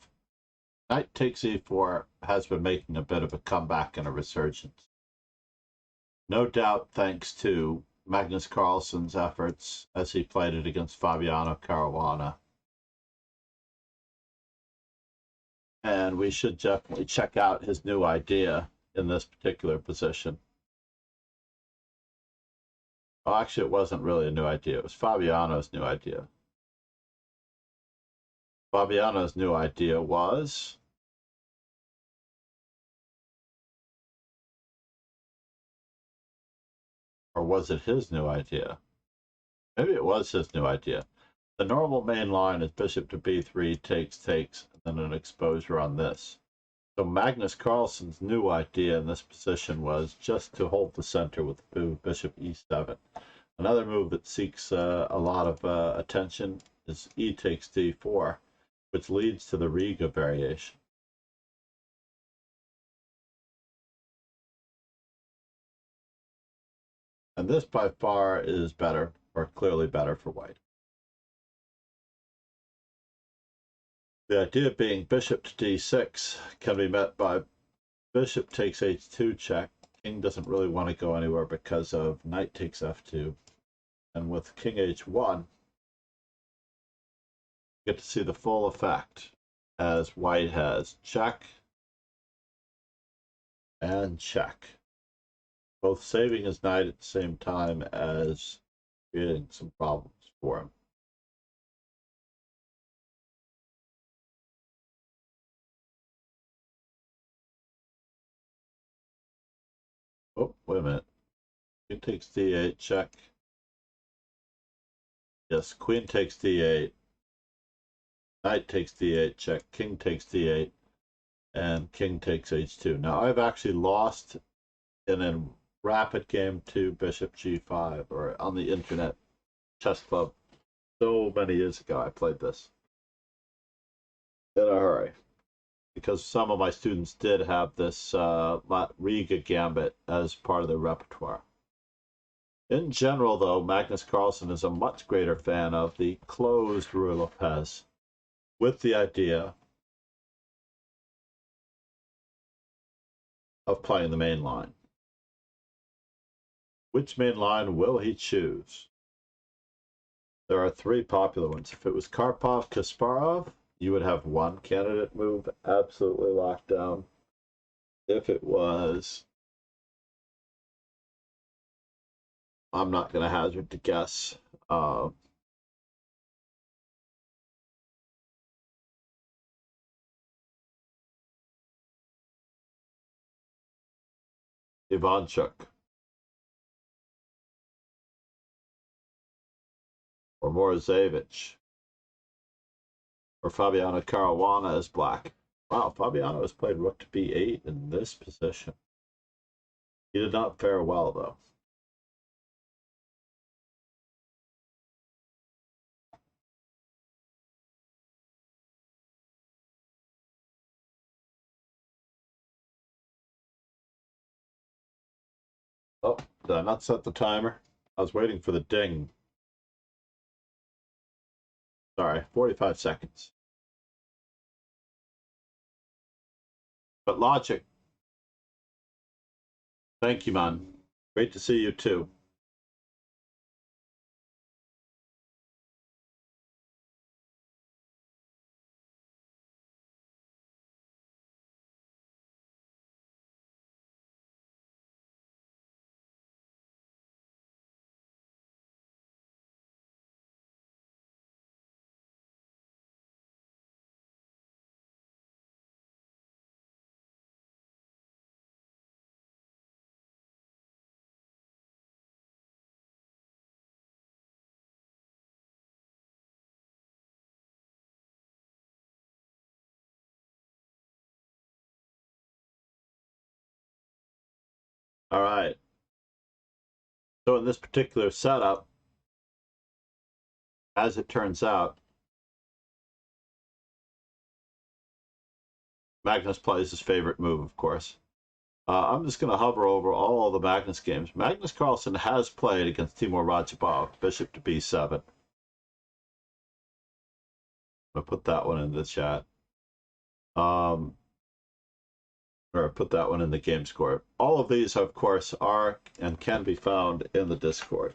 knight takes e4 has been making a bit of a comeback and a resurgence. No doubt thanks to Magnus Carlsen's efforts as he played it against Fabiano Caruana. And we should definitely check out his new idea in this particular position. Well, actually, it wasn't really a new idea. It was Fabiano's new idea. Fabiano's new idea was or was it his new idea? Maybe it was his new idea. The normal main line is bishop to b3, takes, and then an exposure on this. So Magnus Carlsen's new idea in this position was just to hold the center with the move bishop e7. Another move that seeks a lot of attention is e takes d4, which leads to the Riga variation. And this by far is better, or clearly better for white. The idea being bishop to d6 can be met by bishop takes h2 check. King doesn't really want to go anywhere because of knight takes f2. And with king h1, you get to see the full effect as white has check and check, both saving his knight at the same time as creating some problems for him. Oh, wait a minute. Queen takes d8, check. Yes, queen takes d8. Knight takes d8, check. King takes d8. And king takes h2. Now, I've actually lost in a rapid game to bishop g5, or on the internet chess club. So many years ago, I played this in a hurry, because some of my students did have this Riga gambit as part of their repertoire. In general, though, Magnus Carlsen is a much greater fan of the closed Ruy Lopez, with the idea of playing the main line. Which main line will he choose? There are three popular ones. If it was Karpov, Kasparov, you would have one candidate move absolutely locked down. if it was, I'm not going to hazard to guess. Ivanchuk or Morozevich or Fabiano Caruana as black. Wow, Fabiano has played rook to b8 in this position. He did not fare well, though. Oh, did I not set the timer? I was waiting for the ding. Sorry, 45 seconds. But logic. Thank you, man. Great to see you, too. All right. So in this particular setup, as it turns out, Magnus plays his favorite move, of course. I'm just going to hover over all the Magnus games. Magnus Carlsen has played against Timur Radzhabov, bishop to b7. I'll put that one in the chat. Or put that one in the game score. All of these, of course, are and can be found in the Discord.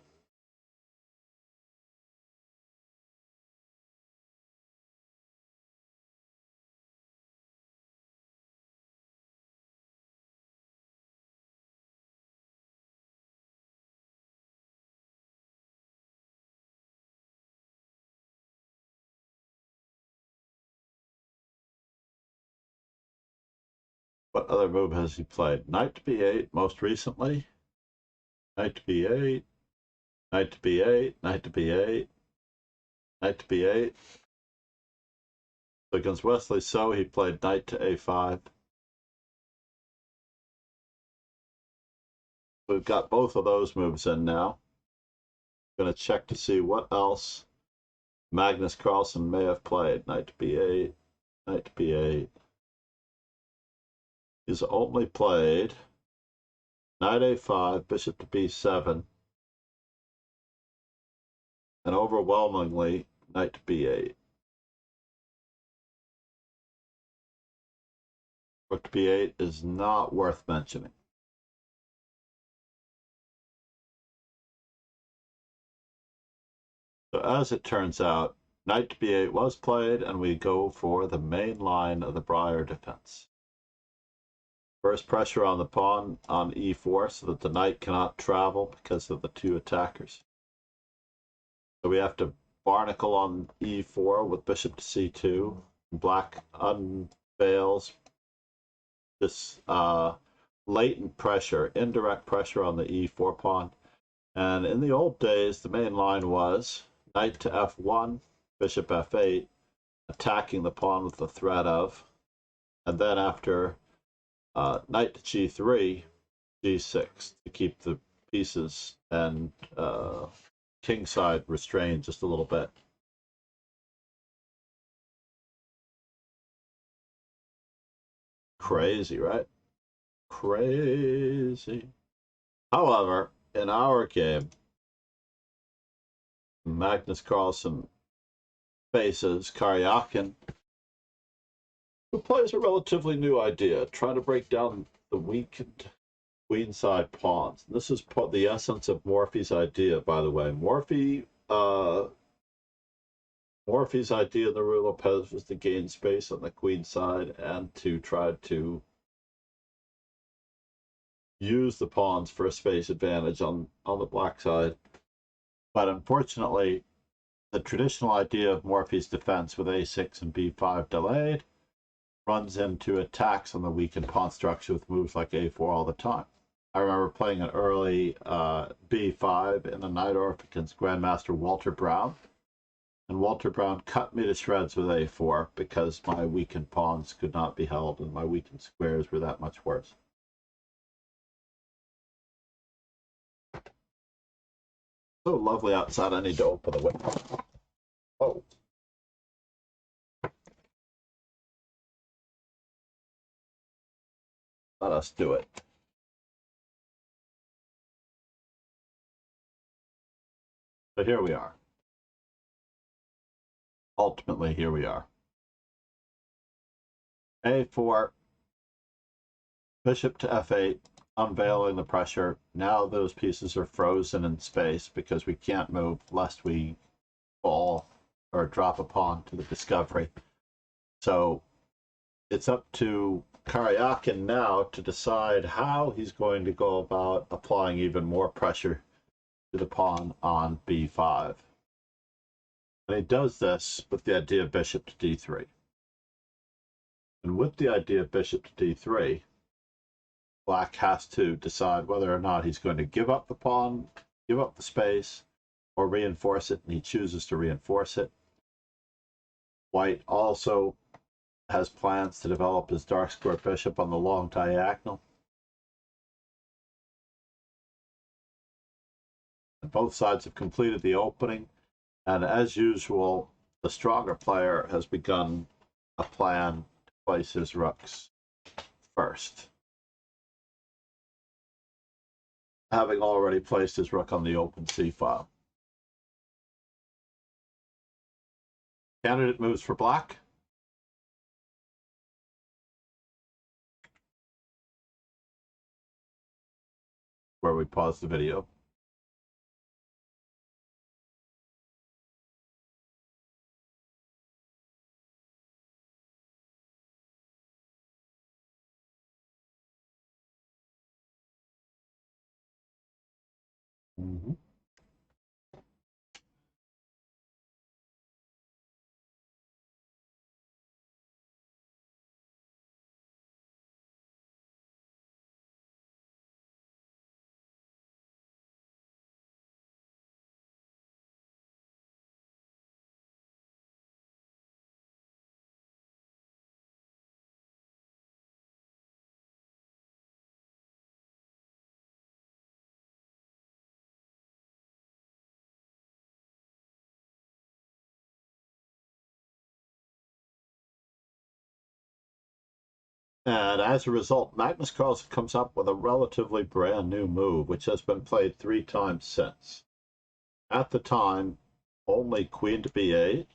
What other move has he played? Knight to b8 most recently. Knight to b8, knight to b8, knight to b8, knight to b8. So against Wesley So, he played knight to a5. We've got both of those moves in now. I'm going to check to see what else Magnus Carlsen may have played. Knight to b8, knight to b8. He's only played knight a5, bishop to b7, and overwhelmingly knight to b8. Rook to b8 is not worth mentioning. So as it turns out, knight to b8 was played, and we go for the main line of the Breyer defense. First pressure on the pawn on e4 so that the knight cannot travel because of the two attackers. So we have to barnacle on e4 with bishop to c2. Black unveils this latent pressure, indirect pressure on the e4 pawn. And in the old days, the main line was knight to f1, bishop f8, attacking the pawn with the threat of, and then after knight to g3, g6 to keep the pieces and king side restrained just a little bit. Crazy, right? Crazy. However, in our game, Magnus Carlsen faces Karyakin, who plays a relatively new idea, trying to break down the weakened queenside pawns. And this is the essence of Morphy's idea, by the way. Morphy's idea in the Ruy Lopez was to gain space on the queen side and to try to use the pawns for a space advantage on the black side. But unfortunately, the traditional idea of Morphy's defense with a6 and b5 delayed runs into attacks on the weakened pawn structure with moves like a4 all the time. I remember playing an early b5 in the Najdorf against Grandmaster Walter Brown, and Walter Brown cut me to shreds with a4 because my weakened pawns could not be held and my weakened squares were that much worse. So lovely outside, I need to open the window. Oh. Let us do it. So here we are. Ultimately, here we are. a4, bishop to f8, unveiling the pressure. Now those pieces are frozen in space because we can't move lest we fall or drop a pawn to the discovery. So it's up to Karyakin now to decide how he's going to go about applying even more pressure to the pawn on b5. And he does this with the idea of bishop to d3. And with the idea of bishop to d3, black has to decide whether or not he's going to give up the pawn, give up the space, or reinforce it, and he chooses to reinforce it. White also has plans to develop his dark square bishop on the long diagonal. And both sides have completed the opening, and as usual, the stronger player has begun a plan to place his rooks first, having already placed his rook on the open c-file. Candidate moves for black. Where we pause the video. Mm-hmm. And as a result, Magnus Carlsen comes up with a relatively brand new move, which has been played 3 times since. At the time, only queen to b8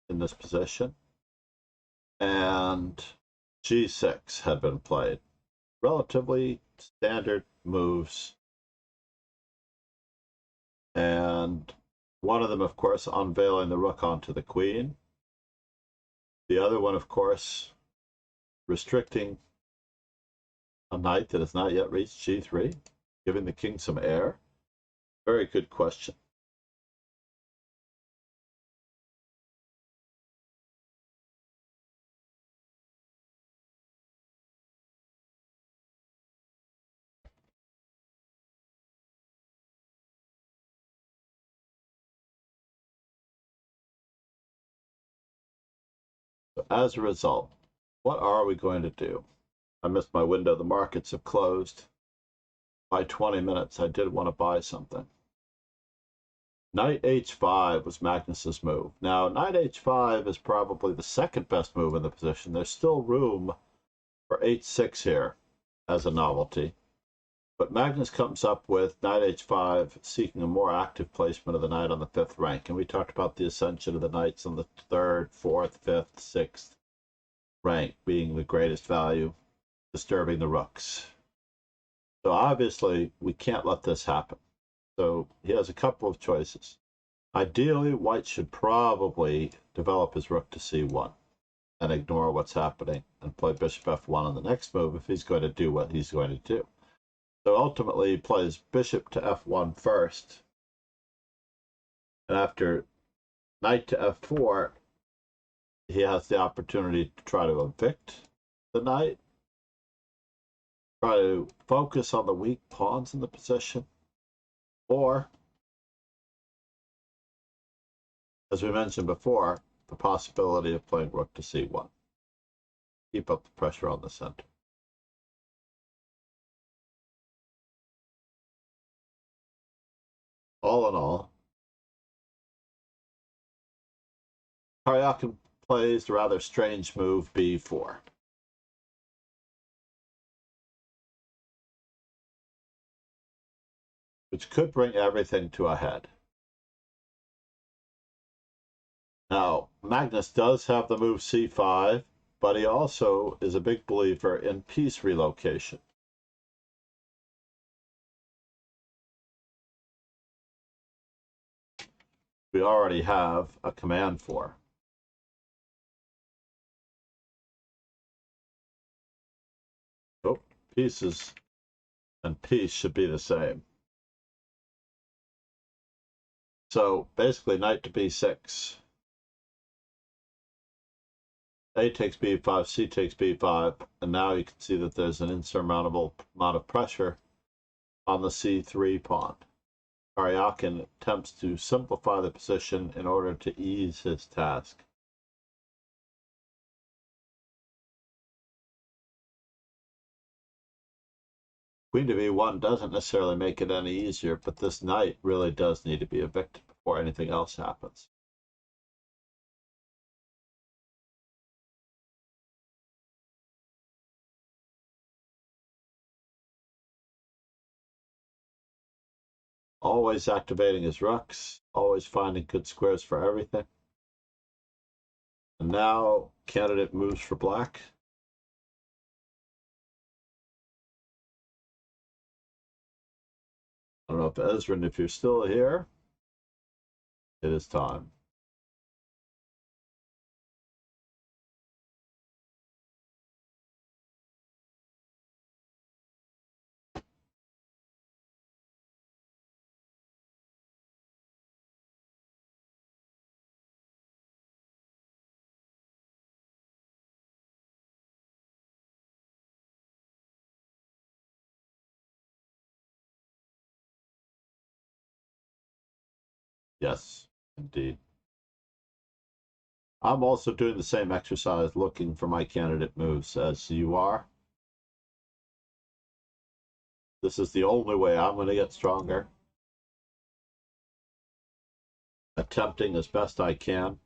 in this position, and g6 had been played. Relatively standard moves. And one of them, of course, unveiling the rook onto the queen. The other one, of course, restricting a knight that has not yet reached g3, giving the king some air. Very good question. So as a result, what are we going to do? I missed my window. The markets have closed. By 20 minutes, I did want to buy something. Knight h5 was Magnus's move. Now, knight h5 is probably the second best move in the position. There's still room for h6 here as a novelty. But Magnus comes up with knight h5, seeking a more active placement of the knight on the 5th rank. And we talked about the ascension of the knights on the 3rd, 4th, 5th, 6th rank being the greatest value, disturbing the rooks. So obviously, we can't let this happen. So he has a couple of choices. Ideally, white should probably develop his rook to c1 and ignore what's happening and play bishop f1 on the next move if he's going to do what he's going to do. So ultimately he plays bishop to f1 first. And after knight to f4, he has the opportunity to try to evict the knight, try to focus on the weak pawns in the position, or, as we mentioned before, the possibility of playing rook to c1. Keep up the pressure on the center. All in all, Carlsen plays the rather strange move b4. Which could bring everything to a head. Now, Magnus does have the move c5, but he also is a big believer in piece relocation. We already have a command for. Oh, pieces and piece should be the same. So basically knight to b6. A takes b5, c takes b5, and now you can see that there's an insurmountable amount of pressure on the c3 pawn. Carlsen attempts to simplify the position in order to ease his task. Queen to b1 doesn't necessarily make it any easier, but this knight really does need to be evicted before anything else happens. Always activating his rooks, always finding good squares for everything. And now candidate moves for black. I don't know if Ezrin, if you're still here, it is time. Yes, indeed. I'm also doing the same exercise, looking for my candidate moves as you are. This is the only way I'm going to get stronger. Attempting as best I can.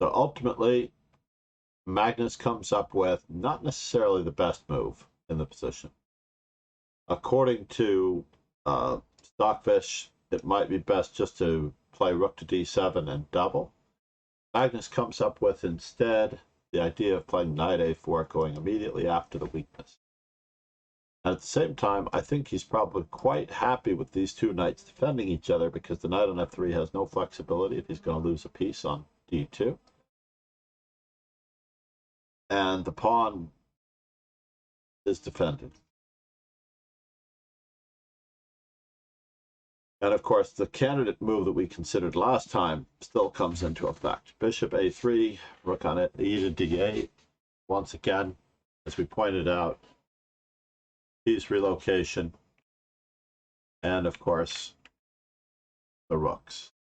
So ultimately, Magnus comes up with not necessarily the best move in the position. According to Stockfish, it might be best just to play rook to d7 and double. Magnus comes up with instead the idea of playing knight a4, going immediately after the weakness. And at the same time, I think he's probably quite happy with these two knights defending each other, because the knight on f3 has no flexibility if he's going to lose a piece on d2. And the pawn is defended. And of course, the candidate move that we considered last time still comes into effect. Bishop a3, rook on it, e to d8. Once again, as we pointed out, piece relocation, and of course, the rooks.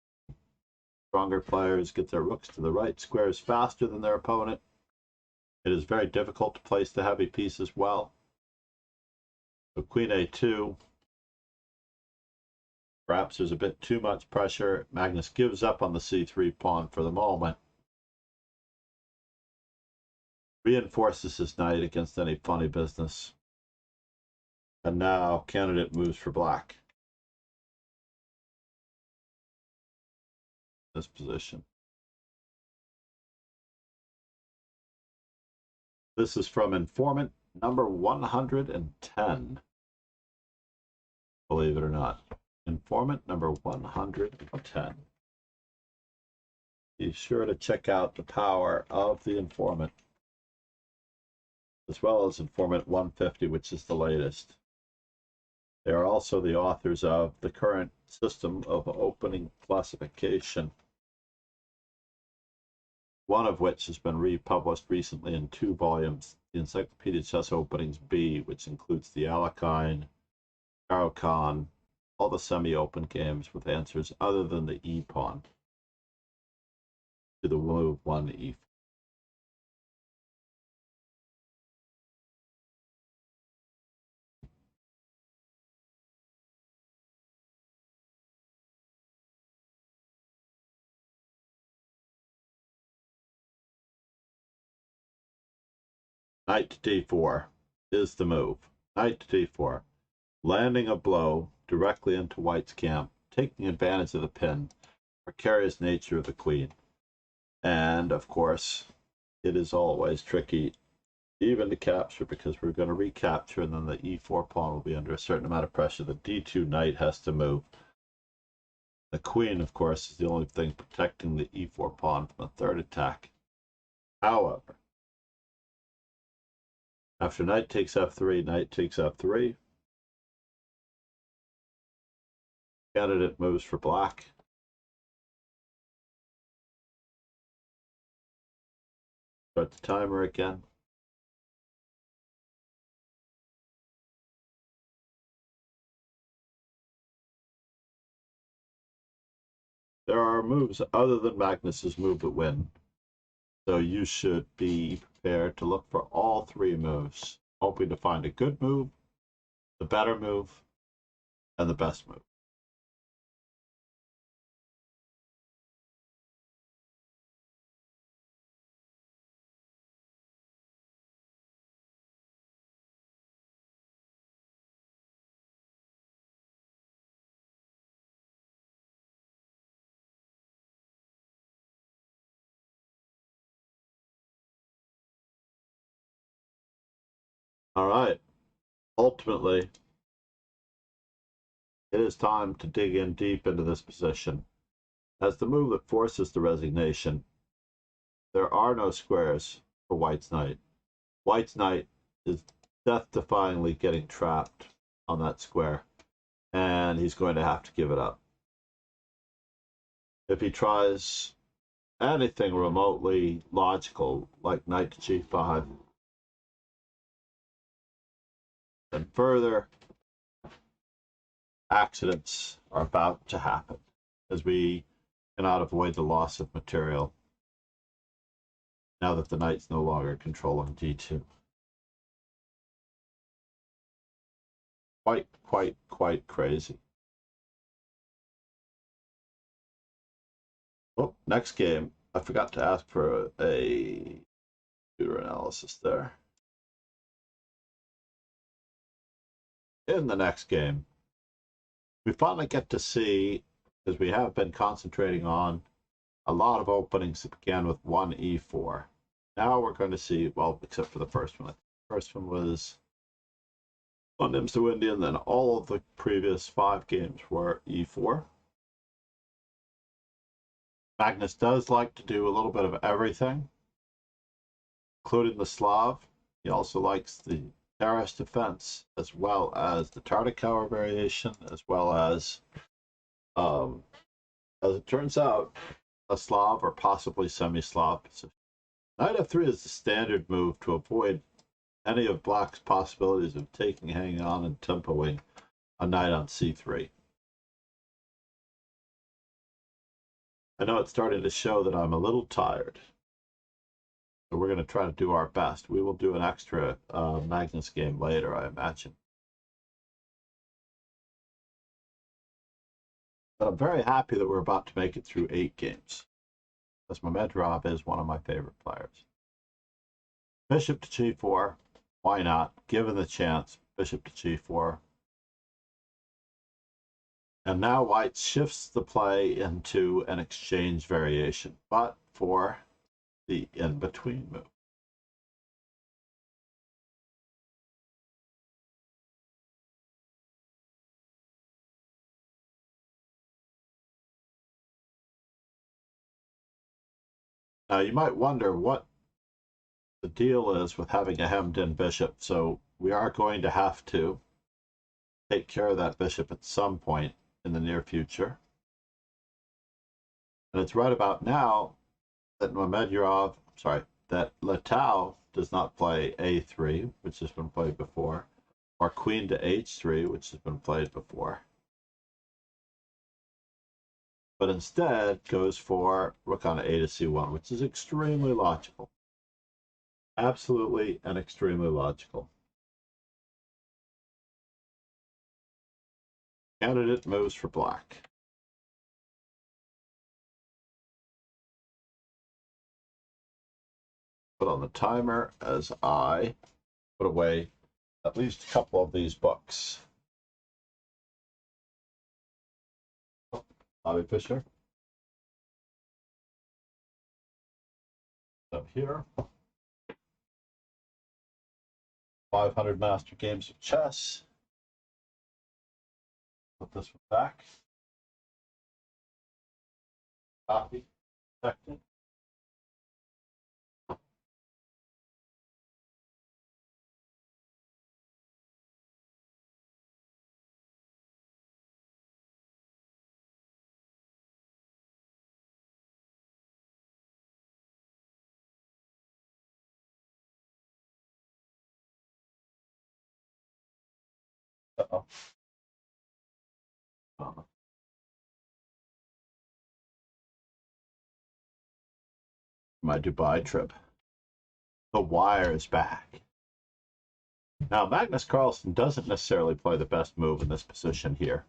Stronger players get their rooks to the right squares faster than their opponent. It is very difficult to place the heavy piece as well. So queen a2. Perhaps there's a bit too much pressure. Magnus gives up on the c3 pawn for the moment. Reinforces his knight against any funny business. And now candidate moves for black. This position. This is from informant number 110. Believe it or not. Informant number 110. Be sure to check out the power of the informant, as well as informant 150, which is the latest. They are also the authors of the current system of opening classification, one of which has been republished recently in 2 volumes, the Encyclopedia Chess Openings B, which includes the Alekhine, Caro-Kann, all the semi-open games with answers other than the E-pawn to the move 1E. Knight to D4 is the move. Knight to D4, landing a blow directly into White's camp, taking advantage of the pin, precarious nature of the queen. And of course, it is always tricky even to capture, because we're going to recapture, and then the E4 pawn will be under a certain amount of pressure. The D2 knight has to move. The queen, of course, is the only thing protecting the E4 pawn from a third attack. However, after knight takes F3, knight takes F3. Candidate moves for black. Start the timer again. There are moves other than Magnus's move that win, so you should be prepared to look for all 3 moves, hoping to find a good move, the better move, and the best move. All right. Ultimately, it is time to dig in deep into this position. As the move that forces the resignation, there are no squares for White's knight. White's knight is death-defyingly getting trapped on that square, and he's going to have to give it up. If he tries anything remotely logical, like knight to G5, then further accidents are about to happen, as we cannot avoid the loss of material now that the knight's no longer controlling D2. Quite crazy. Oh, next game. I forgot to ask for a computer analysis there. In the next game, we finally get to see, because we have been concentrating on a lot of openings that began with 1E4. Now we're going to see, well, except for the first one. The first one was on Nims to Indian, then all of the previous 5 games were E4. Magnus does like to do a little bit of everything, including the Slav. He also likes the terrace defense, as well as the Tartakower variation, as well as it turns out, a Slav or possibly semi-Slav position. Knight F3 is the standard move to avoid any of black's possibilities of taking, hanging on, and tempoing a knight on C3. I know it's starting to show that I'm a little tired, so we're going to try to do our best. We will do an extra Magnus game later, I imagine. But I'm very happy that we're about to make it through 8 games, because Mamedov is one of my favorite players. Bishop to G4, why not? Given the chance, bishop to G4. And now White shifts the play into an exchange variation, but for the in-between move. Now, you might wonder what the deal is with having a hemmed-in bishop, so we are going to have to take care of that bishop at some point in the near future. And it's right about now that that Letao does not play a3, which has been played before, or queen to h3, which has been played before, but instead goes for rook on a to c1, which is extremely logical. Absolutely and extremely logical. Candidate moves for black. Put on the timer as I put away at least a couple of these books. Bobby Fischer. Up here. 500 master games of chess. Put this one back. Copy. Protected. Uh-oh. My Dubai trip. The wire is back. Now, Magnus Carlsen doesn't necessarily play the best move in this position here.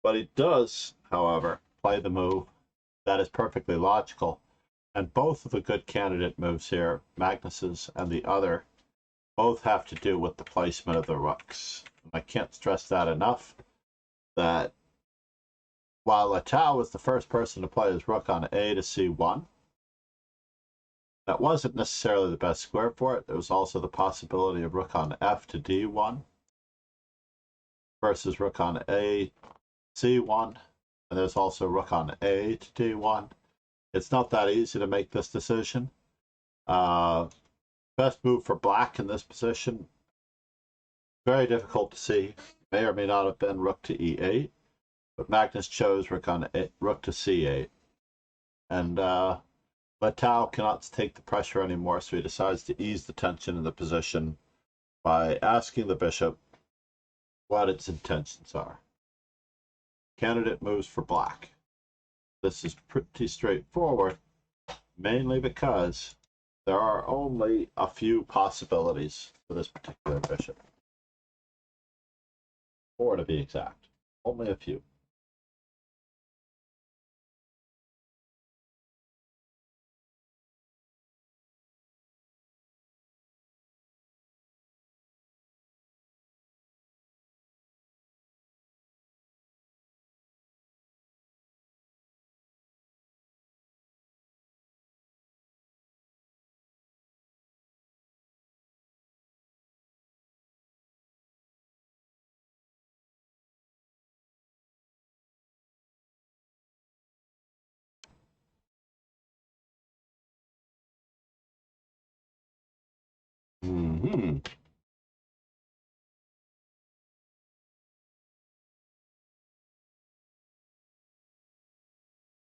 But he does, however, play the move that is perfectly logical. And both of the good candidate moves here, Magnus's and the other, both have to do with the placement of the rooks. I can't stress that enough, that while Letao was the first person to play his rook on a to c1, that wasn't necessarily the best square for it. There was also the possibility of rook on f to d1 versus rook on a c1, and there's also rook on a to d1. It's not that easy to make this decision. Best move for black in this position, very difficult to see. May or may not have been rook to e8, but Magnus chose rook to c8. And Letao cannot take the pressure anymore, so he decides to ease the tension in the position by asking the bishop what its intentions are. Candidate moves for black. This is pretty straightforward, mainly because there are only a few possibilities for this particular bishop. 4 to be exact. Only a few. Mm-hmm.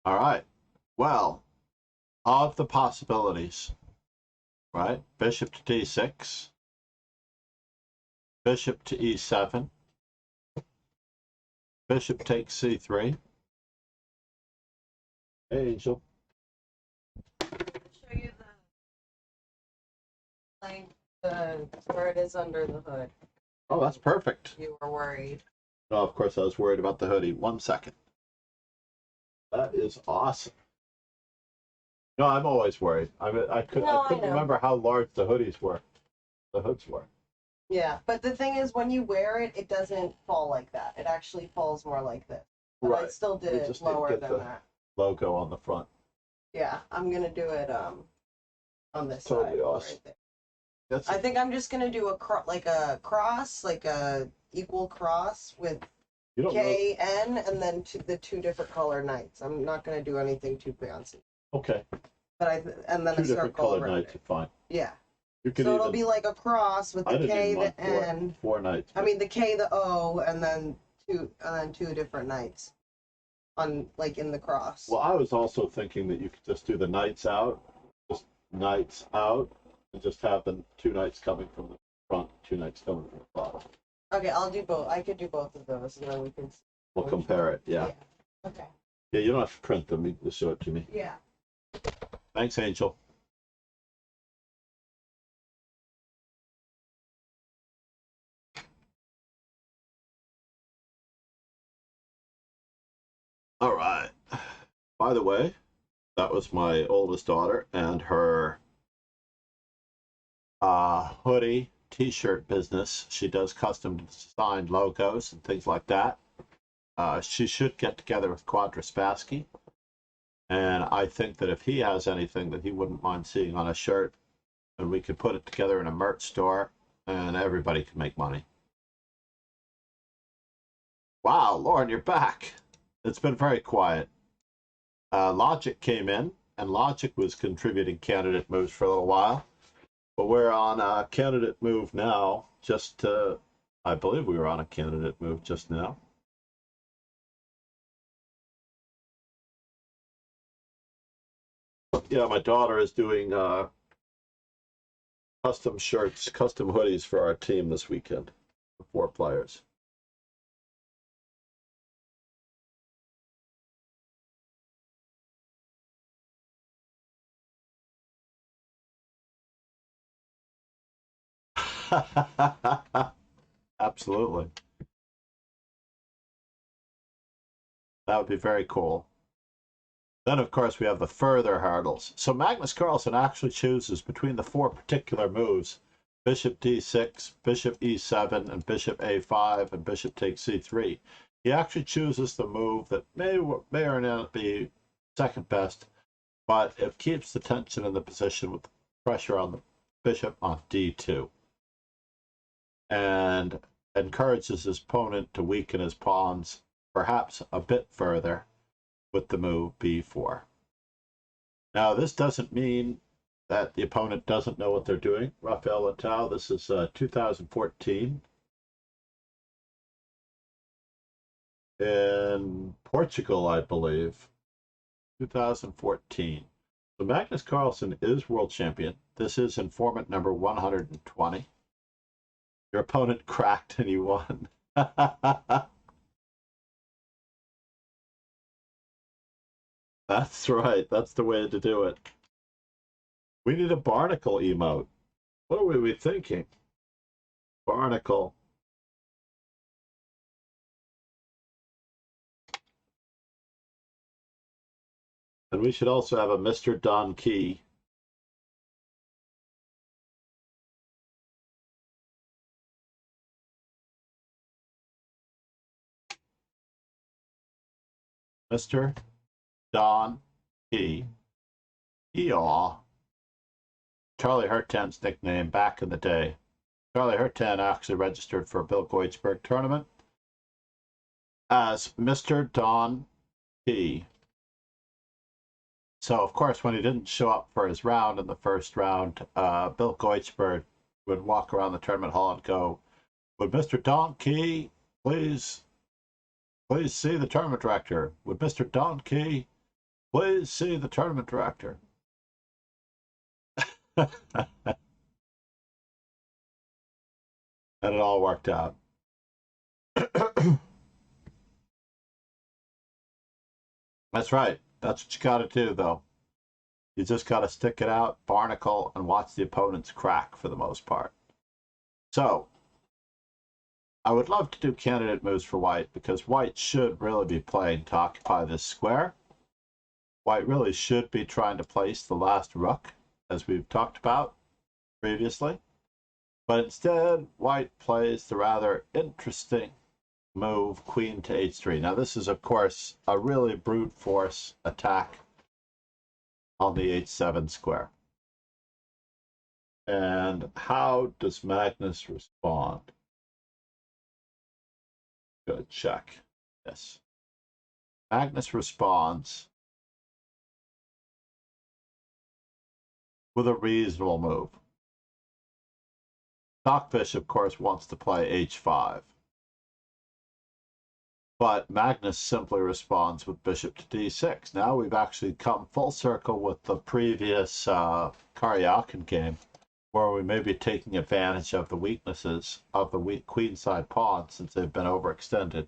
All right. Well, of the possibilities, right? Bishop to d6, bishop to e7, bishop takes c3. Hey, Angel. Show you where it is under the hood. Oh, that's perfect. You were worried. No, of course I was worried about the hoodie. 1 second. That is awesome. No, I'm always worried. I couldn't remember how large the hoodies were. The hoods were. Yeah, but the thing is, when you wear it, it doesn't fall like that. It actually falls more like this. But Right. I still did it lower than that. Logo on the front. Yeah, I'm gonna do it on this Totally side. awesome. Right there. I think I'm just gonna do a cross, like a equal cross with K, N, and then the two different color knights. I'm not gonna do anything too fancy. Okay. But and then Two a different circle colored around knights it. are fine. Yeah. You could So even, it'll be like a cross with I the didn't K, even the want N. four knights. I mean the K, the O, and then two different knights on like in the cross. Well, I was also thinking that you could just do the knights out, and just have the two knights coming from the front, two knights coming from the bottom. Okay, I'll do both. I could do both of those, and then we can. We'll compare it. Yeah. Okay. Yeah, you don't have to print them. You can just show it to me. Yeah. Thanks, Angel. All right. By the way, that was my oldest daughter and her hoodie t-shirt business. She does custom designed logos and things like that. She should get together with Quadraspassky, and I think that if he has anything that he wouldn't mind seeing on a shirt, and we could put it together in a merch store, and everybody can make money. Wow, Lauren, you're back. It's been very quiet. Logic came in, and Logic was contributing candidate moves for a little while. But we're on a candidate move now, I believe we were on a candidate move just now. Yeah, my daughter is doing custom shirts, custom hoodies for our team this weekend, for 4 players. Absolutely. That would be very cool. Then, of course, we have the further hurdles. So Magnus Carlsen actually chooses between the 4 particular moves: bishop d6, bishop e7, and bishop a5, and bishop takes c3. He actually chooses the move that may or not be second best, but it keeps the tension in the position with pressure on the bishop on d2, and encourages his opponent to weaken his pawns perhaps a bit further with the move b4. Now, this doesn't mean that the opponent doesn't know what they're doing. Rafael Leitao, this is 2014 in Portugal, I believe. 2014. So Magnus Carlsen is world champion. This is informant number 120. Your opponent cracked and you won. That's right. That's the way to do it. We need a barnacle emote. What were we thinking? Barnacle. And we should also have a Mr. Don Key. Mr. Don Key. Eeyaw. Charlie Hurtan's nickname back in the day. Charlie Hurtan actually registered for a Bill Goidsberg tournament as Mr. Don Key. So, of course, when he didn't show up for his round in the first round, Bill Goidsberg would walk around the tournament hall and go, "Would Mr. Don Key please see the tournament director? Would Mr. Don Key please see the tournament director?" And it all worked out. That's right. That's what you got to do, though. You just got to stick it out, barnacle, and watch the opponents crack for the most part. So, I would love to do candidate moves for white, because white should really be playing to occupy this square. White really should be trying to place the last rook, as we've talked about previously. But instead, white plays the rather interesting move, queen to h3. Now, this is, of course, a really brute force attack on the h7 square. And how does Magnus respond? Go check. Yes. Magnus responds with a reasonable move. Stockfish, of course, wants to play h5. But Magnus simply responds with bishop to d6. Now we've actually come full circle with the previous Karyakin game, where we may be taking advantage of the weaknesses of the weak queenside pawns since they've been overextended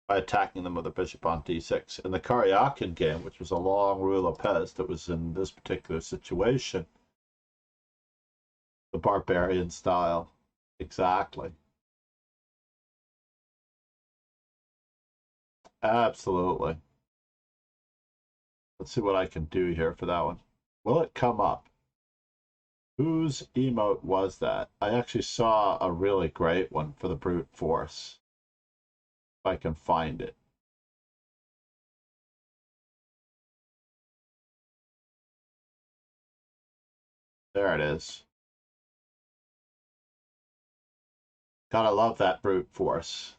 by attacking them with a bishop on d6. In the Karyakin game, which was a long Ruy Lopez that was in this particular situation, the barbarian style, exactly. Absolutely. Let's see what I can do here for that one. Will it come up? Whose emote was that? I actually saw a really great one for the brute force. If I can find it. There it is. Gotta love that brute force.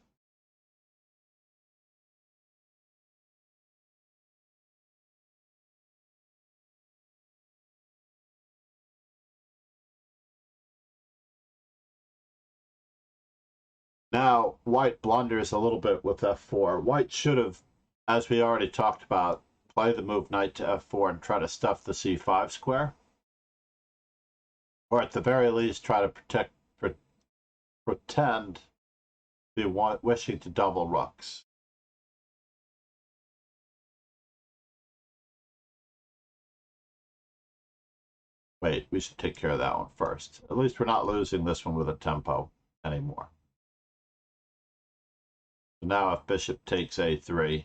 Now, white blunders a little bit with f4. White should have, as we already talked about, play the move knight to f4 and try to stuff the c5 square. Or at the very least, try to pretend to be wishing to double rooks. Wait, we should take care of that one first. At least we're not losing this one with a tempo anymore. So now if bishop takes a3,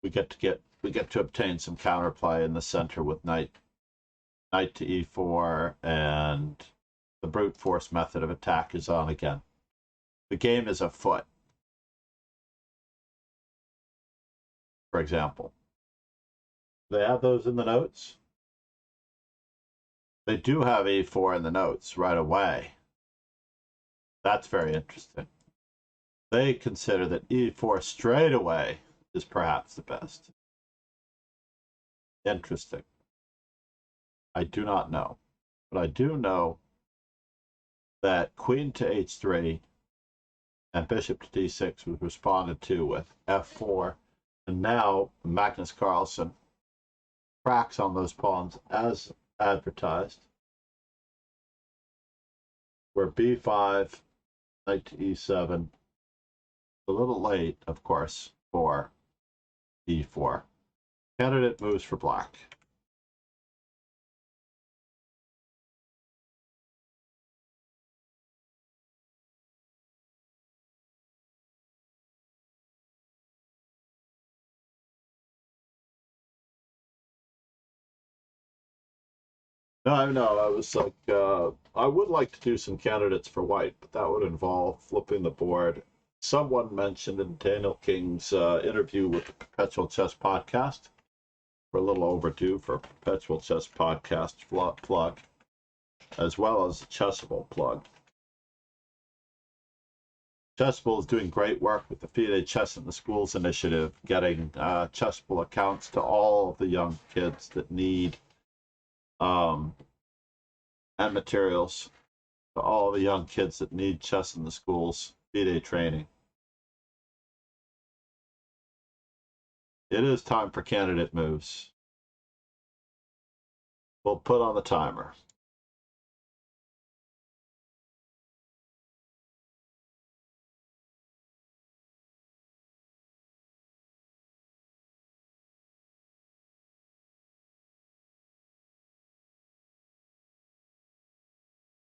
we get to obtain some counterplay in the center with knight to e4, and the brute force method of attack is on again. The game is afoot, for example. Do they have those in the notes? They do have e4 in the notes right away. That's very interesting. They consider that e4 straight away is perhaps the best. Interesting. I do not know. But I do know that queen to h3 and bishop to d6 was responded to with f4. And now Magnus Carlsen cracks on those pawns as advertised. Where b5, knight to e7, a little late, of course, for e4. Candidate moves for black. No, I was like, I would like to do some candidates for white, but that would involve flipping the board. Someone mentioned in Daniel King's interview with the Perpetual Chess Podcast, we're a little overdue for a Perpetual Chess Podcast plug, as well as a Chessable plug. Chessable is doing great work with the FIDE Chess in the Schools initiative, getting Chessable accounts to all of the young kids that need and materials to all the young kids that need chess in the schools, FIDE training. It is time for candidate moves. We'll put on the timer.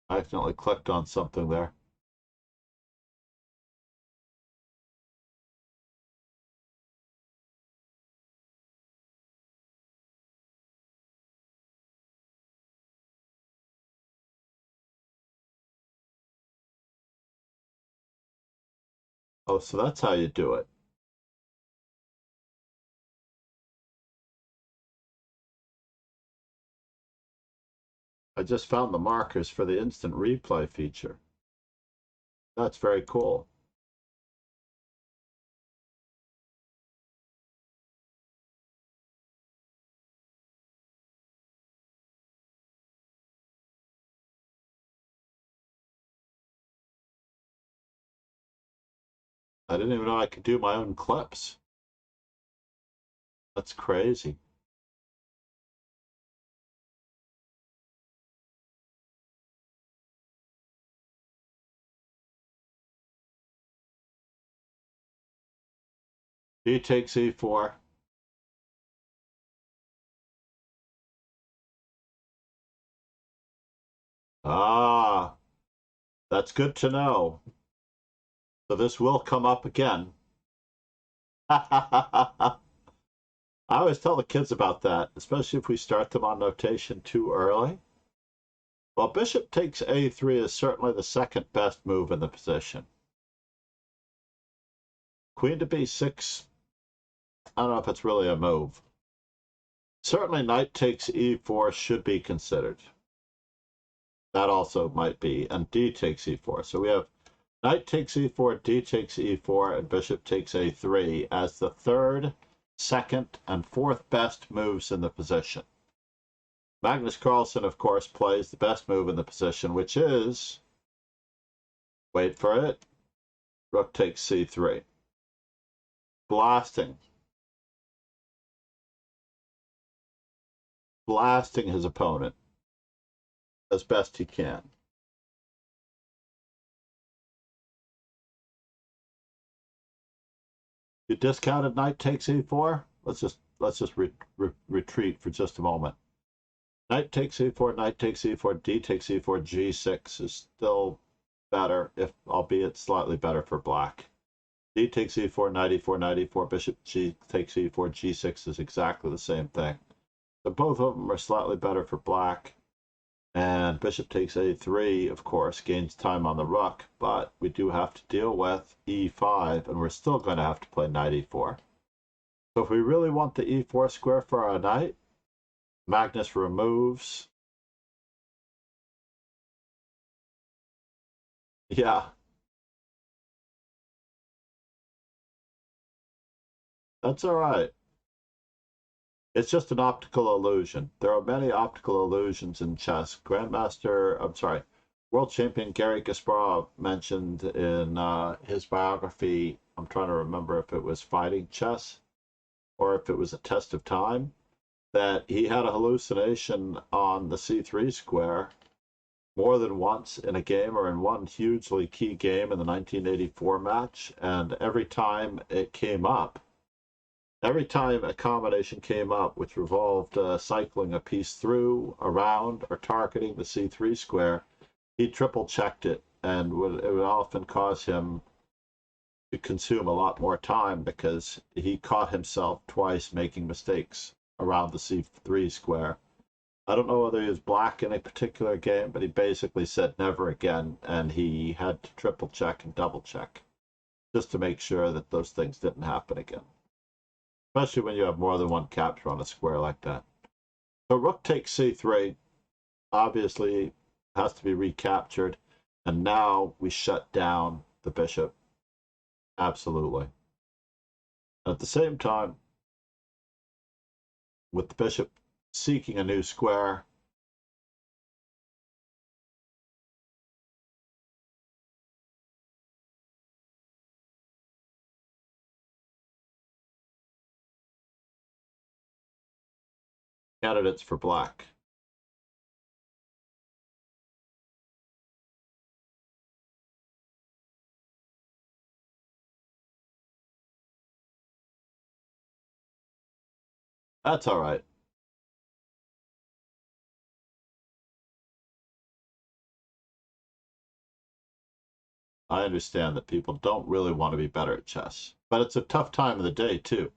I accidentally clicked on something there. Oh, so that's how you do it. I just found the markers for the instant replay feature. That's very cool. I didn't even know I could do my own clips. That's crazy. D takes E4. Ah, that's good to know. So this will come up again. I always tell the kids about that, especially if we start them on notation too early. Well, bishop takes A3 is certainly the second best move in the position. Queen to B6, I don't know if it's really a move. Certainly knight takes E4 should be considered. That also might be, and D takes E4. So we have knight takes E4, D takes E4, and bishop takes A3 as the third, second, and fourth best moves in the position. Magnus Carlsen, of course, plays the best move in the position, which is, wait for it, rook takes C3. Blasting his opponent as best he can. You discounted knight takes E4? Let's just retreat for just a moment. Knight takes E4, knight takes E4, D takes E4, G6 is still better, if albeit slightly better for black. D takes E4, knight E4, knight E4, bishop G takes E4, G6 is exactly the same thing. So both of them are slightly better for black. And bishop takes A3, of course, gains time on the rook, but we do have to deal with E5, and we're still going to have to play knight E4. So if we really want the E4 square for our knight, Magnus removes. Yeah, that's all right. It's just an optical illusion. There are many optical illusions in chess. World champion Garry Kasparov mentioned in his biography, I'm trying to remember if it was Fighting Chess or if it was A Test of Time, that he had a hallucination on the C3 square more than once in a game or in one hugely key game in the 1984 match, and every time it came up, every time a combination came up which revolved cycling a piece through, around, or targeting the C3 square, he triple checked it, and it would often cause him to consume a lot more time because he caught himself twice making mistakes around the C3 square. I don't know whether he was black in a particular game, but he basically said never again, and he had to triple check and double check just to make sure that those things didn't happen again, especially when you have more than one capture on a square like that. So rook takes C3, obviously has to be recaptured, and now we shut down the bishop. Absolutely. At the same time, with the bishop seeking a new square, candidates for black. That's all right. I understand that people don't really want to be better at chess, but it's a tough time of the day too.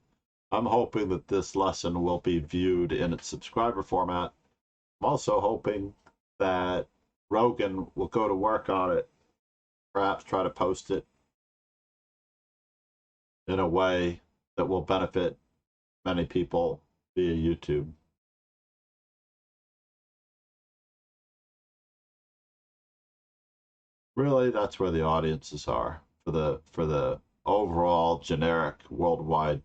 I'm hoping that this lesson will be viewed in its subscriber format. I'm also hoping that Rogan will go to work on it, perhaps try to post it in a way that will benefit many people via YouTube. Really, that's where the audiences are for the overall generic worldwide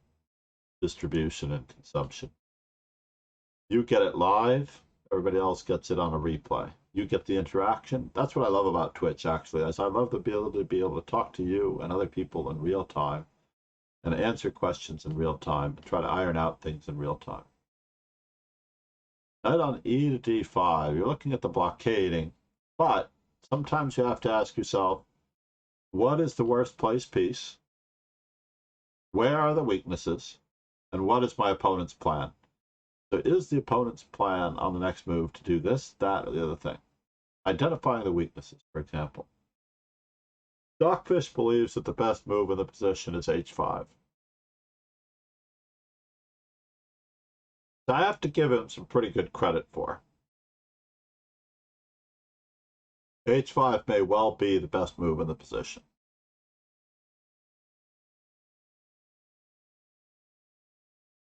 distribution and consumption. You get it live, everybody else gets it on a replay. you get the interaction. That's what I love about Twitch, actually, is I love to be able to talk to you and other people in real time and answer questions in real time and try to iron out things in real time. Knight on e to d5. You're looking at the blockading, but sometimes you have to ask yourself, what is the worst placed piece? Where are the weaknesses? And what is my opponent's plan? So is the opponent's plan on the next move to do this, that, or the other thing? Identifying the weaknesses, for example. Stockfish believes that the best move in the position is h5. So I have to give him some pretty good credit for. h5 may well be the best move in the position.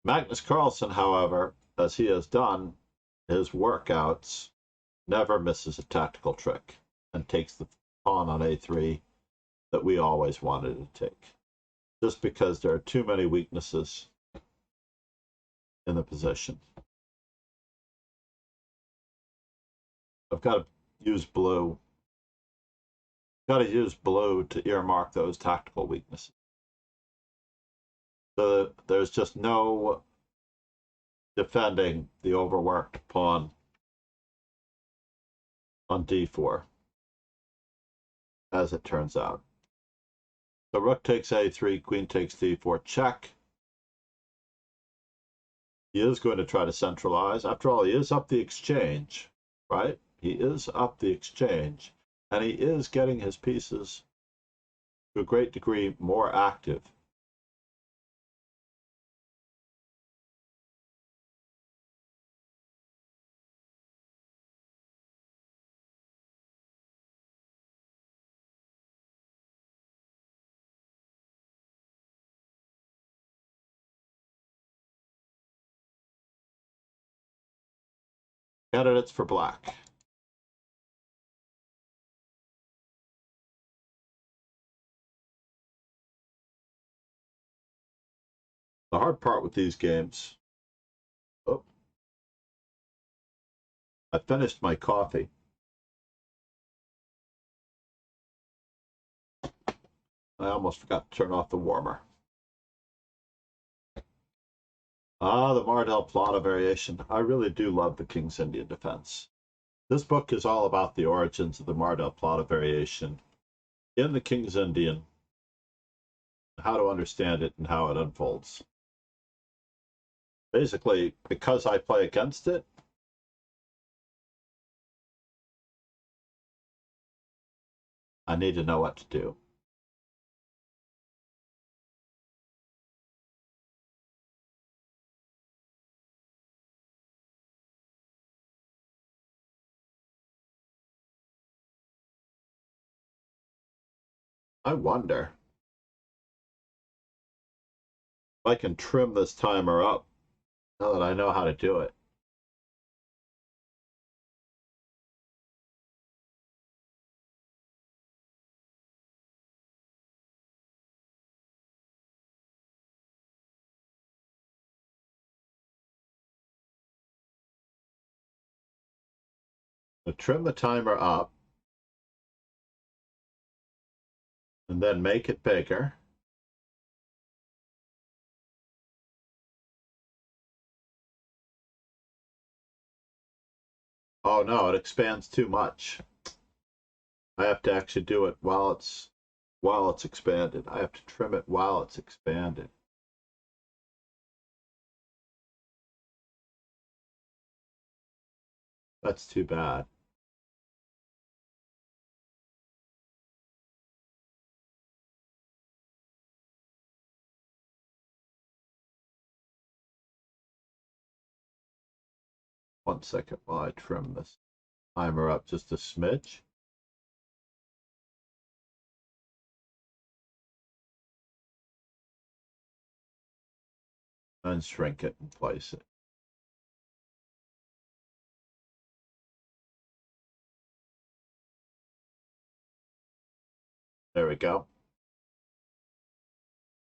Magnus Carlsen, however, as he has done his workouts, never misses a tactical trick and takes the pawn on a3 that we always wanted to take, just because there are too many weaknesses in the position. I've got to use blue. Got to use blue to earmark those tactical weaknesses. So that there's just no defending the overworked pawn on d4, as it turns out. So rook takes a3, queen takes d4, check. He is going to try to centralize. After all, he is up the exchange, right? He is up the exchange, and he is getting his pieces to a great degree more active. Candidates for black. The hard part with these games, oh, I finished my coffee. I almost forgot to turn off the warmer. Ah, the Mardel Plata variation. I really do love the King's Indian defense. This book is all about the origins of the Mardel Plata variation in the King's Indian, how to understand it and how it unfolds. Basically, because I play against it, I need to know what to do. I wonder if I can trim this timer up now that I know how to do it. So trim the timer up and then make it bigger. Oh no, it expands too much. I have to actually do it while it's expanded. I have to trim it while it's expanded. That's too bad. One second while I trim this timer up just a smidge. And shrink it and place it. There we go.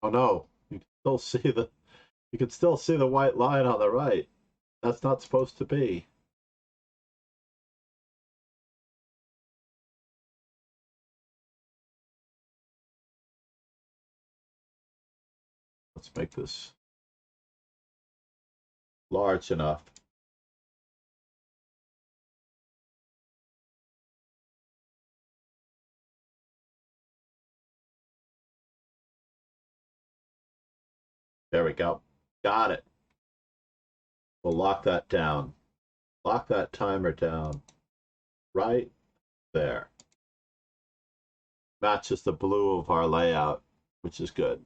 Oh no, you can still see the white line on the right. That's not supposed to be. Let's make this large enough. There we go. Got it. We'll lock that down. Lock that timer down right there. Matches the blue of our layout, which is good.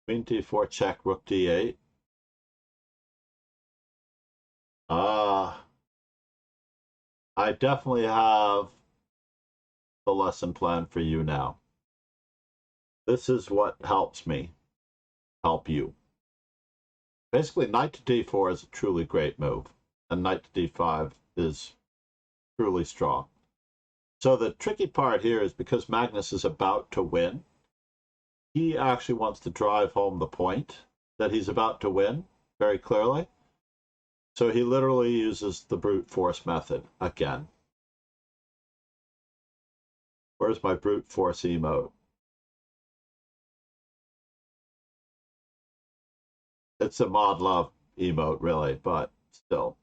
Queen d4 check, rook d8. I definitely have the lesson plan for you now. This is what helps me help you. Basically, knight to d4 is a truly great move, and knight to d5 is truly strong. So the tricky part here is because Magnus is about to win, he actually wants to drive home the point that he's about to win very clearly. So he literally uses the brute force method again. Where's my brute force emote? It's a mod love emote, really, but still.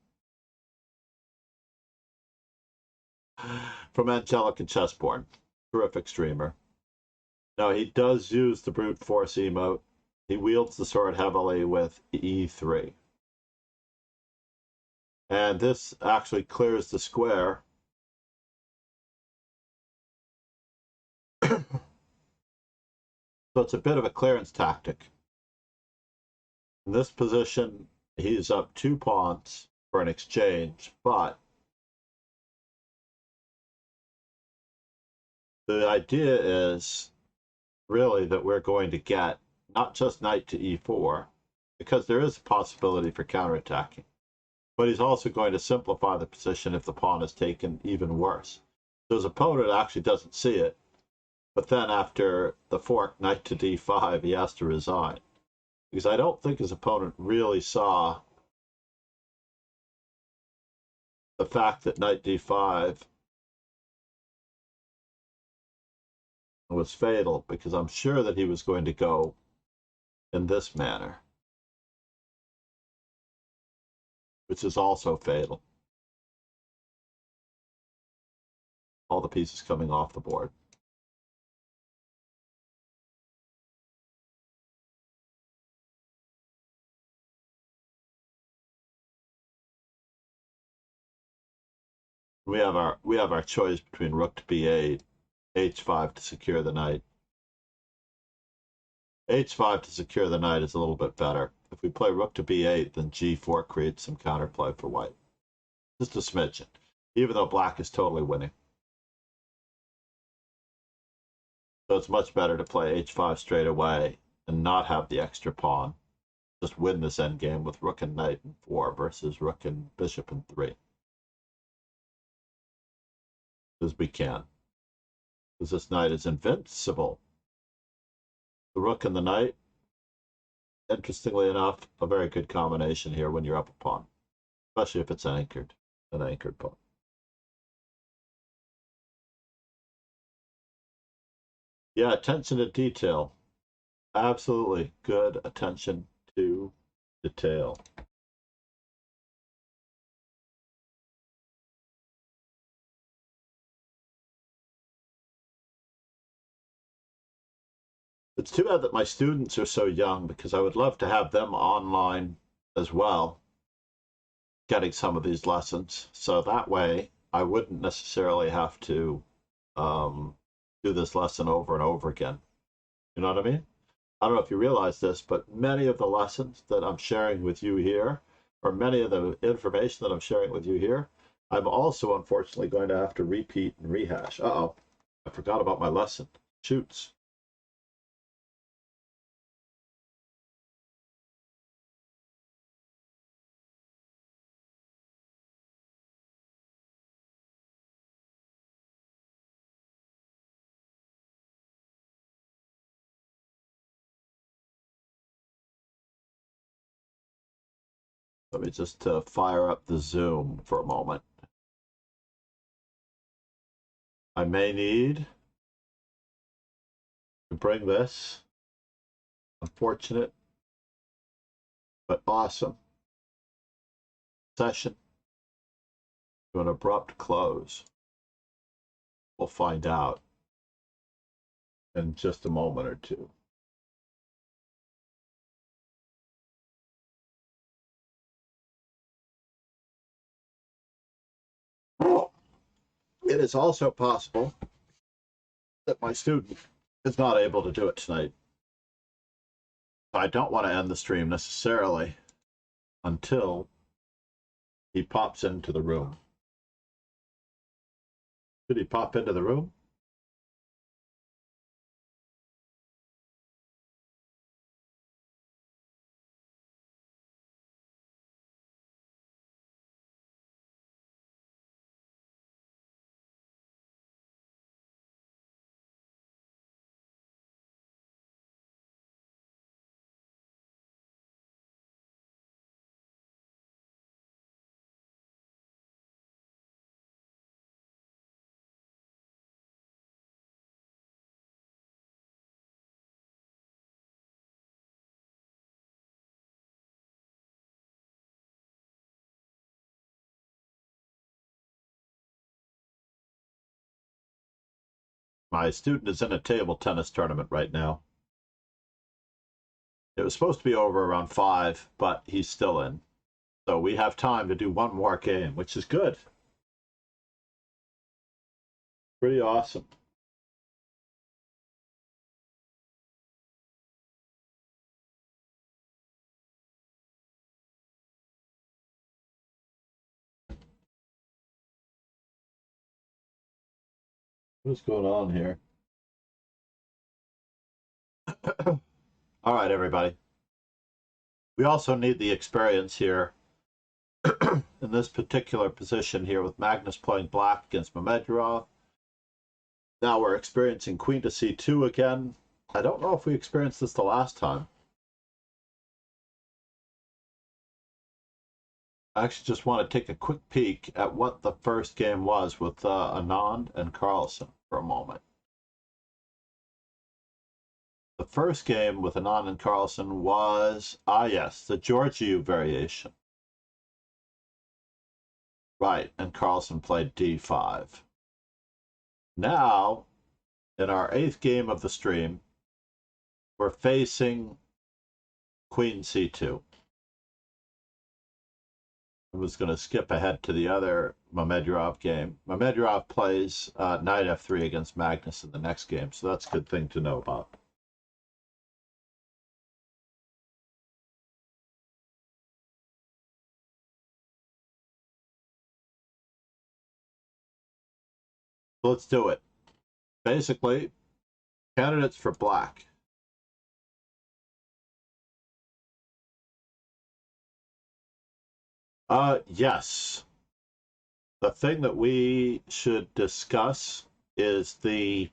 From Angelic and Chessborn. Terrific streamer. Now, he does use the brute force emote. He wields the sword heavily with E3. And this actually clears the square. So it's a bit of a clearance tactic. In this position, he's up 2 pawns for an exchange, but the idea is really that we're going to get not just knight to e4, because there is a possibility for counterattacking, but he's also going to simplify the position if the pawn is taken even worse. So his opponent actually doesn't see it, but then after the fork knight to d5, he has to resign. Because I don't think his opponent really saw the fact that knight d5 was fatal, because I'm sure that he was going to go in this manner, which is also fatal. All the pieces coming off the board. We have our choice between rook to b8, h5 to secure the knight. h5 to secure the knight is a little bit better. If we play rook to b8, then g4 creates some counterplay for white. Just a smidgen, even though black is totally winning. So it's much better to play h5 straight away and not have the extra pawn. Just win this endgame with rook and knight in 4 versus rook and bishop in 3. Because we can. Because this knight is invincible. The rook and the knight, interestingly enough, a very good combination here when you're up a pawn, especially if it's an anchored pawn. Yeah, attention to detail. Absolutely good attention to detail. It's too bad that my students are so young, because I would love to have them online as well, getting some of these lessons. So that way I wouldn't necessarily have to do this lesson over and over again. You know what I mean? I don't know if you realize this, but many of the lessons that I'm sharing with you here, or many of the information that I'm sharing with you here, I'm also unfortunately going to have to repeat and rehash. Uh-oh, I forgot about my lesson. Shoots. Let me just fire up the Zoom for a moment. I may need to bring this unfortunate but awesome session to an abrupt close. We'll find out in just a moment or two. It is also possible that my student is not able to do it tonight. I don't want to end the stream necessarily until he pops into the room. Should he pop into the room? My student is in a table tennis tournament right now. It was supposed to be over around 5, but he's still in. So we have time to do one more game, which is good. Pretty awesome. What's going on here? All right, everybody. We also need the experience here in this particular position here with Magnus playing black against Mamedyarov. Now we're experiencing queen to c2 again. I don't know if we experienced this the last time. I actually just want to take a quick peek at what the first game was with Anand and Carlsen for a moment. The first game with Anand and Carlsen was, yes, the Georgiou variation. Right, and Carlsen played d5. Now, in our 8th game of the stream, we're facing queen c2. I was going to skip ahead to the other Mamedyarov game. Mamedyarov plays knight f3 against Magnus in the next game, so that's a good thing to know about. So let's do it. Basically, candidates for black. Yes. The thing that we should discuss is the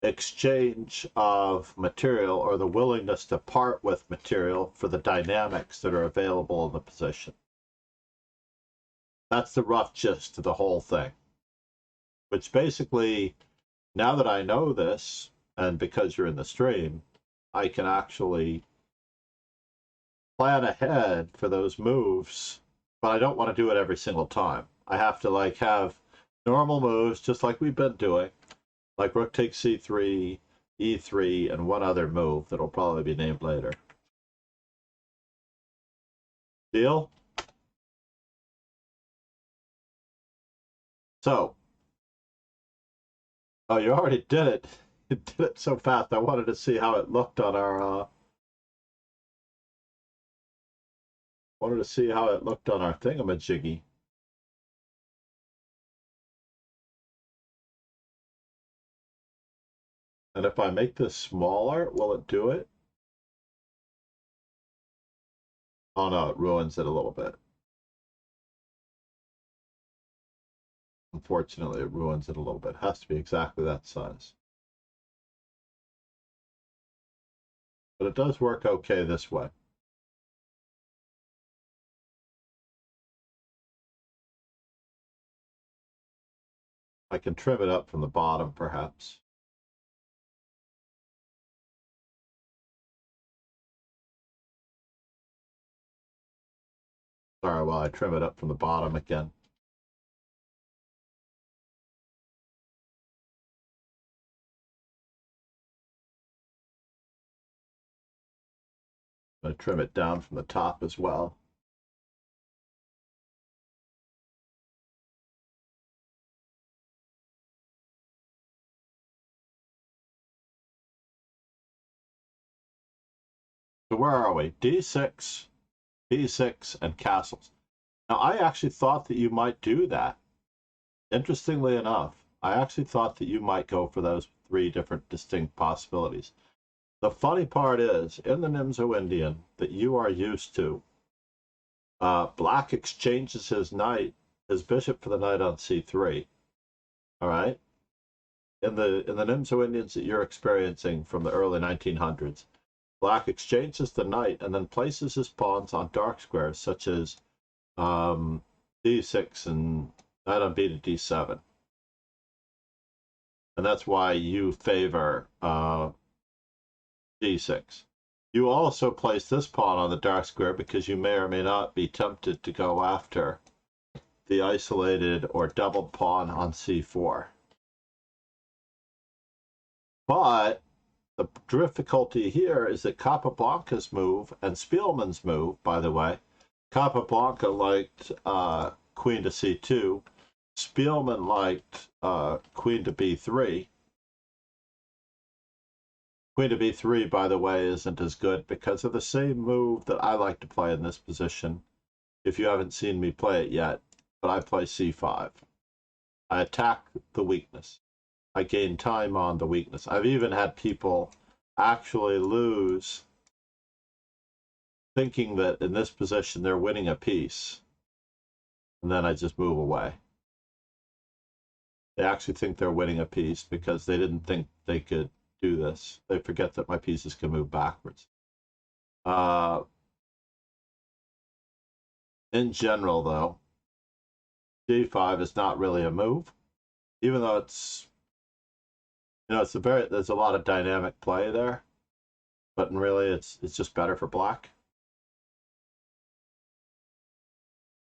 exchange of material, or the willingness to part with material for the dynamics that are available in the position. That's the rough gist of the whole thing. Which basically, now that I know this, and because you're in the stream, I can actually plan ahead for those moves, but I don't want to do it every single time. I have to have normal moves, just like we've been doing, like rook takes c3, e3, and one other move that'll probably be named later. Deal? So, oh, you already did it. You did it so fast. I wanted to see how it looked on our thingamajiggy. And if I make this smaller, will it do it? Oh no, it ruins it a little bit. Unfortunately, it ruins it a little bit. It has to be exactly that size. But it does work okay this way. I can trim it up from the bottom, perhaps. Sorry, while I trim it up from the bottom again. I'm going to trim it down from the top as well. So where are we? D6, B6, and castles. Now, I actually thought that you might do that. Interestingly enough, I actually thought that you might go for those three different distinct possibilities. The funny part is, in the Nimzo-Indian that you are used to, black exchanges his bishop for the knight on c3. All right? In the Nimzo-Indians that you're experiencing from the early 1900s, black exchanges the knight and then places his pawns on dark squares, such as d6 and knight on b to d7. And that's why you favor d6. You also place this pawn on the dark square because you may or may not be tempted to go after the isolated or doubled pawn on c4. But the difficulty here is that Capablanca's move and Spielman's move, by the way, Capablanca liked queen to c2, Spielman liked queen to b3. Queen to b3, by the way, isn't as good because of the same move that I like to play in this position, if you haven't seen me play it yet, but I play c5. I attack the weakness. I gain time on the weakness. I've even had people actually lose thinking that in this position they're winning a piece, and then I just move away. They actually think they're winning a piece because they didn't think they could do this. They forget that my pieces can move backwards. In general, though, d5 is not really a move, even though it's, there's a lot of dynamic play there, but really it's just better for black.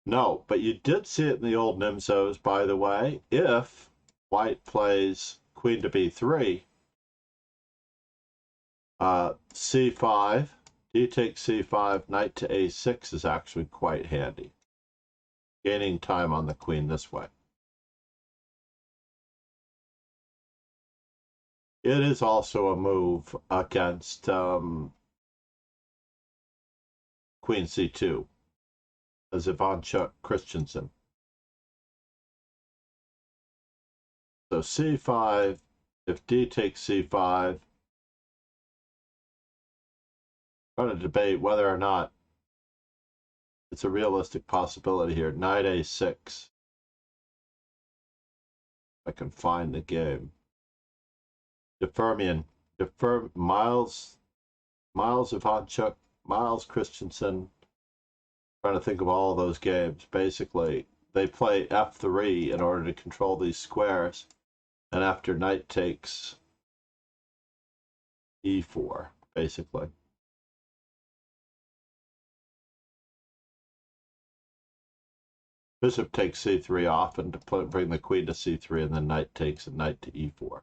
No, but you did see it in the old Nimzos, by the way. If white plays queen to b3, c5, d takes c5, knight to a6 is actually quite handy, gaining time on the queen this way. It is also a move against queen c2, as Ivanchuk Christensen. So c5, if d takes c5, trying to debate whether or not it's a realistic possibility here. Knight a6. I can find the game. Miles Ivanchuk, Miles Christensen. Trying to think of all of those games. Basically, they play f3 in order to control these squares, and after knight takes e4, basically. Bishop takes c3 off and to bring the queen to c3, and then knight takes and knight to e4.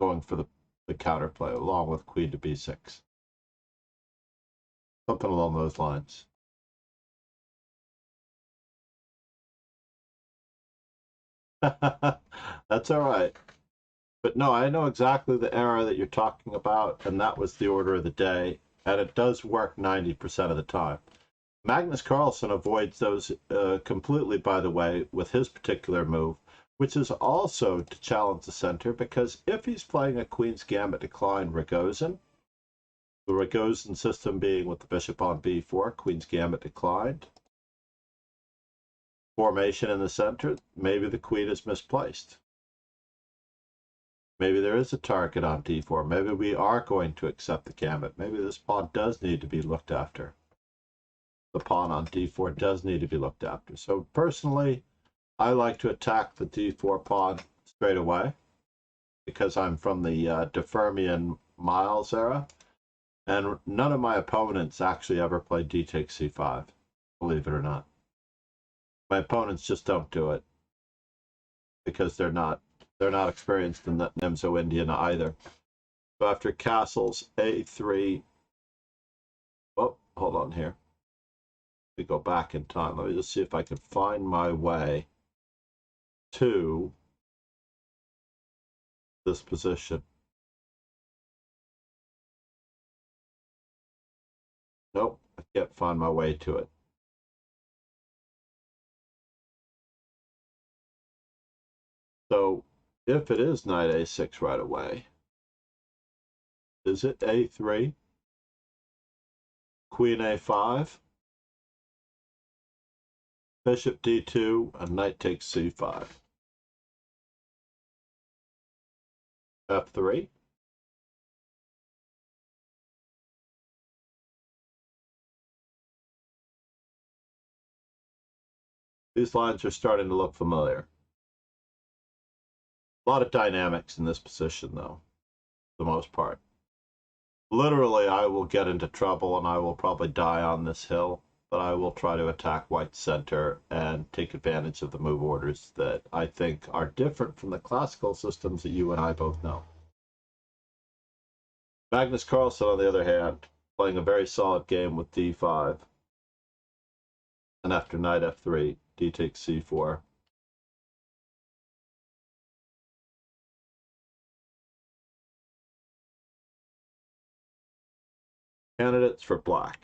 Going for the counterplay along with queen to b6. Something along those lines. That's all right. But no, I know exactly the era that you're talking about, and that was the order of the day, and it does work 90% of the time. Magnus Carlsen avoids those completely, by the way, with his particular move, which is also to challenge the center, because if he's playing a Queen's Gambit decline Ragozin, the Ragozin system being with the bishop on b4, Queen's Gambit declined, formation in the center, maybe the queen is misplaced. Maybe there is a target on d4. Maybe we are going to accept the gambit. Maybe this pawn does need to be looked after. The pawn on d4 does need to be looked after. So personally, I like to attack the d4 pawn straight away because I'm from the Defermian Miles era, and none of my opponents actually ever played d takes c5. believe it or not. My opponents just don't do it because they're not experienced in the Nimzo Indian either. So after castles A3, oh, hold on here. We go back in time. Let me just see if I can find my way to this position. Nope, I can't find my way to it. So if it is knight A6 right away, is it A3? Queen A5? Bishop D2 and knight takes C5. F3. These lines are starting to look familiar. A lot of dynamics in this position, though, for the most part. Literally, I will get into trouble and I will probably die on this hill, but I will try to attack white center and take advantage of the move orders that I think are different from the classical systems that you and I both know. Magnus Carlsen, on the other hand, playing a very solid game with D5. And after knight F3, D takes C4. Candidates for black.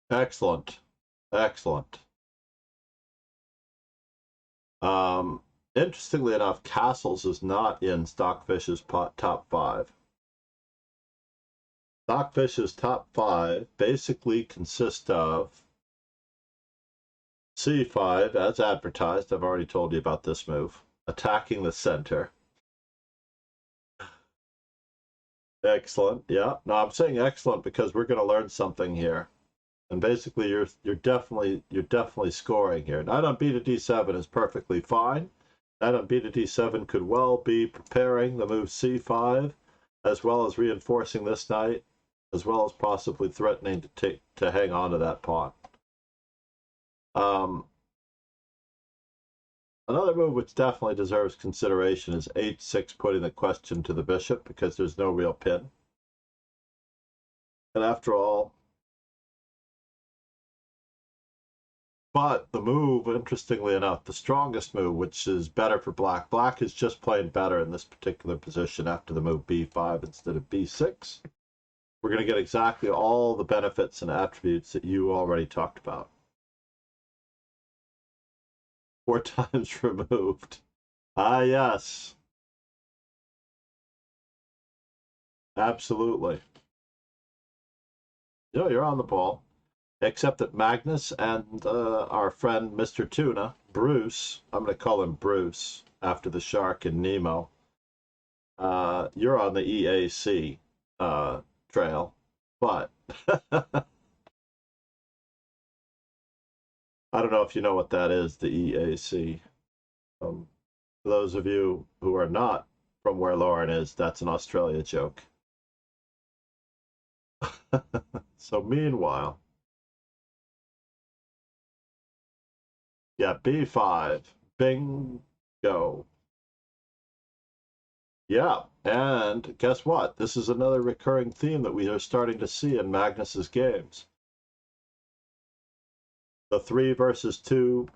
Excellent. Excellent. Interestingly enough, castles is not in Stockfish's top 5. Stockfish's top 5 basically consist of C5, as advertised. I've already told you about this move. Attacking the center. Excellent. Yeah. No, I'm saying excellent because we're going to learn something here. And basically, you're definitely scoring here. Knight on b to d7 is perfectly fine. Knight on b to d7 could well be preparing the move c5, as well as reinforcing this knight, as well as possibly threatening to hang on to that pawn. Another move which definitely deserves consideration is h6, putting the question to the bishop because there's no real pin. And after all, but the move, interestingly enough, the strongest move, which is better for black. Black is just playing better in this particular position after the move b5 instead of b6. We're going to get exactly all the benefits and attributes that you already talked about. 4 times removed. Ah, yes. Absolutely. No, you're on the ball. Except that Magnus and our friend Mr. Tuna, Bruce, I'm going to call him Bruce after the shark in Nemo, you're on the EAC trail, but I don't know if you know what that is, the EAC. For those of you who are not from where Lauren is, that's an Australia joke. So meanwhile, yeah, B5, bingo. Yeah, and guess what? This is another recurring theme that we are starting to see in Magnus's games. The 3 versus 2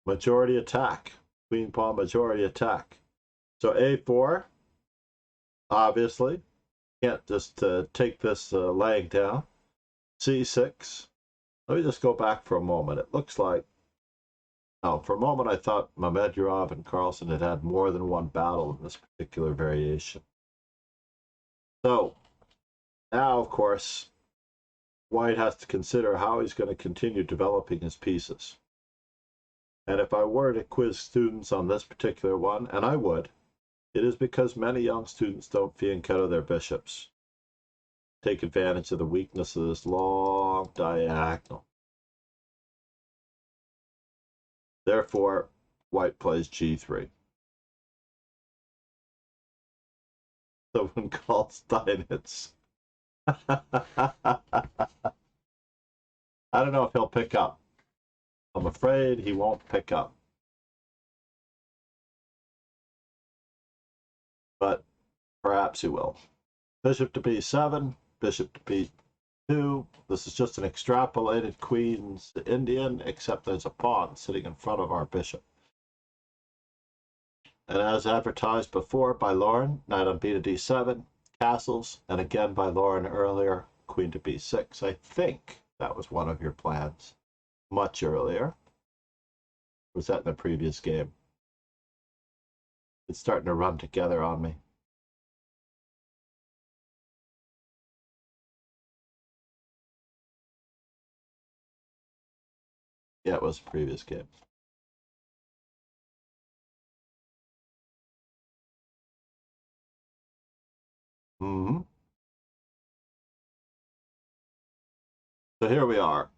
majority attack, queen pawn majority attack. So A4, obviously, can't just take this laying down. C6. Let me just go back for a moment. It looks like Now, for a moment, I thought Mamedyarov and Carlsen had had more than one battle in this particular variation. So, now, of course, White has to consider how he's going to continue developing his pieces. And if I were to quiz students on this particular one, and I would, it is because many young students don't fianchetto their bishops. Take advantage of the weakness of this long diagonal. Therefore, White plays g3. Someone calls Steinitz. I don't know if he'll pick up. I'm afraid he won't pick up. But perhaps he will. Bishop to b7, bishop to b2. This is just an extrapolated Queen's Indian, except there's a pawn sitting in front of our bishop. And as advertised before by Lauren, knight on b to d7, castles, and again by Lauren earlier, queen to b6. I think that was one of your plans much earlier. Was that in the previous game? It's starting to run together on me. Yeah, it was the previous game. Mm-hmm. So here we are.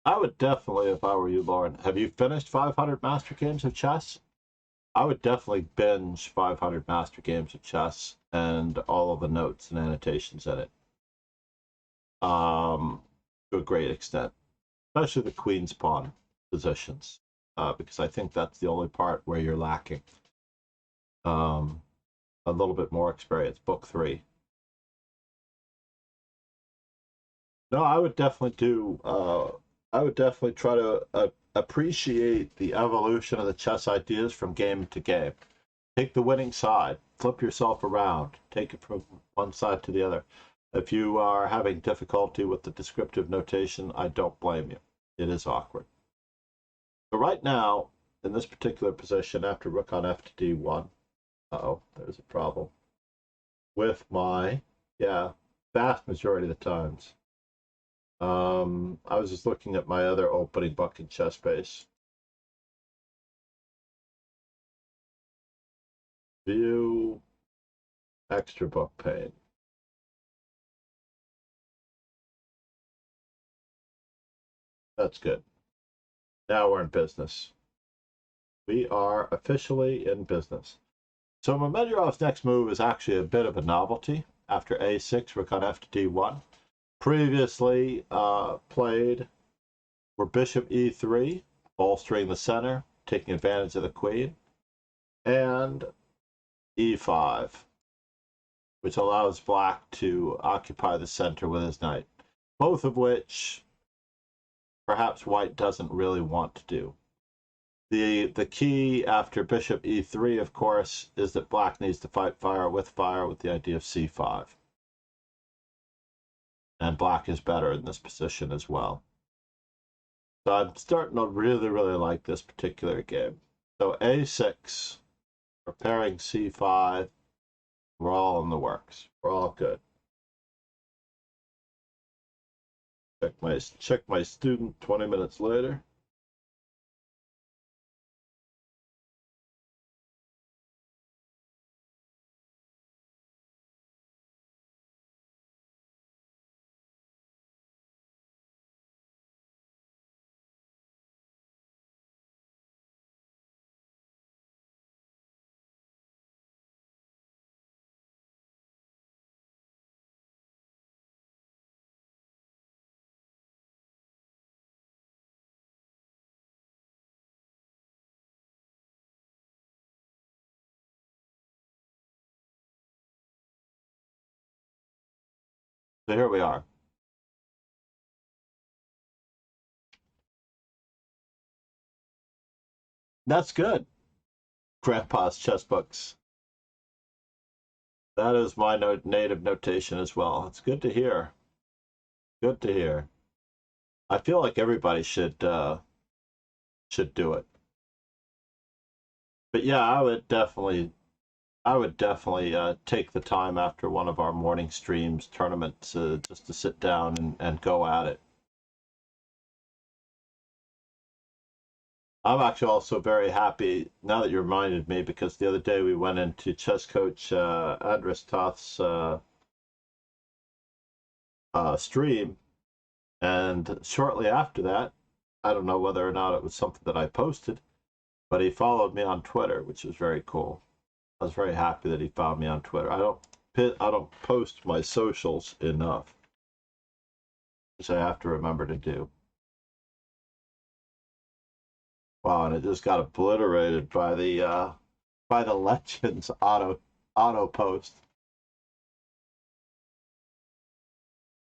I would definitely, if I were you, Lauren, have you finished 500 master games of chess? I would definitely binge 500 master games of chess and all of the notes and annotations in it. To a great extent, especially the queen's pawn positions, because I think that's the only part where you're lacking a little bit more experience. Book 3. No, I would definitely do. I would definitely try to appreciate the evolution of the chess ideas from game to game. Take the winning side, flip yourself around, take it from one side to the other. If you are having difficulty with the descriptive notation, I don't blame you. It is awkward. So right now, in this particular position, after rook on f to d1, there's a problem with my, vast majority of the times. I was just looking at my other opening book in ChessBase. View extra book pane. That's good. Now we're in business. We are officially in business. So Mamedyarov's next move is actually a bit of a novelty. After a6, rook on f to d1. Previously played were bishop e3, bolstering the center, taking advantage of the queen, and e5, which allows black to occupy the center with his knight, both of which perhaps white doesn't really want to do. The key after bishop e3, of course, is that black needs to fight fire with the idea of c5. And black is better in this position as well. So I'm starting to really, really like this particular game. So a6, preparing c5, we're all in the works. We're all good. Check my student 20 minutes later. So here we are. That's good. Grandpa's chess books. That is my native notation as well. It's good to hear. Good to hear. I feel like everybody should should do it. But yeah, I would definitely take the time after one of our morning streams tournaments just to sit down and go at it. I'm actually also very happy now that you reminded me, because the other day we went into chess coach Andres Toth's stream, and shortly after that, I don't know whether or not it was something that I posted, but he followed me on Twitter, which was very cool. I was very happy that he found me on Twitter. I don't post my socials enough, which I have to remember to do. Wow, and it just got obliterated by the Legends auto post.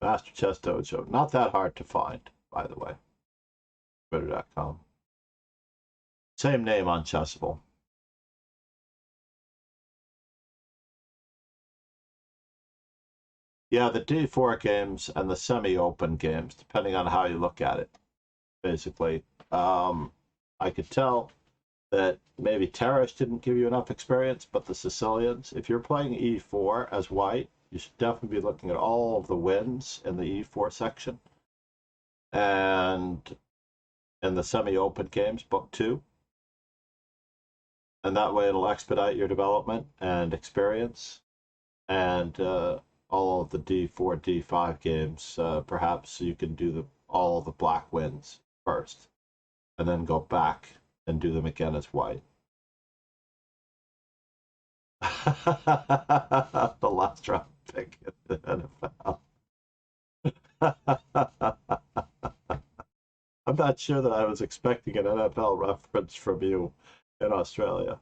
Master Chess Dojo, not that hard to find, by the way. Twitter.com. Same name on Chessable. Yeah, the D4 games and the semi-open games, depending on how you look at it, basically. I could tell that maybe Terrace didn't give you enough experience, but the Sicilians, if you're playing E4 as white, you should definitely be looking at all of the wins in the E4 section. And in the semi-open games, book 2. And that way it'll expedite your development and experience. And all of the D4, D5 games, perhaps you can do all the black wins first, and then go back and do them again as white. The last round pick in the NFL. I'm not sure that I was expecting an NFL reference from you in Australia.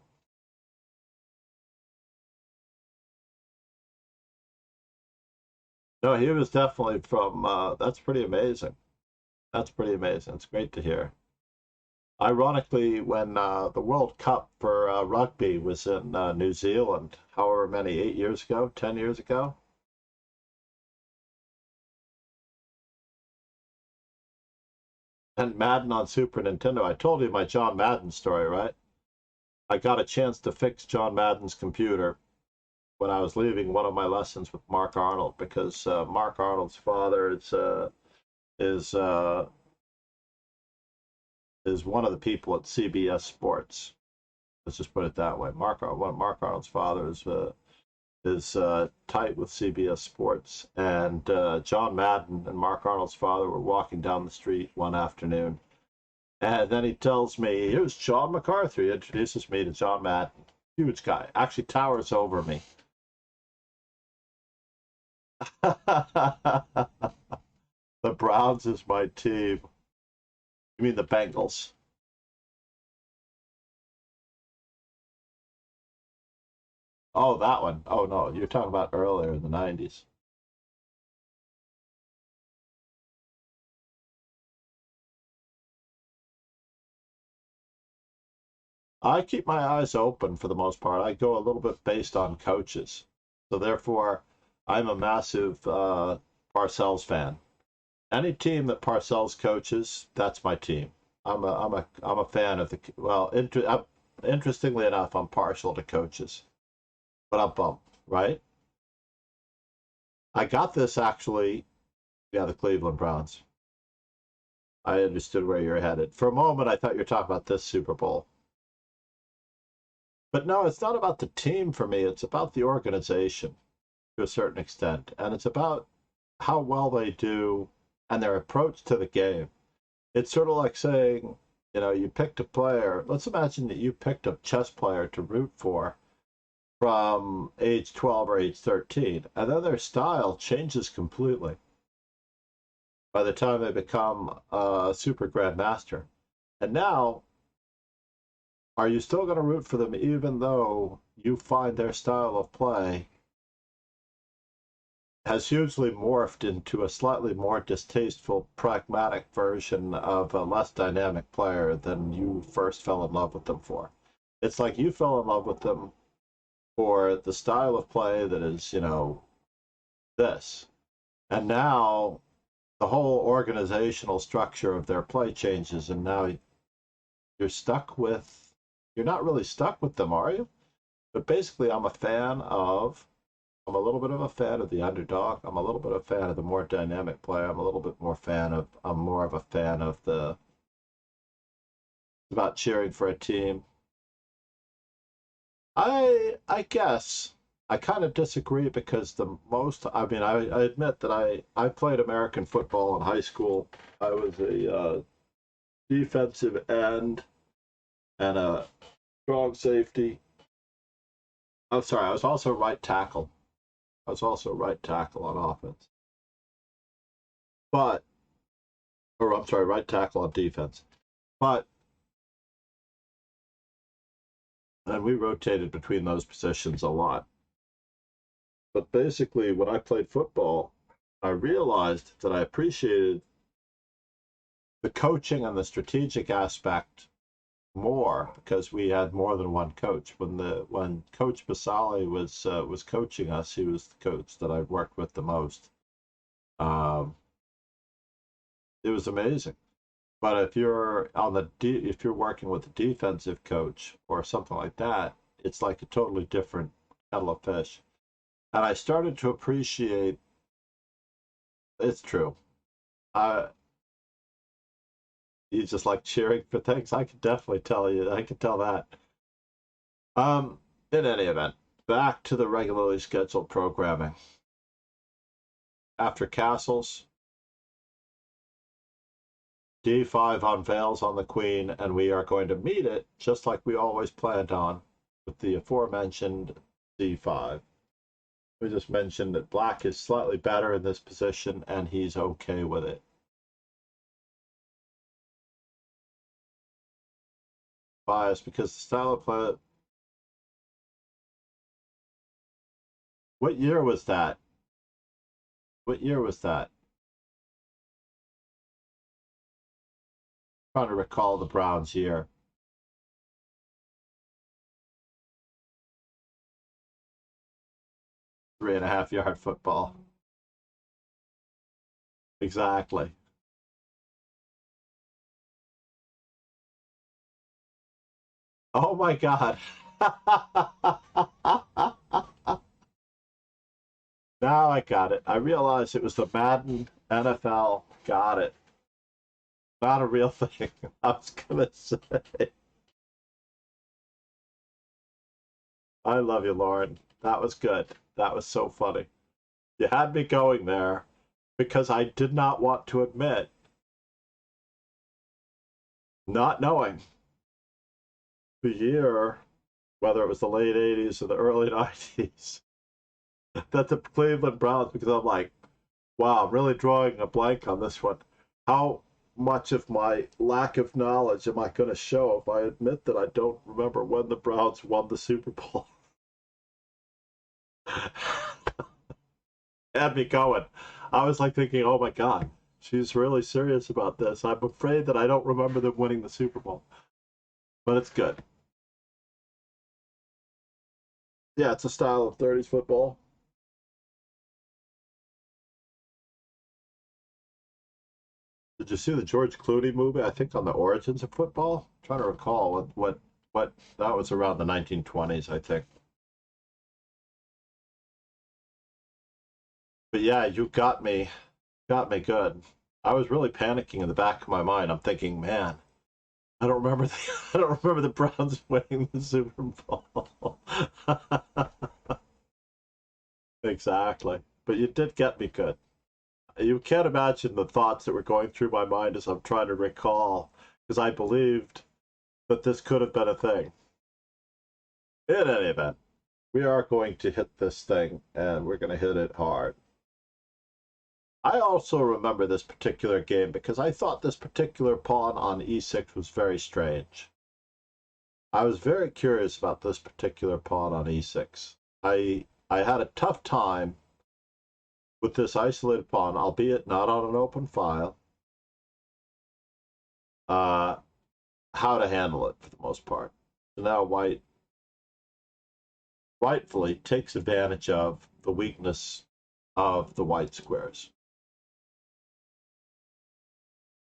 No, he was definitely from, that's pretty amazing. That's pretty amazing. It's great to hear. Ironically, when the World Cup for rugby was in New Zealand, however many, 8 years ago, 10 years ago, and Madden on Super Nintendo, I told you my John Madden story, right? I got a chance to fix John Madden's computer when I was leaving one of my lessons with Mark Arnold, because Mark Arnold's father is one of the people at CBS Sports. Let's just put it that way. Mark Arnold's father is tight with CBS Sports, and John Madden and Mark Arnold's father were walking down the street one afternoon, and then he tells me, "Here's John McCarthy." He introduces me to John Madden, huge guy, actually towers over me. The Browns is my team. You mean the Bengals? Oh, that one. Oh, no, you're talking about earlier in the 90s. I keep my eyes open for the most part. I go a little bit based on coaches. So therefore, I'm a massive Parcells fan. Any team that Parcells coaches, that's my team. I'm a fan of the, well, interestingly enough, I'm partial to coaches, but I'm bummed, right? I got this actually, yeah, the Cleveland Browns. I understood where you're headed. For a moment, I thought you were talking about this Super Bowl. But no, it's not about the team for me. It's about the organization to a certain extent. And it's about how well they do and their approach to the game. It's sort of like saying, you picked a player. Let's imagine that you picked a chess player to root for from age 12 or age 13, and then their style changes completely by the time they become a super grandmaster. And now, are you still going to root for them even though you find their style of play has hugely morphed into a slightly more distasteful, pragmatic version of a less dynamic player than you first fell in love with them for? It's like you fell in love with them for the style of play that is, this. And now the whole organizational structure of their play changes, and now you're not really stuck with them, are you? But basically, I'm a little bit of a fan of the underdog. I'm a little bit of a fan of the more dynamic player. I'm more of a fan of about cheering for a team. I guess I kind of disagree because I admit that I played American football in high school. I was a defensive end and a strong safety. I'm sorry, I was also right tackle. I was also right tackle on offense. I'm sorry, right tackle on defense. And we rotated between those positions a lot. But basically, when I played football, I realized that I appreciated the coaching and the strategic aspect more because we had more than one coach. When Coach Basali was coaching us, he was the coach that I worked with the most. It was amazing. But if you're working with a defensive coach or something like that, it's like a totally different kettle of fish. And I started to appreciate. It's true. You just like cheering for things. I can definitely tell you. I can tell that. In any event, back to the regularly scheduled programming. After Castles, D5 unveils on the Queen, and we are going to meet it just like we always planned on with the aforementioned D5. We just mentioned that Black is slightly better in this position, and he's okay with it. Bias because the style of play. What year was that? What year was that? I'm trying to recall the Browns year. 3.5 yard football. Exactly. Oh my God. Now I got it. I realized it was the Madden NFL. Got it. Not a real thing. I was gonna say. I love you, Lauren. That was good. That was so funny. You had me going there because I did not want to admit not knowing the year, whether it was the late 80s or the early 90s, that the Cleveland Browns, because I'm like, wow, I'm really drawing a blank on this one. How much of my lack of knowledge am I going to show if I admit that I don't remember when the Browns won the Super Bowl? Had me going. I was like thinking, oh my God, she's really serious about this. I'm afraid that I don't remember them winning the Super Bowl. But it's good. Yeah, it's a style of 30s football. Did you see the George Clooney movie? I think on the origins of football. I'm trying to recall what that was around the 1920s, I think. But yeah, you got me good. I was really panicking in the back of my mind. I'm thinking, man, I don't remember I don't remember the Browns winning the Super Bowl. Exactly. But you did get me good. You can't imagine the thoughts that were going through my mind as I'm trying to recall, because I believed that this could have been a thing. In any event, we are going to hit this thing, and we're going to hit it hard. I also remember this particular game because I thought this particular pawn on e6 was very strange. I was very curious about this particular pawn on e6. I had a tough time with this isolated pawn, albeit not on an open file, how to handle it for the most part. So now White rightfully takes advantage of the weakness of the white squares.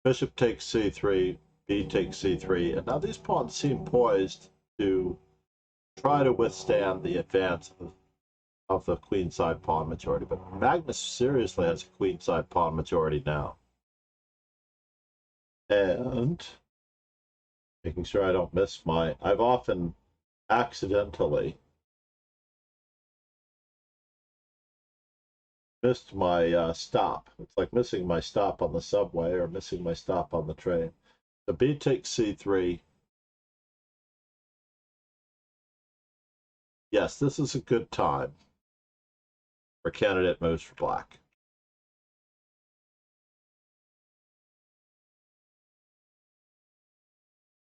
Bishop takes c3. B takes c3, and now these pawns seem poised to try to withstand the advance of the queenside pawn majority, but Magnus seriously has a queenside pawn majority now. And making sure I don't miss I've often accidentally missed my stop. It's like missing my stop on the subway or missing my stop on the train. So B takes c3. Yes, this is a good time for candidate moves for black.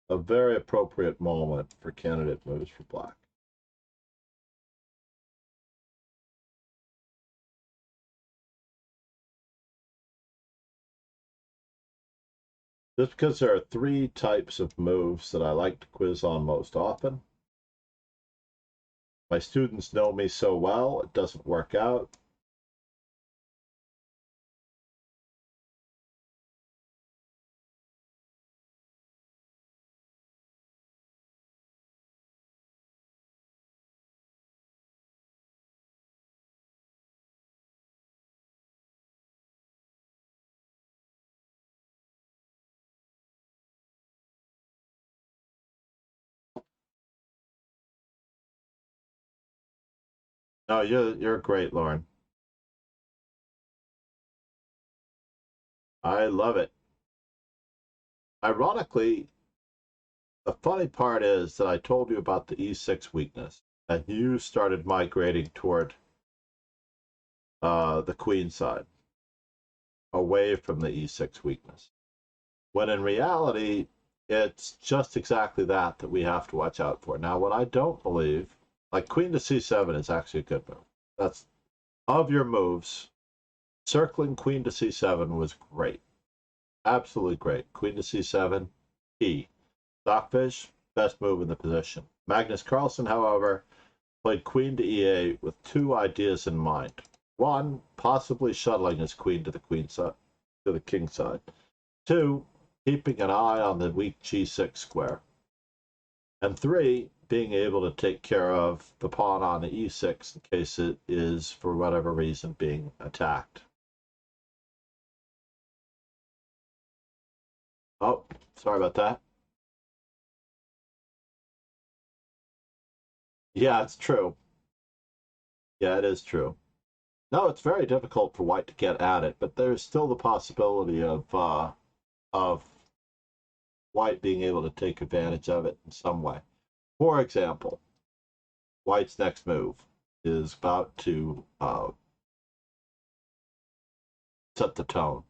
A very appropriate moment for candidate moves for black. Just because there are 3 types of moves that I like to quiz on most often. My students know me so well, it doesn't work out. No, you're great, Lauren. I love it. Ironically, the funny part is that I told you about the e6 weakness, and you started migrating toward the queen side, away from the e6 weakness. When in reality, it's just exactly that we have to watch out for. Now, what I don't believe, like queen to c7 is actually a good move. That's, of your moves, circling queen to c7 was great. Absolutely great. Queen to c7, key. Stockfish, best move in the position. Magnus Carlsen, however, played queen to e8 with 2 ideas in mind. 1, possibly shuttling his queen to the king side. 2, keeping an eye on the weak g6 square. And 3, being able to take care of the pawn on the e6 in case it is, for whatever reason, being attacked. Oh, sorry about that. Yeah, it's true. Yeah, it is true. No, it's very difficult for white to get at it, but there's still the possibility of white being able to take advantage of it in some way. For example, white's next move is about to set the tone.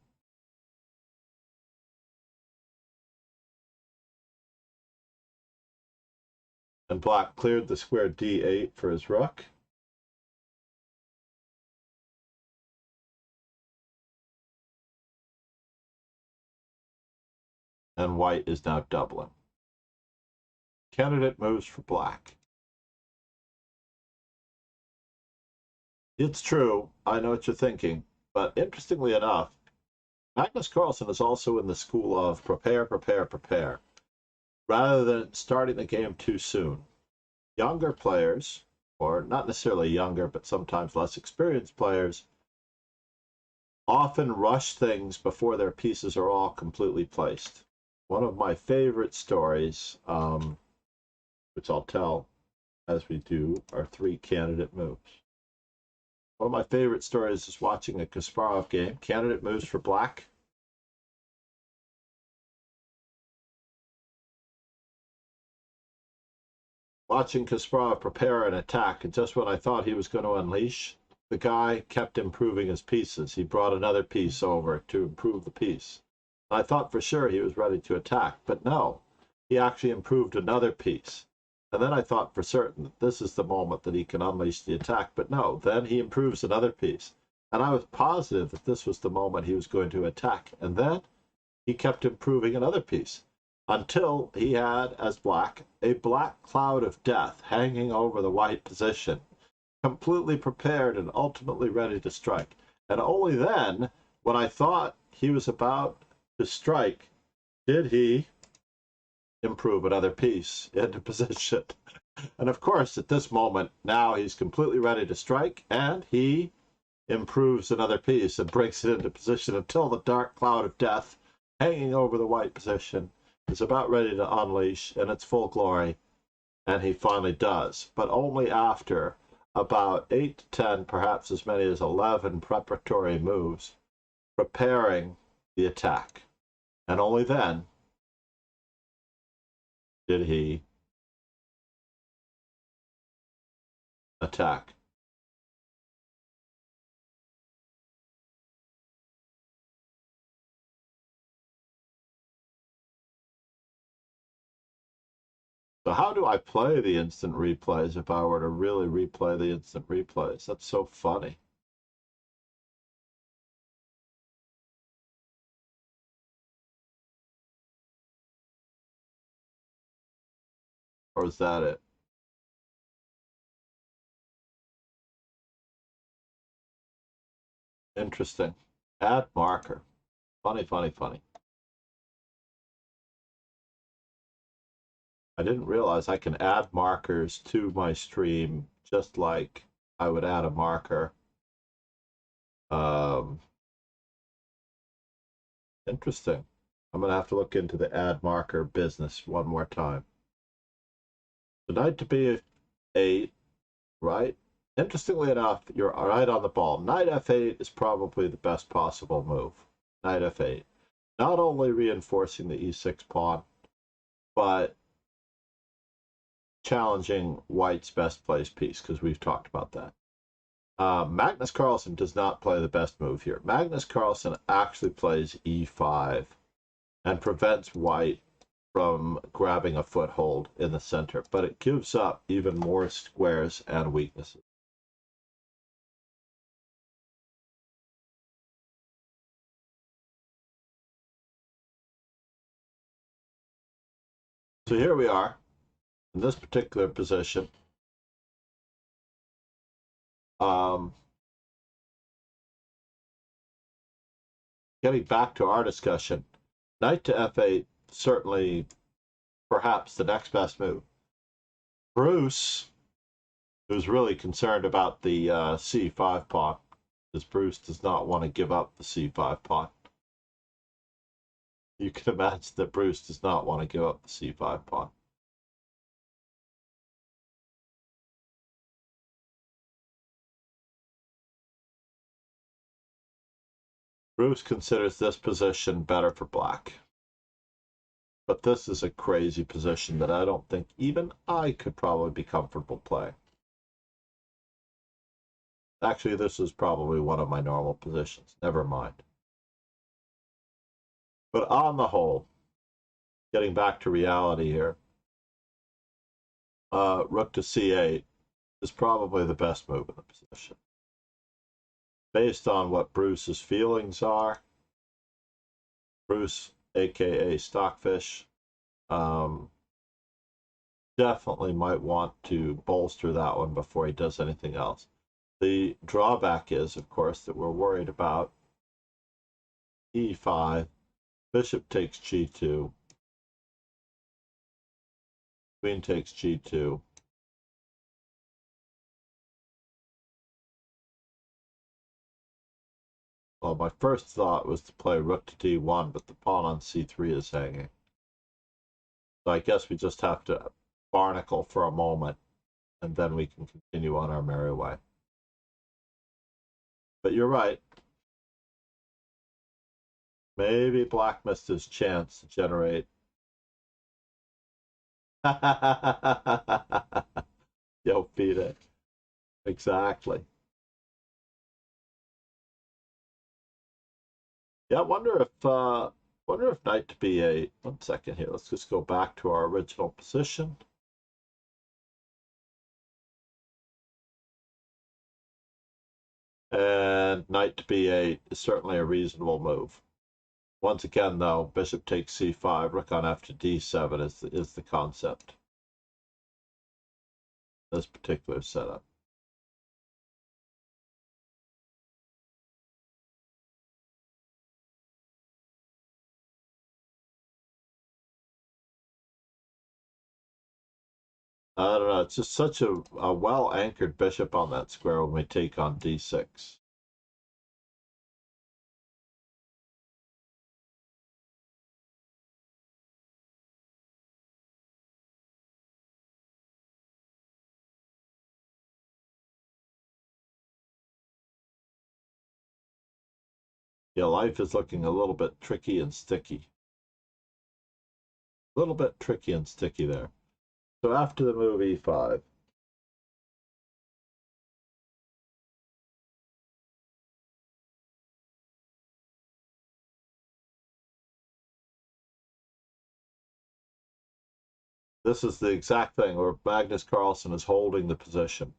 And black cleared the square d8 for his rook. And white is now doubling. Candidate moves for black. It's true, I know what you're thinking, but interestingly enough, Magnus Carlsen is also in the school of prepare, prepare, prepare, rather than starting the game too soon. Younger players, or not necessarily younger, but sometimes less experienced players, often rush things before their pieces are all completely placed. One of my favorite stories, which I'll tell as we do our 3 candidate moves. One of my favorite stories is watching a Kasparov game. Candidate moves for black. Watching Kasparov prepare an attack, and just when I thought he was going to unleash, the guy kept improving his pieces. He brought another piece over to improve the piece. I thought for sure he was ready to attack, but no, he actually improved another piece. And then I thought for certain that this is the moment that he can unleash the attack, but no, then he improves another piece. And I was positive that this was the moment he was going to attack. And then he kept improving another piece until he had, as black, a black cloud of death hanging over the white position, completely prepared and ultimately ready to strike. And only then, when I thought he was about to strike, did he improve another piece into position. And of course, at this moment, now he's completely ready to strike, and he improves another piece and brings it into position until the dark cloud of death hanging over the white position is about ready to unleash in its full glory. And he finally does, but only after about 8 to 10, perhaps as many as 11 preparatory moves, preparing the attack. And only then did he attack. So how do I play the instant replays if I were to really replay the instant replays? That's so funny. Or is that it? Interesting. Add marker. Funny, funny, funny. I didn't realize I can add markers to my stream just like I would add a marker. Interesting. I'm going to have to look into the add marker business one more time. The knight to b8, right? Interestingly enough, you're right on the ball. Knight f8 is probably the best possible move. Knight f8. Not only reinforcing the e6 pawn, but challenging white's best placed piece, because we've talked about that. Magnus Carlsen does not play the best move here. Magnus Carlsen actually plays e5 and prevents white from grabbing a foothold in the center, but it gives up even more squares and weaknesses. So here we are in this particular position. Getting back to our discussion, knight to f8, certainly perhaps the next best move. Bruce, who's really concerned about the c5 pawn, because Bruce does not want to give up the c5 pawn. You can imagine that Bruce does not want to give up the c5 pawn. Bruce considers this position better for black. But this is a crazy position that I don't think even I could probably be comfortable playing. Actually, this is probably one of my normal positions. Never mind. But on the whole, getting back to reality here, rook to c8 is probably the best move in the position. Based on what Bruce's feelings are, Bruce, aka Stockfish, definitely might want to bolster that one before he does anything else. The drawback is, of course, that we're worried about e5, bishop takes g2, queen takes g2. Well, my first thought was to play rook to d1, but the pawn on c3 is hanging. So I guess we just have to barnacle for a moment, and then we can continue on our merry way. But you're right. Maybe black missed his chance to generate. Yo, beat it. Exactly. Yeah, I wonder if knight to b8. 1 second here. Let's just go back to our original position. And knight to b8 is certainly a reasonable move. Once again, though, bishop takes c5, rook on f to d7 is the concept. This particular setup. I don't know. It's just such a well-anchored bishop on that square when we take on d6. Yeah, life is looking a little bit tricky and sticky. A little bit tricky and sticky there. So after the move e5, this is the exact thing where Magnus Carlsen is holding the position.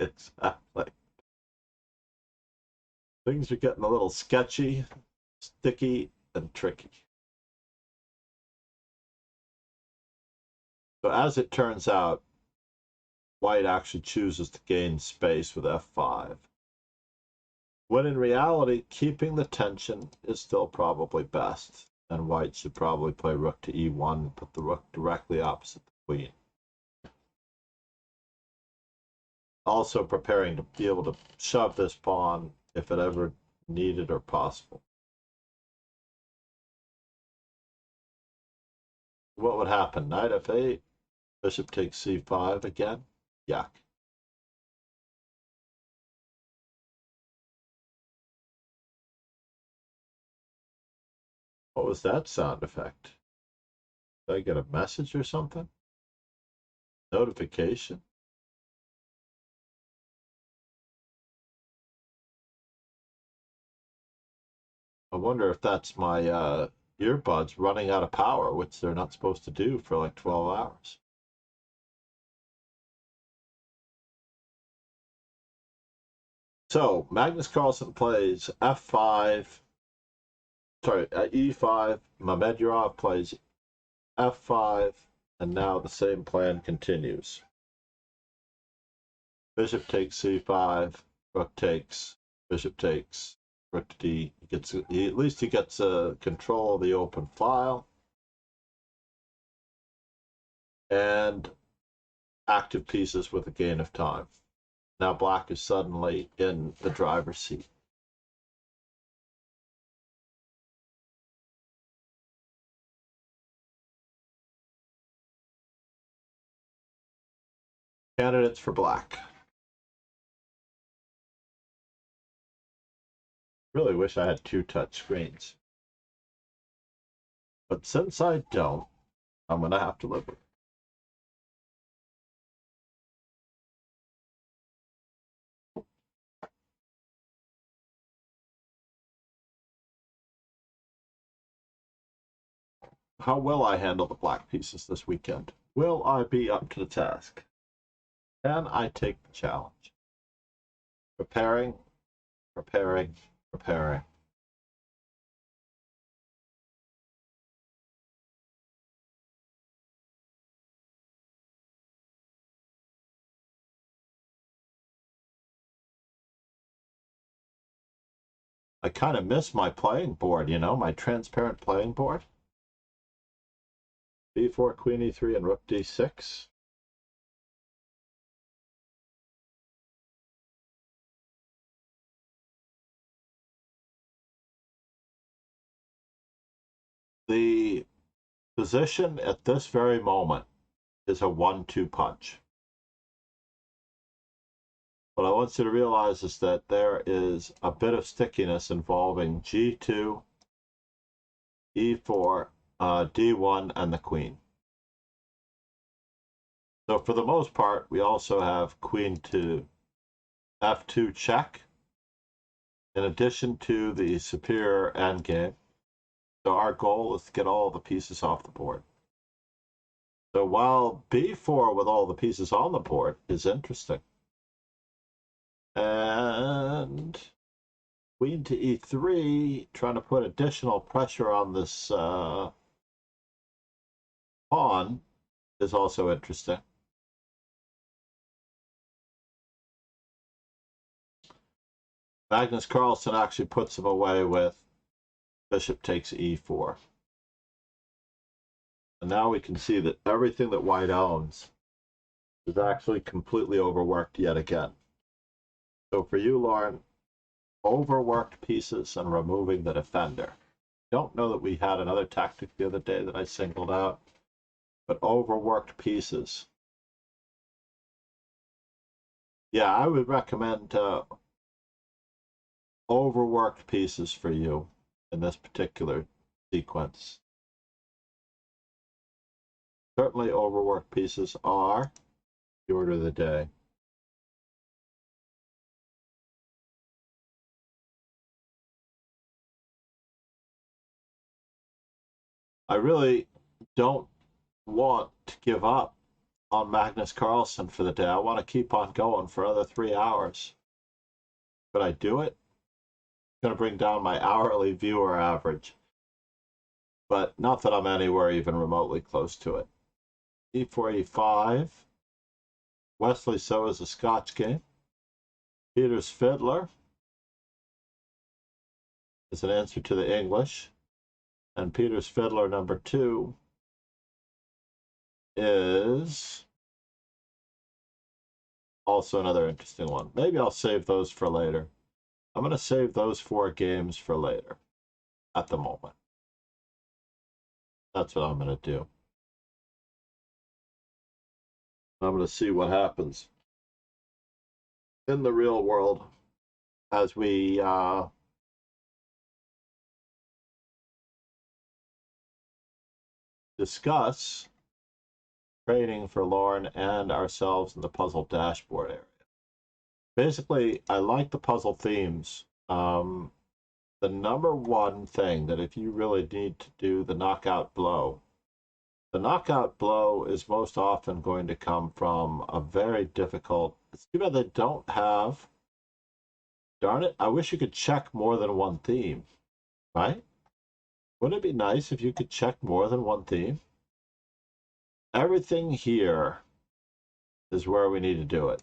Exactly. Things are getting a little sketchy, sticky, and tricky. So as it turns out, white actually chooses to gain space with f5. When in reality, keeping the tension is still probably best, and white should probably play rook to e1 and put the rook directly opposite the queen. Also preparing to be able to shove this pawn if it ever needed or possible. What would happen? Knight f8, bishop takes c5 again. Yuck. What was that sound effect? Did I get a message or something? Notification? I wonder if that's my earbuds running out of power, which they're not supposed to do for like 12 hours. So Magnus Carlsen plays f5, sorry, e5. Mamedurov plays f5, and now the same plan continues. Bishop takes c5, rook takes, bishop takes, rook to d. At least he gets control of the open file and active pieces with a gain of time. Now black is suddenly in the driver's seat. Candidates for black. Really wish I had two touch screens. But since I don't, I'm going to have to live with it. How will I handle the black pieces this weekend? Will I be up to the task? Can I take the challenge? Preparing, preparing, preparing. I kind of miss my playing board, you know, my transparent playing board. b4, queen e3, and rook d6. The position at this very moment is a 1-2 punch. What I want you to realize is that there is a bit of stickiness involving g2, e4, d1, and the queen. So for the most part, we also have queen to f2 check, in addition to the superior endgame. So our goal is to get all the pieces off the board. So while b4 with all the pieces on the board is interesting, and queen to e3, trying to put additional pressure on this pawn is also interesting. Magnus Carlsen actually puts him away with bishop takes e4. And now we can see that everything that white owns is actually completely overworked yet again. So for you, Lauren, overworked pieces and removing the defender. Don't know that we had another tactic the other day that I singled out, but overworked pieces. Yeah, I would recommend overworked pieces for you in this particular sequence. Certainly overworked pieces are the order of the day. I really don't want to give up on Magnus Carlsen for the day. I want to keep on going for another 3 hours. Could I do it? It's going to bring down my hourly viewer average, but not that I'm anywhere even remotely close to it. E4, E5. Wesley So is a Scotch game. Peter's Fiddler is an answer to the English. And Peter's Fiddler number 2 is also another interesting one. Maybe I'll save those for later. I'm going to save those 4 games for later at the moment. That's what I'm going to do. I'm going to see what happens in the real world as we discuss training for Lauren and ourselves in the puzzle dashboard area. Basically, I like the puzzle themes. The number one thing that if you really need to do the knockout blow, the knockout blow is most often going to come from a very difficult, it's too bad they don't have, darn it, I wish you could check more than one theme, right? Wouldn't it be nice if you could check more than one theme? Everything here is where we need to do it.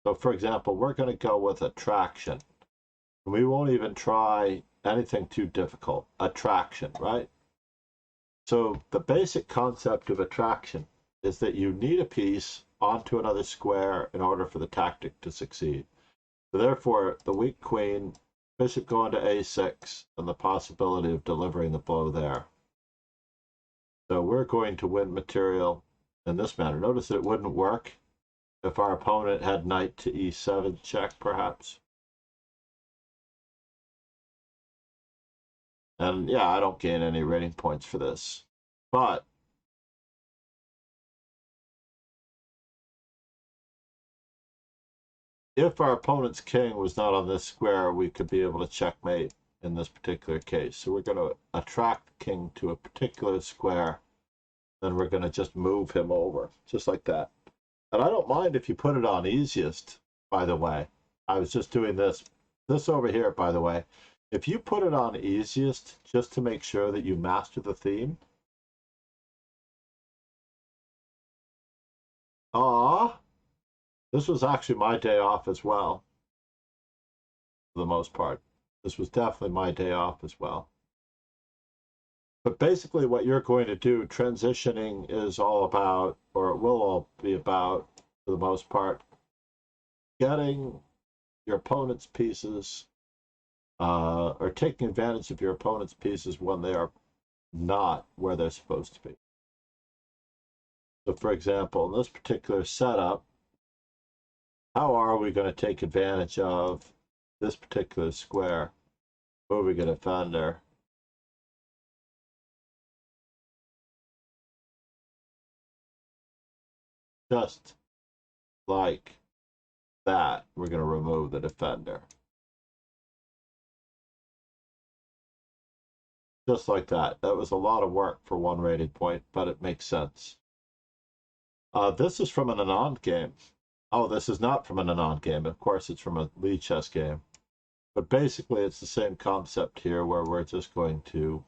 So for example, we're going to go with attraction. We won't even try anything too difficult. Attraction, right? So the basic concept of attraction is that you need a piece onto another square in order for the tactic to succeed. So therefore, the weak queen, bishop going to a6, and the possibility of delivering the blow there. So we're going to win material in this manner. Notice that it wouldn't work if our opponent had knight to e7 check, perhaps. And yeah, I don't gain any rating points for this. But if our opponent's king was not on this square, we could be able to checkmate in this particular case. So we're going to attract the king to a particular square. Then we're going to just move him over, just like that. And I don't mind if you put it on easiest, by the way. I was just doing this over here, by the way. If you put it on easiest, just to make sure that you master the theme. This was actually my day off as well. For the most part. This was definitely my day off as well. But basically what you're going to do, transitioning is all about, or it will all be about, for the most part, getting your opponent's pieces, or taking advantage of your opponent's pieces when they are not where they're supposed to be. So for example, in this particular setup, how are we going to take advantage of this particular square? Moving a defender. Just like that, we're going to remove the defender. Just like that. That was a lot of work for 1 rating point, but it makes sense. This is from an Anand game. Oh, this is not from an Anand game. Of course, it's from a Lee chess game. But basically, it's the same concept here where we're just going to,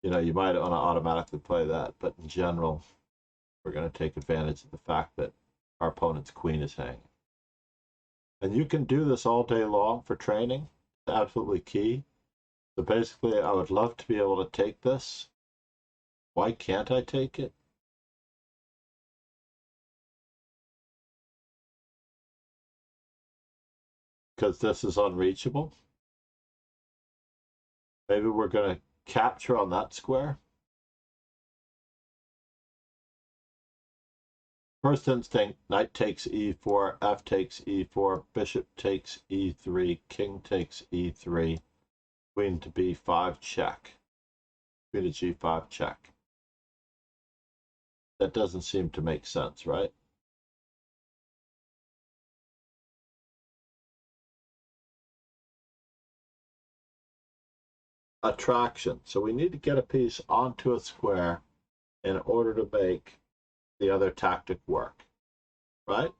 you know, you might want to automatically play that, but in general, we're going to take advantage of the fact that our opponent's queen is hanging. And you can do this all day long for training. It's absolutely key. So basically, I would love to be able to take this Why can't I take it? Because this is unreachable? Maybe we're going to capture on that square? First instinct, knight takes e4, f takes e4, bishop takes e3, king takes e3, queen to b5 check, queen to g5 check. That doesn't seem to make sense, right? Attraction. So we need to get a piece onto a square in order to make the other tactic work, right?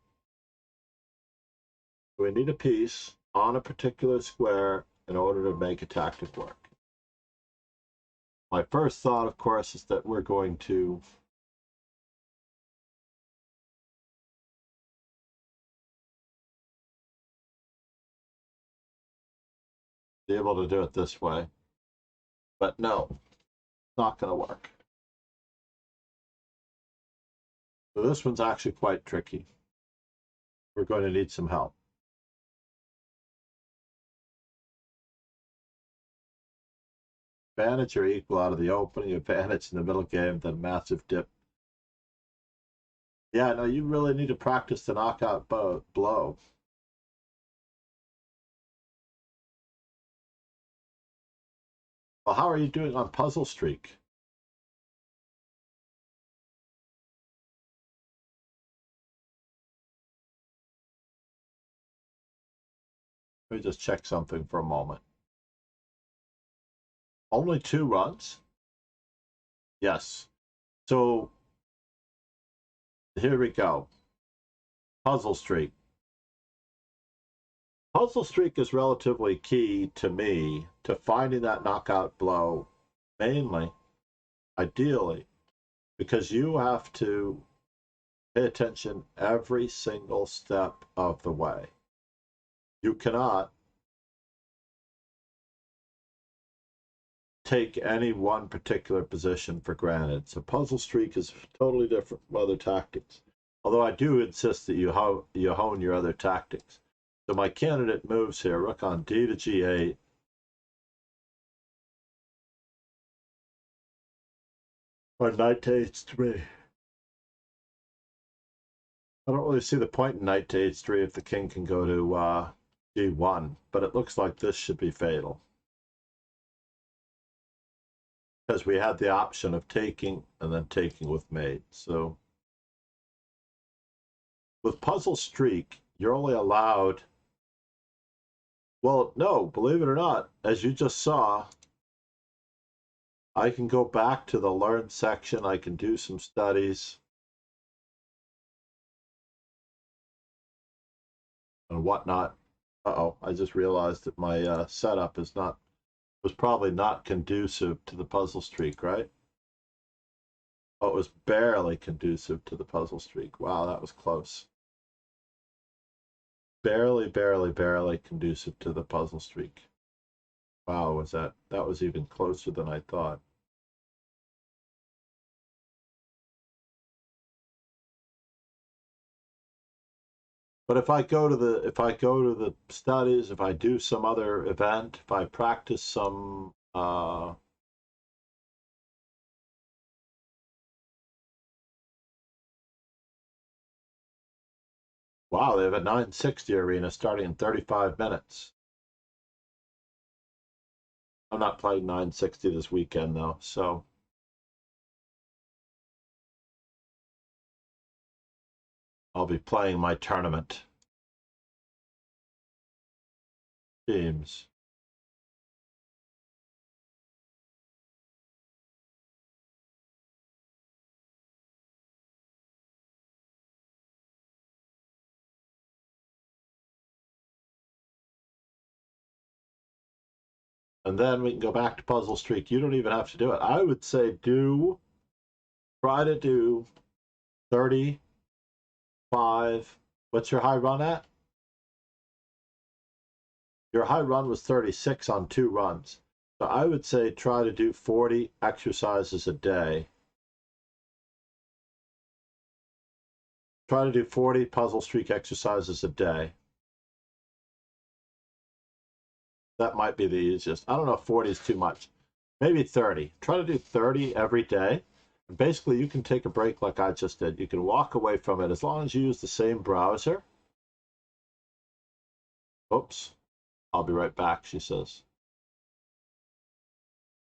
We need a piece on a particular square in order to make a tactic work. My first thought, of course, is that we're going to be able to do it this way. But no, it's not going to work. So this one's actually quite tricky. We're going to need some help. Advantage or equal out of the opening, advantage in the middle game, then massive dip. Yeah, no, you really need to practice the knockout blow. Well, how are you doing on Puzzle Streak? Let me just check something for a moment. Only 2 runs? Yes. So here we go. Puzzle Streak. Puzzle Streak is relatively key to me to finding that knockout blow, mainly, ideally, because you have to pay attention every single step of the way. You cannot take any one particular position for granted. So Puzzle Streak is totally different from other tactics. Although I do insist that you hone your other tactics. So my candidate moves here, rook on d to g8. Or knight to h3. I don't really see the point in knight to h3 if the king can go to g1, but it looks like this should be fatal. Because we had the option of taking and then taking with mate. So with Puzzle Streak, you're only allowed, well, no, believe it or not, as you just saw, I can go back to the learn section. I can do some studies and whatnot. Uh-oh, I just realized that my setup was probably not conducive to the Puzzle Streak, right? Oh, it was barely conducive to the Puzzle Streak. Wow, that was close. Barely conducive to the Puzzle Streak. Wow, that was even closer than I thought. But if I go to the studies, if I do some other event, if I practice some wow, they have a 960 arena starting in 35 minutes. I'm not playing 960 this weekend though, so I'll be playing my tournament teams. And then we can go back to Puzzle Streak. You don't even have to do it. I would say try to do 35. What's your high run at? Your high run was 36 on 2 runs. So I would say try to do 40 exercises a day Try to do 40 puzzle streak exercises a day. That might be the easiest. I don't know if 40 is too much. Maybe 30. Try to do 30 every day. And basically, you can take a break like I just did. You can walk away from it as long as you use the same browser. Oops. I'll be right back, she says.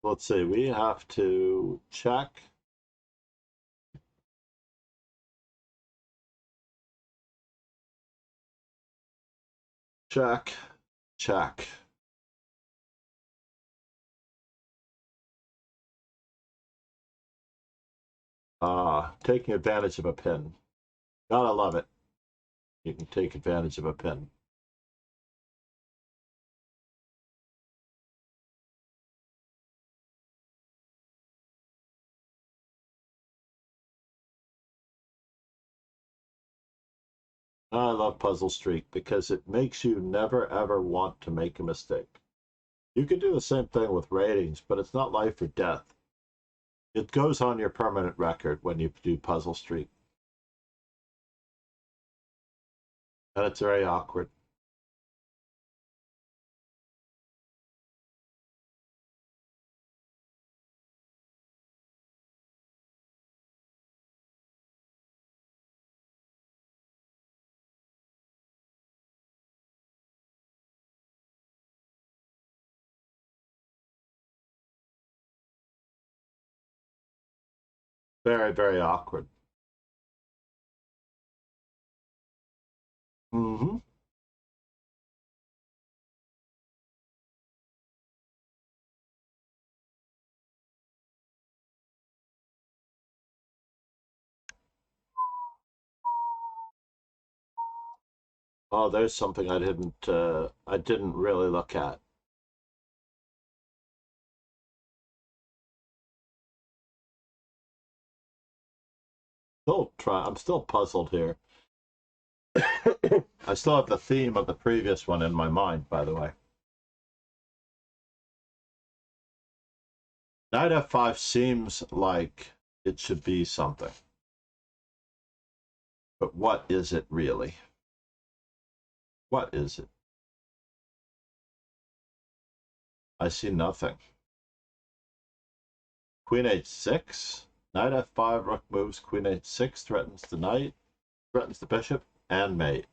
Let's see. We have to check. Check. Check. Taking advantage of a pin. Gotta love it. You can take advantage of a pin. I love Puzzle Streak because it makes you never ever want to make a mistake. You can do the same thing with ratings, but it's not life or death. It goes on your permanent record when you do Puzzle Streak. And it's very awkward. Very, very awkward. Mm-hmm. Oh, there's something I didn't really look at. I'm still puzzled here. I still have the theme of the previous one in my mind, by the way. Knight f5 seems like it should be something. But what is it really? What is it? I see nothing. Queen h6. Knight f5, rook moves, queen h6, threatens the knight, threatens the bishop, and mate.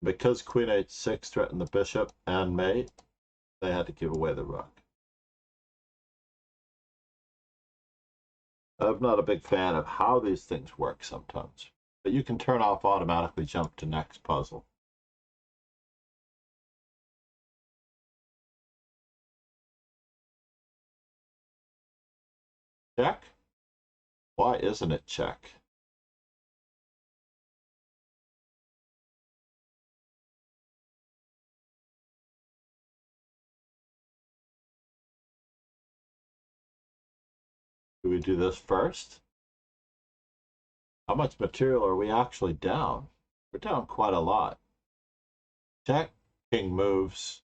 Because queen h6 threatened the bishop and mate, they had to give away the rook. I'm not a big fan of how these things work sometimes, but you can turn off automatically jump to next puzzle. Check? Why isn't it check? Do we do this first? How much material are we actually down? We're down quite a lot. Check, king moves,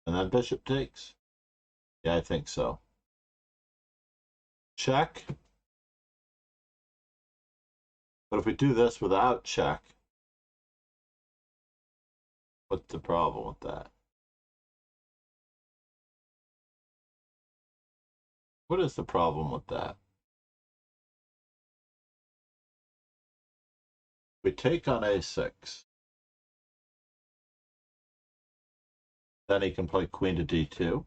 and then bishop takes. Yeah, I think so. Check. But if we do this without check, what's the problem with that? What is the problem with that? We take on a6. Then he can play queen to d2.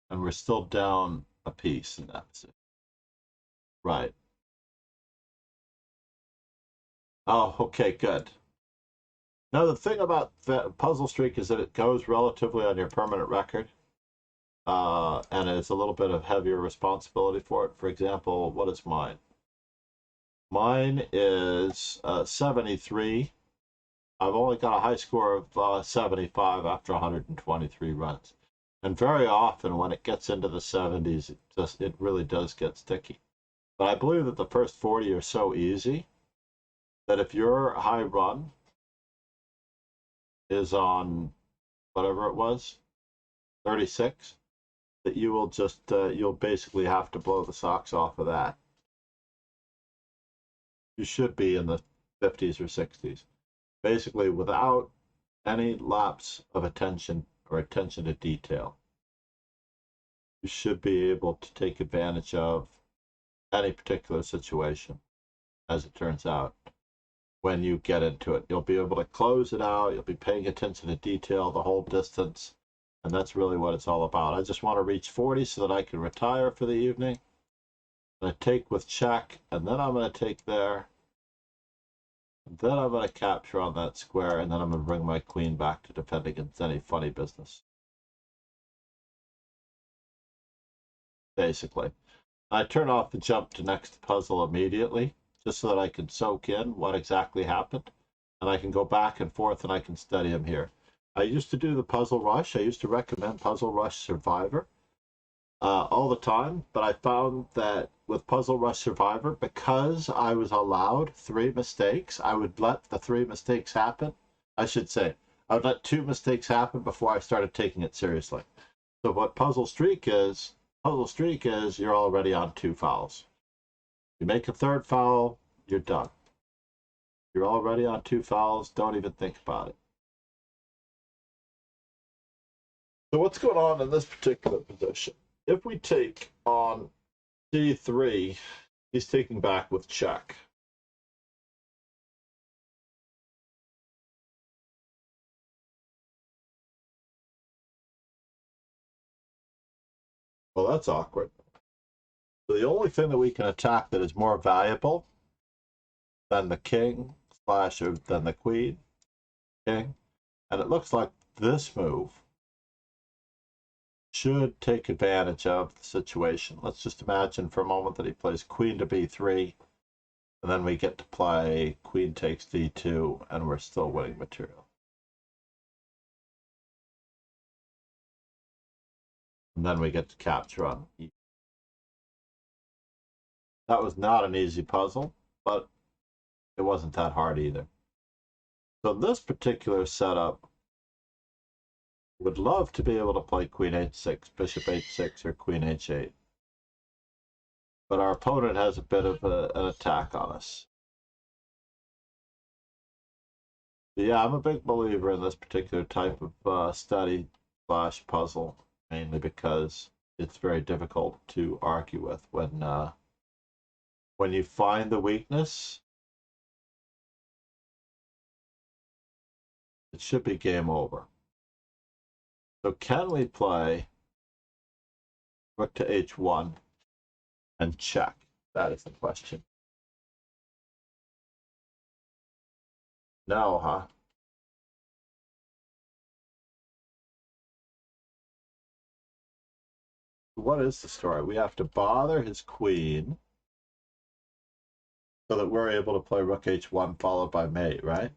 And we're still down a piece in that position. Right. Oh, okay, good. Now, the thing about the Puzzle Streak is that it goes relatively on your permanent record. And it's a little bit of heavier responsibility for it. For example, what is mine? Mine is 73. I've only got a high score of 75 after 123 runs. And very often when it gets into the 70s, it really does get sticky. But I believe that the first 40 are so easy that if your high run is on whatever it was, 36, that you will just, you'll basically have to blow the socks off of that. You should be in the 50s or 60s. Basically, without any lapse of attention or attention to detail, you should be able to take advantage of any particular situation, as it turns out. When you get into it, you'll be able to close it out. You'll be paying attention to detail the whole distance. And that's really what it's all about. I just want to reach 40 so that I can retire for the evening. I'm going to take with check, and then I'm going to take there. And then I'm going to capture on that square, and then I'm going to bring my queen back to defend against any funny business. Basically. I turn off the jump to next puzzle immediately, just so that I can soak in what exactly happened. And I can go back and forth and I can study them here. I used to do the Puzzle Rush. I used to recommend Puzzle Rush Survivor all the time, but I found that with Puzzle Rush Survivor, because I was allowed 3 mistakes, I would let the 3 mistakes happen. I should say, I would let 2 mistakes happen before I started taking it seriously. So what Puzzle Streak is you're already on 2 fouls. You make a 3rd foul, you're done. You're already on 2 fouls, don't even think about it. So what's going on in this particular position? If we take on D3, he's taking back with check. Well, that's awkward. So the only thing that we can attack that is more valuable than the king slash or than the queen, king, and it looks like this move should take advantage of the situation. Let's just imagine for a moment that he plays queen to b3, and then we get to play queen takes d2, and we're still winning material. And then we get to capture on e. That was not an easy puzzle, but it wasn't that hard either. So this particular setup would love to be able to play queen h6, bishop h6, or queen h8. But our opponent has a bit of an attack on us. But yeah, I'm a big believer in this particular type of study slash puzzle, mainly because it's very difficult to argue with when you find the weakness. It should be game over. So can we play rook to h1 and check? That is the question. No, huh? What is the story? We have to bother his queen so that we're able to play rook h1 followed by mate, right?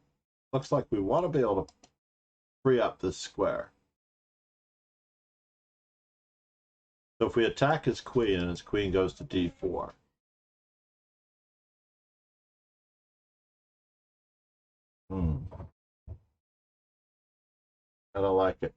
Looks like we want to be able to free up this square. So if we attack his queen and his queen goes to d4, I don't like it.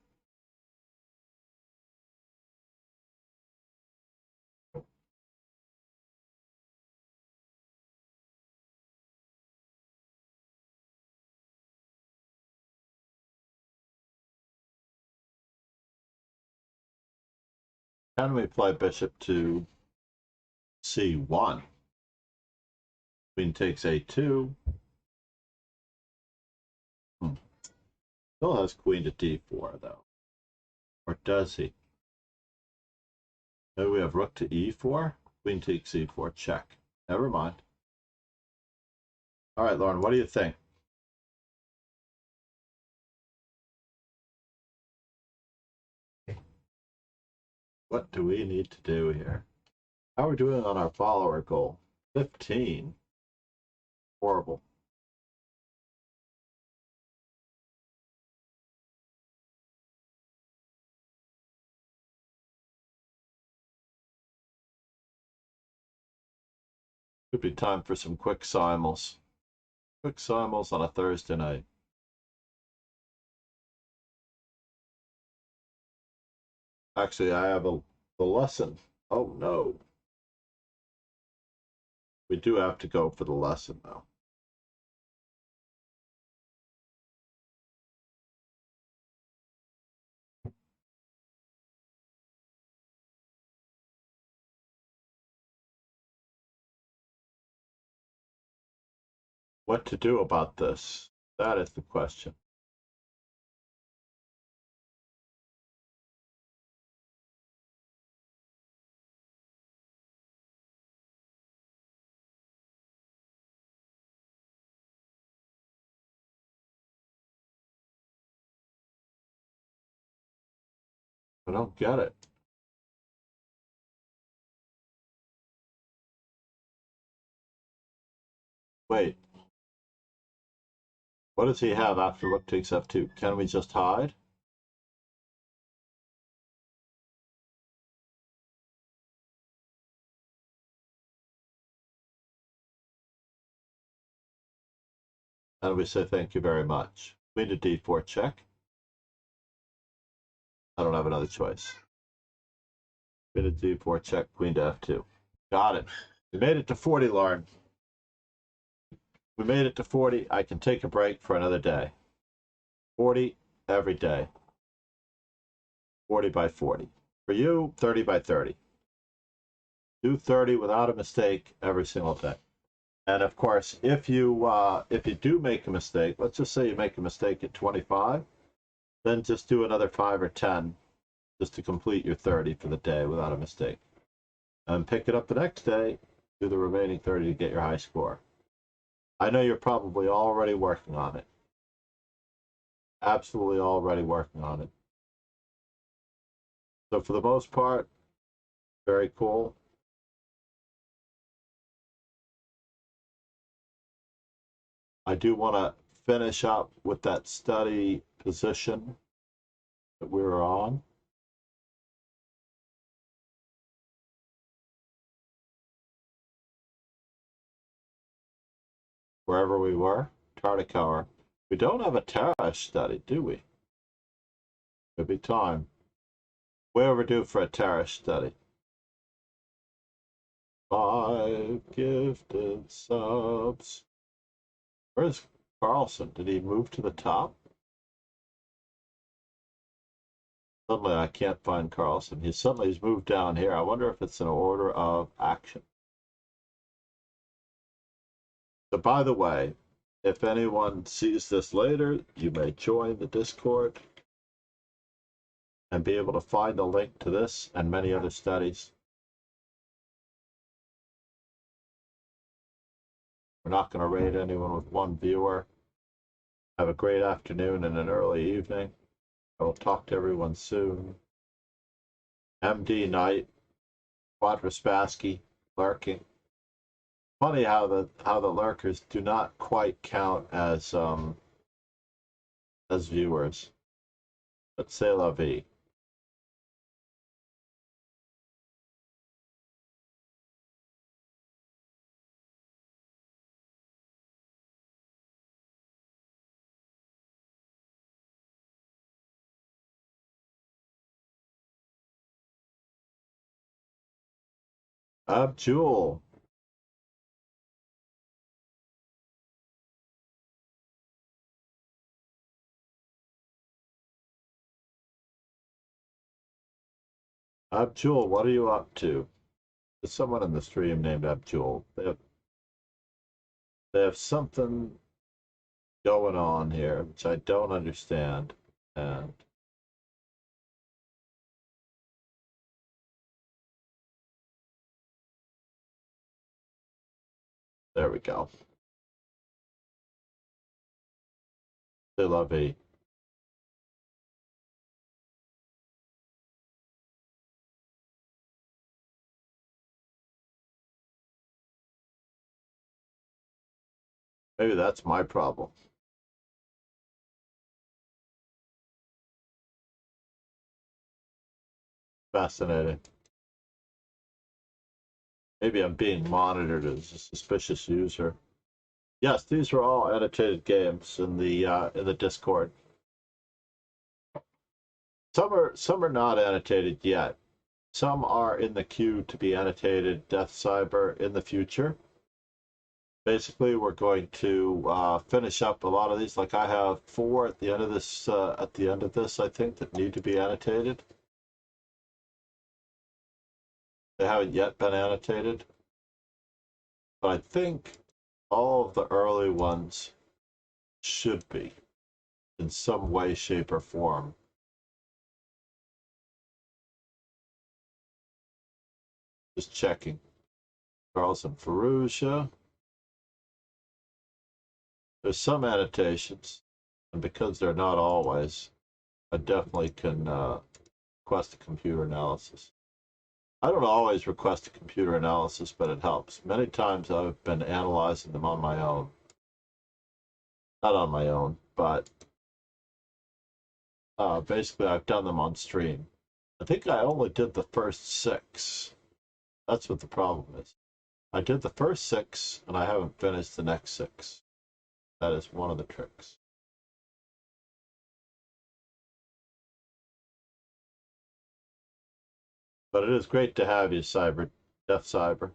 Can we play bishop to c1? Queen takes a2. Still has queen to d4, though. Or does he? Maybe we have rook to e4. Queen takes e4, check. Never mind. All right, Lauren, what do you think? What do we need to do here? How are we doing on our follower goal? 15. Horrible. Could be time for some quick simuls. Quick simuls on a Thursday night. Actually, I have The lesson. Oh no. We do have to go for the lesson though. What to do about this? That is the question. I don't get it. Wait. What does he have after rook takes f2? Can we just hide? And we say thank you very much. Queen to d4 check. I don't have another choice. Queen to d4 check, queen to f2. Got it. We made it to 40, Lauren. We made it to 40. I can take a break for another day. 40 every day. 40 by 40. For you, 30 by 30. Do 30 without a mistake every single day. And of course, if you do make a mistake, let's just say you make a mistake at 25, then just do another 5 or 10 just to complete your 30 for the day without a mistake. And pick it up the next day, do the remaining 30 to get your high score. I know you're probably already working on it. Absolutely already working on it. So for the most part, very cool. I do want to finish up with that study position that we were on. Wherever we were, Tartakower. We don't have a Terrace study, do we? It'd be time. Way overdue for a Terrace study. 5 gifted subs. Where's Carlsen? Did he move to the top? Suddenly I can't find Carlsen. He's moved down here. I wonder if it's an order of action. So by the way, if anyone sees this later, you may join the Discord and be able to find a link to this and many other studies. We're not going to raid anyone with one viewer. Have a great afternoon and an early evening. I will talk to everyone soon. MD Knight, Quadraspassky, lurking. Funny how the lurkers do not quite count as viewers. But c'est la vie. Abjul. Abjul, what are you up to? There's someone in the stream named Abjul. They have something going on here, which I don't understand. And there we go. C'est la vie. Maybe that's my problem. Fascinating. Maybe I'm being monitored as a suspicious user. Yes, these are all annotated games in the Discord. Some are not annotated yet. Some are in the queue to be annotated Death Cyber in the future. Basically, we're going to finish up a lot of these. Like I have 4 at the end of this. I think that need to be annotated. They haven't yet been annotated, but I think all of the early ones should be in some way, shape, or form. Just checking. Carlsen, Ferrugia. There's some annotations, and because they're not always, I definitely can request a computer analysis. I don't always request a computer analysis, but it helps. Many times I've been analyzing them on my own. Not on my own, but basically I've done them on stream. I think I only did the first 6. That's what the problem is. I did the first 6, and I haven't finished the next 6. That is one of the tricks. But it is great to have you, Cyber, Death Cyber.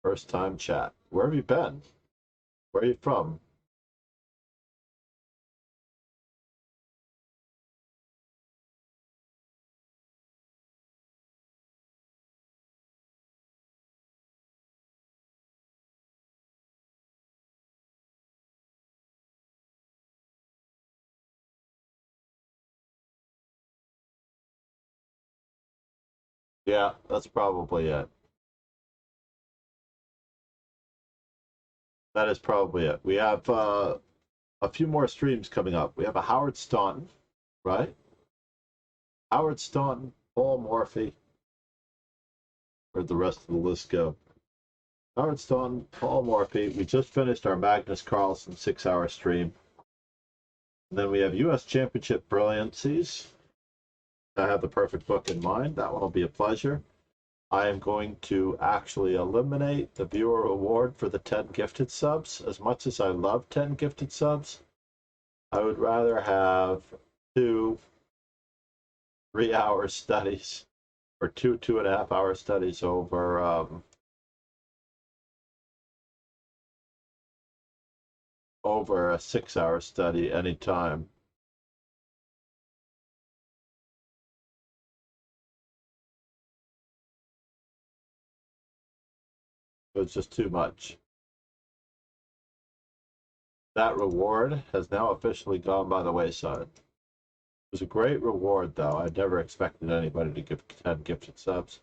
First time chat. Where have you been? Where are you from? Yeah, that's probably it. That is probably it. We have a few more streams coming up. We have a Howard Staunton, right? Howard Staunton, Paul Morphy. Where'd the rest of the list go? Howard Staunton, Paul Morphy. We just finished our Magnus Carlsen 6-hour stream. And then we have U.S. Championship Brilliancies. I have the perfect book in mind. That one will be a pleasure. I am going to actually eliminate the viewer reward for the 10 gifted subs. As much as I love 10 gifted subs, I would rather have 2 3-hour studies or 2 2.5-hour studies over over a 6-hour study anytime. It was just too much. That reward has now officially gone by the wayside. It was a great reward, though. I never expected anybody to give 10 gifted subs.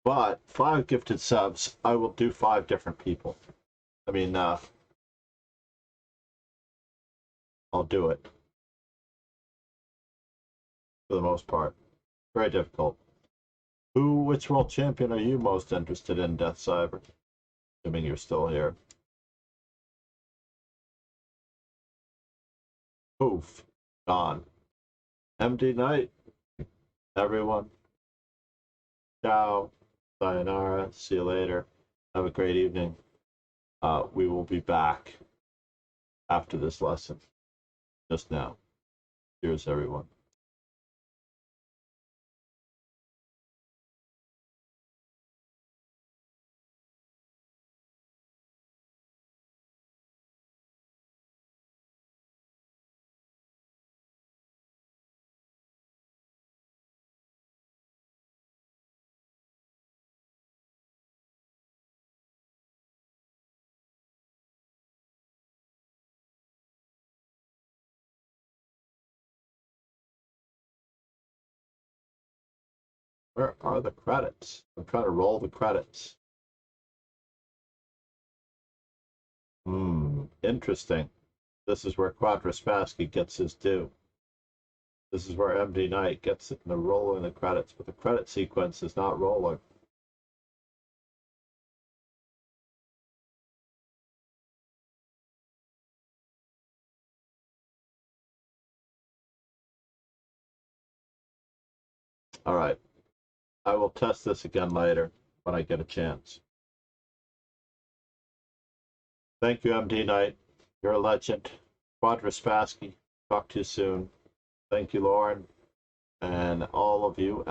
But 5 gifted subs, I will do 5 different people. I mean, I'll do it. For the most part. Very difficult. Which world champion are you most interested in, Death Cyber? Assuming you're still here. Poof. Gone. MD Knight. Everyone. Ciao. Sayonara. See you later. Have a great evening. We will be back after this lesson. Just now. Cheers, everyone. Where are the credits? I'm trying to roll the credits. Interesting. This is where Quadraspassky gets his due. This is where MD Knight gets it in the rolling the credits, but the credit sequence is not rolling. All right. I will test this again later when I get a chance. Thank you, MD Knight. You're a legend. Quadraspassky, Talk to you soon. Thank you, Lauren, and all of you.